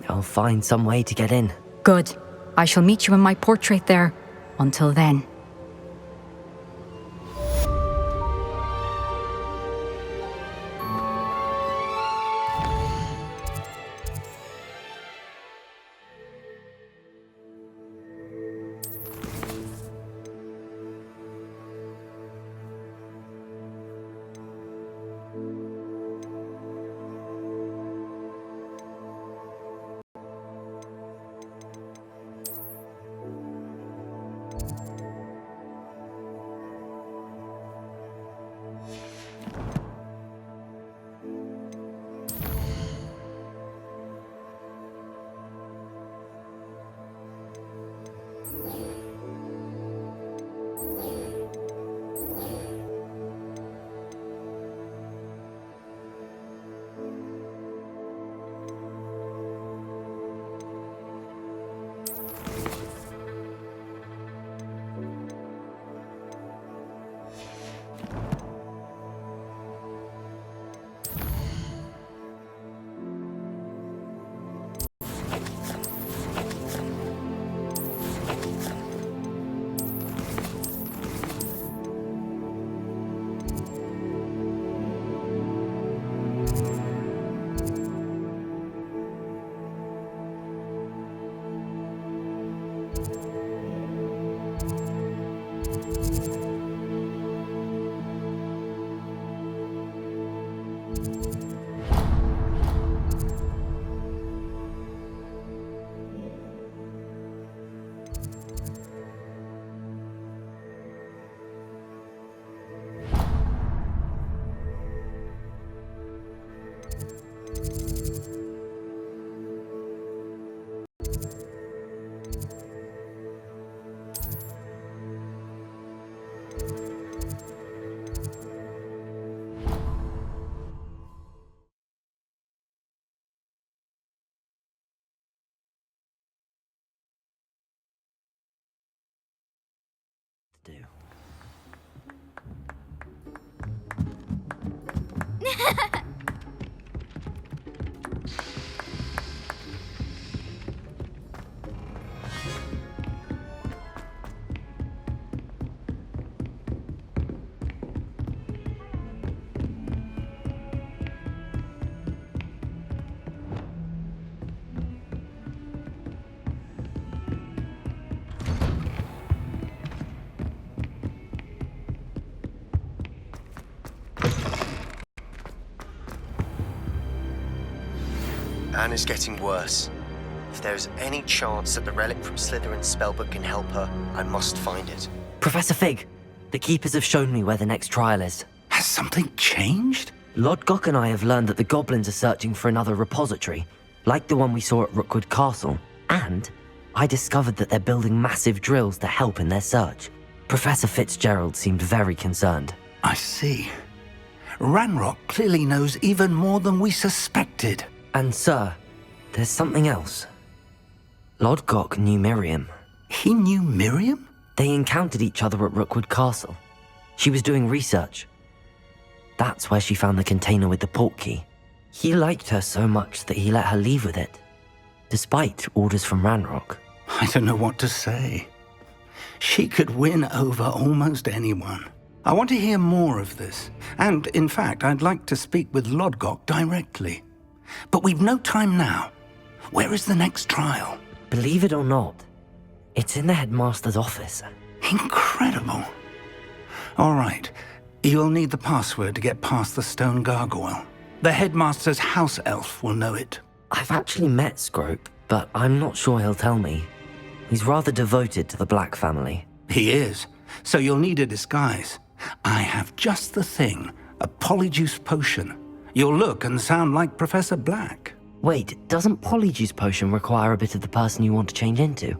I'll find some way to get in. Good. I shall meet you in my portrait there. Until then. Anne is getting worse. If there is any chance that the relic from Slytherin's spellbook can help her, I must find it. Professor Fig, the Keepers have shown me where the next trial is. Has something changed? Lodgok and I have learned that the goblins are searching for another repository, like the one we saw at Rookwood Castle. And I discovered that they're building massive drills to help in their search. Professor Fitzgerald seemed very concerned. I see. Ranrock clearly knows even more than we suspected. And sir, there's something else. Lodgok knew Miriam. He knew Miriam? They encountered each other at Rookwood Castle. She was doing research. That's where she found the container with the portkey. He liked her so much that he let her leave with it, despite orders from Ranrock. I don't know what to say. She could win over almost anyone. I want to hear more of this. And, in fact, I'd like to speak with Lodgok directly. But we've no time now. Where is the next trial? Believe it or not, it's in the headmaster's office. Incredible. All right. You'll need the password to get past the stone gargoyle. The headmaster's house elf will know it. I've actually met Scrope, but I'm not sure he'll tell me. He's rather devoted to the Black family. He is. So you'll need a disguise. I have just the thing. A polyjuice potion. You'll look and sound like Professor Black. Wait, doesn't Polyjuice Potion require a bit of the person you want to change into?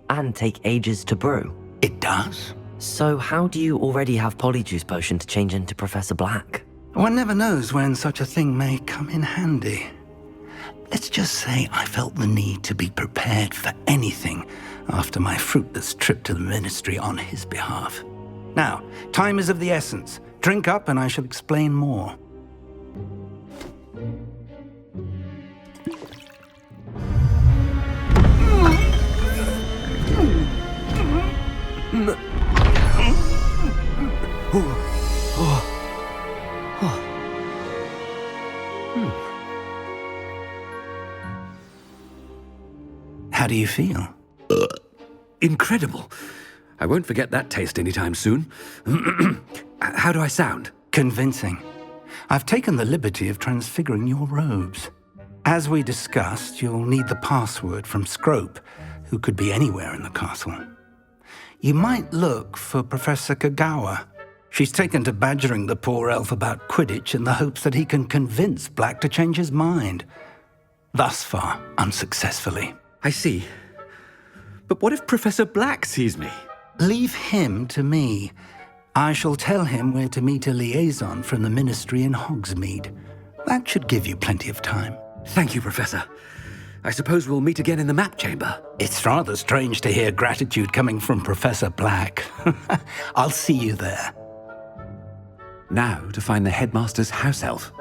And take ages to brew? It does. So how do you already have Polyjuice Potion to change into Professor Black? One never knows when such a thing may come in handy. Let's just say I felt the need to be prepared for anything after my fruitless trip to the Ministry on his behalf. Now, time is of the essence. Drink up and I shall explain more. How do you feel? Incredible. I won't forget that taste anytime soon. How do I sound? Convincing. I've taken the liberty of transfiguring your robes. As we discussed, you'll need the password from Scrope, who could be anywhere in the castle. You might look for Professor Kagawa. She's taken to badgering the poor elf about Quidditch in the hopes that he can convince Black to change his mind. Thus far, unsuccessfully. I see. But what if Professor Black sees me? Leave him to me. I shall tell him where to meet a liaison from the Ministry in Hogsmeade. That should give you plenty of time. Thank you, Professor. I suppose we'll meet again in the map chamber. It's rather strange to hear gratitude coming from Professor Black. I'll see you there. Now to find the headmaster's house elf.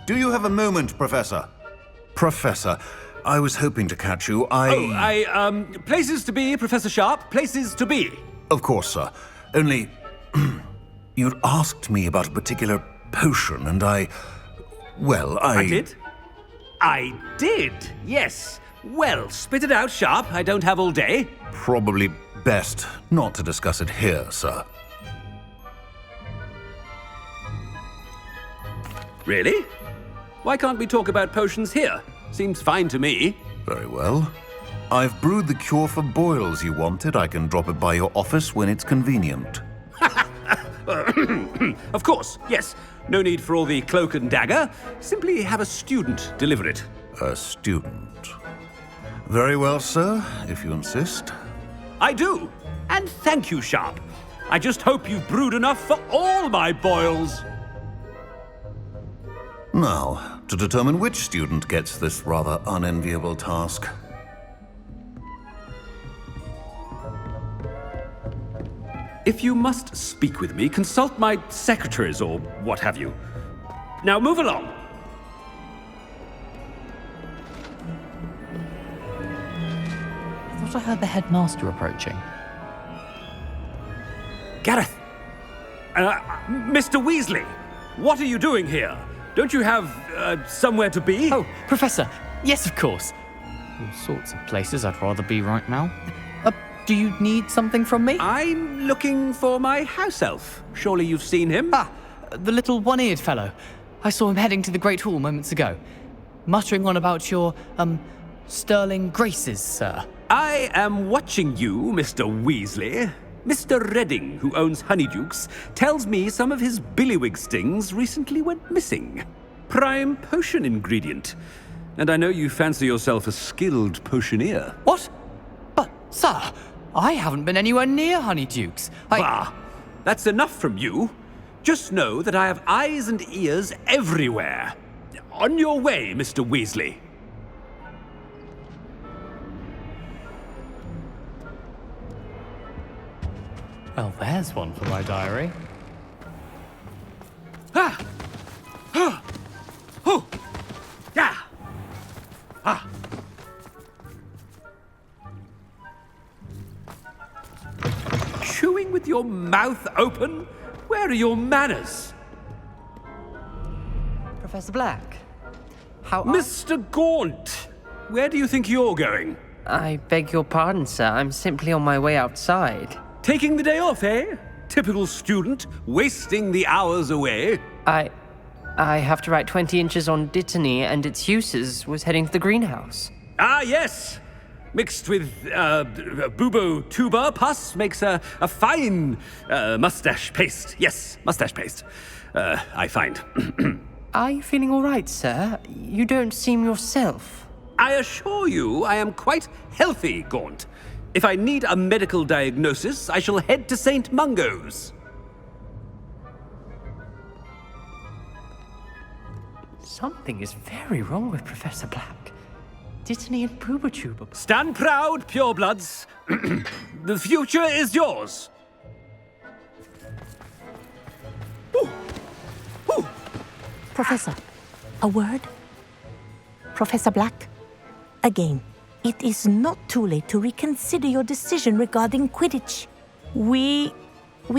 Do you have a moment, Professor? Professor, I was hoping to catch you. Places to be, Professor Sharp. Places to be. Of course, sir. Only, you'd asked me about a particular potion, and I did? I did, yes. Well, spit it out, Sharp. I don't have all day. Probably best not to discuss it here, sir. Really? Why can't we talk about potions here? Seems fine to me. Very well. I've brewed the cure for boils you wanted. I can drop it by your office when it's convenient. Of course, yes. No need for all the cloak and dagger. Simply have a student deliver it. A student? Very well, sir, if you insist. I do. And thank you, Sharp. I just hope you've brewed enough for all my boils. Now, to determine which student gets this rather unenviable task. If you must speak with me, consult my secretaries or what have you. Now move along. I thought I heard the headmaster approaching. Gareth! Mr. Weasley, what are you doing here? Don't you have somewhere to be? Oh, Professor, yes, of course. All sorts of places I'd rather be right now. Do you need something from me? I'm looking for my house elf. Surely you've seen him? Ah, the little one-eared fellow. I saw him heading to the Great Hall moments ago, muttering on about your, sterling graces, sir. I am watching you, Mr. Weasley. Mr. Redding, who owns Honeydukes, tells me some of his billywig stings recently went missing. Prime potion ingredient. And I know you fancy yourself a skilled potioneer. What? But, sir, I haven't been anywhere near Honeydukes. Bah! That's enough from you. Just know that I have eyes and ears everywhere. On your way, Mr. Weasley. Well, there's one for my diary. Ah! Ah! Oh! Yeah! Ah! Chewing with your mouth open? Where are your manners? Professor Black, how Mr. Gaunt, where do you think you're going? I beg your pardon, sir. I'm simply on my way outside. Taking the day off, eh? Typical student, wasting the hours away. I have to write 20 inches on Dittany and its uses. Was heading to the greenhouse. Ah, yes! Mixed with bubo tuber pus makes a fine mustache paste. Yes, mustache paste. I find. Are you feeling all right, sir? You don't seem yourself. I assure you I am quite healthy, Gaunt. If I need a medical diagnosis, I shall head to St. Mungo's. Something is very wrong with Professor Black. Dittany and Boobertuber. Stand proud, purebloods. The future is yours. Ooh. Ooh. Professor, a word? Professor Black, again, it is not too late to reconsider your decision regarding Quidditch. We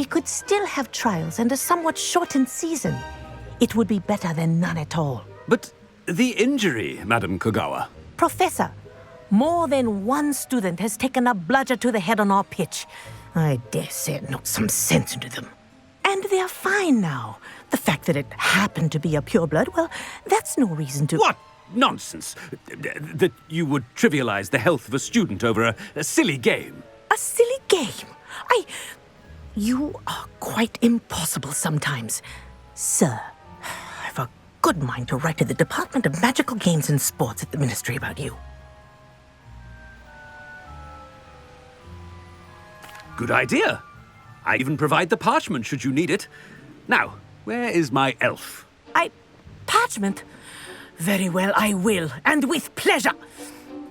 could still have trials and a somewhat shortened season. It would be better than none at all. But the injury, Madam Kogawa. Professor, more than one student has taken a bludger to the head on our pitch. I dare say it knocked some sense into them. And they're fine now. The fact that it happened to be a pureblood, well, that's no reason to... What nonsense! That you would trivialize the health of a student over a silly game. A silly game? You are quite impossible sometimes. Sir, I've a good mind to write to the Department of Magical Games and Sports at the Ministry about you. Good idea. I even provide the parchment should you need it. Now, where is my elf? Parchment? Very well, I will, and with pleasure.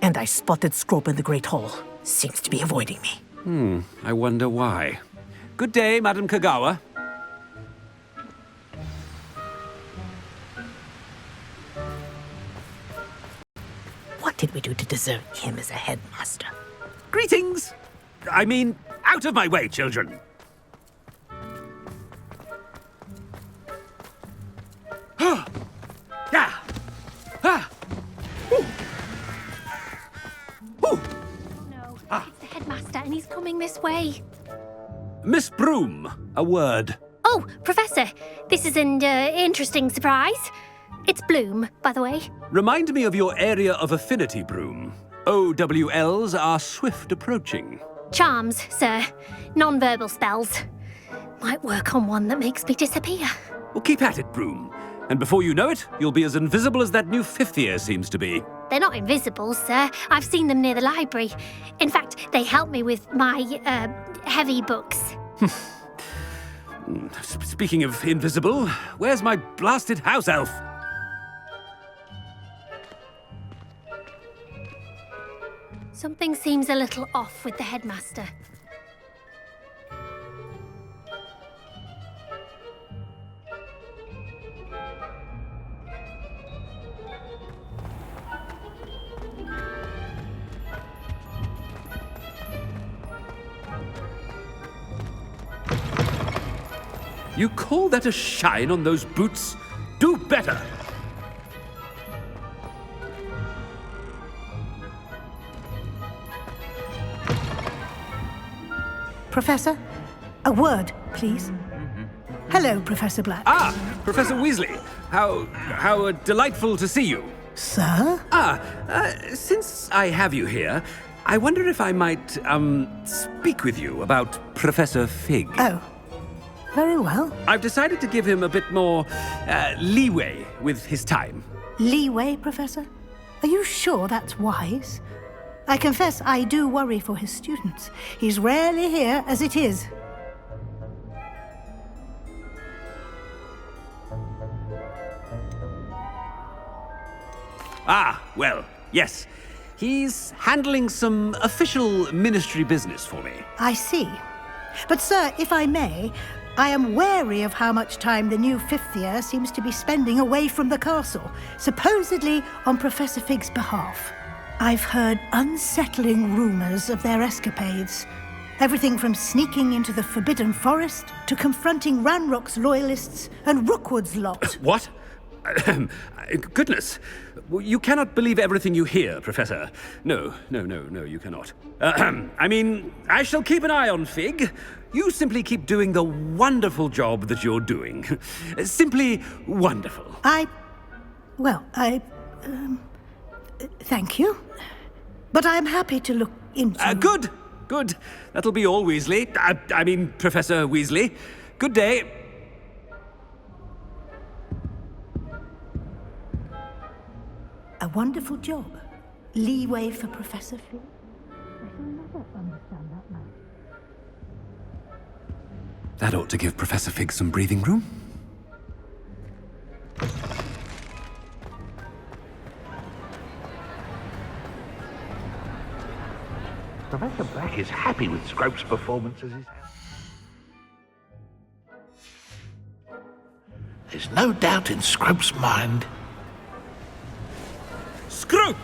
And I spotted Scrope in the Great Hall. Seems to be avoiding me. I wonder why. Good day, Madam Kogawa. What did we do to deserve him as a headmaster? Greetings! I mean, out of my way, children. Yeah. Ah. No, it's the headmaster and he's coming this way. Miss Broom, a word. Oh, Professor, this is an interesting surprise. It's Bloom, by the way. Remind me of your area of affinity, Broom. OWLs are swift approaching. Charms, sir. Non-verbal spells. Might work on one that makes me disappear. Well, keep at it, Broom. And before you know it, you'll be as invisible as that new fifth year seems to be. They're not invisible, sir. I've seen them near the library. In fact, they help me with my, heavy books. Speaking of invisible, where's my blasted house elf? Something seems a little off with the headmaster. You call that a shine on those boots? Do better! Professor, a word, please. Hello, Professor Black. Ah, Professor Weasley. How delightful to see you. Sir? Since I have you here, I wonder if I might, speak with you about Professor Fig. Oh. Very well. I've decided to give him a bit more, leeway with his time. Leeway, Professor? Are you sure that's wise? I confess I do worry for his students. He's rarely here as it is. Ah, well, yes. He's handling some official ministry business for me. I see. But, sir, if I may, I am wary of how much time the new fifth year seems to be spending away from the castle, supposedly on Professor Fig's behalf. I've heard unsettling rumors of their escapades. Everything from sneaking into the Forbidden Forest to confronting Ranrock's loyalists and Rookwood's lot. What? Goodness. You cannot believe everything you hear, Professor. No, you cannot. I mean, I shall keep an eye on Fig. You simply keep doing the wonderful job that you're doing. Simply wonderful. Thank you. But I'm happy to look into... Good. That'll be all, Weasley. I mean, Professor Weasley. Good day. A wonderful job. Leeway for Professor Fig. I shall never understand that man. That ought to give Professor Fig some breathing room. Professor Black is happy with Scrope's performance as his... There's no doubt in Scrope's mind. Scrope!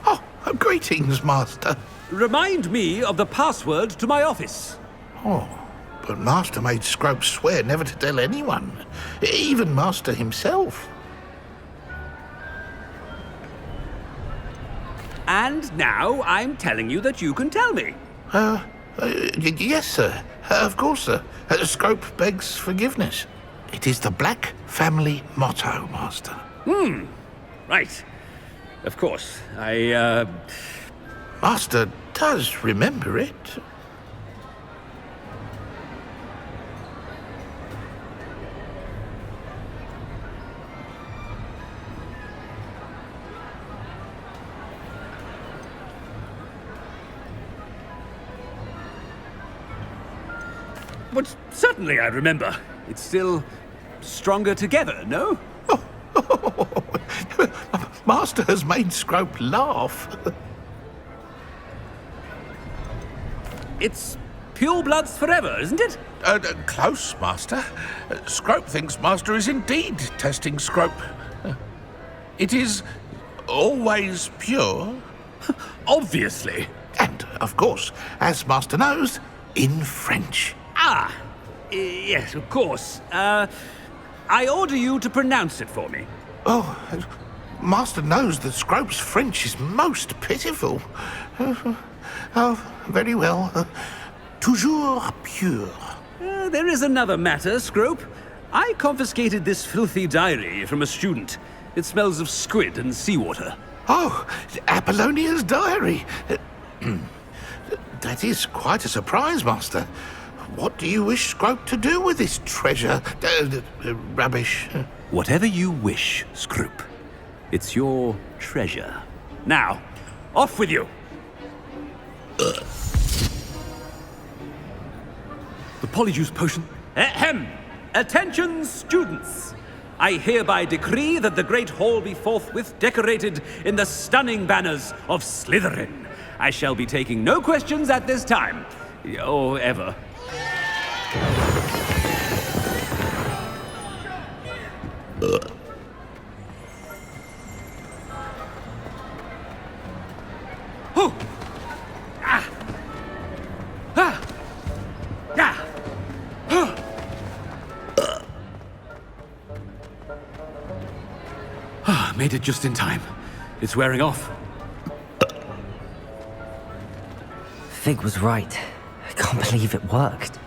Oh, greetings, Master. Remind me of the password to my office. Oh, but Master made Scrope swear never to tell anyone, even Master himself. And now I'm telling you that you can tell me. Yes, sir. Of course, sir. Scrope begs forgiveness. It is the Black family motto, Master. Right. Of course. Master does remember it. But certainly I remember. It's still stronger together, no? Master has made Scrope laugh. It's pure bloods forever, isn't it? Close, Master. Scrope thinks Master is indeed testing Scrope. It is always pure. Obviously. And, of course, as Master knows, in French. Yes, of course. I order you to pronounce it for me. Oh, Master knows that Scrope's French is most pitiful. Very well. Toujours pure. There is another matter, Scrope. I confiscated this filthy diary from a student. It smells of squid and seawater. Oh, Apollonia's diary. That is quite a surprise, Master. What do you wish Scrope to do with this treasure? Rubbish. Whatever you wish, Scrope. It's your treasure. Now, off with you! The polyjuice potion... Ahem! Attention, students! I hereby decree that the Great Hall be forthwith decorated in the stunning banners of Slytherin. I shall be taking no questions at this time. Or ever. Oh! Ah! Ah! Ah! Ah, made it just in time. It's wearing off. Fig was right. I can't believe it worked.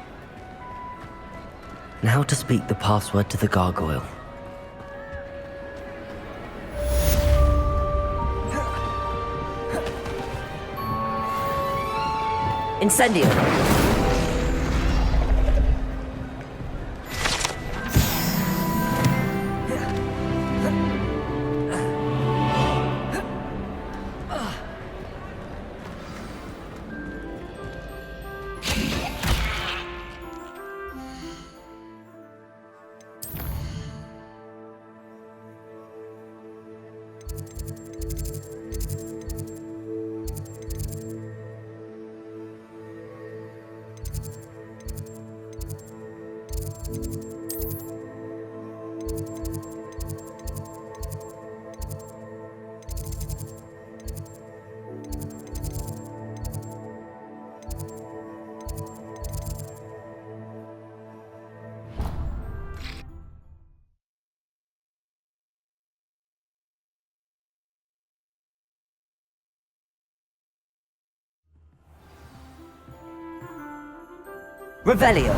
Now to speak the password to the gargoyle. Incendio! Revelio.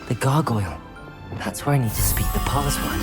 The gargoyle. That's where I need to speak the password.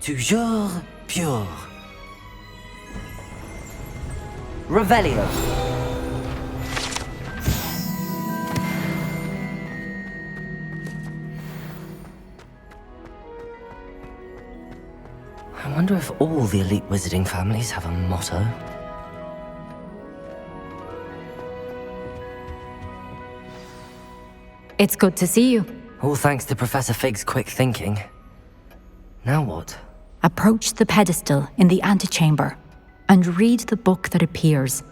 Toujours pure. Revelio. I wonder if all the elite wizarding families have a motto. It's good to see you. All thanks to Professor Fig's quick thinking. Now what? Approach the pedestal in the antechamber and read the book that appears.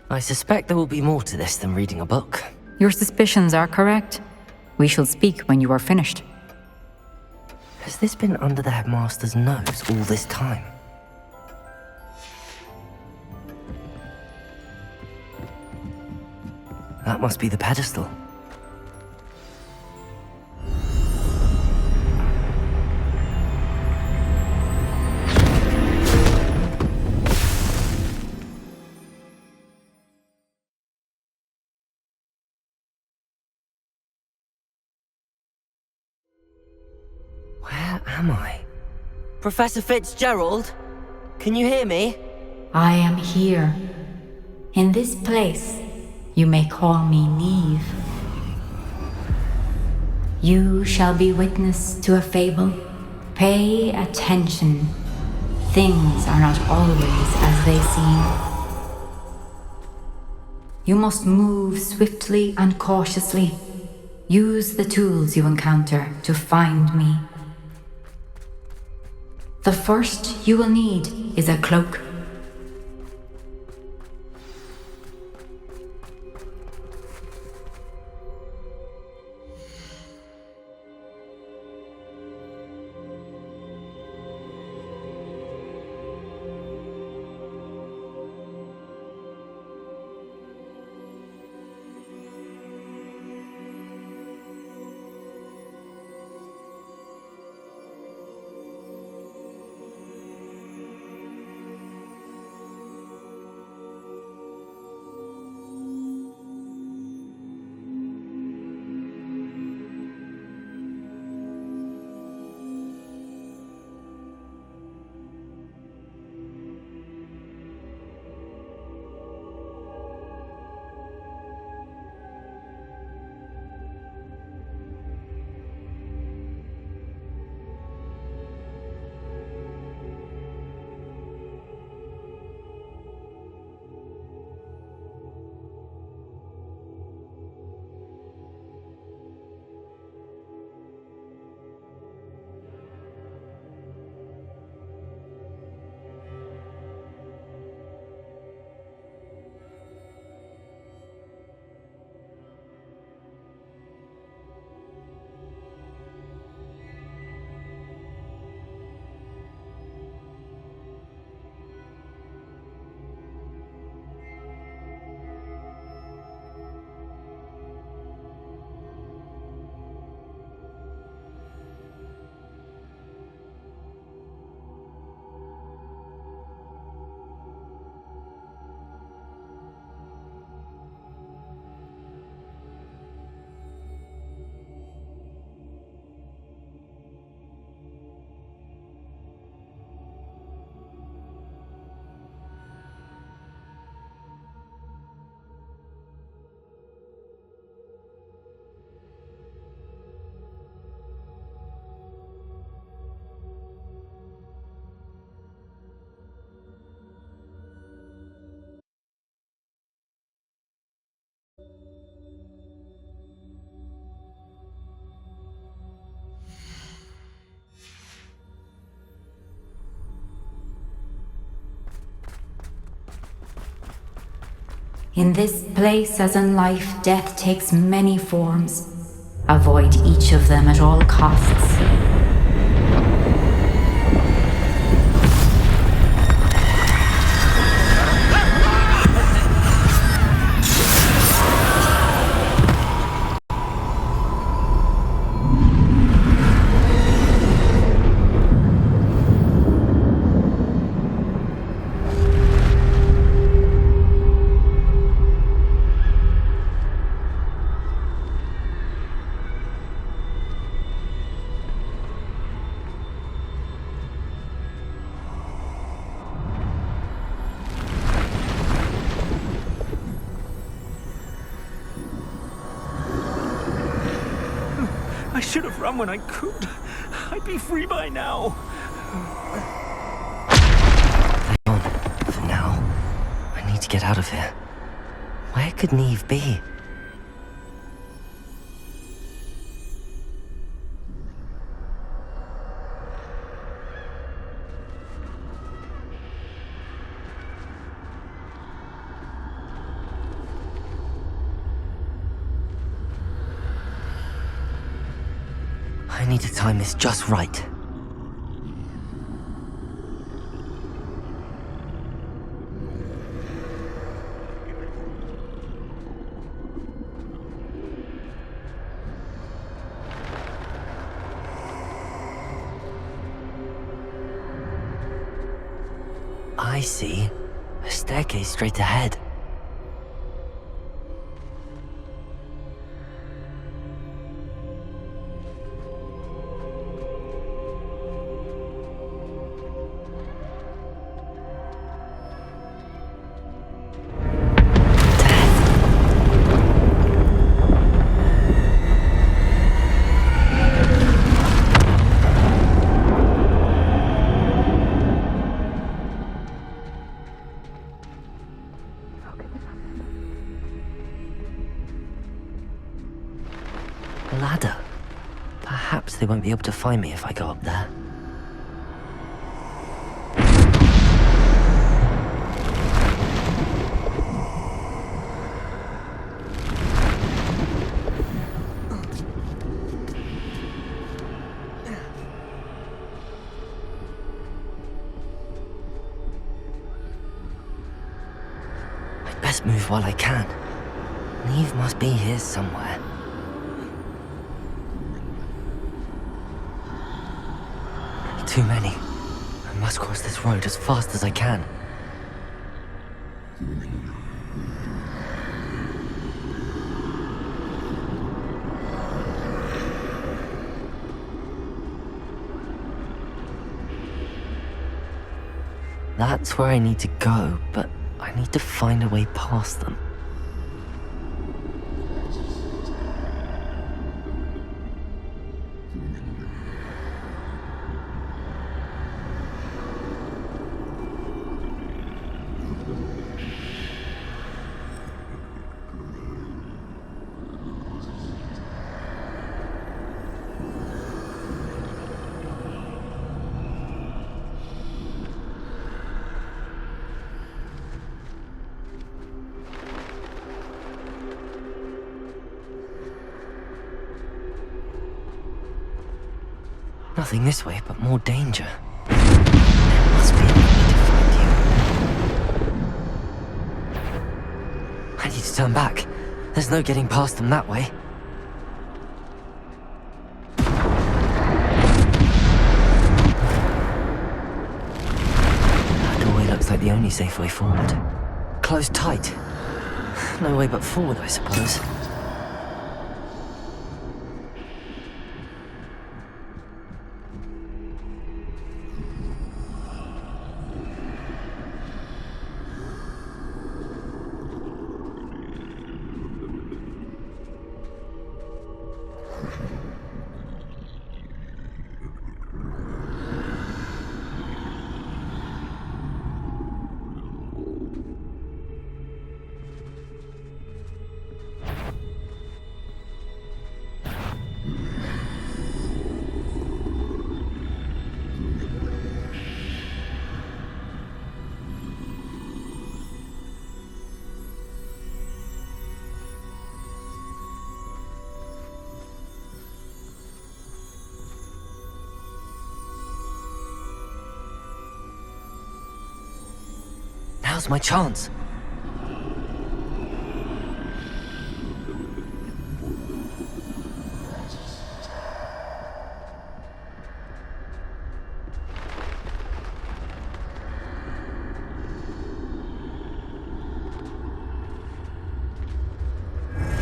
I suspect there will be more to this than reading a book. Your suspicions are correct. We shall speak when you are finished. Has this been under the headmaster's nose all this time? That must be the pedestal. Where am I? Professor Fitzgerald? Can you hear me? I am here. In this place, you may call me Neve. You shall be witness to a fable. Pay attention. Things are not always as they seem. You must move swiftly and cautiously. Use the tools you encounter to find me. The first you will need is a cloak. In this place, as in life, death takes many forms. Avoid each of them at all costs. I should have run when I could. I'd be free by now. Hang on. For now, I need to get out of here. Where could Neve be? I need to time this just right. I see. A staircase straight ahead. Ladder. Perhaps they won't be able to find me if I go up there. I'd best move while I can. Neve must be here somewhere. Too many. I must cross this road as fast as I can. That's where I need to go, but I need to find a way past them. Nothing this way, but more danger. There must be a way to find you. I need to turn back. There's no getting past them that way. That doorway looks like the only safe way forward. Closed tight. No way but forward, I suppose. Now's my chance.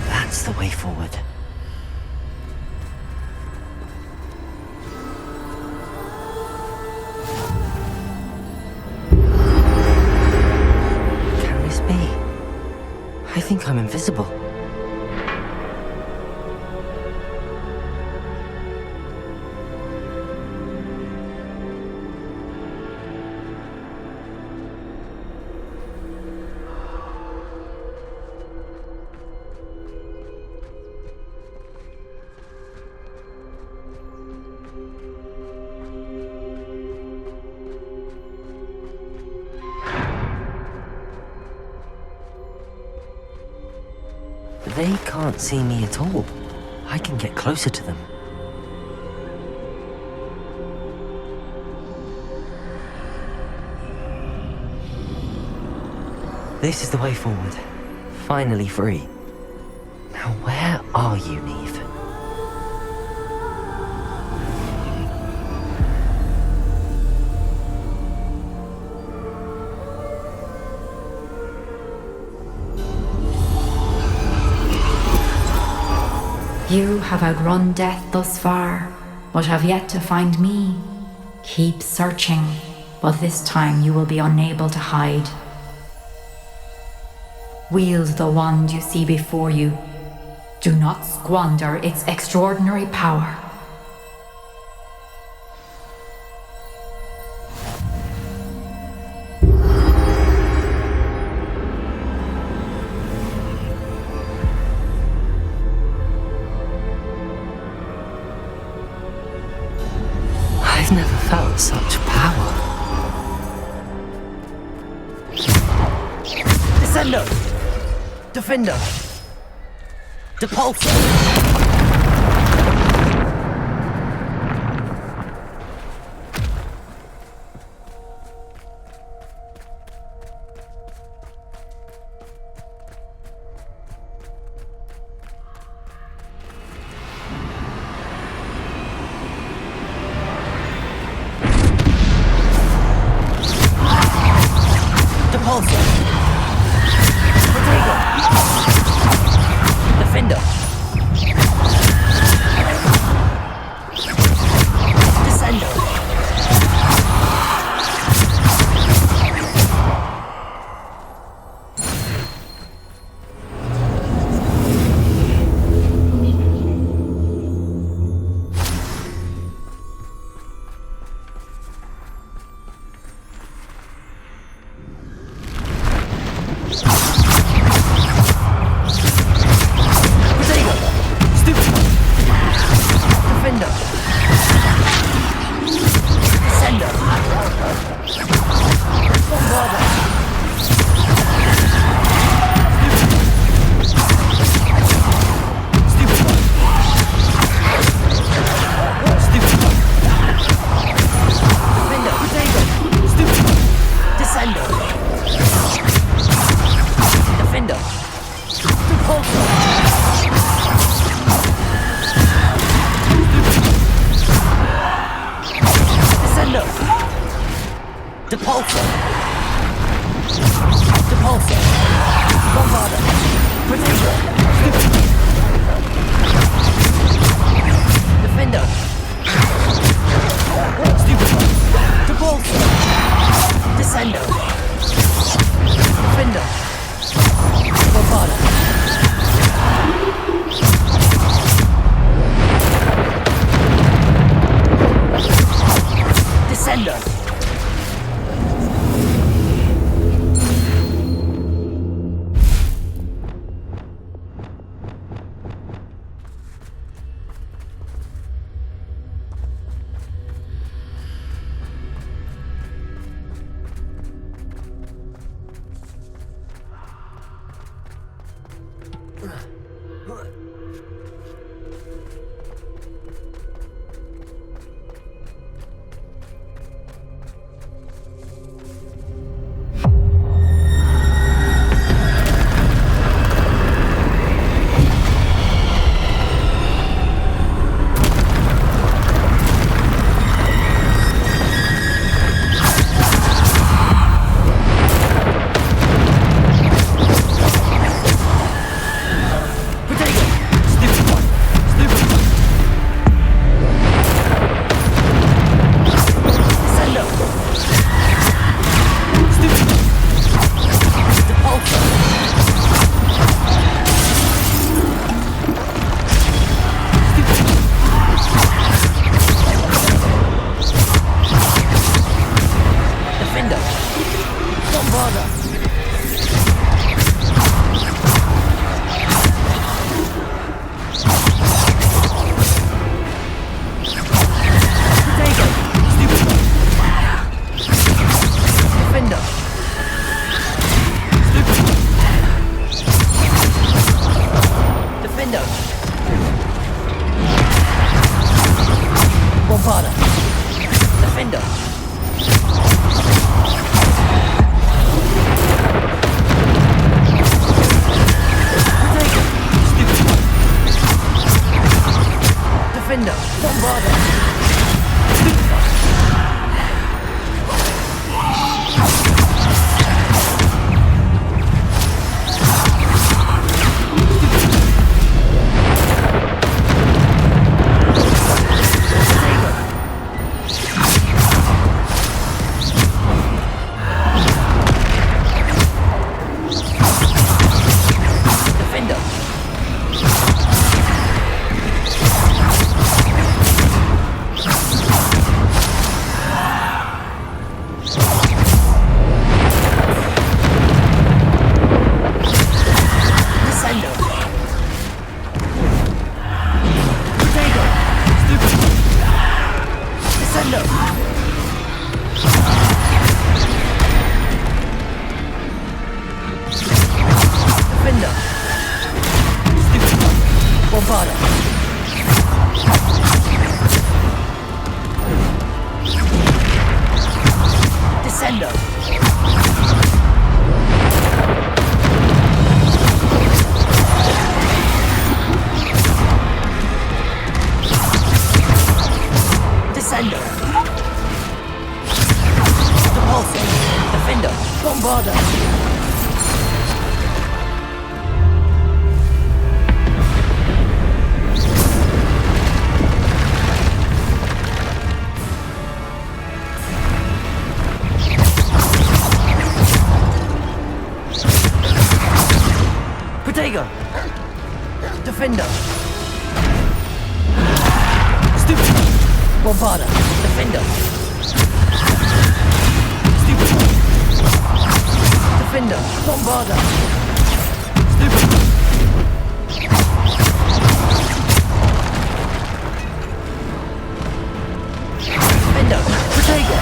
That's the way forward. I think I'm invisible. They can't see me at all. I can get closer to them. This is the way forward. Finally free. Now where are you, Neve? You have outrun death thus far, but have yet to find me. Keep searching, but this time you will be unable to hide. Wield the wand you see before you. Do not squander its extraordinary power. I've never felt such power. Descendo! Defender! Depulsor! Defender! Defender, Bombarder. Defender. Stupid. Bombarder. Defender. Stupid. Defender. Bombarder. Stupid. Defender. Protego.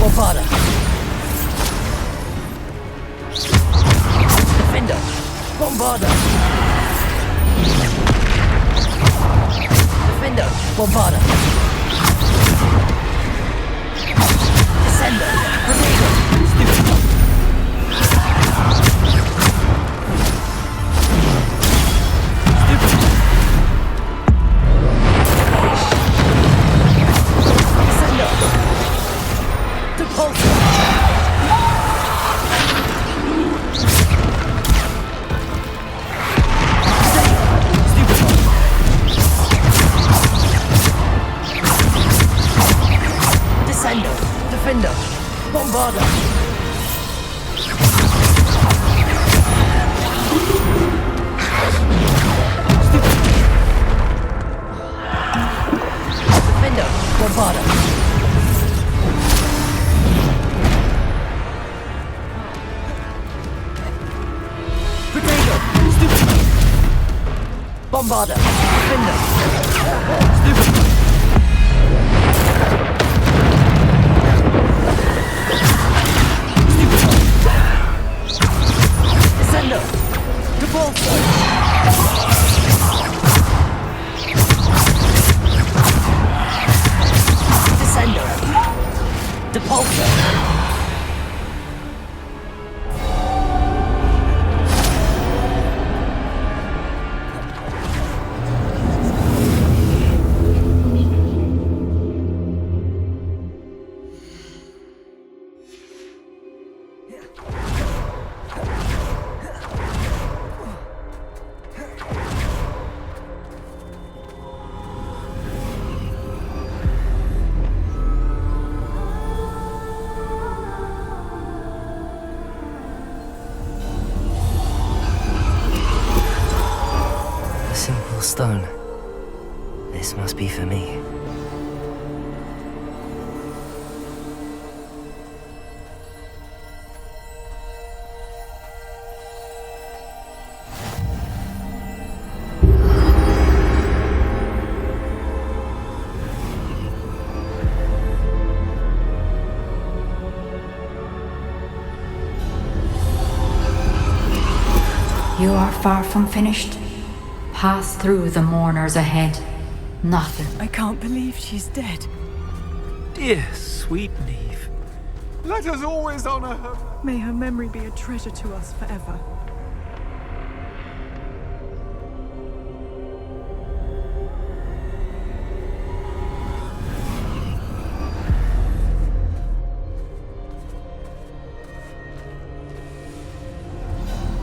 Bombarder. Defender. Bombarder. Defender. Bombarder. Descender. Protego. Stupid. Defender, Bombarder. Defender, Bombarder. Protego, stupid. Bombarder, Defender. Stupid. Descender! Depulsor! Descender! Depulsor! Stone. This must be for me. You are far from finished. Pass through the mourners ahead. Nothing. I can't believe she's dead. Dear sweet Neve, Let us always honor her. May her memory be a treasure to us forever.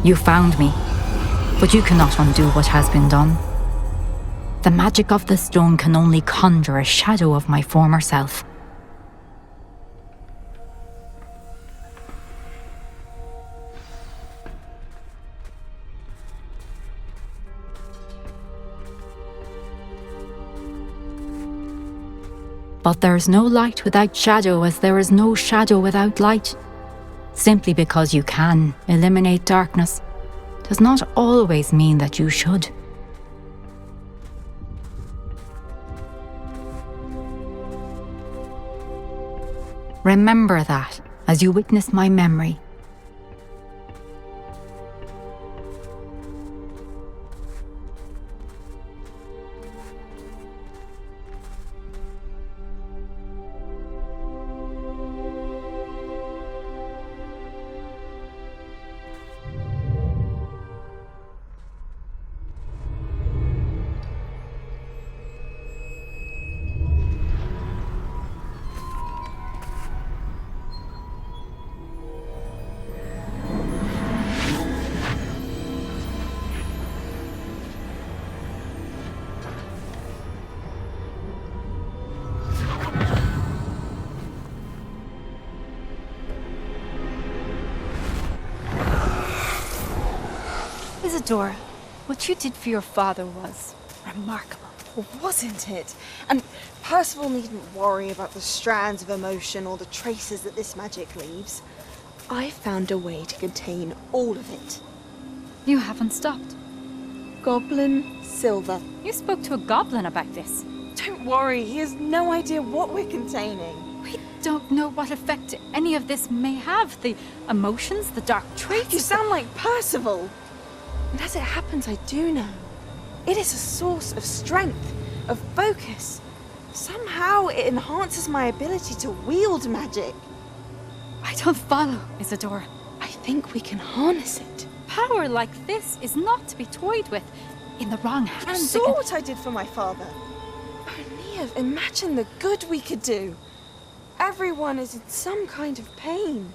You found me, but you cannot undo what has been done. The magic of the stone can only conjure a shadow of my former self. But there is no light without shadow, as there is no shadow without light. Simply because you can eliminate darkness does not always mean that you should. Remember that as you witness my memory. Isadora, what you did for your father was remarkable, wasn't it? And Percival needn't worry about the strands of emotion or the traces that this magic leaves. I found a way to contain all of it. You haven't stopped. Goblin Silver. You spoke to a goblin about this. Don't worry, he has no idea what we're containing. We don't know what effect any of this may have. The emotions, the dark traits. You sound like Percival. And as it happens, I do know. It is a source of strength, of focus. Somehow it enhances my ability to wield magic. I don't follow, Isadora. I think we can harness it. Power like this is not to be toyed with. In the wrong hands. You saw what I did for my father. Oh, Neve, imagine the good we could do. Everyone is in some kind of pain.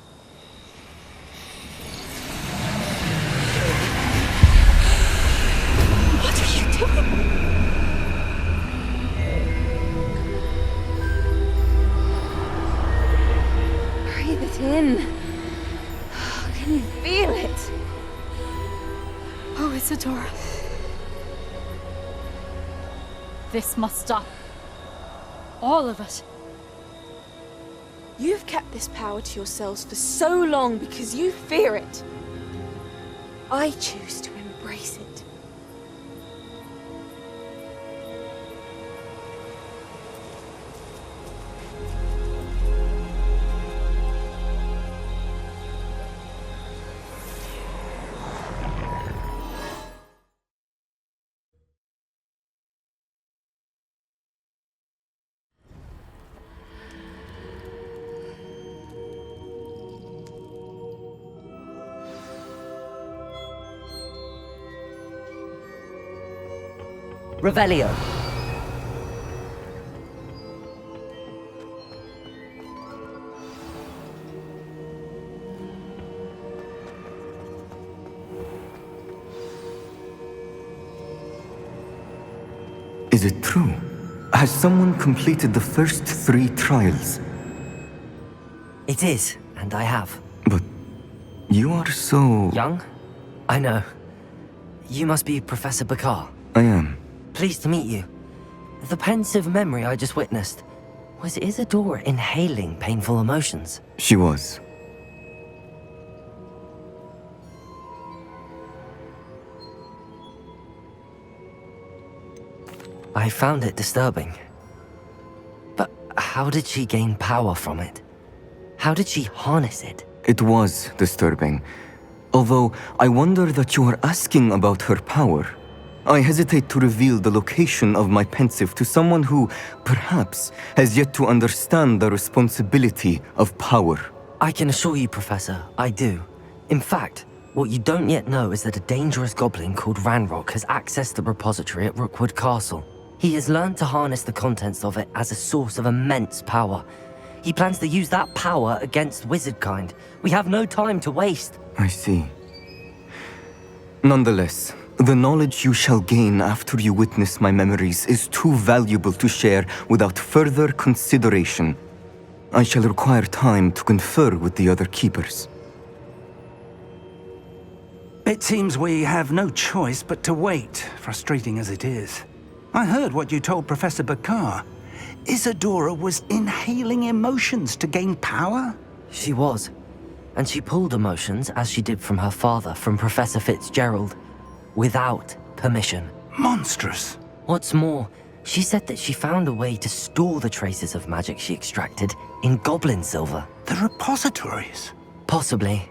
What are you doing? Breathe it in. Can you feel it? Oh, Isadora. This must stop. All of it. You've kept this power to yourselves for so long because you fear it. I choose to embrace it. Revelio. Is it true? Has someone completed the first 3 trials? It is, and I have. But you are so... Young? I know. You must be Professor Bakar. I am. Pleased to meet you. The pensive memory I just witnessed, was Isadora inhaling painful emotions? She was. I found it disturbing. But how did she gain power from it? How did she harness it? It was disturbing. Although, I wonder that you are asking about her power. I hesitate to reveal the location of my pensive to someone who, perhaps, has yet to understand the responsibility of power. I can assure you, Professor, I do. In fact, what you don't yet know is that a dangerous goblin called Ranrock has accessed the repository at Rookwood Castle. He has learned to harness the contents of it as a source of immense power. He plans to use that power against wizardkind. We have no time to waste. I see. Nonetheless, the knowledge you shall gain after you witness my memories is too valuable to share without further consideration. I shall require time to confer with the other keepers. It seems we have no choice but to wait, frustrating as it is. I heard what you told Professor Bakar. Isadora was inhaling emotions to gain power? She was. And she pulled emotions, as she did from her father, from Professor Fitzgerald, without permission. Monstrous. What's more, she said that she found a way to store the traces of magic she extracted in goblin silver. The repositories? Possibly.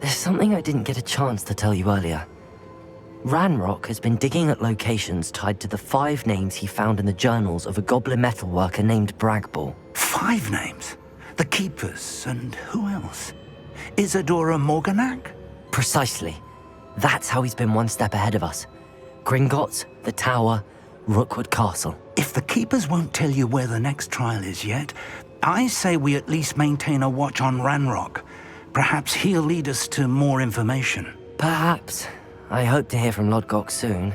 There's something I didn't get a chance to tell you earlier. Ranrock has been digging at locations tied to the 5 names he found in the journals of a goblin metalworker named Bragball. 5 names? The Keepers, and who else? Isadora Morganac? Precisely. That's how he's been one step ahead of us. Gringotts, the Tower, Rookwood Castle. If the Keepers won't tell you where the next trial is yet, I say we at least maintain a watch on Ranrock. Perhaps he'll lead us to more information. Perhaps. I hope to hear from Lodgok soon.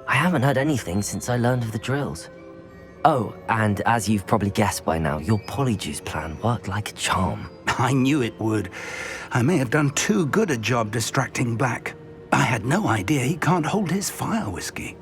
I haven't heard anything since I learned of the drills. Oh, and as you've probably guessed by now, your Polyjuice plan worked like a charm. I knew it would. I may have done too good a job distracting Black. I had no idea he can't hold his fire whiskey.